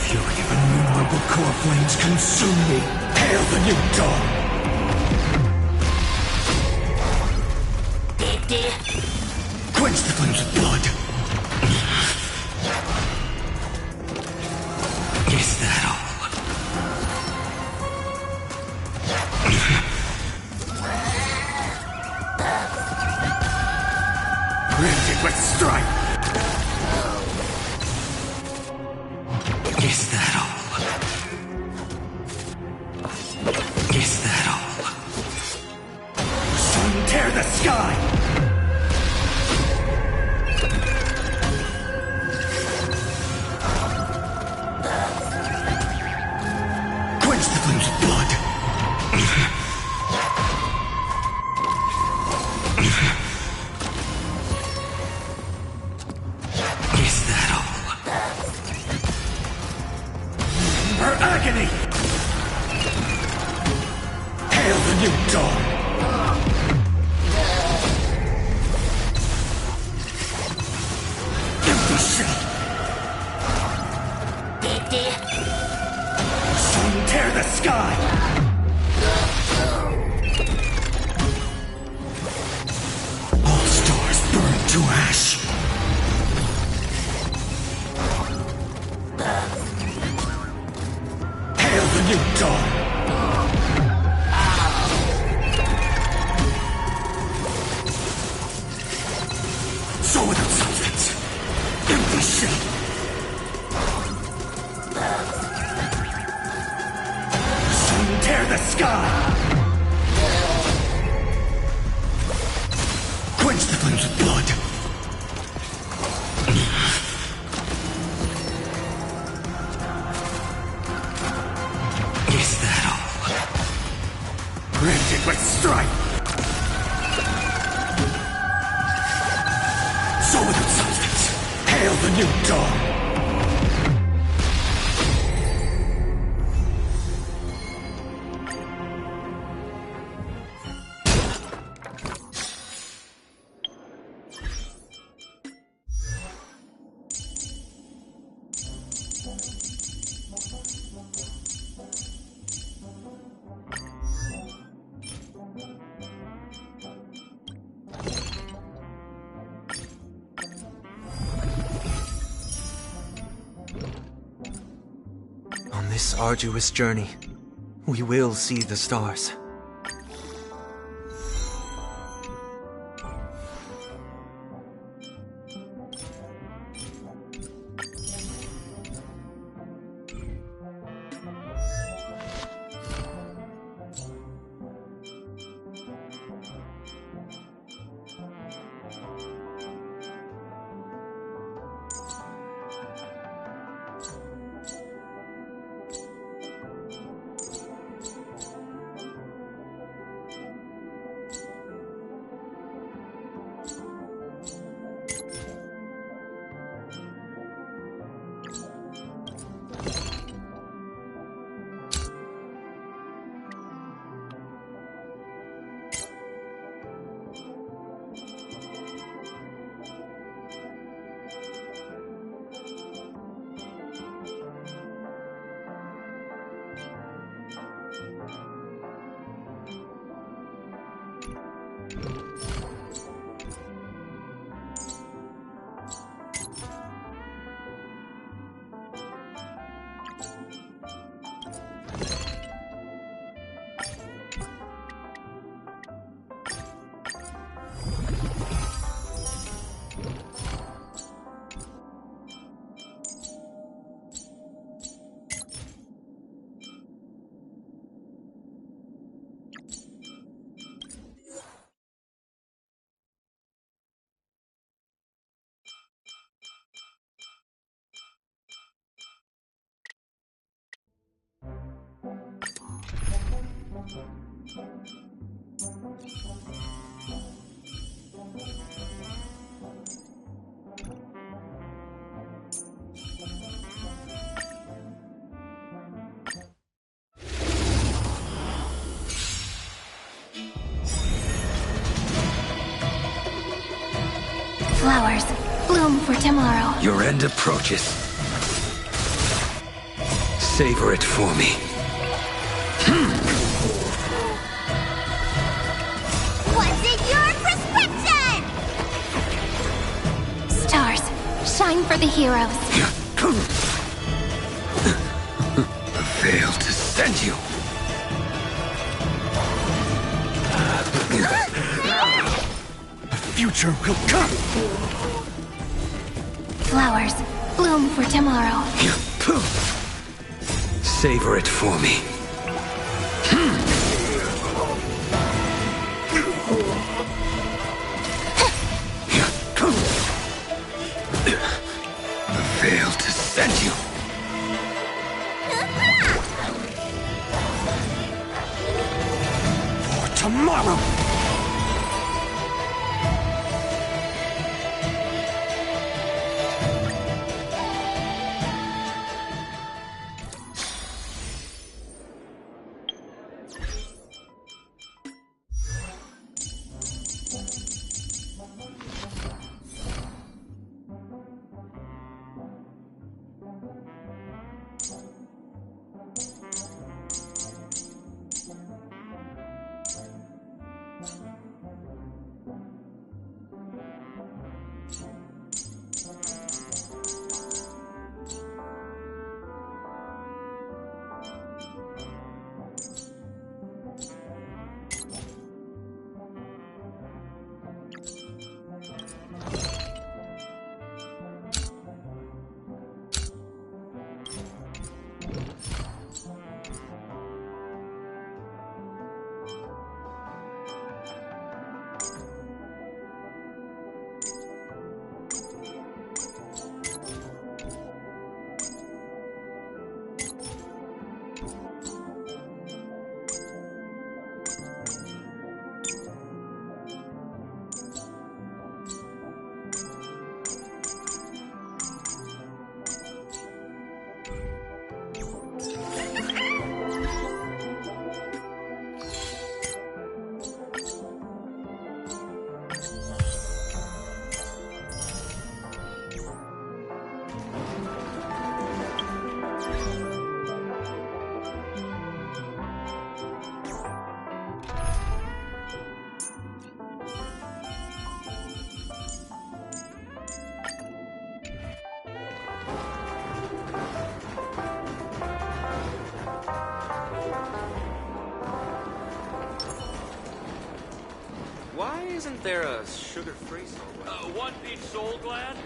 Fury of innumerable core flames consume me. Hail the new dawn! Quench the flames of blood! Is that all? Granted with strife! Is that all? Is that all? Sun tear the sky! Quench the flames of blood! Is that all? Her agony! Hail the new dawn! Empty shell! Sun tear the sky! All stars burn to ash! Hail the new dawn! So without substance, empty shell. Sun tear the sky. Quench the flames of blood. Is that all? Granted with strife. Soul without substance. Hail the new dawn. On this arduous journey, we will see the stars. Flowers, bloom for tomorrow. Your end approaches. Savor it for me. What's in your prescription? Stars, shine for the heroes. A veil to send you. Future will come! Flowers, bloom for tomorrow. Savor it for me. A veil to send you. For tomorrow! isn't there a sugar-free Soul Glad? One peach Soul Glad?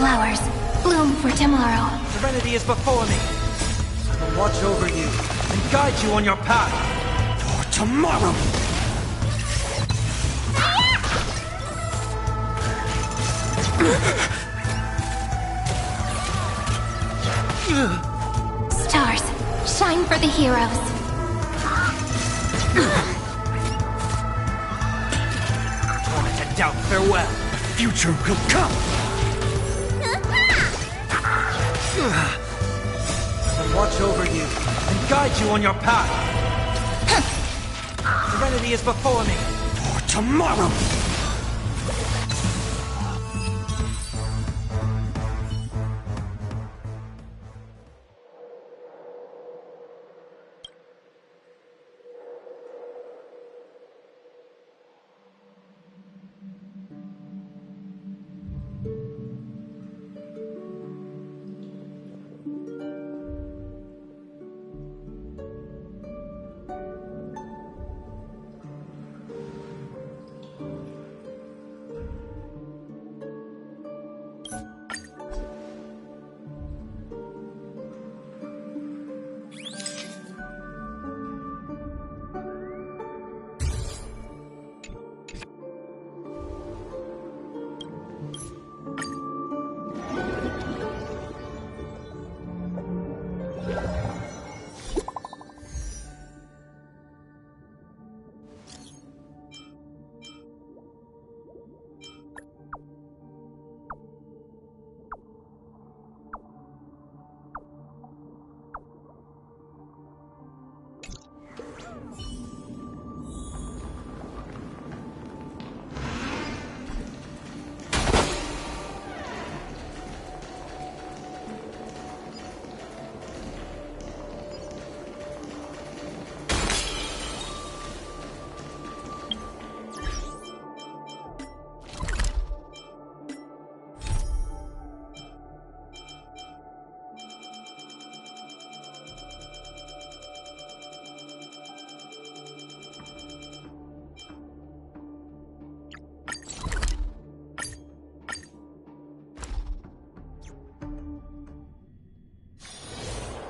flowers bloom for tomorrow. Serenity is before me. I will watch over you and guide you on your path. For tomorrow! Stars, shine for the heroes. Moment to doubt farewell. The future will come! I will watch over you and guide you on your path. Serenity is before me. For tomorrow!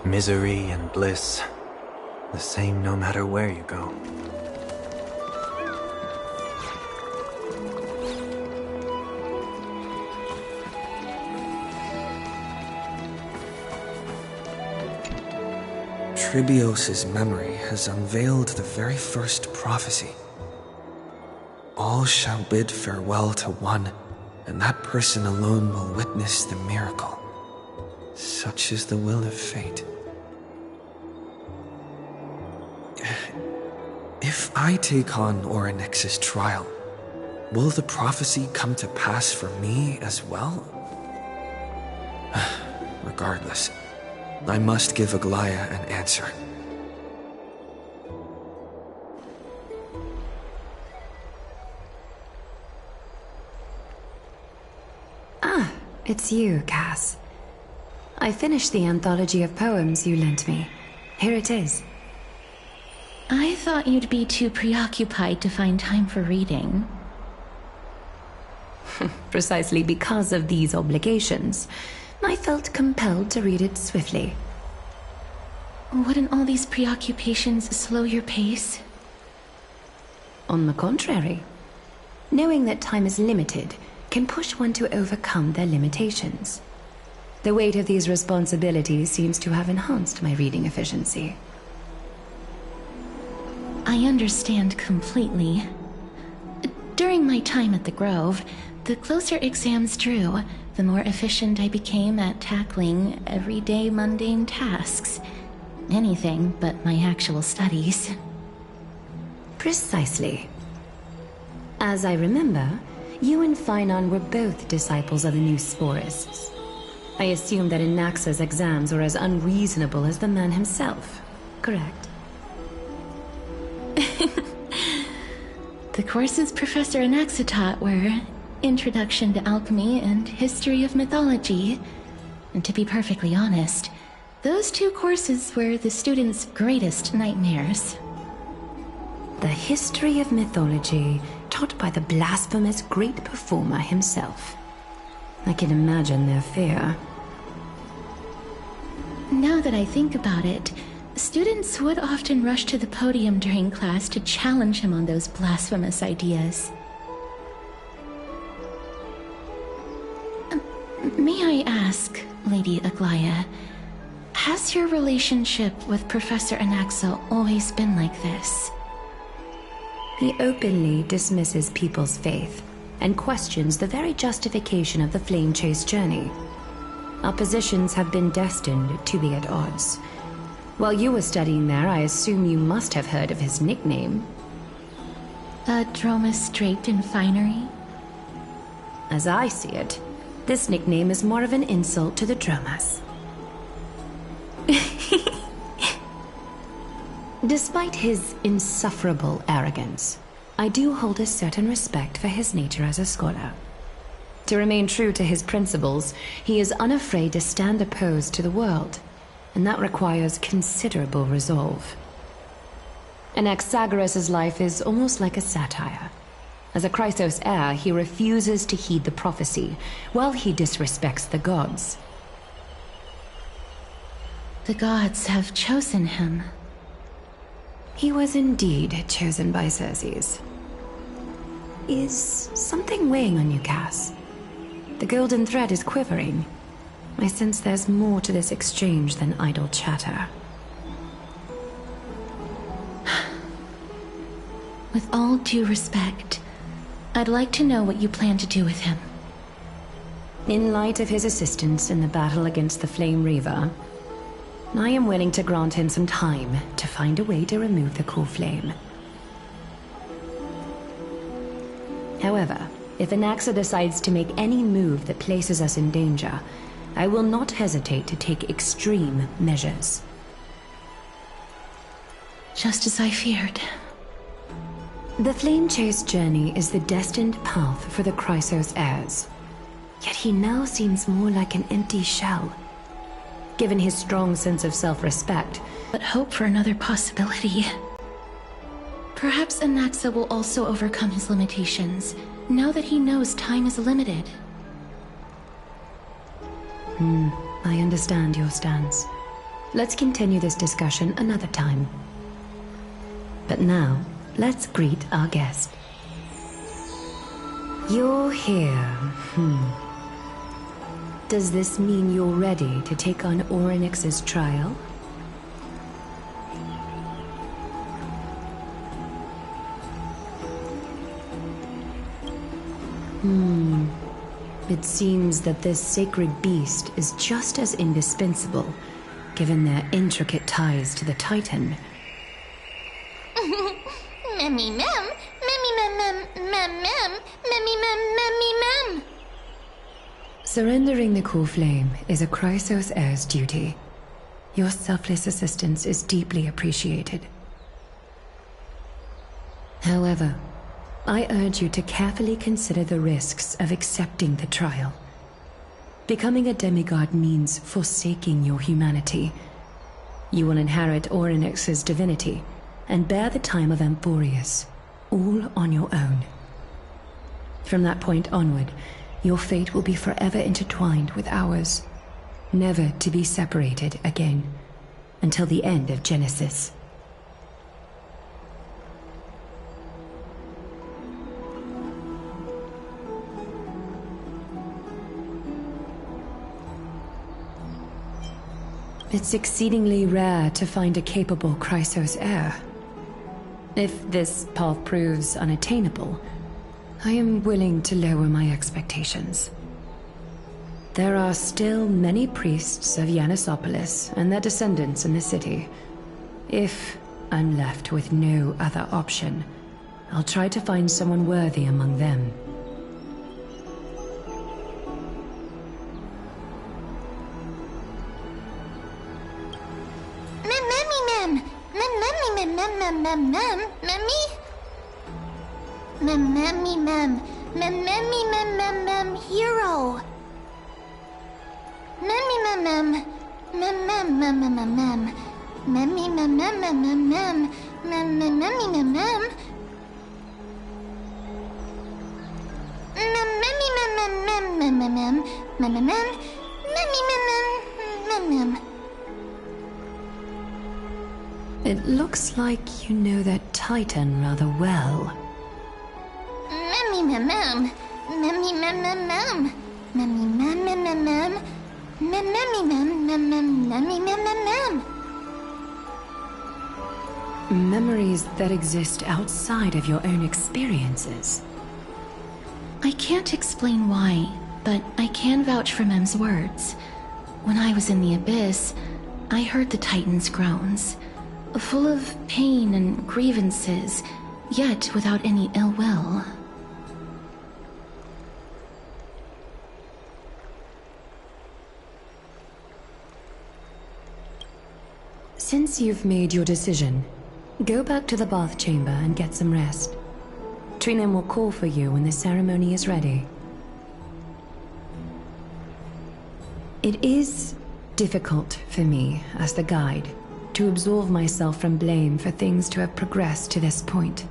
Misery and bliss, the same no matter where you go. Tribios' memory has unveiled the very first prophecy. All shall bid farewell to one, and that person alone will witness the miracle. Such is the will of fate. If I take on Orynyx's trial, will the prophecy come to pass for me as well? Regardless, I must give Aglaya an answer. Ah, it's you, Cass. I finished the anthology of poems you lent me. Here it is. I thought you'd be too preoccupied to find time for reading. Precisely because of these obligations, I felt compelled to read it swiftly. Wouldn't all these preoccupations slow your pace? On the contrary, knowing that time is limited can push one to overcome their limitations. The weight of these responsibilities seems to have enhanced my reading efficiency. I understand completely. During my time at the Grove, the closer exams drew, the more efficient I became at tackling everyday mundane tasks. Anything but my actual studies. Precisely. As I remember, you and Phainon were both disciples of the new Sporists. I assume that Anaxa's exams were as unreasonable as the man himself, correct? The courses Professor Anaxa taught were Introduction to Alchemy and History of Mythology. And to be perfectly honest, those two courses were the students' greatest nightmares. The History of Mythology, taught by the blasphemous great performer himself. I can imagine their fear. Now that I think about it, students would often rush to the podium during class to challenge him on those blasphemous ideas. May I ask, Lady Aglaya, has your relationship with Professor Anaxa always been like this? He openly dismisses people's faith and questions the very justification of the Flame Chase journey. Our positions have been destined to be at odds. While you were studying there, I assume you must have heard of his nickname. Dromus draped in finery? As I see it, this nickname is more of an insult to the Dromas. Despite his insufferable arrogance, I do hold a certain respect for his nature as a scholar. To remain true to his principles, he is unafraid to stand opposed to the world, and that requires considerable resolve. Anaxagoras' life is almost like a satire. As a Chrysos heir, he refuses to heed the prophecy, while he disrespects the gods. The gods have chosen him. He was indeed chosen by Xerxes. Is something weighing on you, Cass? The golden thread is quivering. I sense there's more to this exchange than idle chatter. With all due respect, I'd like to know what you plan to do with him. In light of his assistance in the battle against the Flame Reaver, I am willing to grant him some time to find a way to remove the cool flame. However, if Anaxa decides to make any move that places us in danger, I will not hesitate to take extreme measures. Just as I feared. The Flame Chase journey is the destined path for the Chrysos heirs. Yet he now seems more like an empty shell. Given his strong sense of self-respect, but hope for another possibility. Perhaps Anaxa will also overcome his limitations, now that he knows time is limited. I understand your stance. Let's continue this discussion another time. But now, let's greet our guest. You're here. Does this mean you're ready to take on Orynyx's trial? It seems that this sacred beast is just as indispensable, given their intricate ties to the Titan. Memmy mem, memmy mem mem mem mem, memmy mem memmy mem. Surrendering the cool flame is a Chrysos heir's duty. Your selfless assistance is deeply appreciated. However, I urge you to carefully consider the risks of accepting the trial. Becoming a demigod means forsaking your humanity. You will inherit Orynyx's divinity and bear the time of Amphorius, all on your own. From that point onward, your fate will be forever intertwined with ours, never to be separated again, until the end of Genesis. It's exceedingly rare to find a capable Chrysos heir. If this path proves unattainable, I am willing to lower my expectations. There are still many priests of Yanisopolis and their descendants in the city. If I'm left with no other option, I'll try to find someone worthy among them. Hero. Memmy mem mem mem mem mem mem mem mem. Memmy mem mem mem mem mem mem mem memmy mem mem. Memmy mem It looks like you know that Titan rather well. Memories that exist outside of your own experiences. I can't explain why, but I can vouch for Mem's words. When I was in the Abyss, I heard the Titan's groans, full of pain and grievances, yet without any ill will. Since you've made your decision, go back to the bath chamber and get some rest. Trinan will call for you when the ceremony is ready. It is difficult for me, as the guide, to absolve myself from blame for things to have progressed to this point.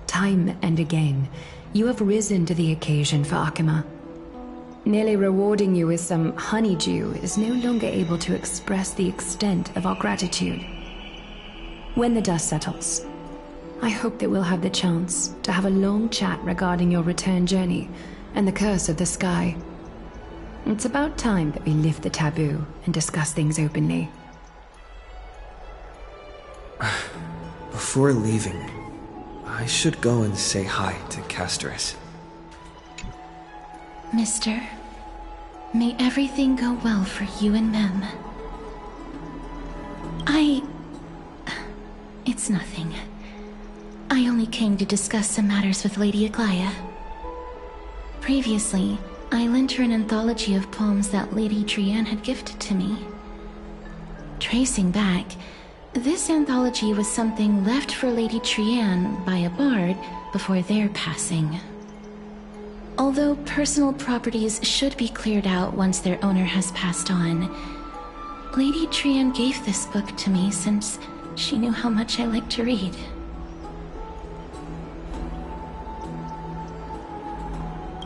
Time and again, you have risen to the occasion for Akima. Nearly rewarding you with some honeydew is no longer able to express the extent of our gratitude. When the dust settles, I hope that we'll have the chance to have a long chat regarding your return journey and the curse of the sky. It's about time that we lift the taboo and discuss things openly. Before leaving, I should go and say hi to Casterus. Mister, may everything go well for you and Mem. It's nothing. I only came to discuss some matters with Lady Aglaya. Previously, I lent her an anthology of poems that Lady Trian had gifted to me. Tracing back, this anthology was something left for Lady Trian by a bard before their passing. Although personal properties should be cleared out once their owner has passed on, Lady Trian gave this book to me since she knew how much I liked to read.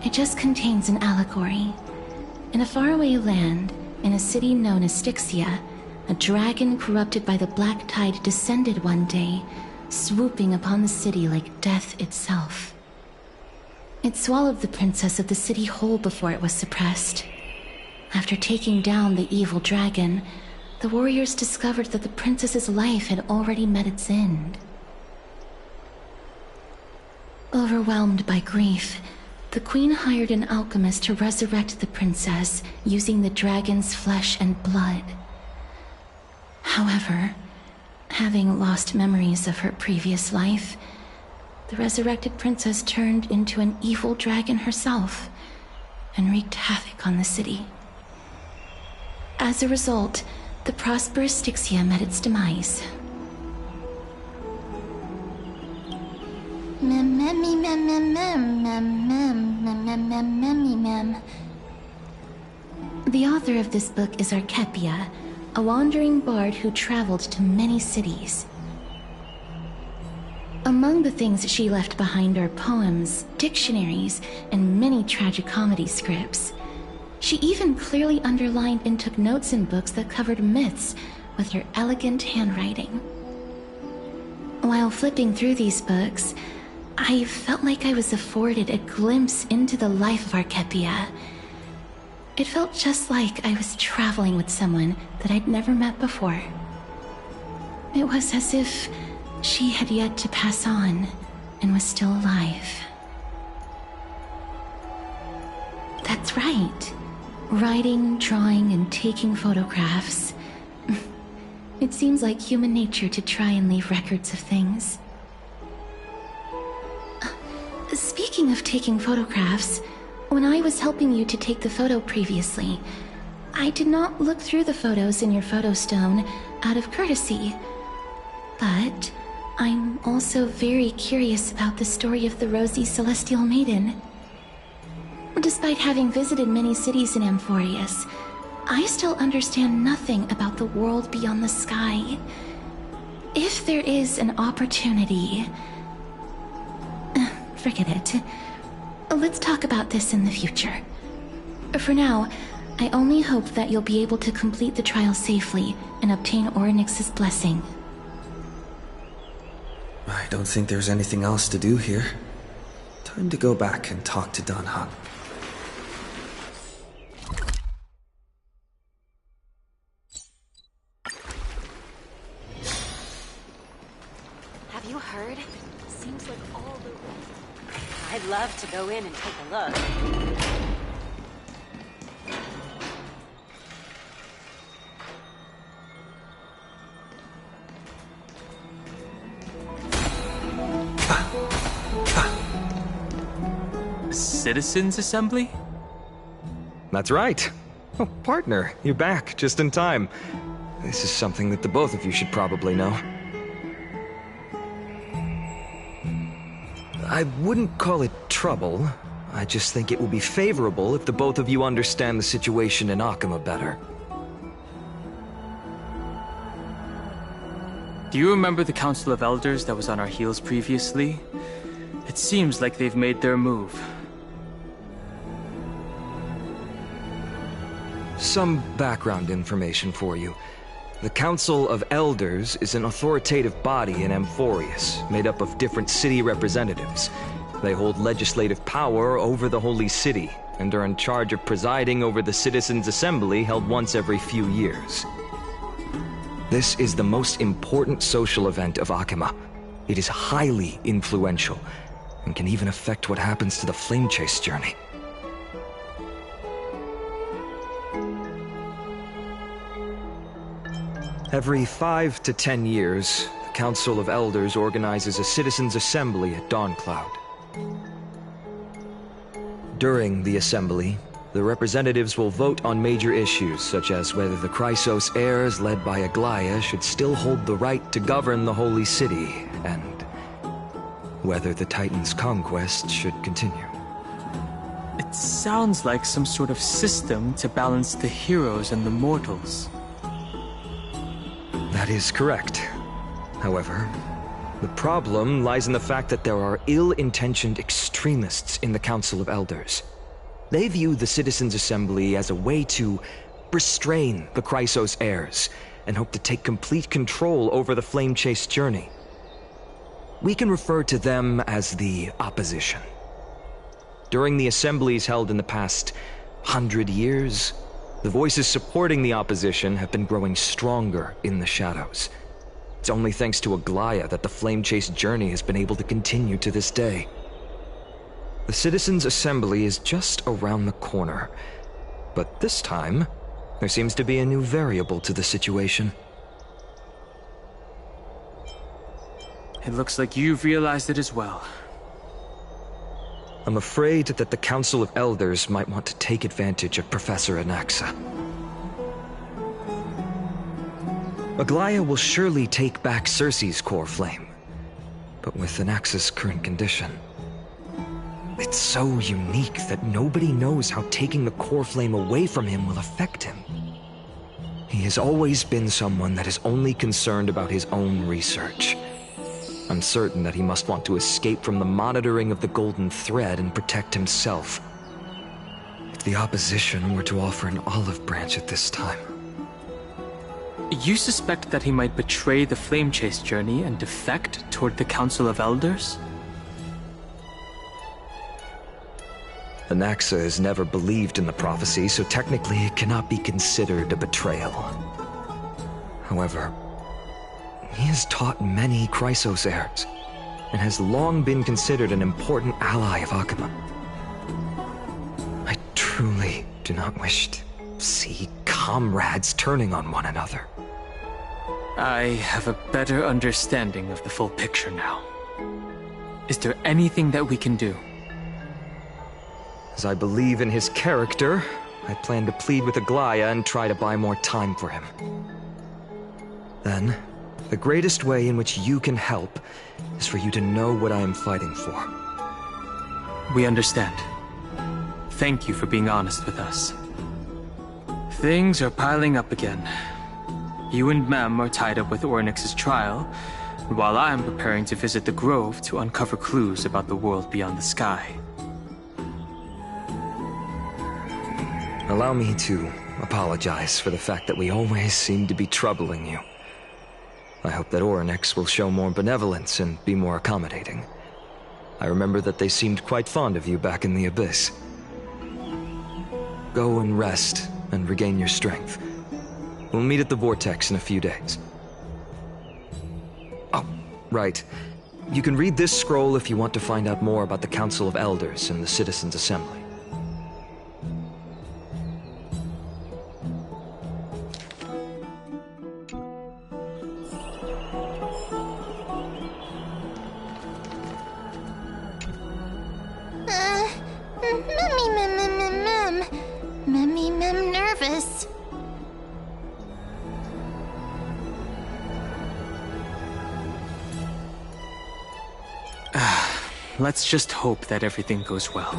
It just contains an allegory. In a faraway land, in a city known as Styxia, a dragon corrupted by the Black Tide descended one day, swooping upon the city like death itself. It swallowed the princess of the city whole before it was suppressed. After taking down the evil dragon, the warriors discovered that the princess's life had already met its end. Overwhelmed by grief, the queen hired an alchemist to resurrect the princess using the dragon's flesh and blood. However, having lost memories of her previous life, the resurrected princess turned into an evil dragon herself and wreaked havoc on the city. As a result, the prosperous Styxia met its demise. The author of this book is Archepia, a wandering bard who traveled to many cities. Among the things she left behind are poems, dictionaries, and many tragicomedy scripts. She even clearly underlined and took notes in books that covered myths with her elegant handwriting. While flipping through these books, I felt like I was afforded a glimpse into the life of Archepia. It felt just like I was traveling with someone that I'd never met before. It was as if she had yet to pass on and was still alive. That's right. Writing, drawing, and taking photographs. It seems like human nature to try and leave records of things. Speaking of taking photographs, when I was helping you to take the photo previously, I did not look through the photos in your photo stone out of courtesy. But I'm also very curious about the story of the Rosy Celestial Maiden. Despite having visited many cities in Amphorius, I still understand nothing about the world beyond the sky. If there is an opportunity... forget it. let's talk about this in the future. For now, I only hope that you'll be able to complete the trial safely and obtain Orynyx's blessing. I don't think there's anything else to do here. Time to go back and talk to Dan Han. Have you heard? Seems like all the... I'd love to go in and take a look. Citizens' Assembly? That's right. Oh, partner, you're back just in time. This is something that the both of you should probably know. I wouldn't call it trouble. I just think it will be favorable if the both of you understand the situation in Akima better. Do you remember the Council of Elders that was on our heels previously? It seems like they've made their move. Some background information for you. The Council of Elders is an authoritative body in Amphorius, made up of different city representatives. They hold legislative power over the Holy City, and are in charge of presiding over the Citizens' Assembly held once every few years. This is the most important social event of Akima. It is highly influential, and can even affect what happens to the Flame Chase journey. Every 5 to 10 years, the Council of Elders organizes a Citizens' Assembly at Dawncloud. During the assembly, the representatives will vote on major issues, such as whether the Chrysos heirs led by Aglaya should still hold the right to govern the Holy City, and whether the Titan's conquest should continue. It sounds like some sort of system to balance the heroes and the mortals. That is correct. However, the problem lies in the fact that there are ill-intentioned extremists in the Council of Elders. They view the Citizens' Assembly as a way to restrain the Chrysos heirs, and hope to take complete control over the Flame Chase journey. We can refer to them as the Opposition. During the assemblies held in the past 100 years, the voices supporting the Opposition have been growing stronger in the shadows. It's only thanks to Aglaya that the Flame Chase journey has been able to continue to this day. The Citizens' Assembly is just around the corner, but this time, there seems to be a new variable to the situation. It looks like you've realized it as well. I'm afraid that the Council of Elders might want to take advantage of Professor Anaxa. Aglaya will surely take back Circe's core flame, but with Anaxa's current condition, it's so unique that nobody knows how taking the core flame away from him will affect him. He has always been someone that is only concerned about his own research. I'm certain that he must want to escape from the monitoring of the Golden Thread and protect himself. If the Opposition were to offer an olive branch at this time... You suspect that he might betray the Flame Chase journey and defect toward the Council of Elders? Anaxa has never believed in the prophecy, so technically it cannot be considered a betrayal. However, he has taught many Chrysos heirs, and has long been considered an important ally of Akima. I truly do not wish to see comrades turning on one another. I have a better understanding of the full picture now. Is there anything that we can do? As I believe in his character, I plan to plead with Aglaya and try to buy more time for him. Then, the greatest way in which you can help is for you to know what I am fighting for. We understand. Thank you for being honest with us. Things are piling up again. You and Mem are tied up with Orynyx's trial, while I am preparing to visit the Grove to uncover clues about the world beyond the sky. Allow me to apologize for the fact that we always seem to be troubling you. I hope that Orynyx will show more benevolence and be more accommodating. I remember that they seemed quite fond of you back in the Abyss. Go and rest and regain your strength. We'll meet at the Vortex in a few days. Oh, right. You can read this scroll if you want to find out more about the Council of Elders and the Citizens' Assembly. Nervous. Let's just hope that everything goes well.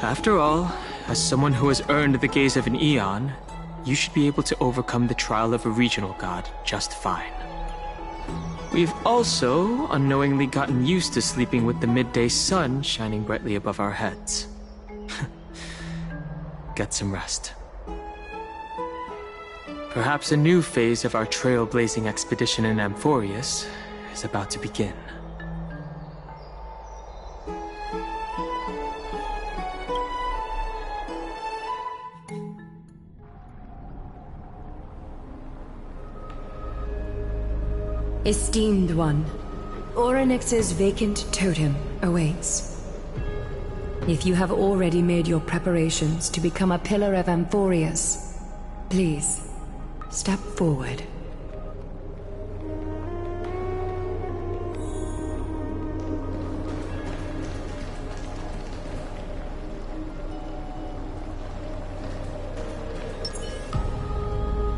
After all, as someone who has earned the gaze of an Aeon, you should be able to overcome the trial of a regional god just fine. We've also unknowingly gotten used to sleeping with the midday sun shining brightly above our heads. Get some rest. Perhaps a new phase of our trailblazing expedition in Amphorius is about to begin. Esteemed one, Orynyx's vacant totem awaits. If you have already made your preparations to become a pillar of Amphorius, please, step forward.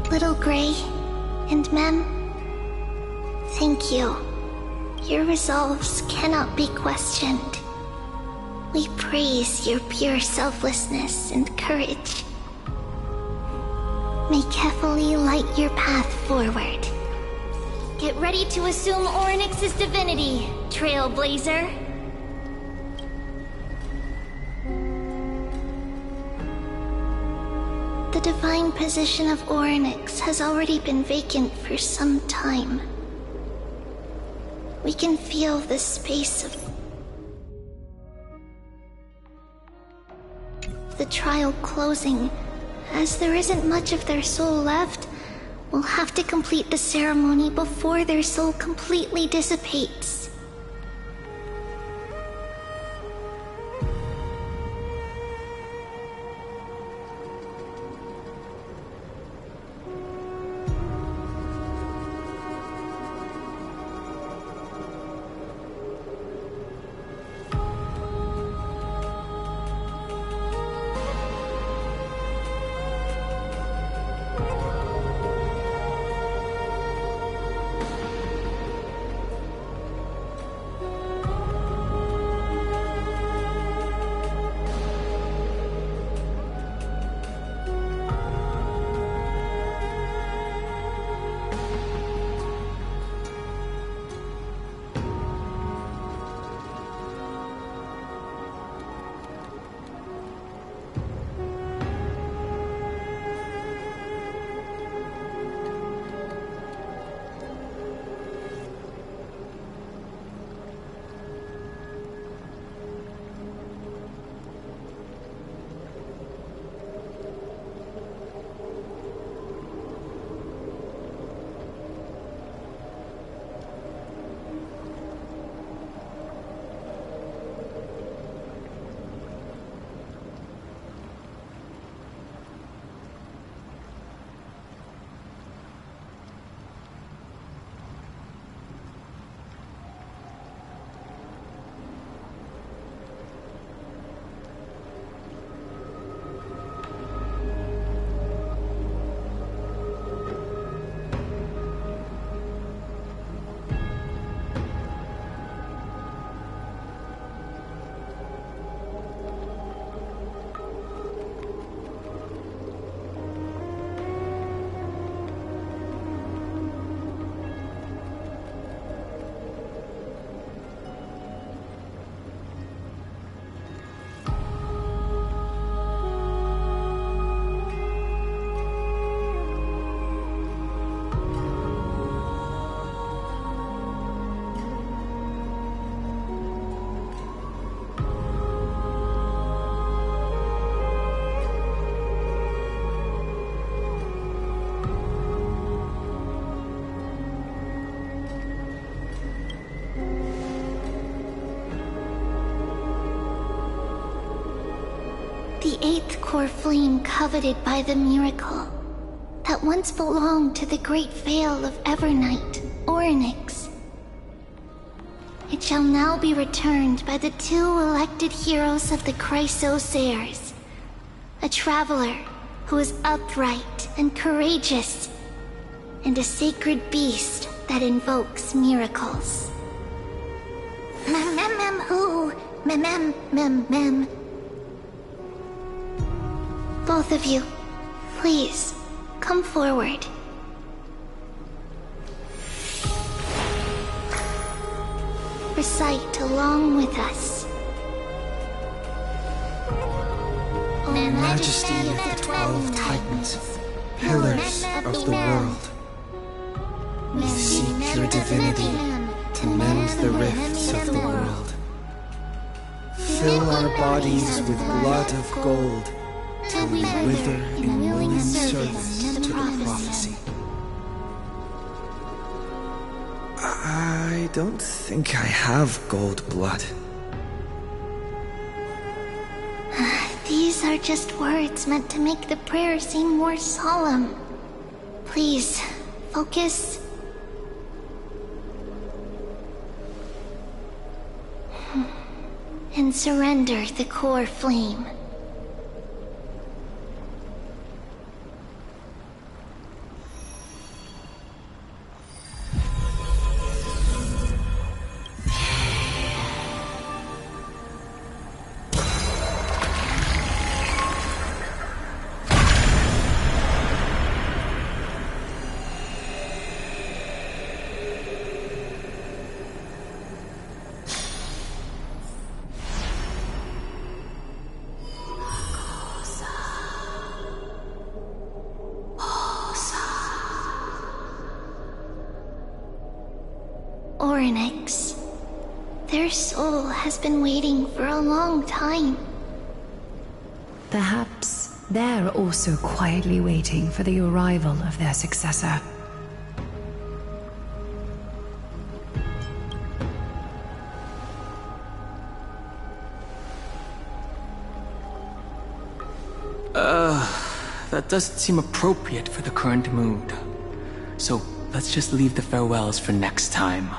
Little Gray and Mem, thank you. Your resolves cannot be questioned. We praise your pure selflessness and courage. May Kefali light your path forward. Get ready to assume Orynyx's divinity, Trailblazer. The divine position of Orynyx has already been vacant for some time. We can feel the space of the trial closing. As there isn't much of their soul left, we'll have to complete the ceremony before their soul completely dissipates. 8th core flame coveted by the miracle that once belonged to the great Vale of Evernight, Orynyx. It shall now be returned by the 2 elected heroes of the Chrysosairs, a traveler who is upright and courageous, and a sacred beast that invokes miracles. Mem. Both of you, please, come forward. Recite along with us. O Majesty of the 12 Titans, pillars of the world, we seek your divinity to mend the rifts of the world. Fill our bodies with blood of gold till we wither in willing service to the prophecy. I don't think I have gold blood. These are just words meant to make the prayer seem more solemn. Please, focus. And surrender the core flame. Orynyx. Their soul has been waiting for a long time. Perhaps they're also quietly waiting for the arrival of their successor. That doesn't seem appropriate for the current mood. So let's just leave the farewells for next time.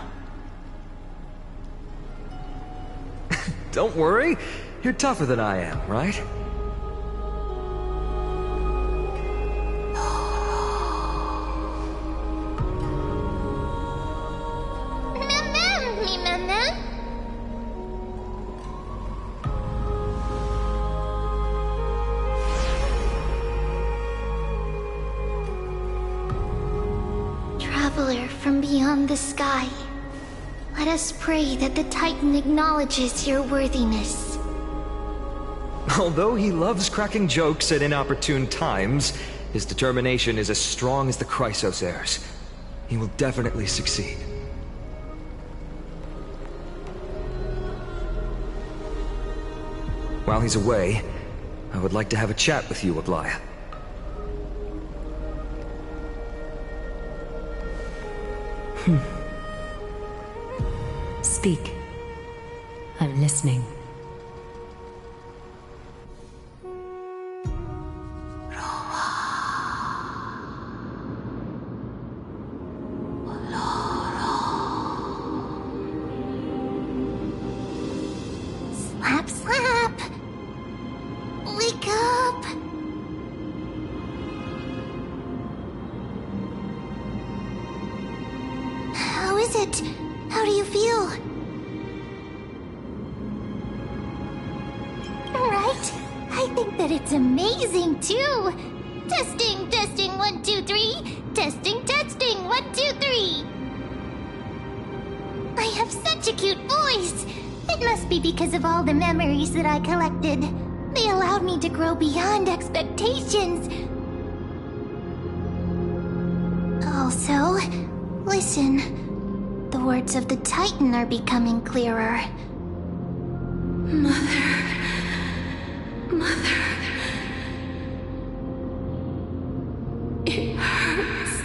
Don't worry, you're tougher than I am, right? Traveler from beyond the sky, let us pray that the Titan acknowledges your worthiness. Although he loves cracking jokes at inopportune times, his determination is as strong as the Chrysosairs. He will definitely succeed. While he's away, I would like to have a chat with you, Aglaya. Speak. I'm listening. Slap, slap! Wake up! How is it? How do you feel? Right? I think that it's amazing, too! Testing, 1, 2, 3! Testing, 1, 2, 3! I have such a cute voice! It must be because of all the memories that I collected. They allowed me to grow beyond expectations. Also, listen. The words of the Titan are becoming clearer. Mother. It hurts.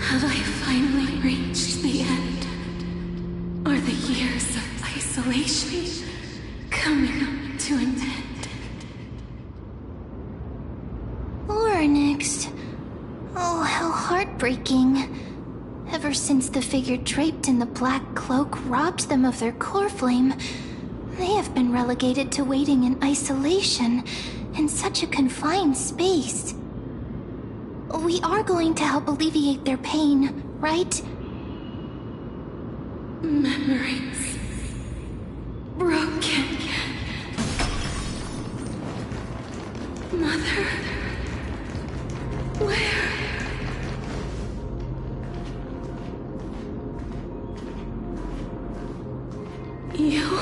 Have I finally reached the end? Are the years of isolation coming to an end? heartbreaking. Ever since the figure draped in the black cloak robbed them of their core flame, they have been relegated to waiting in isolation in such a confined space. We are going to help alleviate their pain, right? Memories broken. Mother, where? You.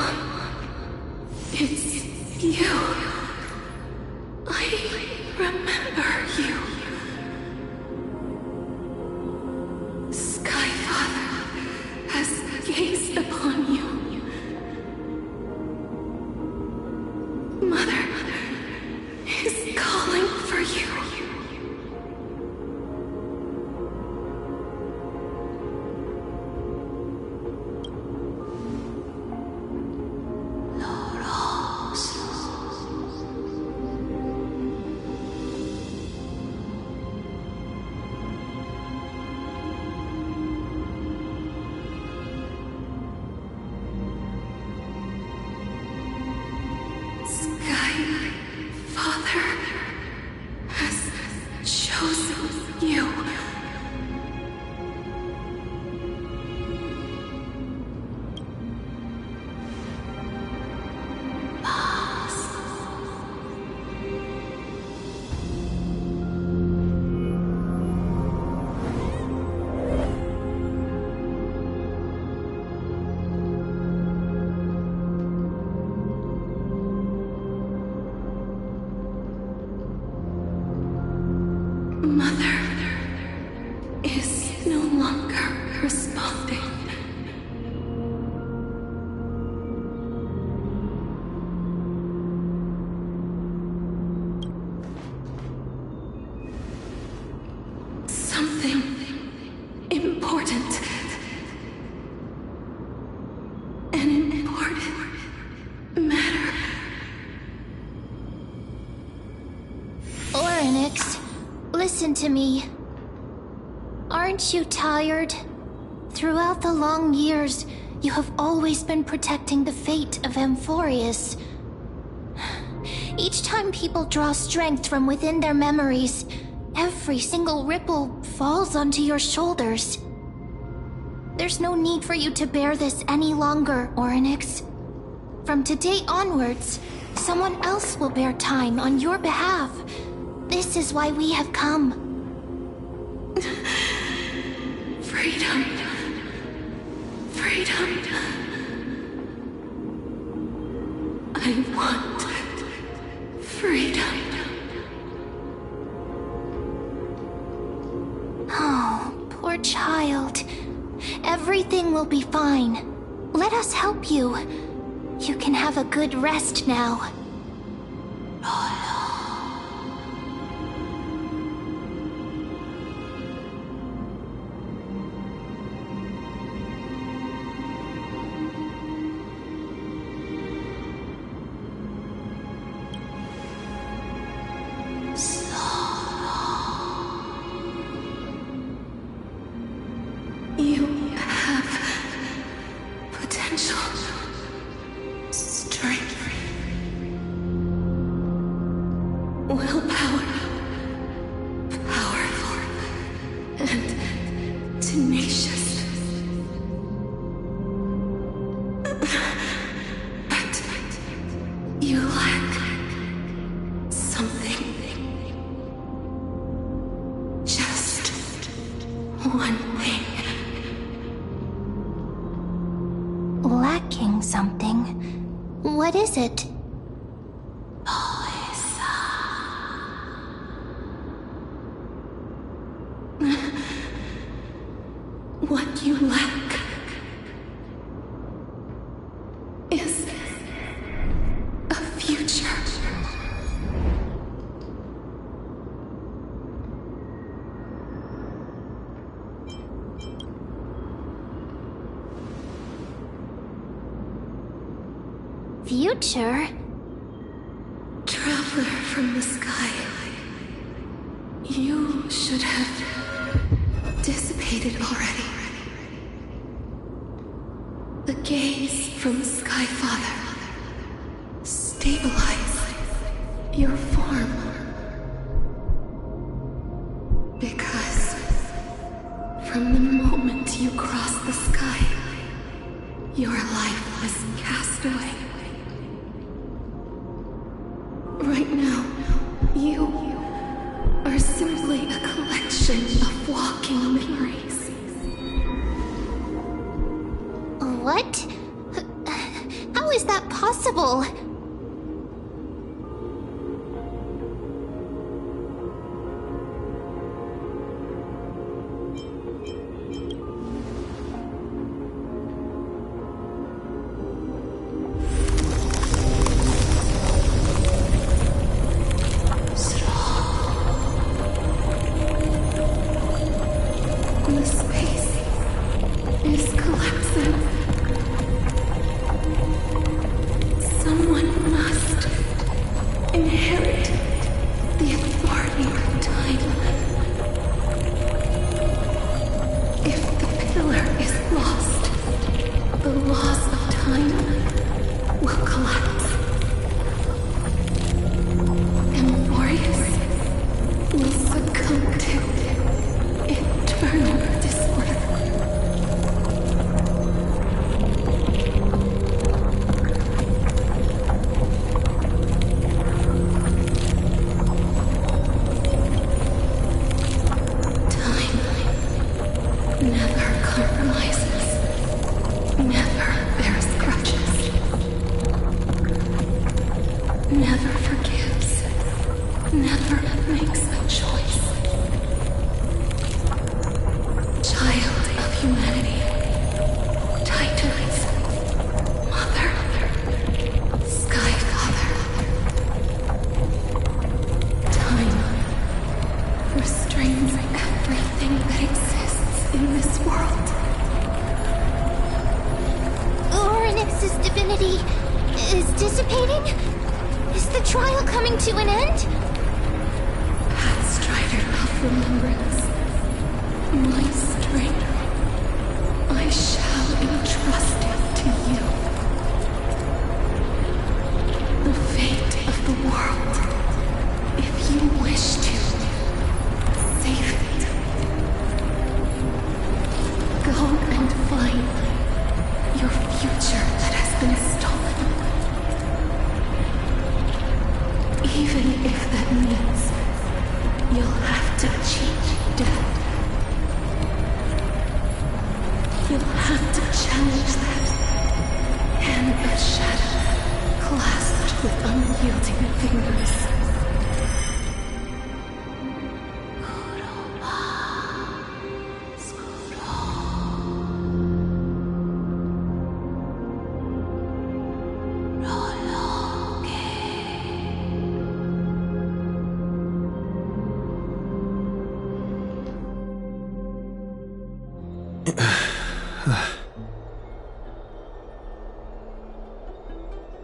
It's you. I remember you. Skyfather has gazed upon you. Mother is calling for you. Skyfather has chosen you. Mother is no longer responding. Something important. An important matter. Orynyx, listen to me. Aren't you tired? Throughout the long years, you have always been protecting the fate of Amphorius. Each time people draw strength from within their memories, every single ripple falls onto your shoulders. There's no need for you to bear this any longer, Orynyx. From today onwards, someone else will bear time on your behalf. This is why we have come. Freedom. Freedom. I want freedom. Oh, poor child. Everything will be fine. Let us help you. You can have a good rest now. You have potential, strength, willpower, powerful, and tenacious. But you lack something. Just one thing. Lacking something? What is it? What you lack is a future. Future? Traveler from the sky, you should have dissipated already. The gaze from Skyfather stabilized your form. Because from the moment you crossed the sky, your life was cast away. Right now, you are simply a collection of walking memories. What? How is that possible? The space is collapsing. Someone must inherit the authority of time. If the pillar is lost, the laws of time will collapse. Amphorius will succumb to eternal disorder. Never compromises. Never bears grudges. Never forgives. Never makes a choice. Child of humanity. Titans. Mother. Skyfather. Time restrains everything that exists in this world. Orynyx's divinity is dissipating? Is the trial coming to an end? Pathstrider of remembrance. My strength. I shall entrust it to you. The fate of the world. If you wish to save it. Go and find your future that has been stolen. Even if that means you'll have to cheat death. You'll have to challenge that hand of shadow clasped with unyielding fingers.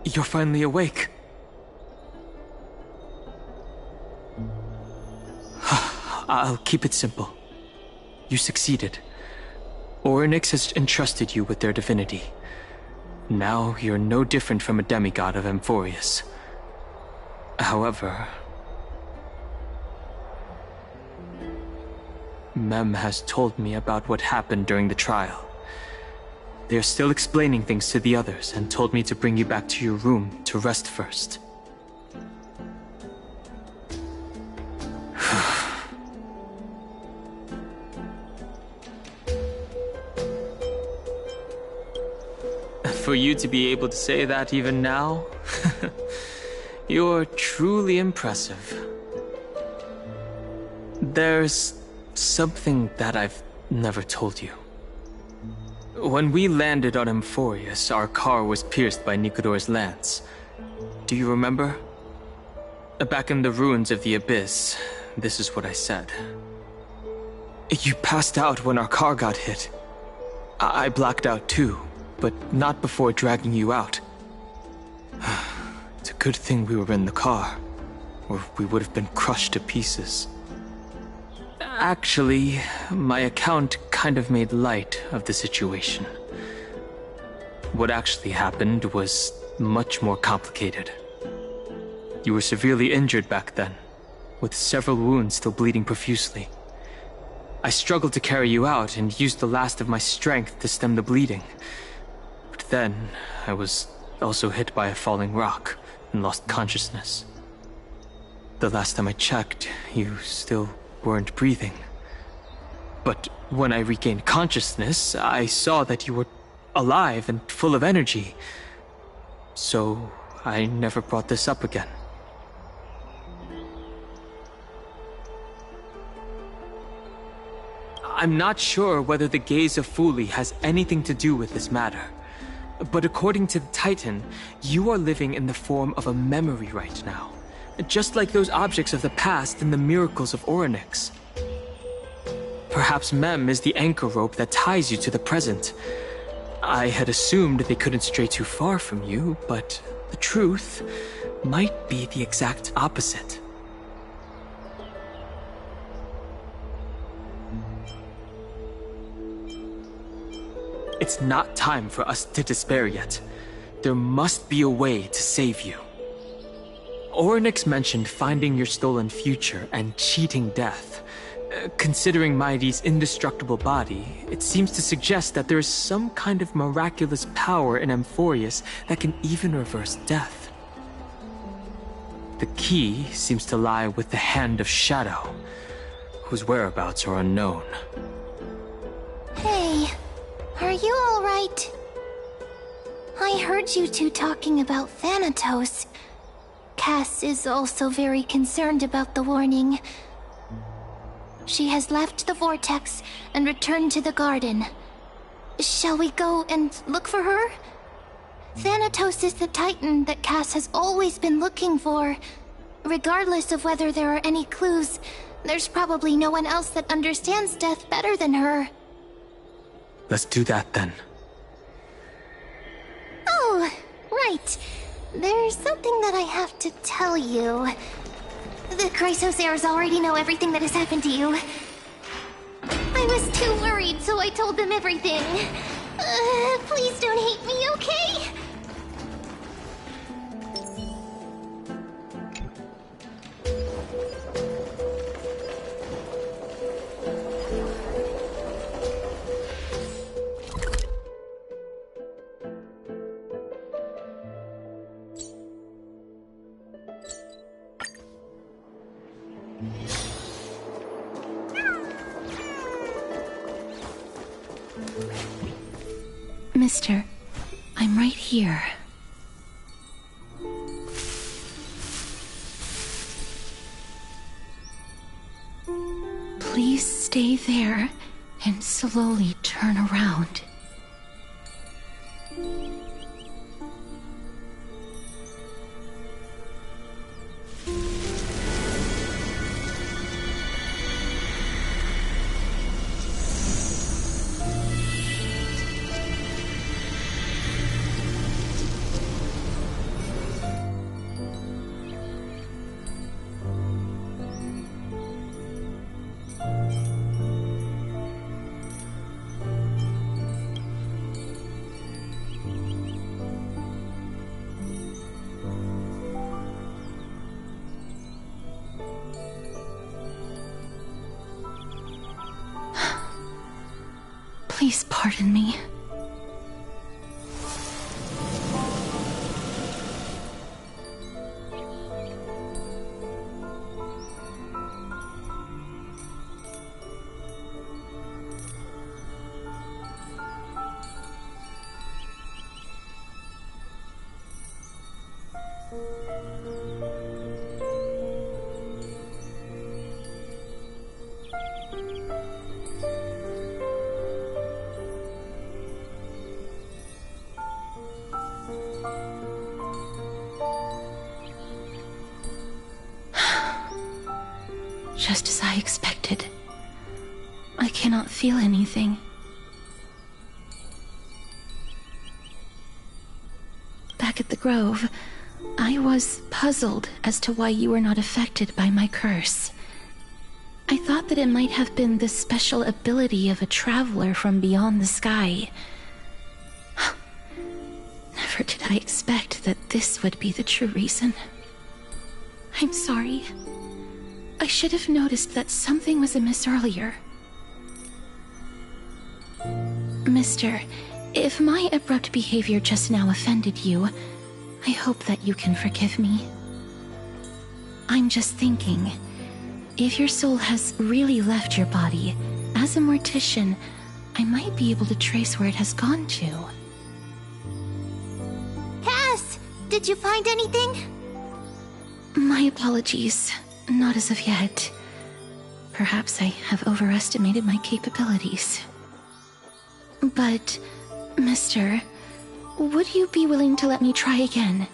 You're finally awake. I'll keep it simple. You succeeded. Orynyx has entrusted you with their divinity. Now you're no different from a demigod of Amphorius. However, Mem has told me about what happened during the trial. They are still explaining things to the others and told me to bring you back to your room to rest first. For you to be able to say that even now, you're truly impressive. There's something that I've never told you. When we landed on Amphorius, our car was pierced by Nicodor's lance. Do you remember? Back in the ruins of the Abyss, this is what I said. You passed out when our car got hit. I blacked out too, but not before dragging you out. It's a good thing we were in the car, or we would have been crushed to pieces. Actually, my account kind of made light of the situation. What actually happened was much more complicated. You were severely injured back then, with several wounds still bleeding profusely. I struggled to carry you out and used the last of my strength to stem the bleeding. But then, I was also hit by a falling rock and lost consciousness. The last time I checked, you still weren't breathing. But when I regained consciousness, I saw that you were alive and full of energy. So I never brought this up again. I'm not sure whether the gaze of Fuli has anything to do with this matter. But according to the Titan, you are living in the form of a memory right now. Just like those objects of the past in the miracles of Orynyx. Perhaps Mem is the anchor rope that ties you to the present. I had assumed they couldn't stray too far from you, but the truth might be the exact opposite. It's not time for us to despair yet. There must be a way to save you. Orynyx mentioned finding your stolen future and cheating death. Considering Mighty's indestructible body, it seems to suggest that there is some kind of miraculous power in Amphorius that can even reverse death. The key seems to lie with the Hand of Shadow, whose whereabouts are unknown. Hey, are you alright? I heard you two talking about Thanatos. Cass is also very concerned about the warning. She has left the vortex and returned to the garden. Shall we go and look for her? Thanatos is the Titan that Cass has always been looking for. Regardless of whether there are any clues, there's probably no one else that understands death better than her. Let's do that then. Oh, right. There's something that I have to tell you. The Chrysosaurs already know everything that has happened to you. I was too worried, so I told them everything. Please don't hate me, okay? Mister, I'm right here. Please stay there and slowly turn around. Please pardon me. Just as I expected. I cannot feel anything. Back at the Grove, I was puzzled as to why you were not affected by my curse. I thought thought that it might have been the special ability of a traveler from beyond the sky. Never did I expect that this would be the true reason. I'm sorry. I should have noticed that something was amiss earlier. Mister, if my abrupt behavior just now offended you, I hope that you can forgive me. I'm just thinking, if your soul has really left your body, as a mortician, I might be able to trace where it has gone to. Cass, did you find anything? My apologies. Not as of yet. Perhaps I have overestimated my capabilities. But, mister, would you be willing to let me try again?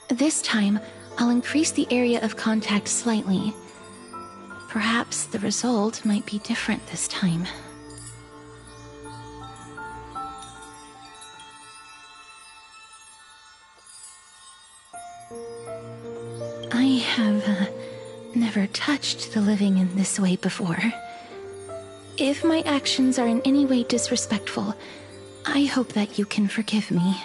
This time, I'll increase the area of contact slightly. Perhaps the result might be different this time. I have never touched the living in this way before. If my actions are in any way disrespectful, I hope that you can forgive me.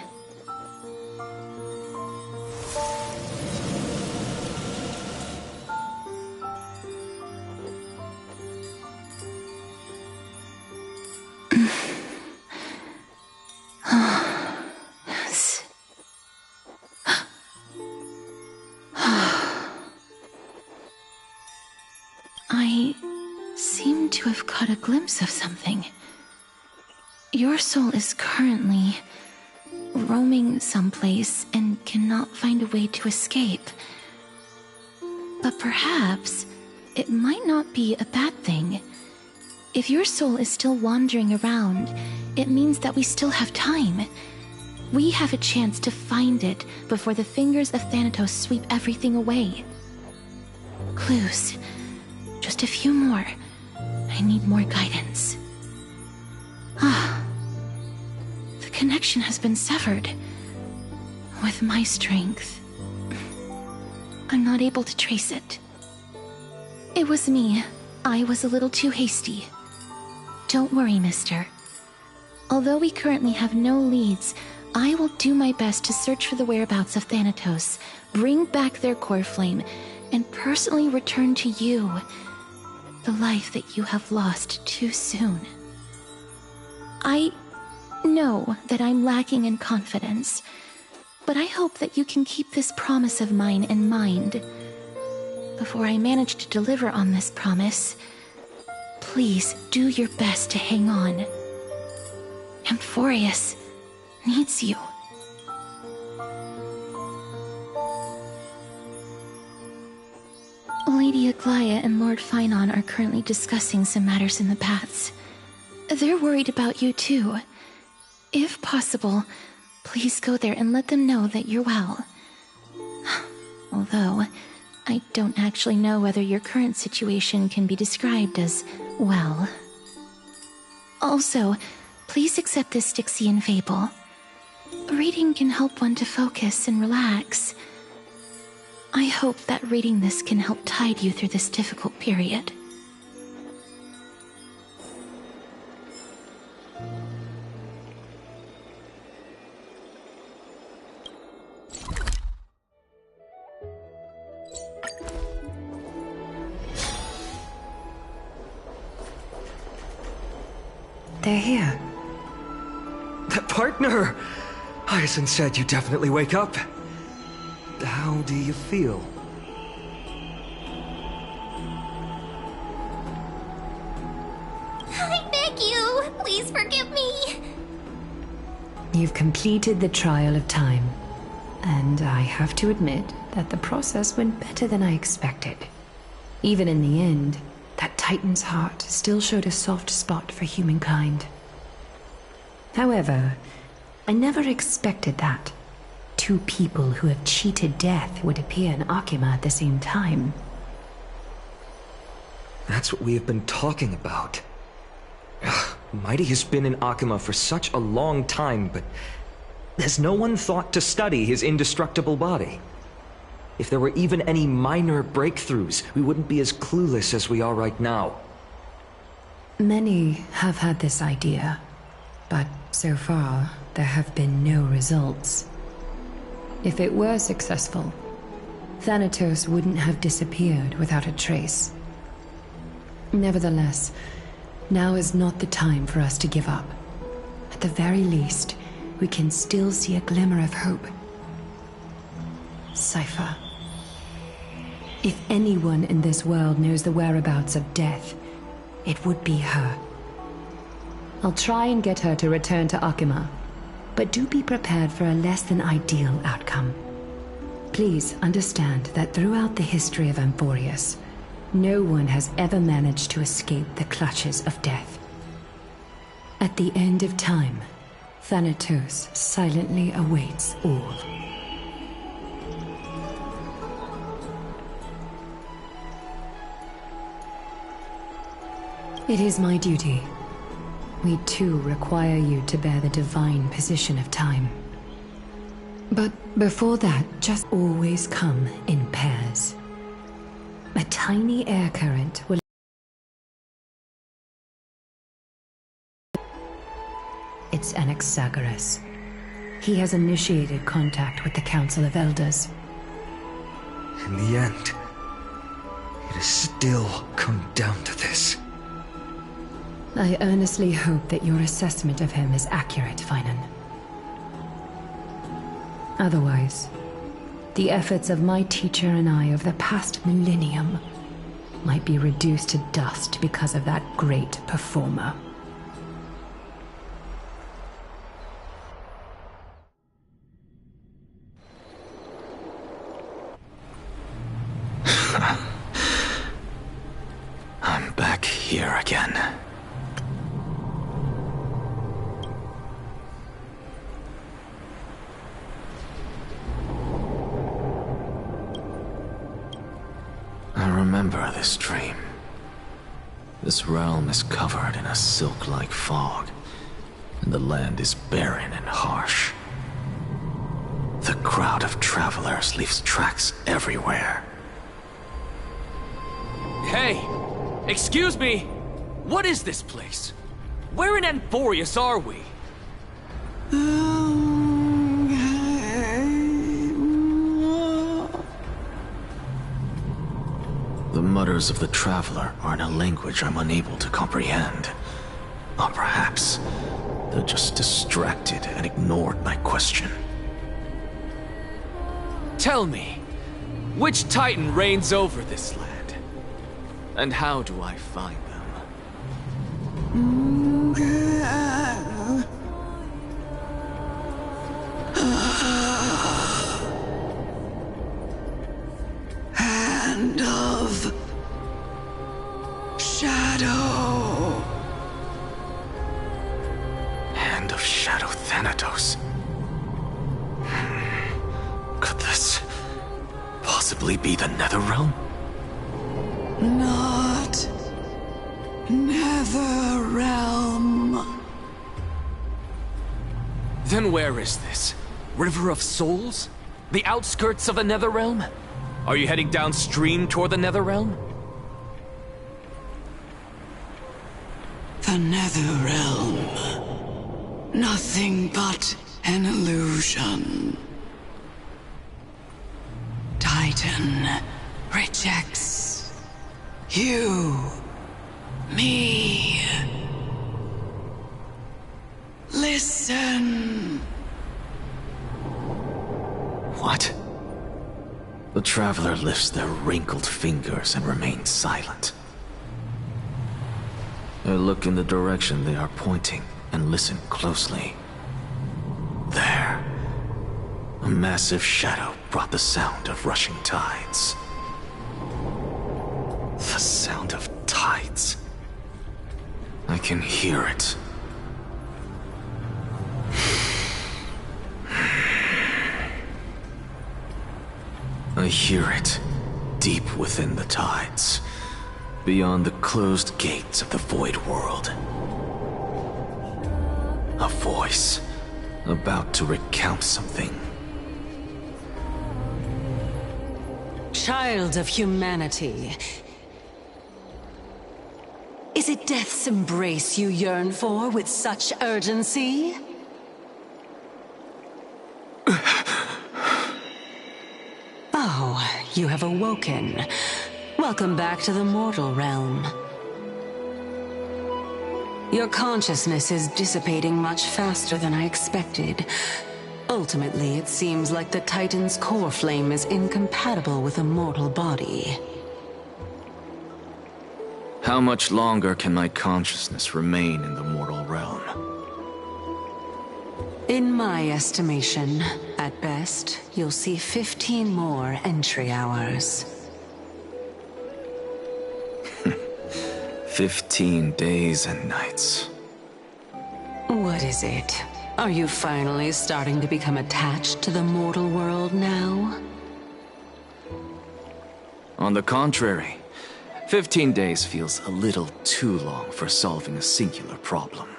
Yes. I seem to have caught a glimpse of something. Your soul is currently roaming someplace and cannot find a way to escape. But perhaps it might not be a bad thing. If your soul is still wandering around, it means that we still have time. We have a chance to find it before the fingers of Thanatos sweep everything away. Clues. Just a few more. I need more guidance. The connection has been severed. With my strength, I'm not able to trace it. It was me. I was a little too hasty. Don't worry, mister. Although we currently have no leads, I will do my best to search for the whereabouts of Thanatos, bring back their core flame, and personally return to you the life that you have lost too soon. I know that I'm lacking in confidence, but I hope that you can keep this promise of mine in mind. Before I manage to deliver on this promise, please do your best to hang on. Amphorius needs you. Lady Aglaya and Lord Finon are currently discussing some matters in the paths. They're worried about you too. If possible, please go there and let them know that you're well. Although, I don't actually know whether your current situation can be described as well. Also, please accept this Styxian fable. Reading can help one to focus and relax. I hope that reading this can help tide you through this difficult period. They're here. Partner! Hyacinth said you definitely wake up. How do you feel? I beg you, please forgive me. You've completed the trial of time, and I have to admit that the process went better than I expected. Even in the end, that Titan's heart still showed a soft spot for humankind. However, I never expected that two people who have cheated death would appear in Akima at the same time. That's what we have been talking about. Mighty has been in Akima for such a long time, but has no one thought to study his indestructible body? If there were even any minor breakthroughs, we wouldn't be as clueless as we are right now. Many have had this idea, but so far there have been no results. If it were successful, Thanatos wouldn't have disappeared without a trace. Nevertheless, now is not the time for us to give up. At the very least, we can still see a glimmer of hope. Cypher. If anyone in this world knows the whereabouts of Death, it would be her. I'll try and get her to return to Akima, but do be prepared for a less than ideal outcome. Please understand that throughout the history of Amphorius, no one has ever managed to escape the clutches of Death. At the end of time, Thanatos silently awaits all. It is my duty. We too require you to bear the divine position of time. But before that, just always come in pairs. A tiny air current will... It's Anaxagoras. He has initiated contact with the Council of Elders. In the end, it has still come down to this. I earnestly hope that your assessment of him is accurate, Finan. Otherwise, the efforts of my teacher and I over the past millennium might be reduced to dust because of that great performer. I'm back here again. I remember this dream. This realm is covered in a silk-like fog, and the land is barren and harsh. The crowd of travelers leaves tracks everywhere. Hey! Excuse me! What is this place? Where in Amphorius are we? The mutters of the traveler are in a language I'm unable to comprehend. Or perhaps they're just distracted and ignored my question. Tell me, which Titan reigns over this land? And how do I find them? Hand of Shadow. Hand of Shadow Thanatos. Could this possibly be the Netherrealm? Not Netherrealm. Then where is this? River of Souls? The outskirts of the Netherrealm? Are you heading downstream toward the Netherrealm? The Netherrealm. Nothing but an illusion. Titan rejects you, me. Listen. What? The traveler lifts their wrinkled fingers and remains silent. I look in the direction they are pointing and listen closely. There, a massive shadow brought the sound of rushing tides. The sound of tides. I can hear it. I hear it, deep within the tides, beyond the closed gates of the Void World. A voice, about to recount something. Child of humanity, Is it death's embrace you yearn for with such urgency? Oh, you have awoken. Welcome back to the mortal realm. Your consciousness is dissipating much faster than I expected. Ultimately, it seems like the Titan's core flame is incompatible with a mortal body. How much longer can my consciousness remain in the mortal realm? In my estimation, at best, you'll see 15 more entry hours. 15 days and nights. What is it? Are you finally starting to become attached to the mortal world now? On the contrary, 15 days feels a little too long for solving a singular problem.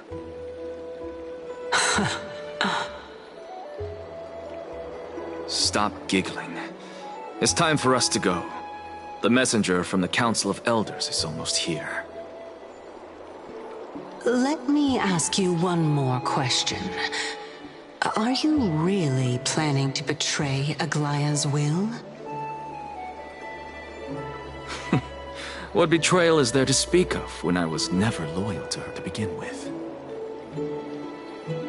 Stop giggling. It's time for us to go. The messenger from the Council of Elders is almost here. Let me ask you one more question. Are you really planning to betray Aglaya's will? What betrayal is there to speak of when I was never loyal to her to begin with?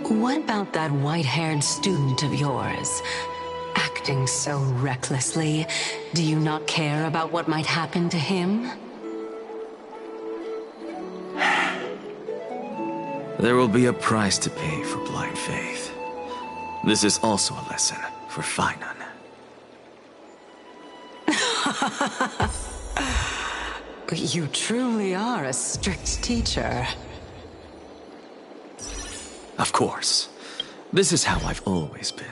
What about that white-haired student of yours? Acting so recklessly, do you not care about what might happen to him? There will be a price to pay for blind faith. This is also a lesson for Fainan. You truly are a strict teacher. Of course. This is how I've always been.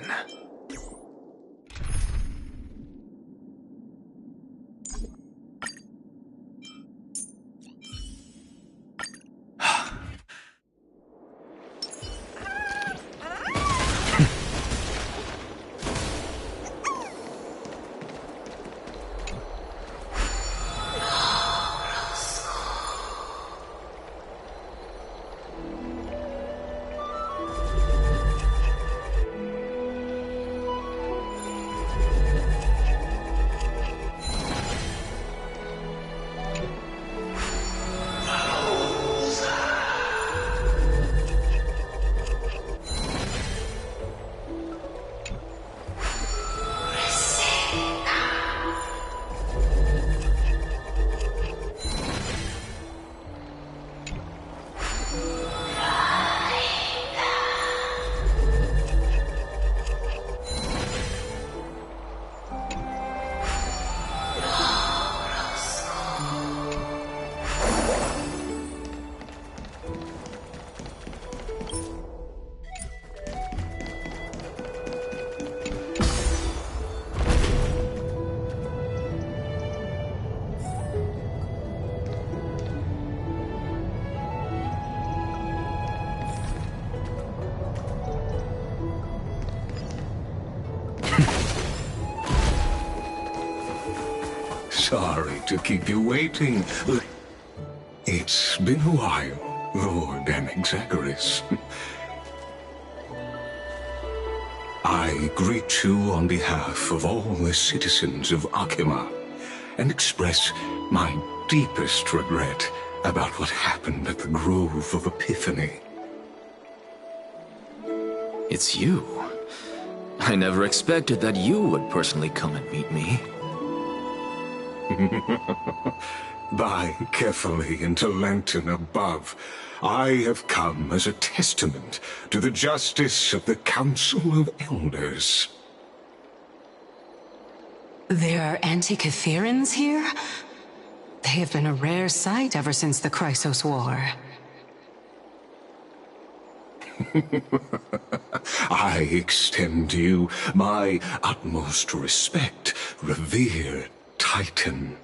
Sorry to keep you waiting. It's been a while, Lord Anaxagoras. I greet you on behalf of all the citizens of Akima and express my deepest regret about what happened at the Grove of Epiphany. It's you. I never expected that you would personally come and meet me. By carefully into Lantern above, I have come as a testament to the justice of the Council of Elders. There are Antikytherans here? They have been a rare sight ever since the Chrysos War. I extend to you my utmost respect, revered Titan.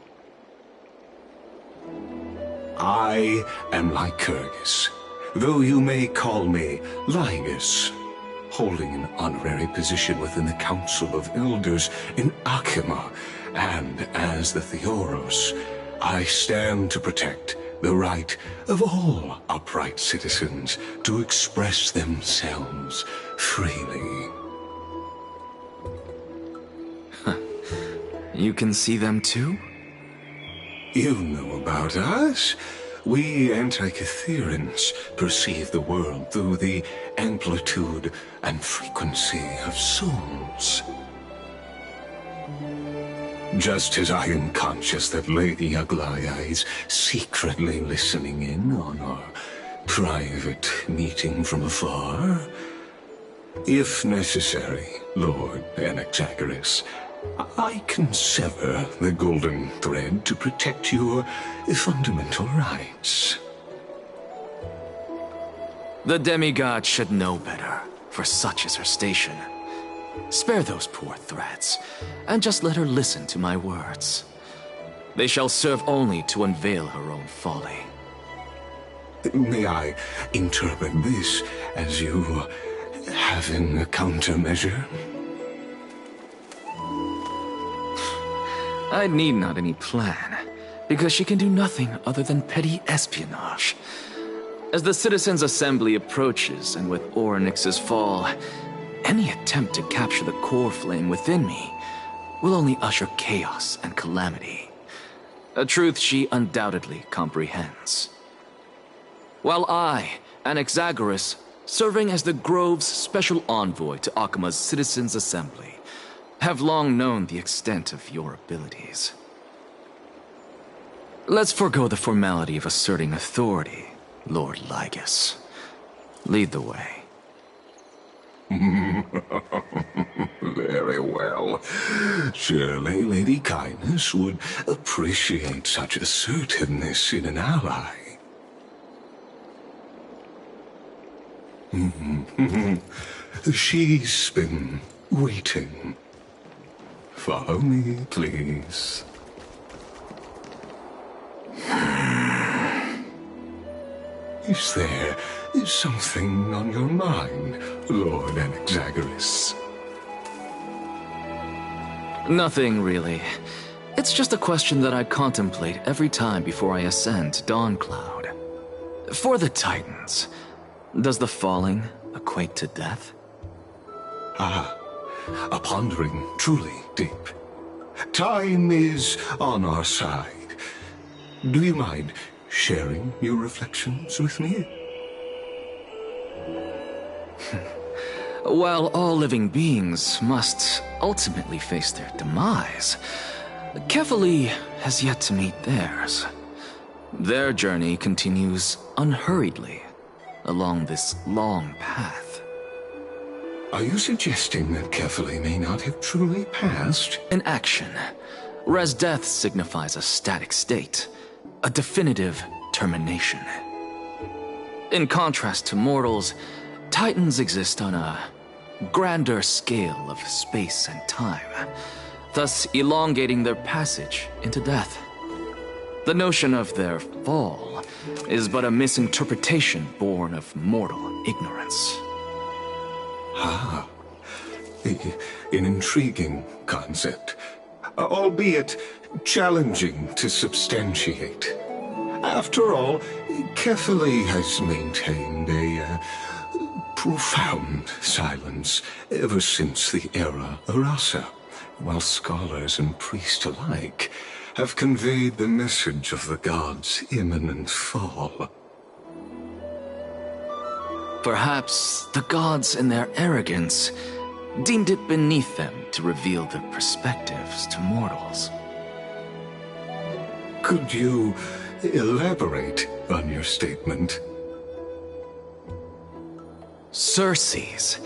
I am Lycurgus, though you may call me Lygus, holding an honorary position within the Council of Elders in Akima, and as the Theoros, I stand to protect the right of all upright citizens to express themselves freely. You can see them too? You know about us. We Antikytherians perceive the world through the amplitude and frequency of souls. Just as I am conscious that Lady Aglaya is secretly listening in on our private meeting from afar, if necessary, Lord Anaxagoras, I can sever the golden thread to protect your fundamental rights. The demigod should know better, for such is her station. Spare those poor threats, and just let her listen to my words. They shall serve only to unveil her own folly. May I interpret this as you having a countermeasure? I need not any plan, because she can do nothing other than petty espionage. As the Citizens' Assembly approaches, and with Orynyx's fall, any attempt to capture the core flame within me will only usher chaos and calamity. A truth she undoubtedly comprehends. While I, Anaxagoras, serving as the Grove's special envoy to Akima's Citizens' Assembly, have long known the extent of your abilities. Let's forego the formality of asserting authority, Lord Lygus. Lead the way. Very well. Surely Lady Kindness would appreciate such assertiveness in an ally. She's been waiting. Follow me, please. Is there something on your mind, Lord Anaxagoras? Nothing, really. It's just a question that I contemplate every time before I ascend to Dawncloud. For the Titans, does the falling equate to death? A pondering truly deep. Time is on our side. Do you mind sharing your reflections with me? While all living beings must ultimately face their demise, Kefali has yet to meet theirs. Their journey continues unhurriedly along this long path. Are you suggesting that Kefali may not have truly passed? In action, res death signifies a static state, a definitive termination. In contrast to mortals, Titans exist on a grander scale of space and time, thus elongating their passage into death. The notion of their fall is but a misinterpretation born of mortal ignorance. An intriguing concept, albeit challenging to substantiate. After all, Kefali has maintained a profound silence ever since the era Arasa, while scholars and priests alike have conveyed the message of the gods' imminent fall. Perhaps the gods in their arrogance deemed it beneath them to reveal their perspectives to mortals. Could you elaborate on your statement? Circes,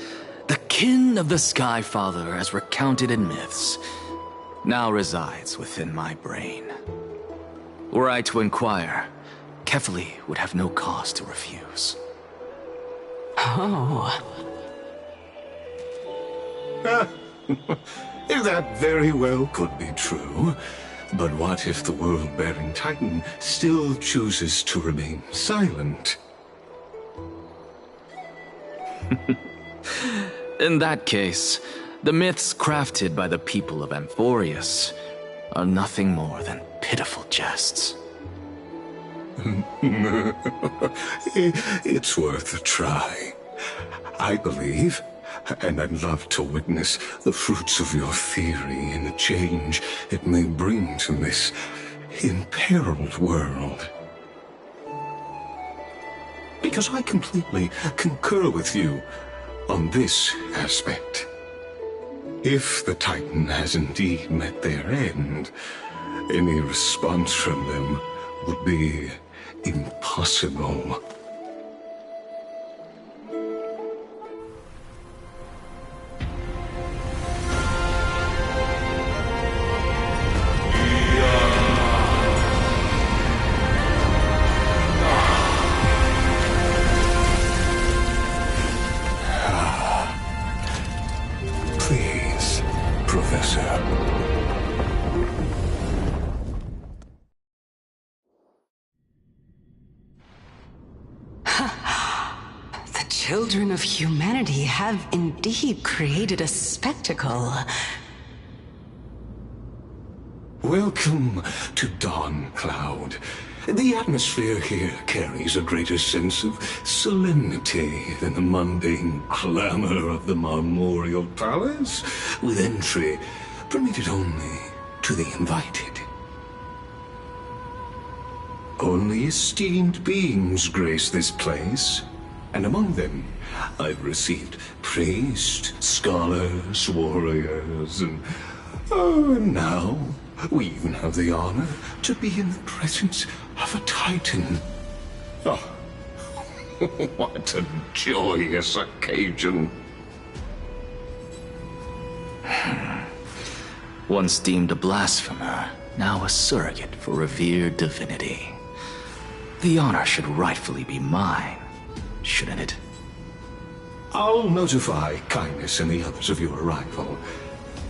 the kin of the Skyfather as recounted in myths, now resides within my brain. Were I to inquire, Kefali would have no cause to refuse. Oh. That very well could be true. But what if the world-bearing Titan still chooses to remain silent? In that case, the myths crafted by the people of Amphorius are nothing more than pitiful jests. It's worth a try. I believe, and I'd love to witness the fruits of your theory and the change it may bring to this imperiled world. Because I completely concur with you on this aspect. If the Titan has indeed met their end, any response from them would be impossible. Please, Professor. The children of humanity have indeed created a spectacle. Welcome to Dawn Cloud. The atmosphere here carries a greater sense of solemnity than the mundane clamor of the Marmorial Palace, with entry permitted only to the invited. Only esteemed beings grace this place, and among them I've received priests, scholars, warriors, and now we even have the honor to be in the presence of a Titan. Oh, what a joyous occasion. Once deemed a blasphemer, now a surrogate for revered divinity. The honor should rightfully be mine, shouldn't it? I'll notify Kindness and the others of your arrival.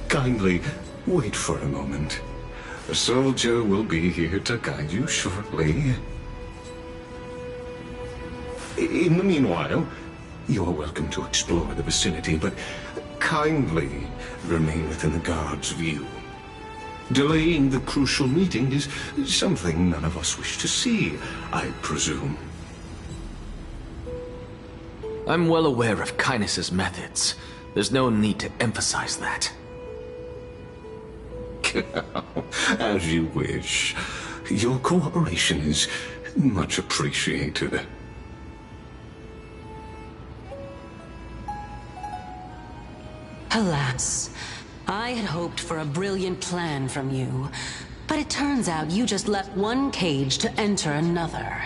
Kindly wait for a moment. A soldier will be here to guide you shortly. In the meanwhile, you are welcome to explore the vicinity, but kindly remain within the guard's view. Delaying the crucial meeting is something none of us wish to see, I presume. I'm well aware of Kindness's methods. There's no need to emphasize that. As you wish. Your cooperation is much appreciated. Alas, I had hoped for a brilliant plan from you, but it turns out you just left one cage to enter another.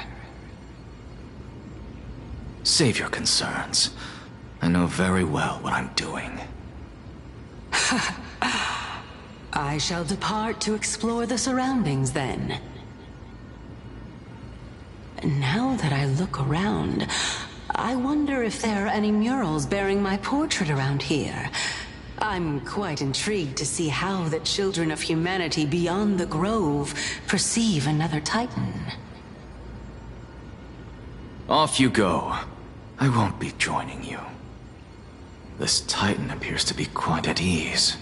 Save your concerns. I know very well what I'm doing. I shall depart to explore the surroundings then. Now that I look around, I wonder if there are any murals bearing my portrait around here. I'm quite intrigued to see how the children of humanity beyond the grove perceive another Titan. Off you go. I won't be joining you. This Titan appears to be quite at ease.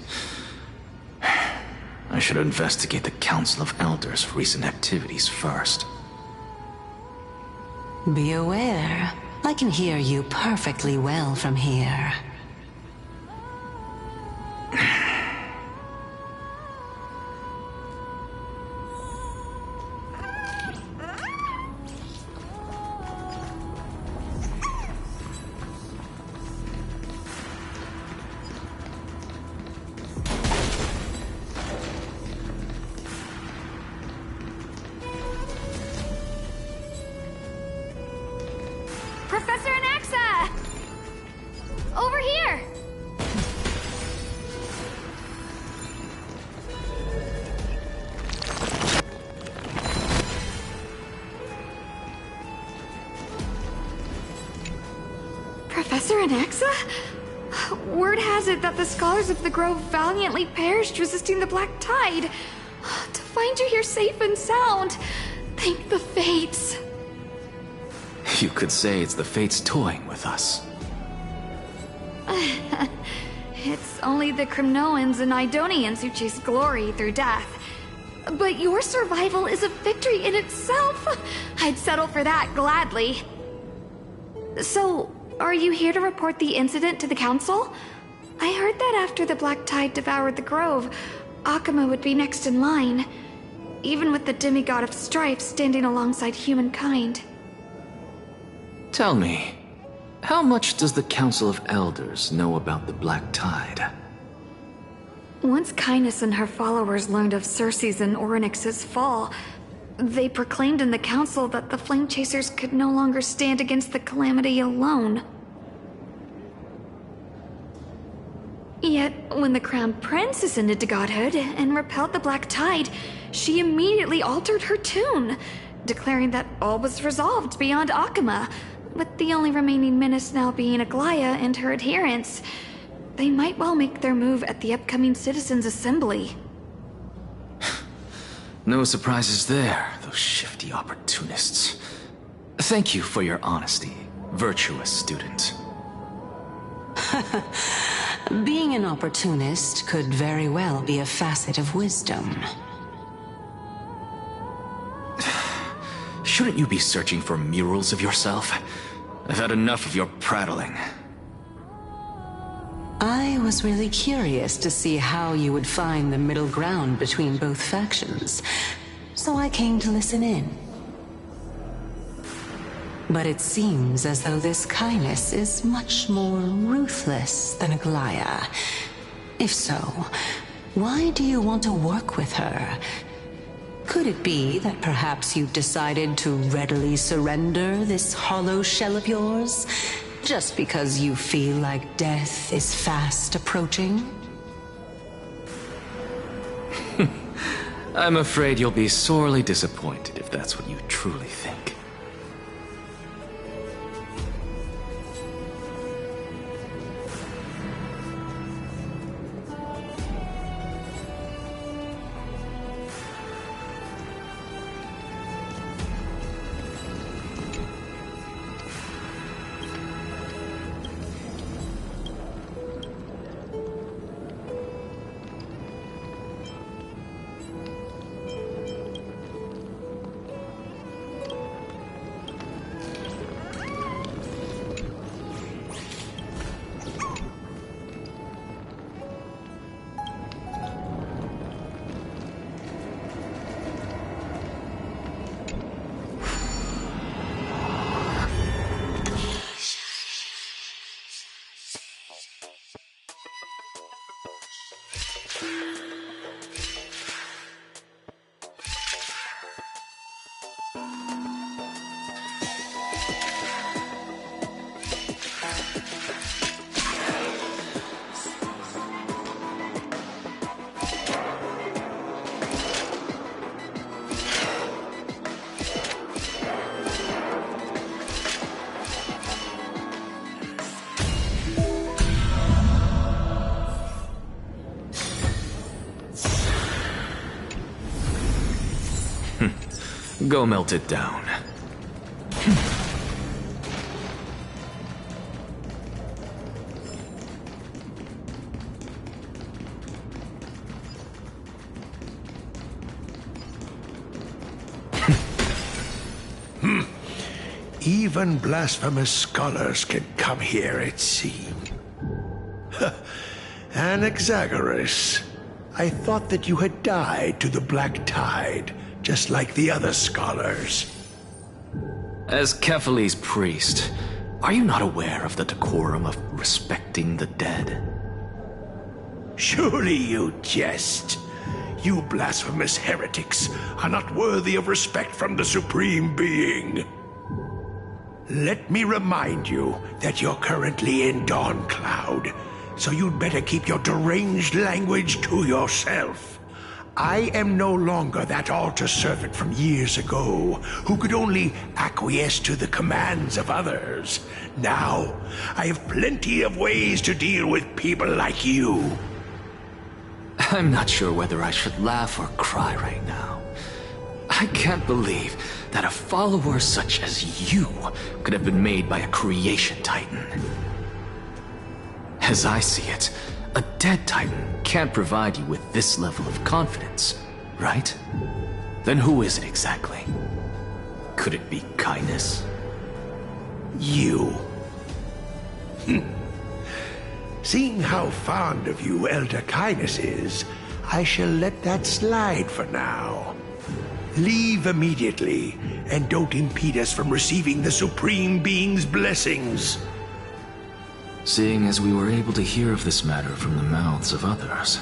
I should investigate the Council of Elders' recent activities first. Be aware, I can hear you perfectly well from here. Professor Anaxa! Over here! Professor Anaxa? Word has it that the scholars of the Grove valiantly perished resisting the Black Tide. To find you here safe and sound, thank the Fates. You could say it's the Fates toying with us. It's only the Crimnoans and Idonians who chase glory through death. But your survival is a victory in itself. I'd settle for that gladly. So, are you here to report the incident to the council? I heard that after the Black Tide devoured the grove, Akuma would be next in line, even with the demigod of strife standing alongside humankind. Tell me, how much does the Council of Elders know about the Black Tide? Once Kindness and her followers learned of Circe's and Orynyx's fall, they proclaimed in the council that the Flame Chasers could no longer stand against the calamity alone. Yet, when the Crown Prince ascended to godhood and repelled the Black Tide, she immediately altered her tune, declaring that all was resolved beyond Akuma, with the only remaining menace now being Aglaya and her adherents. They might well make their move at the upcoming Citizens' Assembly. No surprises there, those shifty opportunists. Thank you for your honesty, virtuous student. Being an opportunist could very well be a facet of wisdom. Shouldn't you be searching for murals of yourself? I've had enough of your prattling. I was really curious to see how you would find the middle ground between both factions, so I came to listen in. But it seems as though this Kindness is much more ruthless than Aglaya. If so, why do you want to work with her? Could it be that perhaps you've decided to readily surrender this hollow shell of yours? Just because you feel like death is fast approaching? I'm afraid you'll be sorely disappointed if that's what you truly think. Go melt it down. Even blasphemous scholars can come here, it seems. Anaxagoras, I thought that you had died to the Black Tide, just like the other scholars. As Kephales's priest, are you not aware of the decorum of respecting the dead? Surely you jest. You blasphemous heretics are not worthy of respect from the Supreme Being. Let me remind you that you're currently in Dawncloud, so you'd better keep your deranged language to yourself. I am no longer that altar servant from years ago, who could only acquiesce to the commands of others. Now, I have plenty of ways to deal with people like you. I'm not sure whether I should laugh or cry right now. I can't believe that a follower such as you could have been made by a creation titan. As I see it, a dead titan can't provide you with this level of confidence, right? Then who is it exactly? Could it be Kindness? You. Seeing how fond of you Elder Kindness is, I shall let that slide for now. Leave immediately, and don't impede us from receiving the Supreme Being's blessings. Seeing as we were able to hear of this matter from the mouths of others,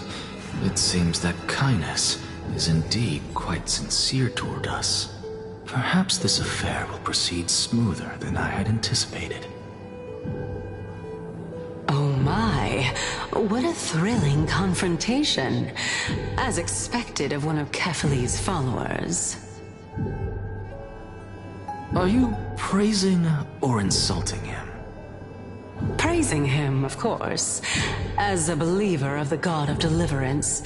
it seems that Kindness is indeed quite sincere toward us. Perhaps this affair will proceed smoother than I had anticipated. Oh my, what a thrilling confrontation. As expected of one of Kefali's followers. Are you praising or insulting him? Praising him, of course. As a believer of the God of Deliverance,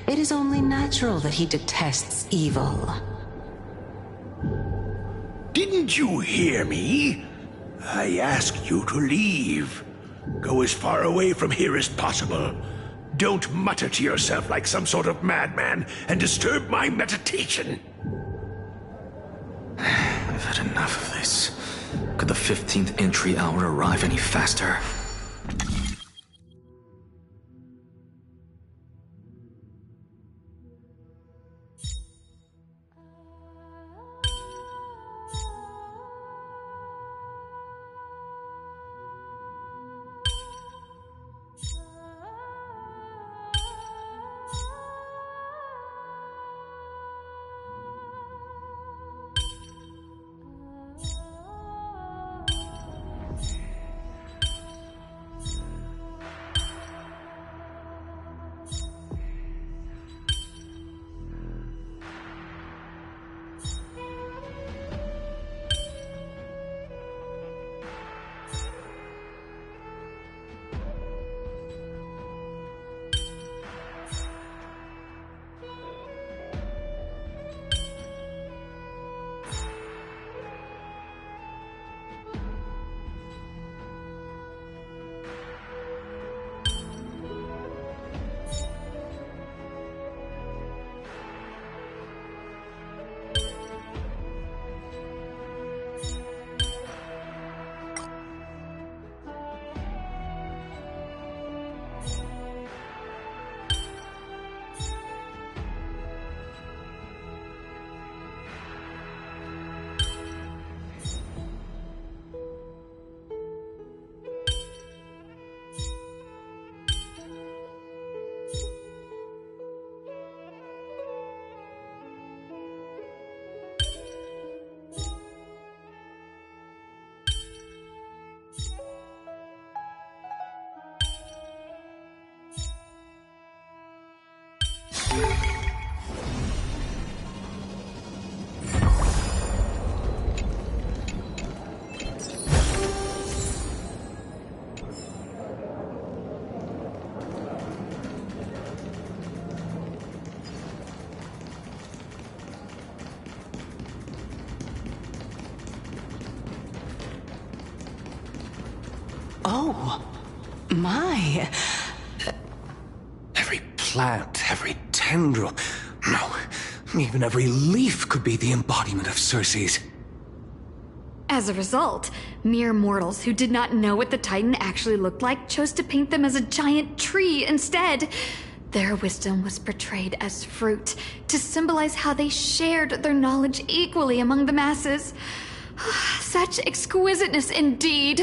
it is only natural that he detests evil. Didn't you hear me? I asked you to leave. Go as far away from here as possible. Don't mutter to yourself like some sort of madman and disturb my meditation. I've had enough of this. Could the 15th entry hour arrive any faster? Oh, my. Every plant, every tendril, no, even every leaf could be the embodiment of Circe's. As a result, mere mortals who did not know what the Titan actually looked like chose to paint them as a giant tree instead. Their wisdom was portrayed as fruit, to symbolize how they shared their knowledge equally among the masses. Such exquisiteness indeed.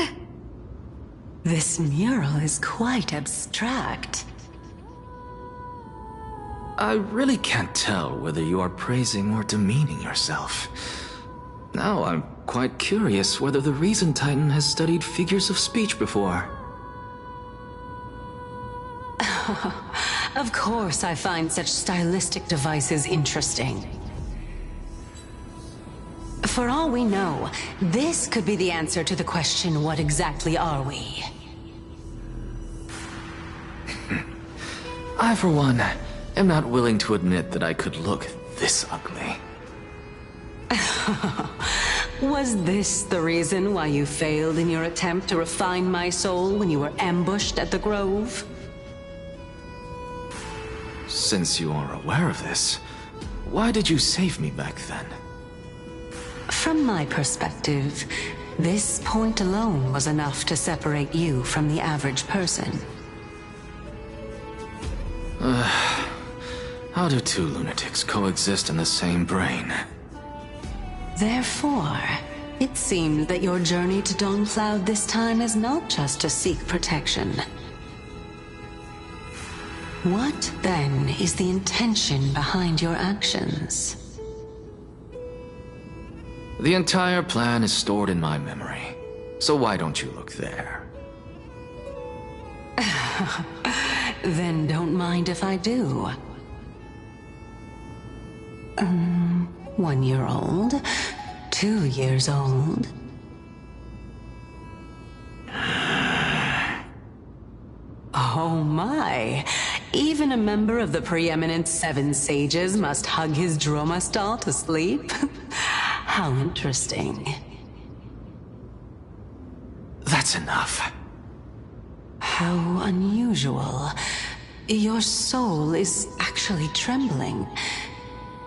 This mural is quite abstract. I really can't tell whether you are praising or demeaning yourself. Now I'm quite curious whether the Reason Titan has studied figures of speech before. Of course I find such stylistic devices interesting. For all we know, this could be the answer to the question, what exactly are we? I, for one, am not willing to admit that I could look this ugly. Was this the reason why you failed in your attempt to refine my soul when you were ambushed at the Grove? Since you are aware of this, Why did you save me back then? From my perspective, this point alone was enough to separate you from the average person. How do two lunatics coexist in the same brain? Therefore, it seems that your journey to Dawncloud this time is not just to seek protection. What, then, is the intention behind your actions? The entire plan is stored in my memory, so why don't you look there? Then don't mind if I do. 1 year old? 2 years old? Oh my! Even a member of the preeminent Seven Sages must hug his Dromastal to sleep? How interesting. That's enough. How unusual. Your soul is actually trembling.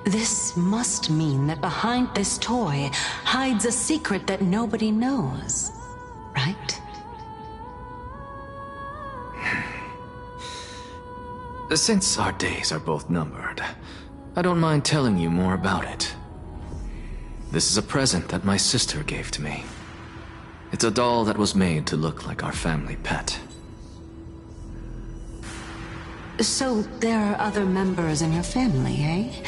This must mean that behind this toy hides a secret that nobody knows, right? Since our days are both numbered, I don't mind telling you more about it. This is a present that my sister gave to me. It's a doll that was made to look like our family pet. So there are other members in your family, eh?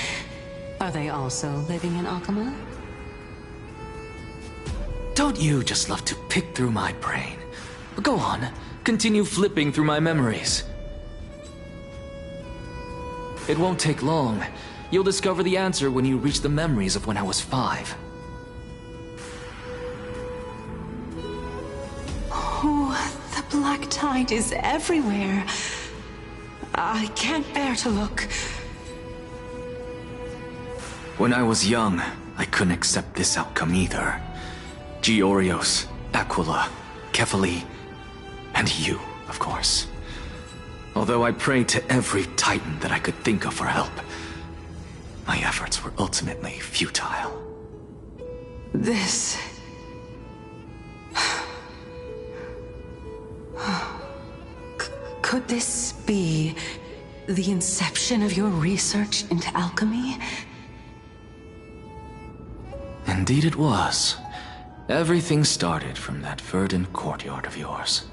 Are they also living in Akama? Don't you just love to pick through my brain? Go on, continue flipping through my memories. It won't take long. You'll discover the answer when you reach the memories of when I was 5. Oh, the black tide is everywhere. I can't bear to look. When I was young, I couldn't accept this outcome either. Georios, Aquila, Kefali, and you, of course. Although I prayed to every titan that I could think of for help, my efforts were ultimately futile. This... Could this be the inception of your research into alchemy? Indeed it was. Everything started from that verdant courtyard of yours.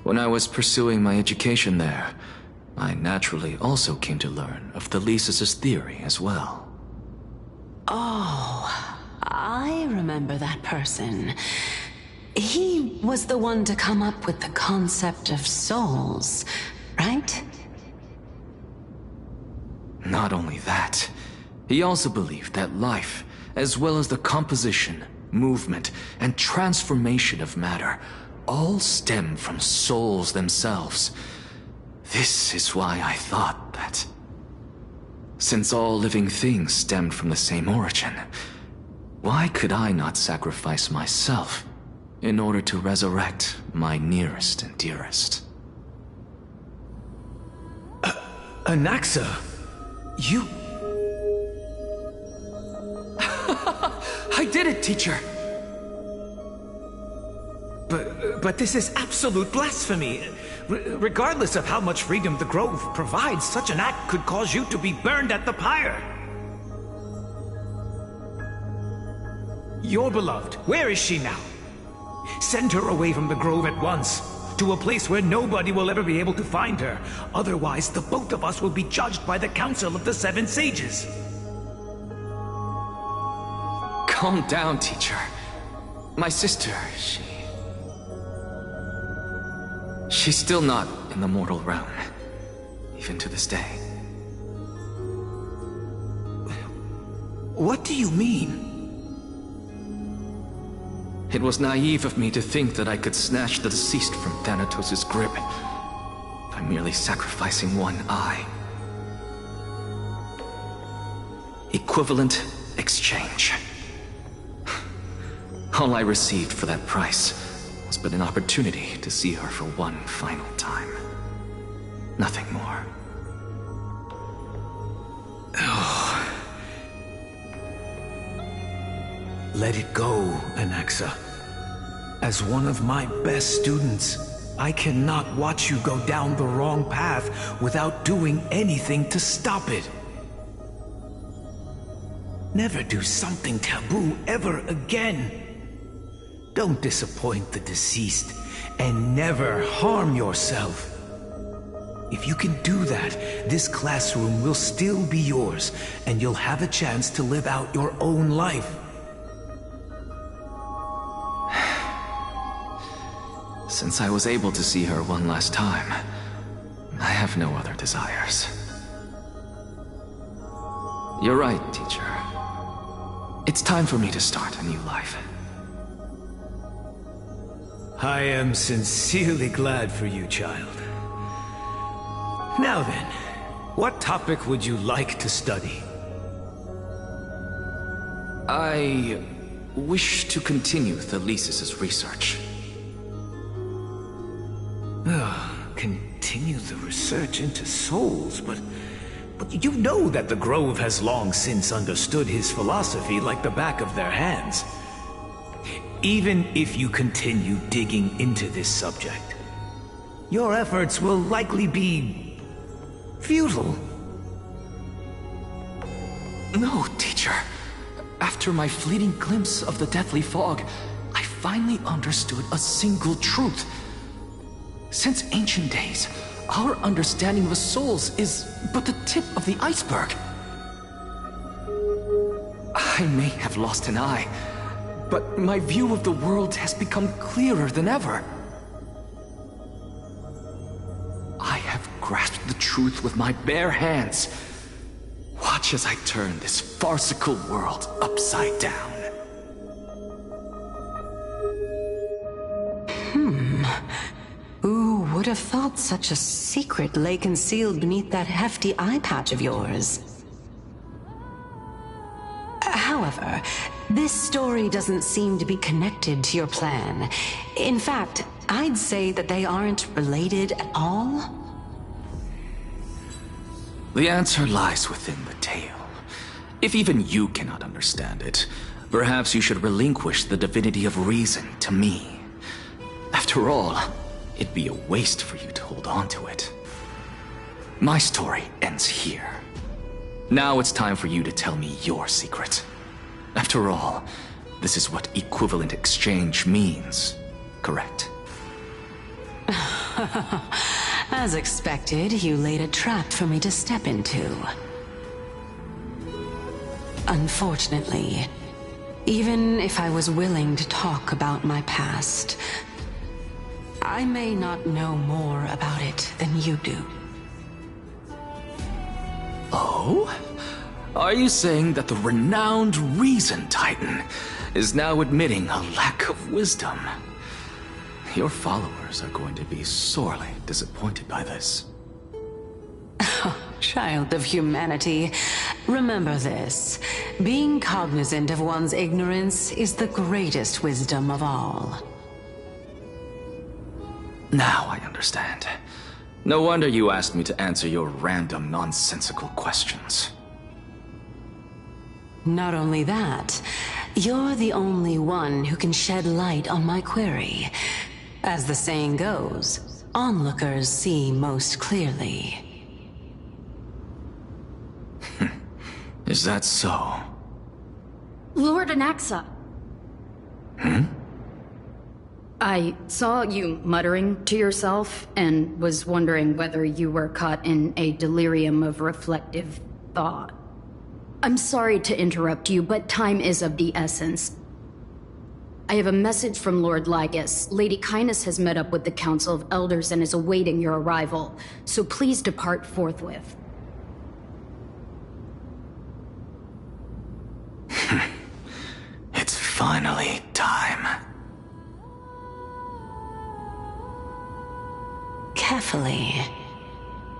When I was pursuing my education there, I naturally also came to learn of Thelesis' theory as well. Oh, I remember that person. He was the one to come up with the concept of souls, right? Not only that, he also believed that life, as well as the composition, movement, and transformation of matter, all stem from souls themselves. This is why I thought that, since all living things stemmed from the same origin, why could I not sacrifice myself in order to resurrect my nearest and dearest? Anaxa, you... I did it, teacher! But this is absolute blasphemy. Regardless of how much freedom the Grove provides, such an act could cause you to be burned at the pyre. Your beloved, where is she now? Send her away from the Grove at once, to a place where nobody will ever be able to find her. Otherwise, the both of us will be judged by the Council of the Seven Sages. Calm down, teacher. My sister, She's still not in the mortal realm, even to this day. What do you mean? It was naive of me to think that I could snatch the deceased from Thanatos' grip by merely sacrificing one eye. Equivalent exchange. All I received for that price was but an opportunity to see her for one final time. Nothing more. Oh. Let it go, Anaxa. As one of my best students, I cannot watch you go down the wrong path without doing anything to stop it. Never do something taboo ever again. Don't disappoint the deceased, and never harm yourself. If you can do that, this classroom will still be yours, and you'll have a chance to live out your own life. Since I was able to see her one last time, I have no other desires. You're right, teacher. It's time for me to start a new life. I am sincerely glad for you, child. Now then, what topic would you like to study? I wish to continue Thalesis' research. Continue the research into souls, but you know that the Grove has long since understood his philosophy like the back of their hands. Even if you continue digging into this subject, your efforts will likely be futile. No, teacher. After my fleeting glimpse of the deathly fog, I finally understood a single truth. Since ancient days, our understanding of the souls is but the tip of the iceberg. I may have lost an eye, but my view of the world has become clearer than ever. I have grasped the truth with my bare hands. Watch as I turn this farcical world upside down. Who would have thought such a secret lay concealed beneath that hefty eye patch of yours? However, this story doesn't seem to be connected to your plan. In fact, I'd say that they aren't related at all. The answer lies within the tale. If even you cannot understand it, perhaps you should relinquish the divinity of reason to me. After all, it'd be a waste for you to hold on to it. My story ends here. Now it's time for you to tell me your secret. After all, this is what equivalent exchange means, correct? As expected, you laid a trap for me to step into. Unfortunately, even if I was willing to talk about my past, I may not know more about it than you do. Oh? Are you saying that the renowned Reason Titan is now admitting a lack of wisdom? Your followers are going to be sorely disappointed by this. Child of humanity, remember this. Being cognizant of one's ignorance is the greatest wisdom of all. Now I understand. No wonder you asked me to answer your random, nonsensical questions. Not only that, you're the only one who can shed light on my query. As the saying goes, onlookers see most clearly. Is that so? Lord Anaxa. I saw you muttering to yourself and was wondering whether you were caught in a delirium of reflective thought. I'm sorry to interrupt you, but time is of the essence. I have a message from Lord Lygus. Lady Kindness has met up with the Council of Elders and is awaiting your arrival, so please depart forthwith. It's finally time. Carefully.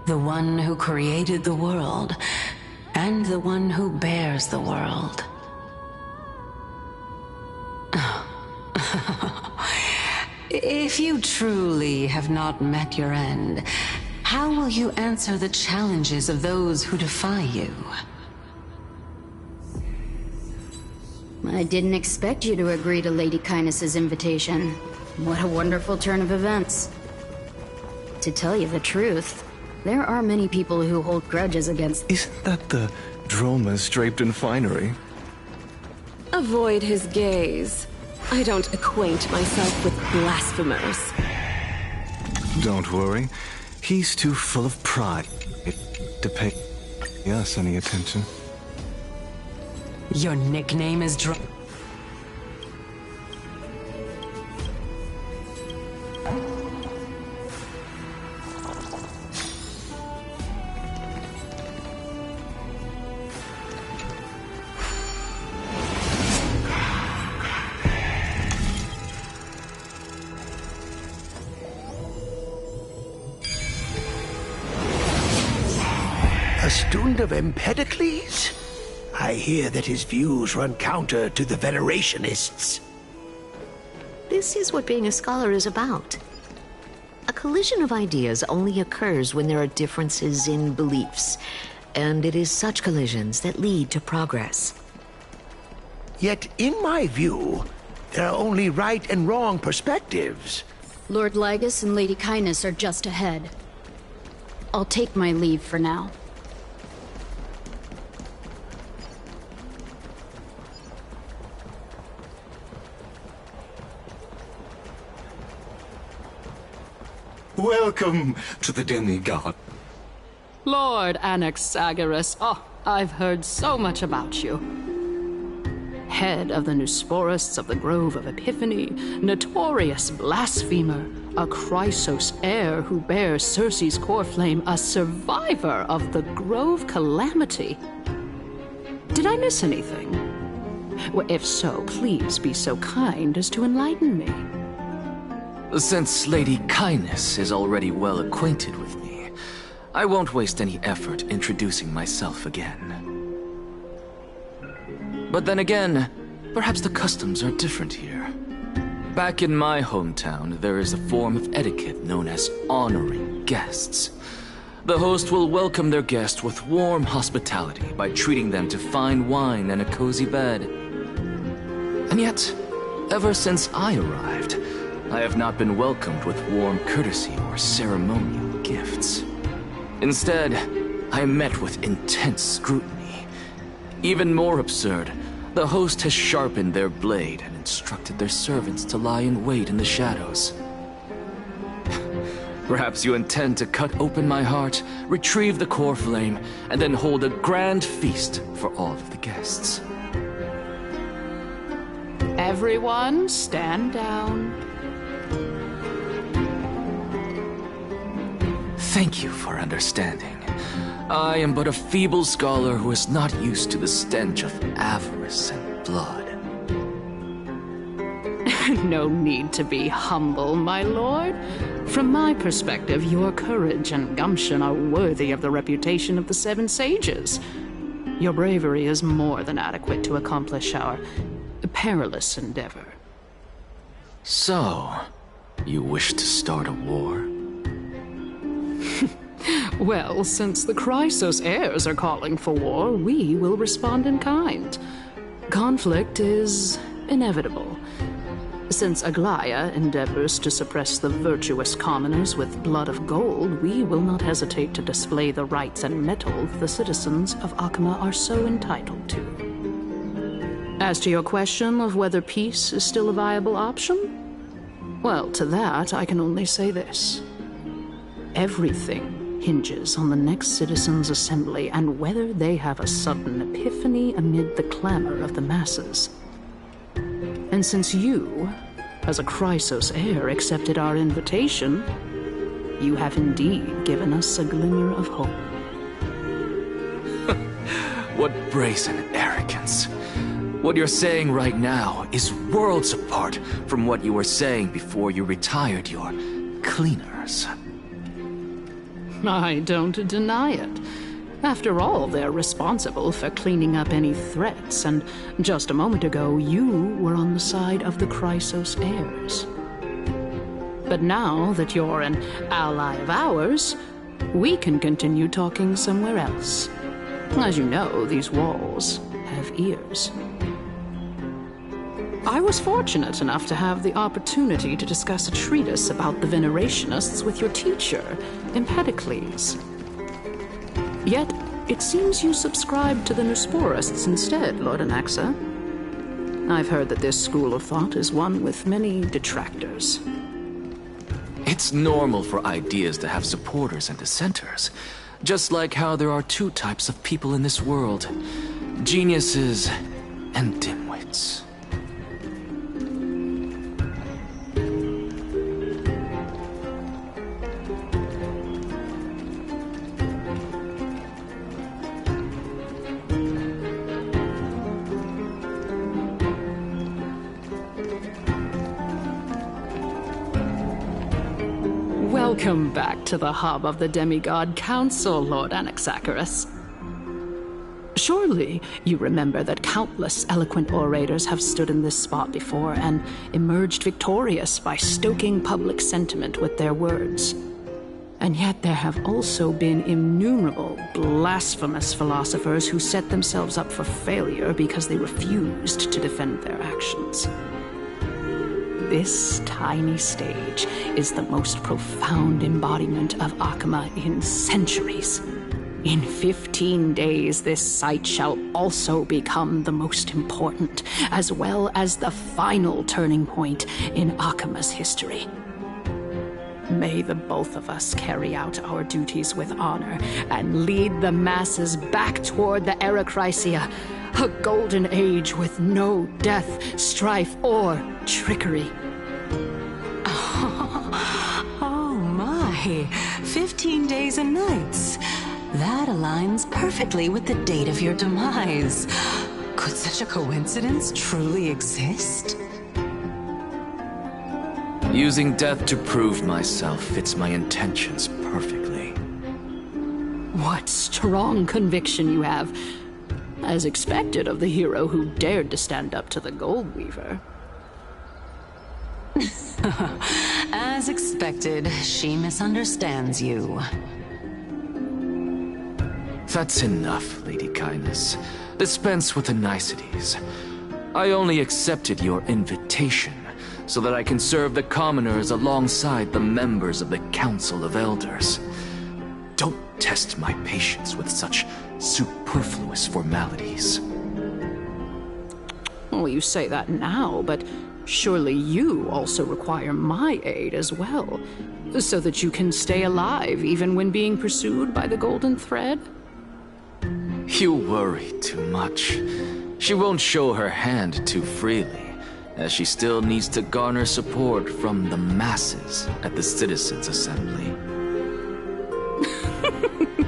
The one who created the world, and the one who bears the world. If you truly have not met your end, how will you answer the challenges of those who defy you? I didn't expect you to agree to Lady Kindness's invitation. What a wonderful turn of events. To tell you the truth, there are many people who hold grudges against— Isn't that the Dromas draped in finery? Avoid his gaze. I don't acquaint myself with blasphemers. Don't worry. He's too full of pride to pay us any attention. Your nickname is A student of Empedocles? I hear that his views run counter to the Venerationists. This is what being a scholar is about. A collision of ideas only occurs when there are differences in beliefs, and it is such collisions that lead to progress. Yet, in my view, there are only right and wrong perspectives. Lord Lygus and Lady Kindness are just ahead. I'll take my leave for now. Welcome to the demigod. Lord Anaxagoras, oh, I've heard so much about you. Head of the Nusporists of the Grove of Epiphany, notorious blasphemer, a Chrysos heir who bears Circe's core flame, a survivor of the Grove calamity. Did I miss anything? Well, if so, please be so kind as to enlighten me. Since Lady Kindness is already well acquainted with me, I won't waste any effort introducing myself again. But then again, perhaps the customs are different here. Back in my hometown, there is a form of etiquette known as honoring guests. The host will welcome their guest with warm hospitality by treating them to fine wine and a cozy bed. And yet, ever since I arrived, I have not been welcomed with warm courtesy or ceremonial gifts. Instead, I am met with intense scrutiny. Even more absurd, the host has sharpened their blade and instructed their servants to lie in wait in the shadows. Perhaps you intend to cut open my heart, retrieve the core flame, and then hold a grand feast for all of the guests. Everyone, stand down. Thank you for understanding. I am but a feeble scholar who is not used to the stench of avarice and blood. No need to be humble, my lord. From my perspective, your courage and gumption are worthy of the reputation of the Seven Sages. Your bravery is more than adequate to accomplish our perilous endeavor. So, you wish to start a war? Well, since the Chrysos heirs are calling for war, we will respond in kind. Conflict is inevitable. Since Aglaya endeavors to suppress the virtuous commoners with blood of gold, we will not hesitate to display the rights and mettle the citizens of Akima are so entitled to. As to your question of whether peace is still a viable option, well, to that I can only say this. Everything hinges on the next citizens' assembly and whether they have a sudden epiphany amid the clamor of the masses. And since you, as a Chrysos heir, accepted our invitation, you have indeed given us a glimmer of hope. What brazen arrogance. What you're saying right now is worlds apart from what you were saying before you retired your cleaners. I don't deny it. After all, they're responsible for cleaning up any threats, and just a moment ago, you were on the side of the Chrysos heirs. But now that you're an ally of ours, we can continue talking somewhere else. As you know, these walls have ears. I was fortunate enough to have the opportunity to discuss a treatise about the Venerationists with your teacher, Empedocles. Yet, it seems you subscribe to the Neusporists instead, Lord Anaxa. I've heard that this school of thought is one with many detractors. It's normal for ideas to have supporters and dissenters, just like how there are two types of people in this world: geniuses and dimwits. Welcome back to the hub of the Demigod Council, Lord Anaxagoras. Surely you remember that countless eloquent orators have stood in this spot before and emerged victorious by stoking public sentiment with their words. And yet there have also been innumerable blasphemous philosophers who set themselves up for failure because they refused to defend their actions. This tiny stage is the most profound embodiment of Akama in centuries. In 15 days, this site shall also become the most important, as well as the final turning point in Akama's history. May the both of us carry out our duties with honor and lead the masses back toward the Erechrysia, a golden age with no death, strife, or trickery. Oh my, 15 days and nights. That aligns perfectly with the date of your demise. Could such a coincidence truly exist? Using death to prove myself fits my intentions perfectly. What strong conviction you have, as expected of the hero who dared to stand up to the Gold Weaver. As expected, she misunderstands you. That's enough, Lady Kindness. Dispense with the niceties. I only accepted your invitation so that I can serve the commoners alongside the members of the Council of Elders. Don't test my patience with such superfluous formalities. Well, you say that now, but surely you also require my aid as well, so that you can stay alive even when being pursued by the Golden Thread? You worry too much. She won't show her hand too freely, as she still needs to garner support from the masses at the Citizens' Assembly.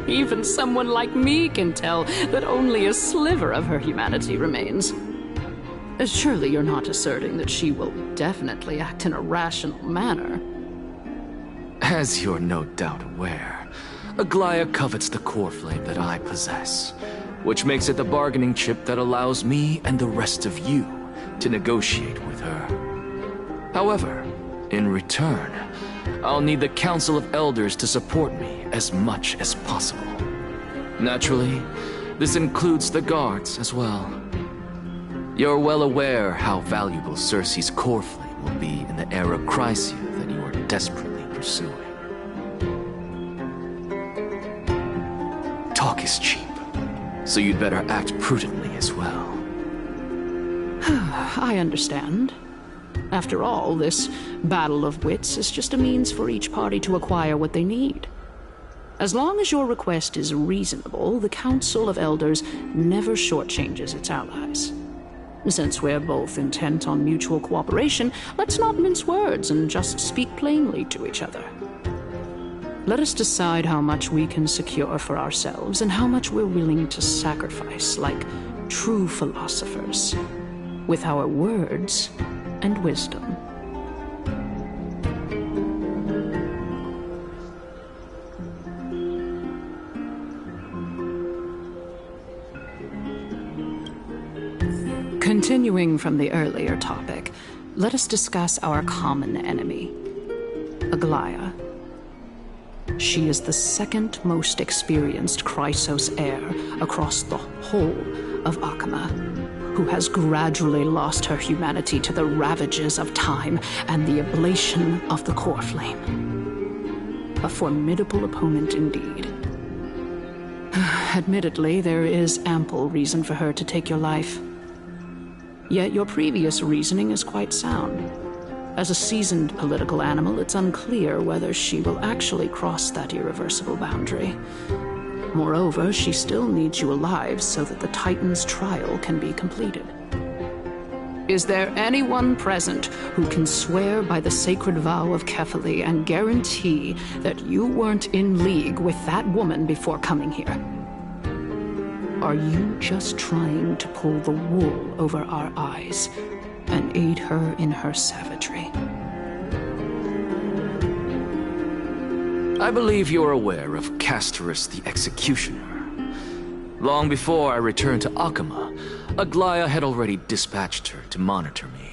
Even someone like me can tell that only a sliver of her humanity remains. Surely you're not asserting that she will definitely act in a rational manner. As you're no doubt aware, Aglaya covets the core flame that I possess, which makes it the bargaining chip that allows me and the rest of you to negotiate with her. However, in return, I'll need the Council of Elders to support me as much as possible. Naturally, this includes the guards as well. You're well aware how valuable Circe's core flame will be in the Erechrysia that you are desperately pursuing. Talk is cheap, so you'd better act prudently as well. I understand. After all, this battle of wits is just a means for each party to acquire what they need. As long as your request is reasonable, the Council of Elders never shortchanges its allies. Since we're both intent on mutual cooperation, let's not mince words and just speak plainly to each other. Let us decide how much we can secure for ourselves and how much we're willing to sacrifice like true philosophers, with our words and wisdom. Continuing from the earlier topic, let us discuss our common enemy, Aglaya. She is the second most experienced Chrysos heir across the whole of Akama. who has gradually lost her humanity to the ravages of time and the ablation of the core flame. A formidable opponent indeed. Admittedly, there is ample reason for her to take your life. Yet your previous reasoning is quite sound. As a seasoned political animal, it's unclear whether she will actually cross that irreversible boundary. Moreover, she still needs you alive so that the Titan's trial can be completed. Is there anyone present who can swear by the sacred vow of Kefali and guarantee that you weren't in league with that woman before coming here? Are you just trying to pull the wool over our eyes and aid her in her savagery? I believe you're aware of Castorus the Executioner. Long before I returned to Akama, Aglaya had already dispatched her to monitor me.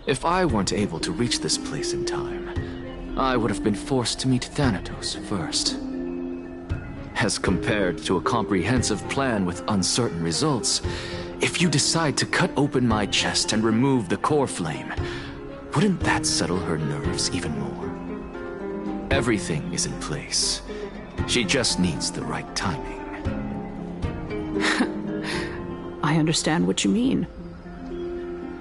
If I weren't able to reach this place in time, I would have been forced to meet Thanatos first. As compared to a comprehensive plan with uncertain results, if you decide to cut open my chest and remove the core flame, wouldn't that settle her nerves even more? Everything is in place. She just needs the right timing. I understand what you mean.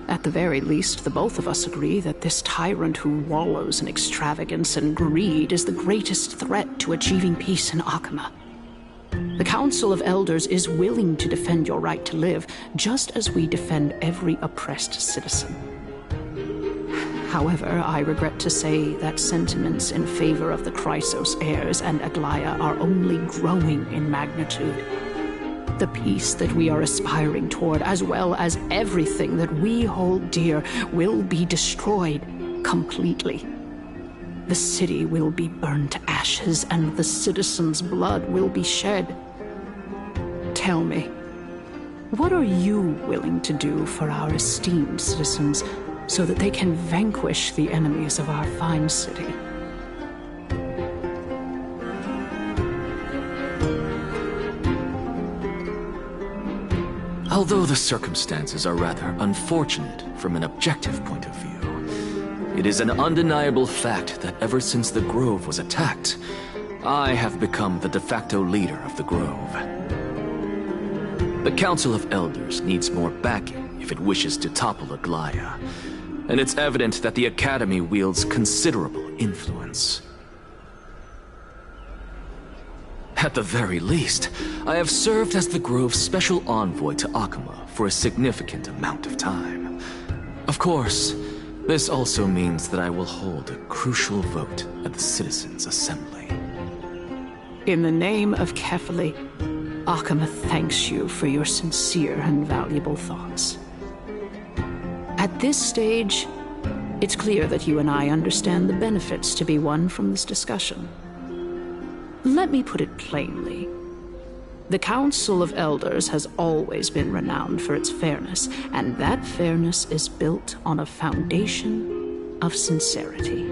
At the very least, the both of us agree that this tyrant who wallows in extravagance and greed is the greatest threat to achieving peace in Akama. The Council of Elders is willing to defend your right to live, just as we defend every oppressed citizen. However, I regret to say that sentiments in favor of the Chrysos heirs and Aglaya are only growing in magnitude. The peace that we are aspiring toward, as well as everything that we hold dear, will be destroyed completely. The city will be burned to ashes, and the citizens' blood will be shed. Tell me, what are you willing to do for our esteemed citizens so that they can vanquish the enemies of our fine city? Although the circumstances are rather unfortunate from an objective point of view, it is an undeniable fact that ever since the Grove was attacked, I have become the de facto leader of the Grove. The Council of Elders needs more backing if it wishes to topple Aglaya, and it's evident that the Academy wields considerable influence. At the very least, I have served as the Grove's special envoy to Akama for a significant amount of time. Of course, this also means that I will hold a crucial vote at the Citizens' Assembly. In the name of Kefali, Akama thanks you for your sincere and valuable thoughts. At this stage, it's clear that you and I understand the benefits to be won from this discussion. Let me put it plainly. The Council of Elders has always been renowned for its fairness, and that fairness is built on a foundation of sincerity.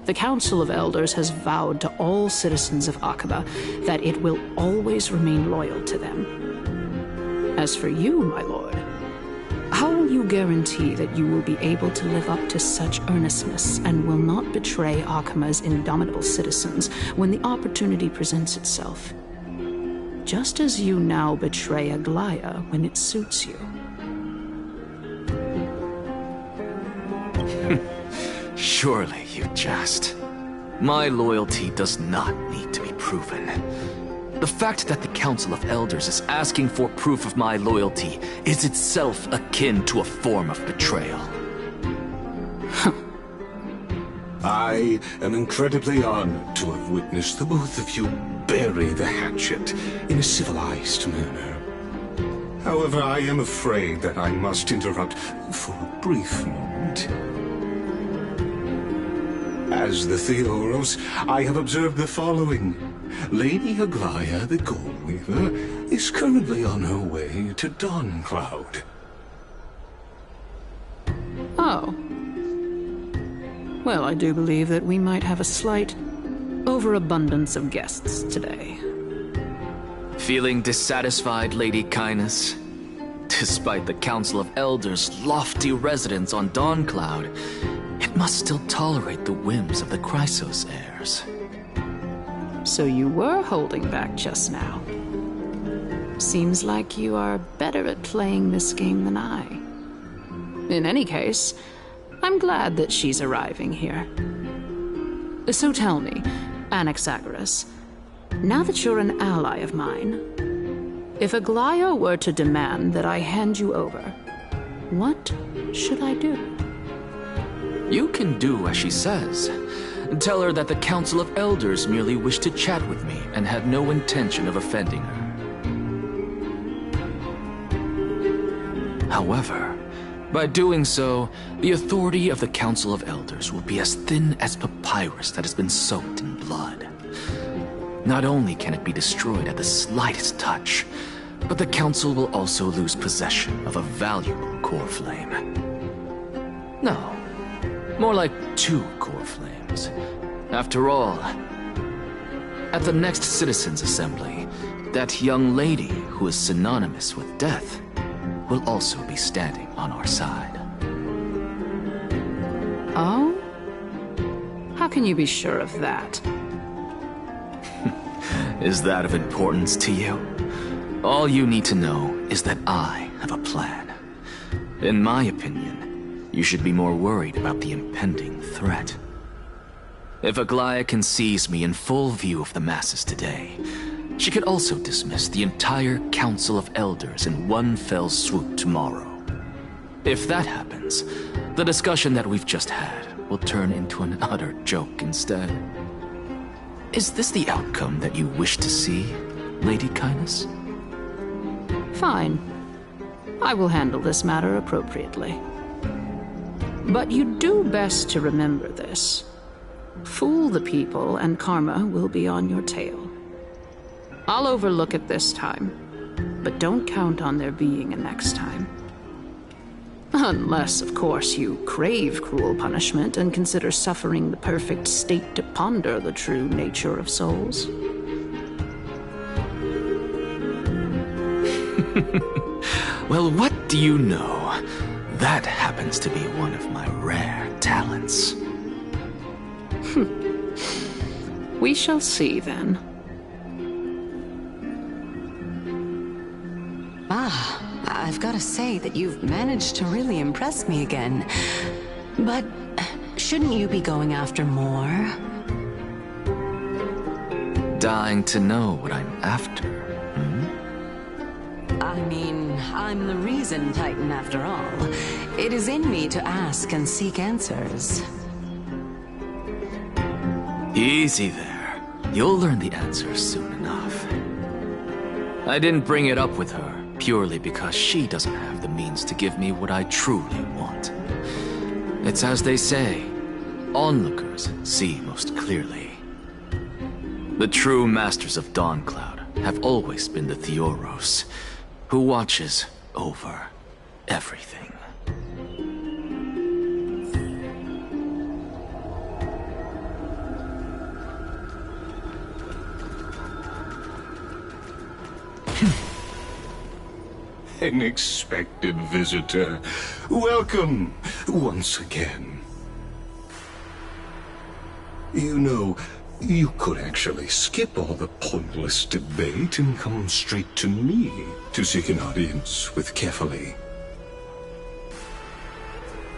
The Council of Elders has vowed to all citizens of Akaba that it will always remain loyal to them. As for you, my lord, how will you guarantee that you will be able to live up to such earnestness and will not betray Akama's indomitable citizens when the opportunity presents itself? Just as you now betray Aglaya when it suits you. Surely you jest. My loyalty does not need to be proven. The fact that the Council of Elders is asking for proof of my loyalty is itself akin to a form of betrayal. I am incredibly honored to have witnessed the both of you bury the hatchet in a civilized manner. However, I am afraid that I must interrupt for a brief moment. As the Theoros, I have observed the following. Lady Aglaya, the Goldweaver, is currently on her way to Dawncloud. Oh. Well, I do believe that we might have a slight overabundance of guests today. Feeling dissatisfied, Lady Kyness? Despite the Council of Elders' lofty residence on Dawncloud, it must still tolerate the whims of the Chrysos heirs. So you were holding back just now. Seems like you are better at playing this game than I. In any case, I'm glad that she's arriving here. So tell me, Anaxagoras, now that you're an ally of mine, if Aglaya were to demand that I hand you over, what should I do? You can do as she says. Tell her that the Council of Elders merely wished to chat with me and had no intention of offending her. However, by doing so, the authority of the Council of Elders will be as thin as papyrus that has been soaked in blood. Not only can it be destroyed at the slightest touch, but the Council will also lose possession of a valuable core flame. No, more like 2 core flames. After all, at the next Citizens' Assembly, that young lady who is synonymous with death will also be standing on our side. Oh? How can you be sure of that? Is that of importance to you? All you need to know is that I have a plan. In my opinion, you should be more worried about the impending threat. If Aglaya can seize me in full view of the masses today, she could also dismiss the entire Council of Elders in one fell swoop tomorrow. If that happens, the discussion that we've just had will turn into an utter joke instead. Is this the outcome that you wish to see, Lady Kynes? Fine. I will handle this matter appropriately. But you do best to remember this. Fool the people and karma will be on your tail. I'll overlook it this time, but don't count on there being a next time. Unless, of course, you crave cruel punishment and consider suffering the perfect state to ponder the true nature of souls. Well, what do you know? That happens to be one of my rare talents. We shall see, then. I've got to say that you've managed to really impress me again. But shouldn't you be going after more? Dying to know what I'm after, I mean, I'm the reason Titan after all. It is in me to ask and seek answers. Easy there. You'll learn the answers soon enough. I didn't bring it up with her purely because she doesn't have the means to give me what I truly want. It's as they say, onlookers see most clearly. The true masters of Dawncloud have always been the Theoros, who watches over everything. An expected visitor. Welcome once again. You know, you could actually skip all the pointless debate and come straight to me to seek an audience with Kefali.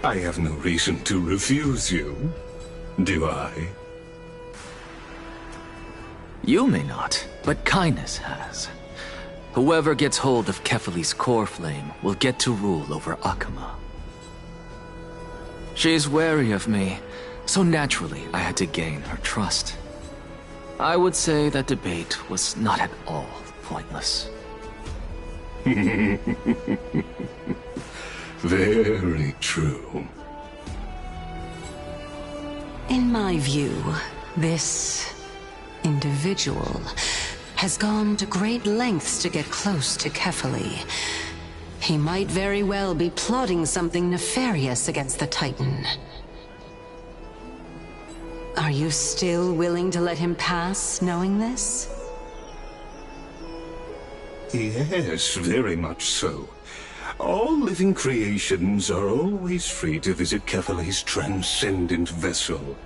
I have no reason to refuse you, do I? You may not, but Kynes has. Whoever gets hold of Kefali's core flame will get to rule over Akama. She's wary of me, so naturally I had to gain her trust. I would say that debate was not at all pointless. Very true. In my view, this individual has gone to great lengths to get close to Kefali. He might very well be plotting something nefarious against the Titan. Are you still willing to let him pass, knowing this? Yes, very much so. All living creations are always free to visit Kefali's transcendent vessel.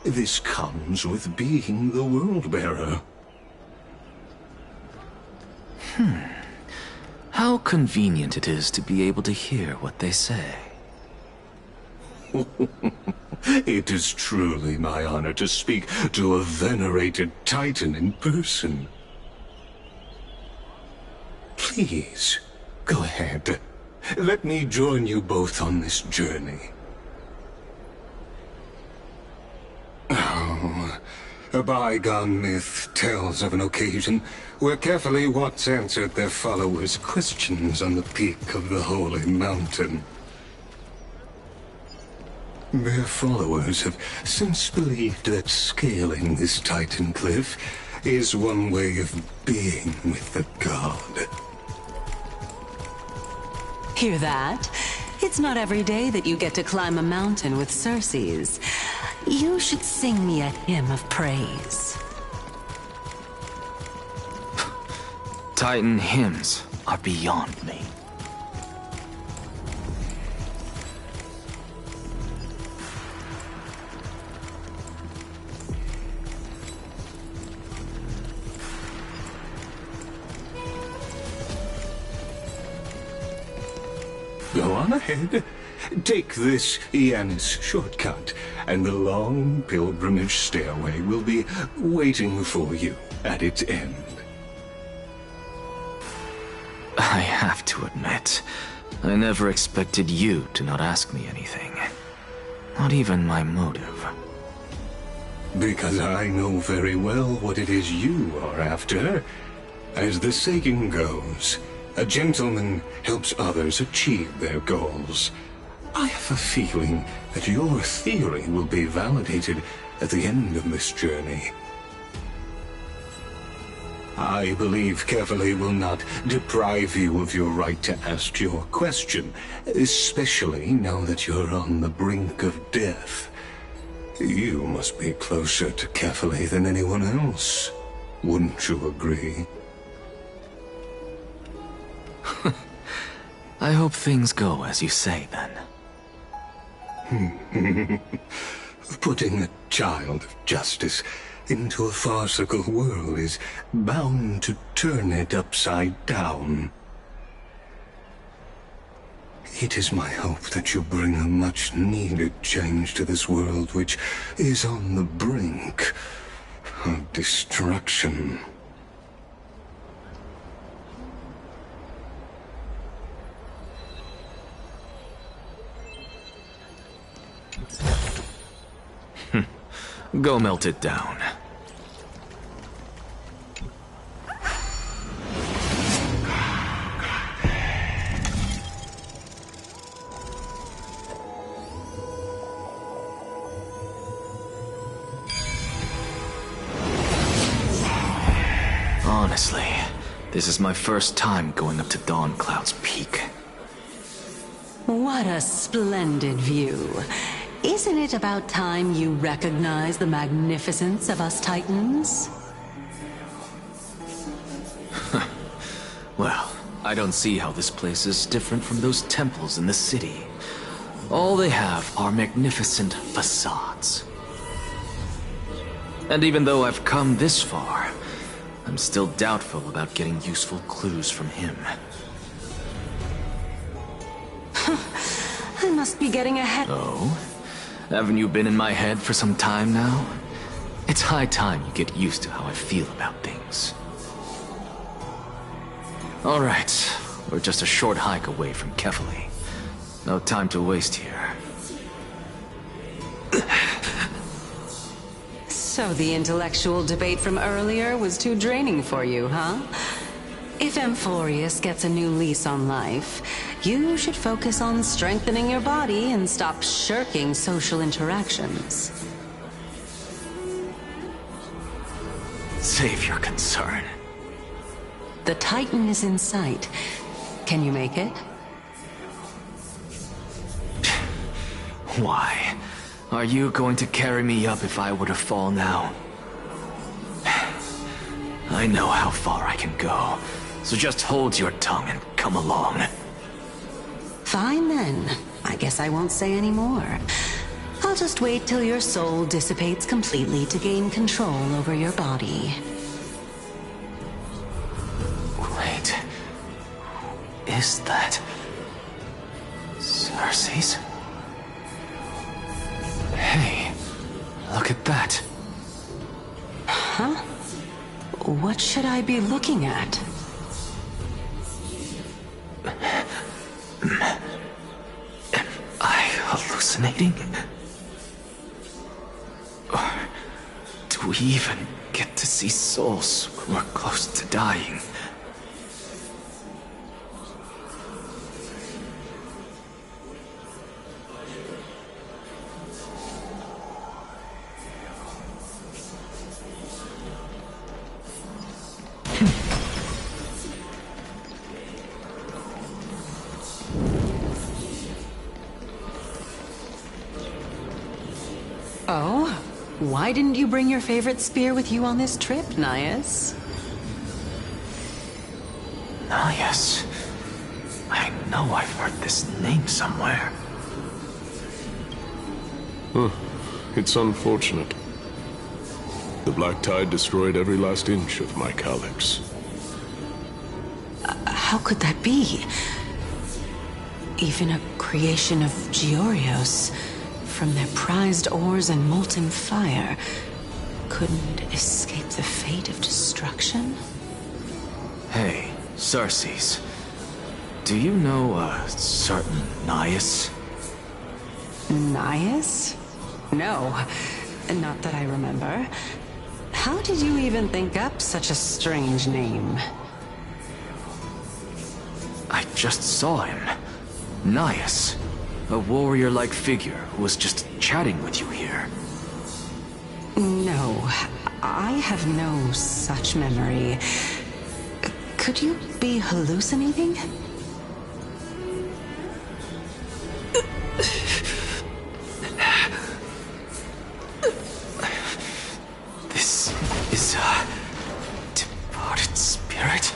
This comes with being the World-Bearer. How convenient it is to be able to hear what they say. It is truly my honor to speak to a venerated Titan in person. Please, go ahead. Let me join you both on this journey. Oh, a bygone myth tells of an occasion where Kefali once answered their followers' questions on the peak of the Holy Mountain. Their followers have since believed that scaling this Titan cliff is one way of being with the god. Hear that? It's not every day that you get to climb a mountain with Circes. You should sing me a hymn of praise. Titan hymns are beyond me. Go on ahead. Take this Yanis shortcut, and the long pilgrimage stairway will be waiting for you at its end. I have to admit, I never expected you to not ask me anything. Not even my motive. Because I know very well what it is you are after. As the saying goes, a gentleman helps others achieve their goals. I have a feeling that your theory will be validated at the end of this journey. I believe Kefali will not deprive you of your right to ask your question, especially now that you're on the brink of death. You must be closer to Kefali than anyone else. Wouldn't you agree? I hope things go as you say, then. Putting a child of justice into a farcical world is bound to turn it upside down. It is my hope that you bring a much-needed change to this world which is on the brink of destruction. Go melt it down. Honestly, this is my first time going up to Dawncloud's peak. What a splendid view. Isn't it about time you recognize the magnificence of us Titans? Well, I don't see how this place is different from those temples in the city. All they have are magnificent facades. And even though I've come this far, I'm still doubtful about getting useful clues from him. I must be getting ahead. Oh? Haven't you been in my head for some time now? It's high time you get used to how I feel about things. Alright, we're just a short hike away from Kefali. No time to waste here. So the intellectual debate from earlier was too draining for you, huh? If Amphorius gets a new lease on life, you should focus on strengthening your body and stop shirking social interactions. Save your concern. The Titan is in sight. Can you make it? Why? Are you going to carry me up if I were to fall now? I know how far I can go, so just hold your tongue and come along. Fine then. I guess I won't say any more. I'll just wait till your soul dissipates completely to gain control over your body. Wait. Who is that? Cersei's? Hey, look at that. Huh? What should I be looking at? Am I hallucinating? Or do we even get to see souls when we're close to dying? Oh? Why didn't you bring your favorite spear with you on this trip, Nias? Nias. I know I've heard this name somewhere. It's unfortunate. The Black Tide destroyed every last inch of my calyx. How could that be? Even a creation of Georios, from their prized ores and molten fire, couldn't escape the fate of destruction? Hey, Cersei's. Do you know a certain Nias? Nias? No, not that I remember. How did you even think up such a strange name? I just saw him. Nias. A warrior-like figure who was just chatting with you here. No, I have no such memory. Could you be hallucinating? This is a departed spirit?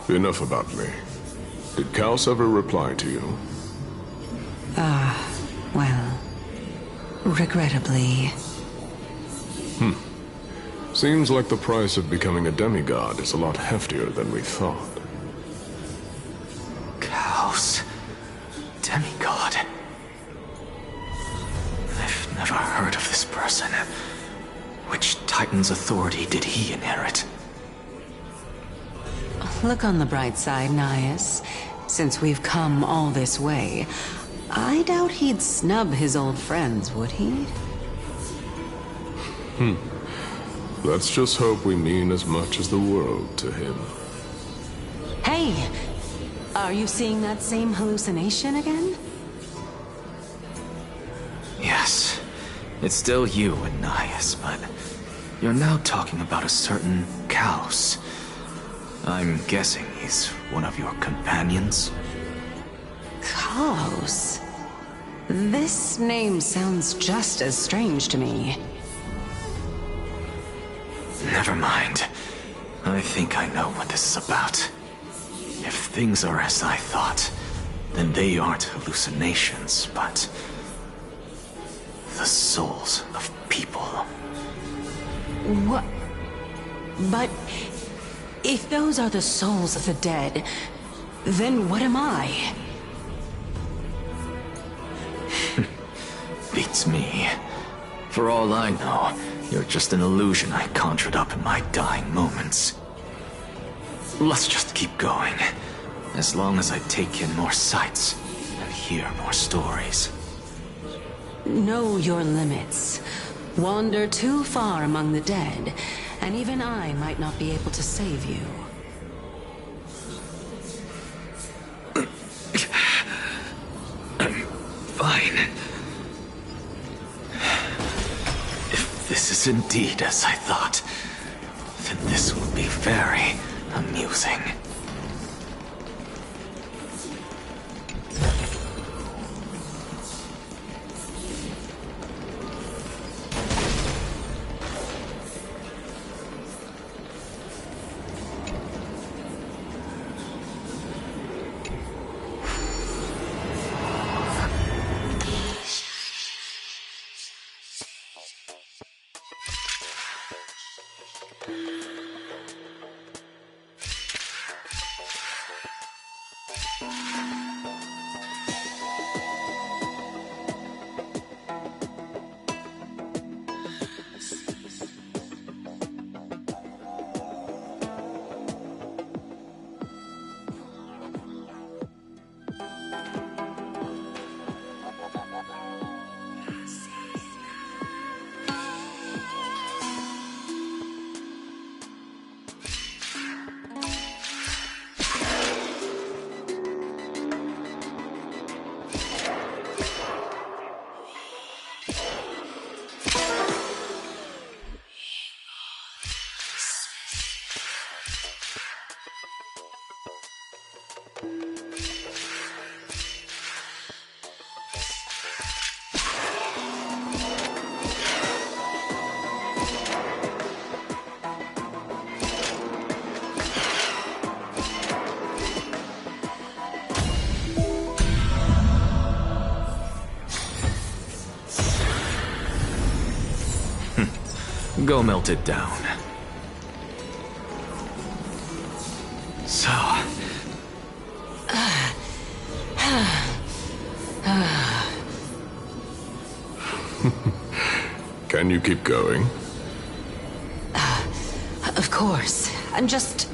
Enough about me. Did Kaos ever reply to you? Well, regrettably. Seems like the price of becoming a demigod is a lot heftier than we thought. Kaos. Demigod. I've never heard of this person. Which Titan's authority did he inherit? Look on the bright side, Nias. Since we've come all this way, I doubt he'd snub his old friends, would he? Let's just hope we mean as much as the world to him. Hey! Are you seeing that same hallucination again? Yes. It's still you and Nias, but you're now talking about a certain Kaos. I'm guessing he's one of your companions? Kaos? This name sounds just as strange to me. Never mind. I think I know what this is about. If things are as I thought, then they aren't hallucinations, but the souls of people. What? But if those are the souls of the dead, then what am I? Beats me. For all I know, you're just an illusion I conjured up in my dying moments. Let's just keep going. As long as I take in more sights and hear more stories. Know your limits. Wander too far among the dead, and even I might not be able to save you. I'm fine. If this is indeed as I thought, then this will be very amusing. Go melt it down. So... Can you keep going? Of course. I'm just...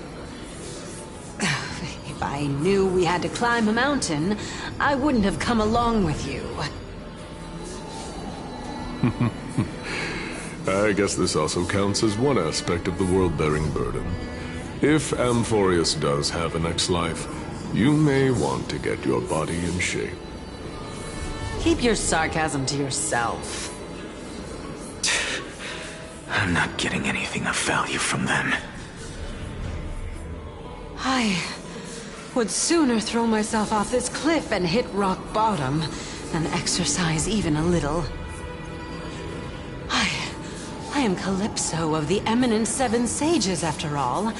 If I knew we had to climb a mountain, I wouldn't have come along with you. I guess this also counts as one aspect of the world-bearing burden. If Amphorius does have a next life, you may want to get your body in shape. Keep your sarcasm to yourself. I'm not getting anything of value from them. I would sooner throw myself off this cliff and hit rock bottom than exercise even a little. I am Calypso of the Eminent Seven Sages, after all.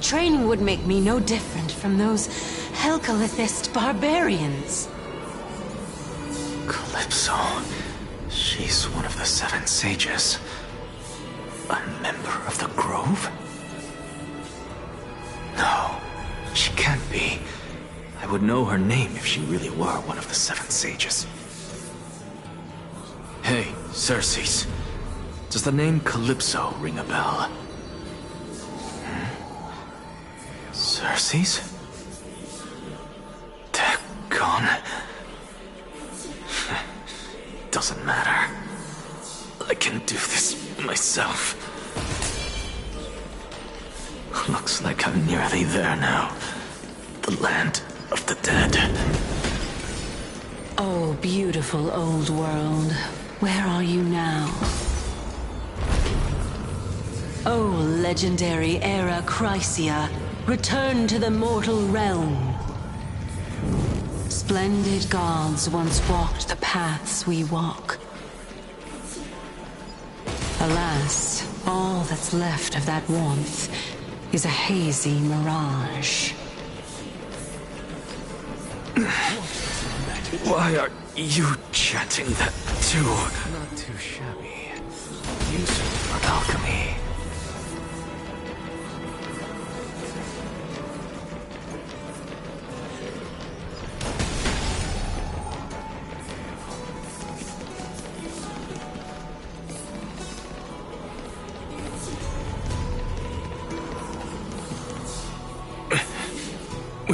Training would make me no different from those Helcalithist barbarians. Calypso? She's one of the Seven Sages. A member of the Grove? No, she can't be. I would know her name if she really were one of the Seven Sages. Hey, Circes. Does the name Calypso ring a bell? Circes? Dagon? Doesn't matter. I can do this myself. Looks like I'm nearly there now. The land of the dead. Oh, beautiful old world. Where are you now? Oh, legendary Era Chrysia, return to the mortal realm. Splendid gods once walked the paths we walk. Alas, all that's left of that warmth is a hazy mirage. Why are you chanting that too? Not too shabby. Useful for alchemy.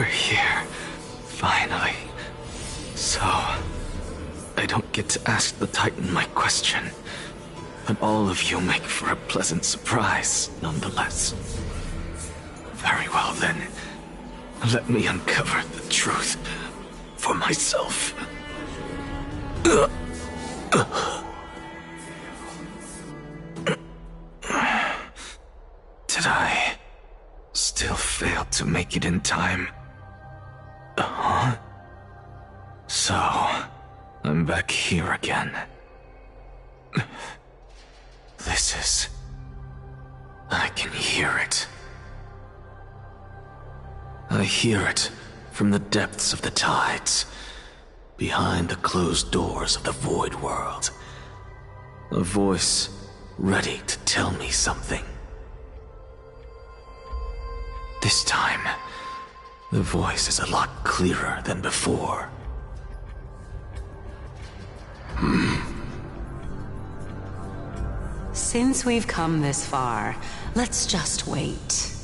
We're here. Finally. So, I don't get to ask the Titan my question, but all of you make for a pleasant surprise, nonetheless. Very well then. Let me uncover the truth for myself. Did I still fail to make it in time? So, I'm back here again. This is... I can hear it. I hear it from the depths of the tides, behind the closed doors of the Void World. A voice ready to tell me something. This time, the voice is a lot clearer than before. Since we've come this far, let's just wait.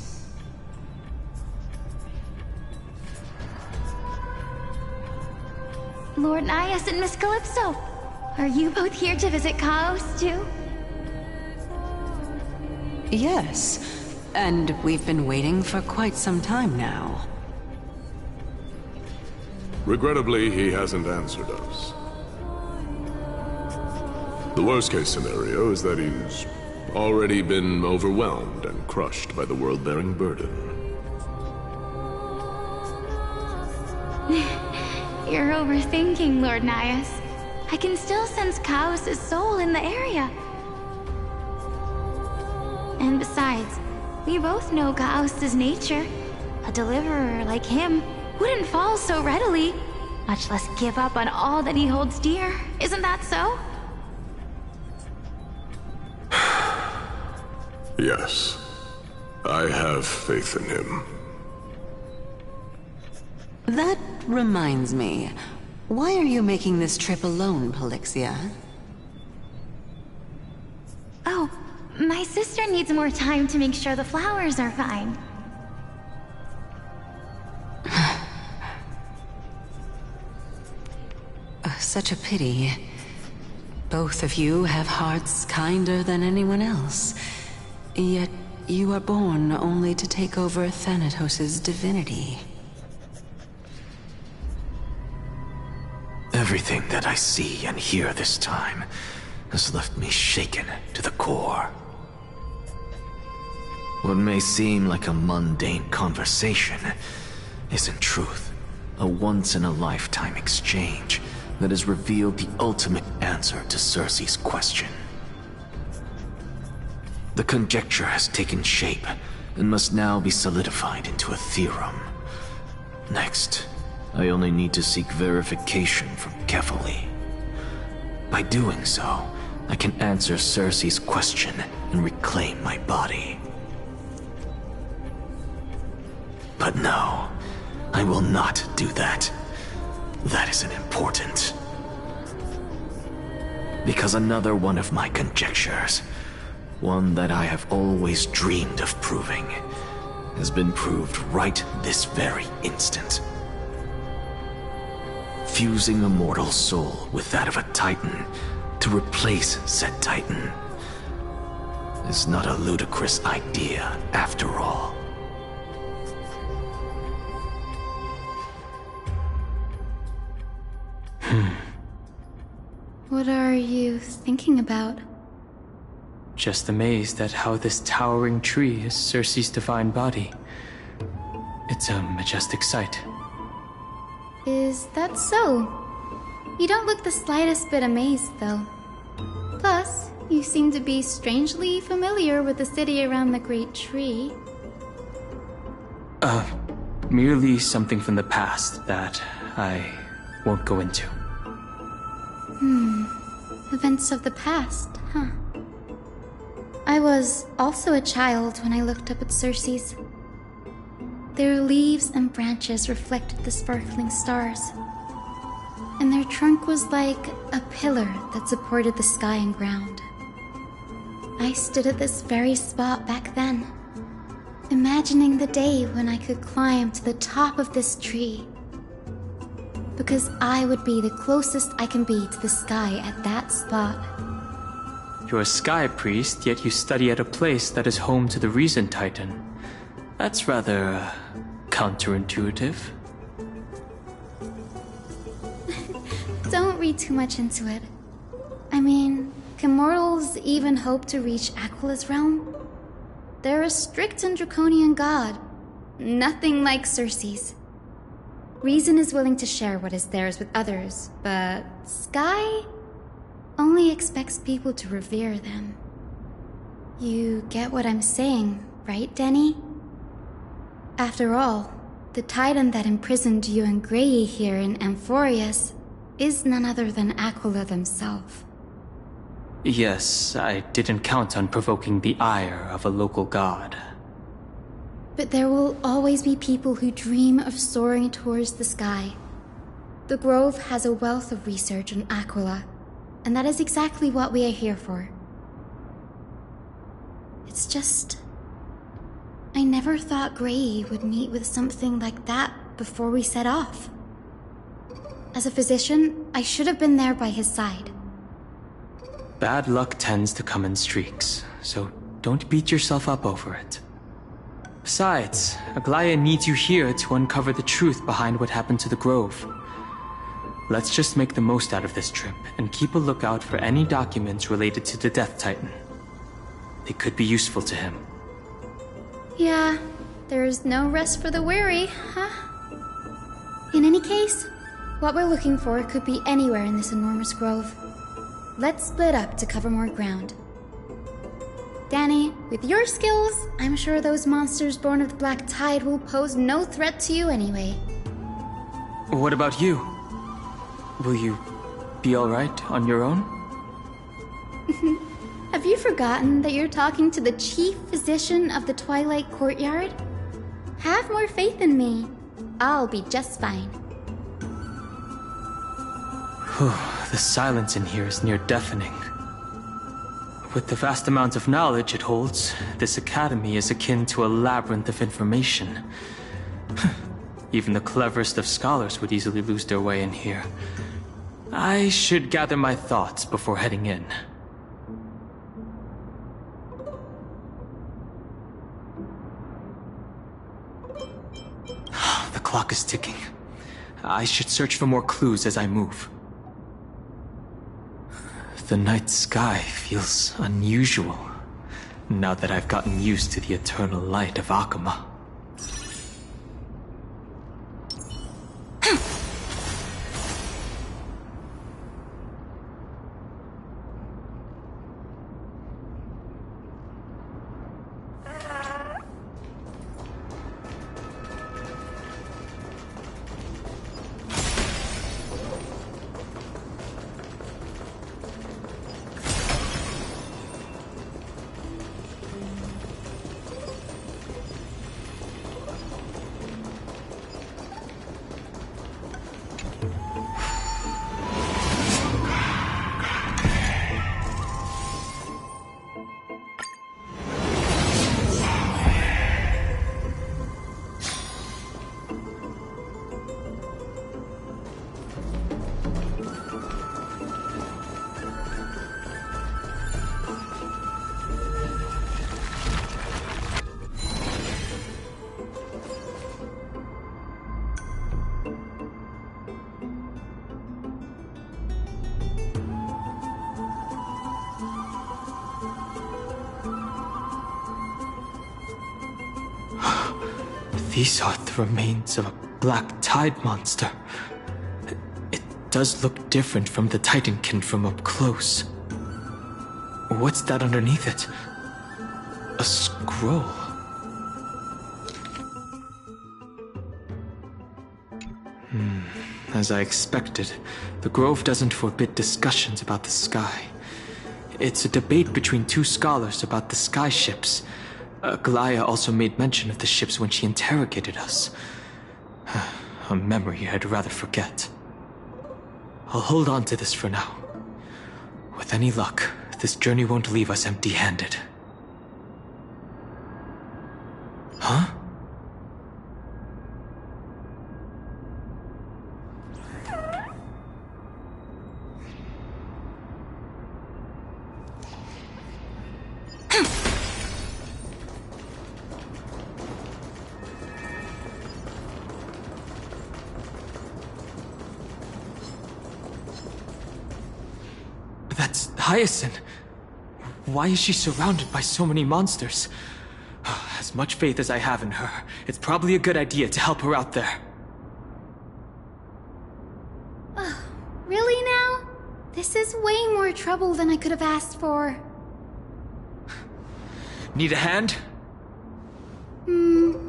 Lord Nias and Miss Calypso, are you both here to visit Chaos too? Yes, and we've been waiting for quite some time now. Regrettably, he hasn't answered us. The worst-case scenario is that he's already been overwhelmed and crushed by the world-bearing burden. You're overthinking, Lord Nias. I can still sense Chaos' soul in the area. And besides, we both know Chaos' nature. A deliverer like him wouldn't fall so readily, much less give up on all that he holds dear. Isn't that so? Yes, I have faith in him. That reminds me. Why are you making this trip alone, Polixia? Oh, my sister needs more time to make sure the flowers are fine. Such a pity. Both of you have hearts kinder than anyone else. Yet you are born only to take over Thanatos' divinity. Everything that I see and hear this time has left me shaken to the core. What may seem like a mundane conversation is in truth a once-in-a-lifetime exchange that has revealed the ultimate answer to Circe's question. The conjecture has taken shape and must now be solidified into a theorem. Next, I only need to seek verification from Kefali. By doing so, I can answer Circe's question and reclaim my body. But no, I will not do that. That isn't important. Because another one of my conjectures, one that I have always dreamed of proving, has been proved right this very instant. Fusing a mortal soul with that of a Titan to replace said Titan is not a ludicrous idea after all. What are you thinking about? Just amazed at how this towering tree is Circe's divine body. It's a majestic sight. Is that so? You don't look the slightest bit amazed, though. Plus, you seem to be strangely familiar with the city around the Great Tree. Merely something from the past that I won't go into. Events of the past, huh? I was also a child when I looked up at Circe's. Their leaves and branches reflected the sparkling stars. And their trunk was like a pillar that supported the sky and ground. I stood at this very spot back then, imagining the day when I could climb to the top of this tree. Because I would be the closest I can be to the sky at that spot. You're a sky priest, yet you study at a place that is home to the Reason Titan. That's rather counterintuitive. Don't read too much into it. I mean, can mortals even hope to reach Aquala's realm? They're a strict and draconian god. Nothing like Circe's. Reason is willing to share what is theirs with others, but Sky only expects people to revere them. You get what I'm saying, right, Denny? After all, the Titan that imprisoned you and Grey here in Amphorius is none other than Aquila themselves. Yes, I didn't count on provoking the ire of a local god. But there will always be people who dream of soaring towards the sky. The Grove has a wealth of research on Aquila, and that is exactly what we are here for. It's just... I never thought Grey would meet with something like that before we set off. As a physician, I should have been there by his side. Bad luck tends to come in streaks, so don't beat yourself up over it. Besides, Aglaya needs you here to uncover the truth behind what happened to the Grove. Let's just make the most out of this trip, and keep a lookout for any documents related to the Death Titan. They could be useful to him. Yeah, there's no rest for the weary, huh? In any case, what we're looking for could be anywhere in this enormous grove. Let's split up to cover more ground. Danny, with your skills, I'm sure those monsters born of the Black Tide will pose no threat to you anyway. What about you? Will you be alright on your own? Have you forgotten that you're talking to the chief physician of the Twilight Courtyard? Have more faith in me. I'll be just fine. The silence in here is near deafening. With the vast amount of knowledge it holds, this academy is akin to a labyrinth of information. Even the cleverest of scholars would easily lose their way in here. I should gather my thoughts before heading in. The clock is ticking. I should search for more clues as I move. The night sky feels unusual, now that I've gotten used to the eternal light of Akama. These are the remains of a Black Tide monster. It does look different from the Titankin from up close. What's that underneath it? A scroll. As I expected, the Grove doesn't forbid discussions about the sky. It's a debate between two scholars about the sky ships. Aglaya also made mention of the ships when she interrogated us. A memory I'd rather forget. I'll hold on to this for now. With any luck, this journey won't leave us empty-handed. That's Hyacinth. Why is she surrounded by so many monsters? As much faith as I have in her, it's probably a good idea to help her out there. Really now? This is way more trouble than I could have asked for. Need a hand?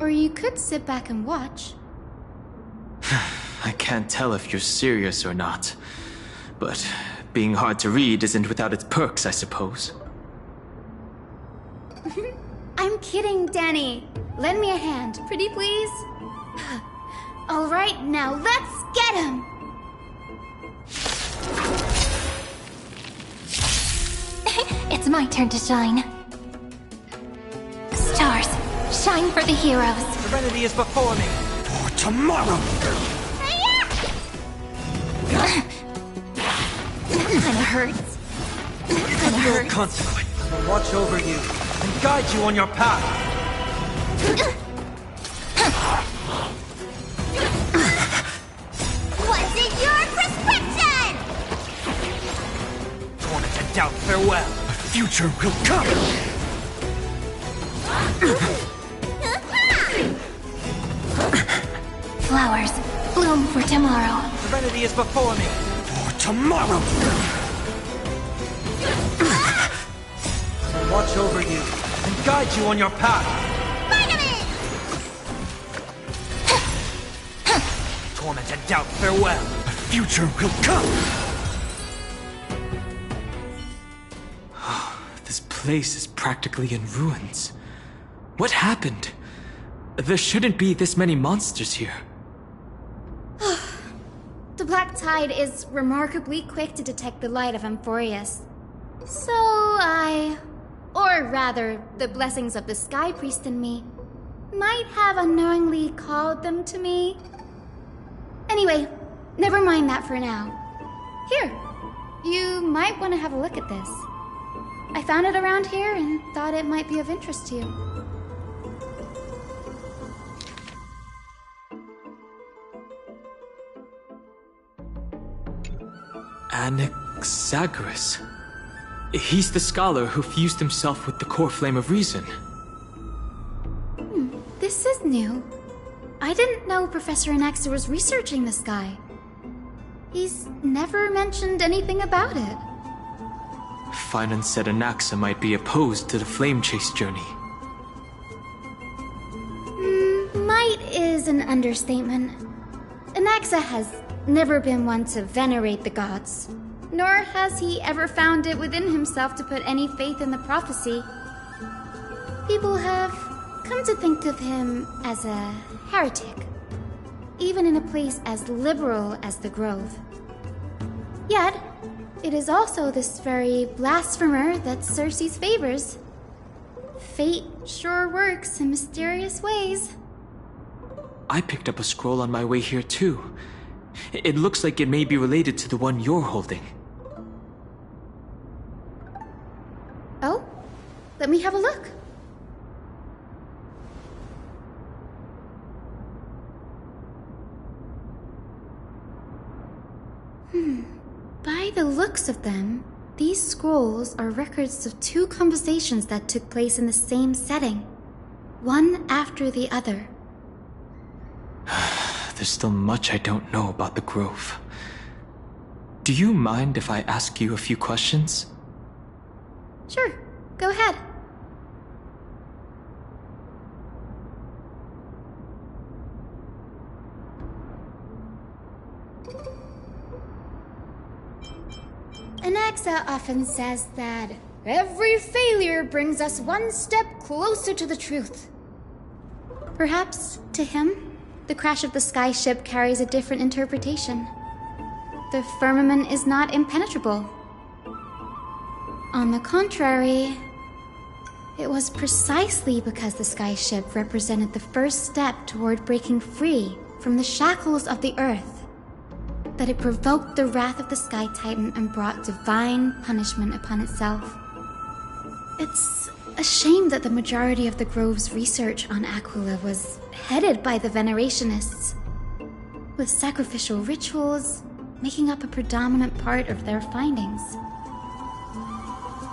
Or you could sit back and watch. I can't tell if you're serious or not. But being hard to read isn't without its perks, I suppose. I'm kidding, Danny. Lend me a hand, pretty please. All right, now let's get him! It's my turn to shine. Stars, shine for the heroes. Serenity is before me. For tomorrow! Kinda hurts. Kinda Your hurts. consequence will watch over you and guide you on your path. What's in your prescription? Torment and doubt, farewell. A future will come! Flowers, bloom for tomorrow. Serenity is before me. For tomorrow! Will watch over you and guide you on your path. Torment and doubt, farewell. A future will come! This place is practically in ruins. What happened? There shouldn't be this many monsters here. The Black Tide is remarkably quick to detect the light of Amphorius. So or rather, the blessings of the Sky Priest in me, might have unknowingly called them to me. Anyway, never mind that for now. Here, you might want to have a look at this. I found it around here and thought it might be of interest to you. Anaxagoras. He's the scholar who fused himself with the core flame of reason. This is new. I didn't know Professor Anaxa was researching the sky. He's never mentioned anything about it. Finan said Anaxa might be opposed to the flame chase journey. Might is an understatement. Anaxa has never been one to venerate the gods, nor has he ever found it within himself to put any faith in the prophecy. People have come to think of him as a heretic, even in a place as liberal as the Grove. Yet, it is also this very blasphemer that Circe favors. Fate sure works in mysterious ways. I picked up a scroll on my way here too. It looks like it may be related to the one you're holding. Oh? Let me have a look. By the looks of them, these scrolls are records of two conversations that took place in the same setting, one after the other. There's still much I don't know about the Grove. Do you mind if I ask you a few questions? Sure, go ahead. Anaxa often says that every failure brings us one step closer to the truth. Perhaps, to him, the crash of the sky ship carries a different interpretation. The firmament is not impenetrable. On the contrary, it was precisely because the sky ship represented the first step toward breaking free from the shackles of the earth that it provoked the wrath of the Sky Titan and brought divine punishment upon itself. It's a shame that the majority of the Grove's research on Aquila was headed by the Venerationists, with sacrificial rituals making up a predominant part of their findings.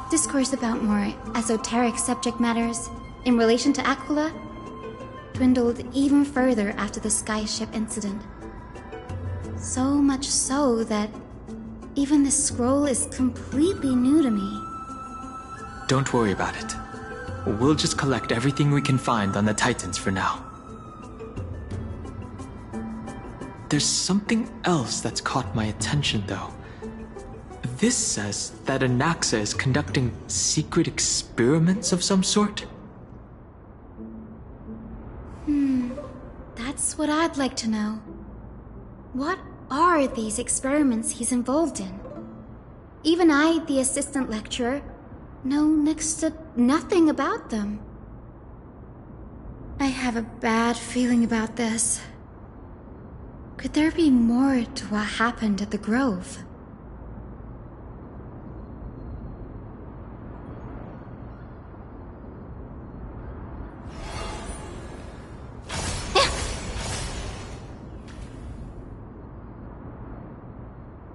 discourse about more esoteric subject matters in relation to Aquila dwindled even further after the skyship incident. So much so that even this scroll is completely new to me. Don't worry about it. We'll just collect everything we can find on the Titans for now. There's something else that's caught my attention, though. This says that Anaxa is conducting secret experiments of some sort. That's what I'd like to know. What are these experiments he's involved in? Even I, the assistant lecturer, know next to nothing about them. I have a bad feeling about this. Could there be more to what happened at the Grove?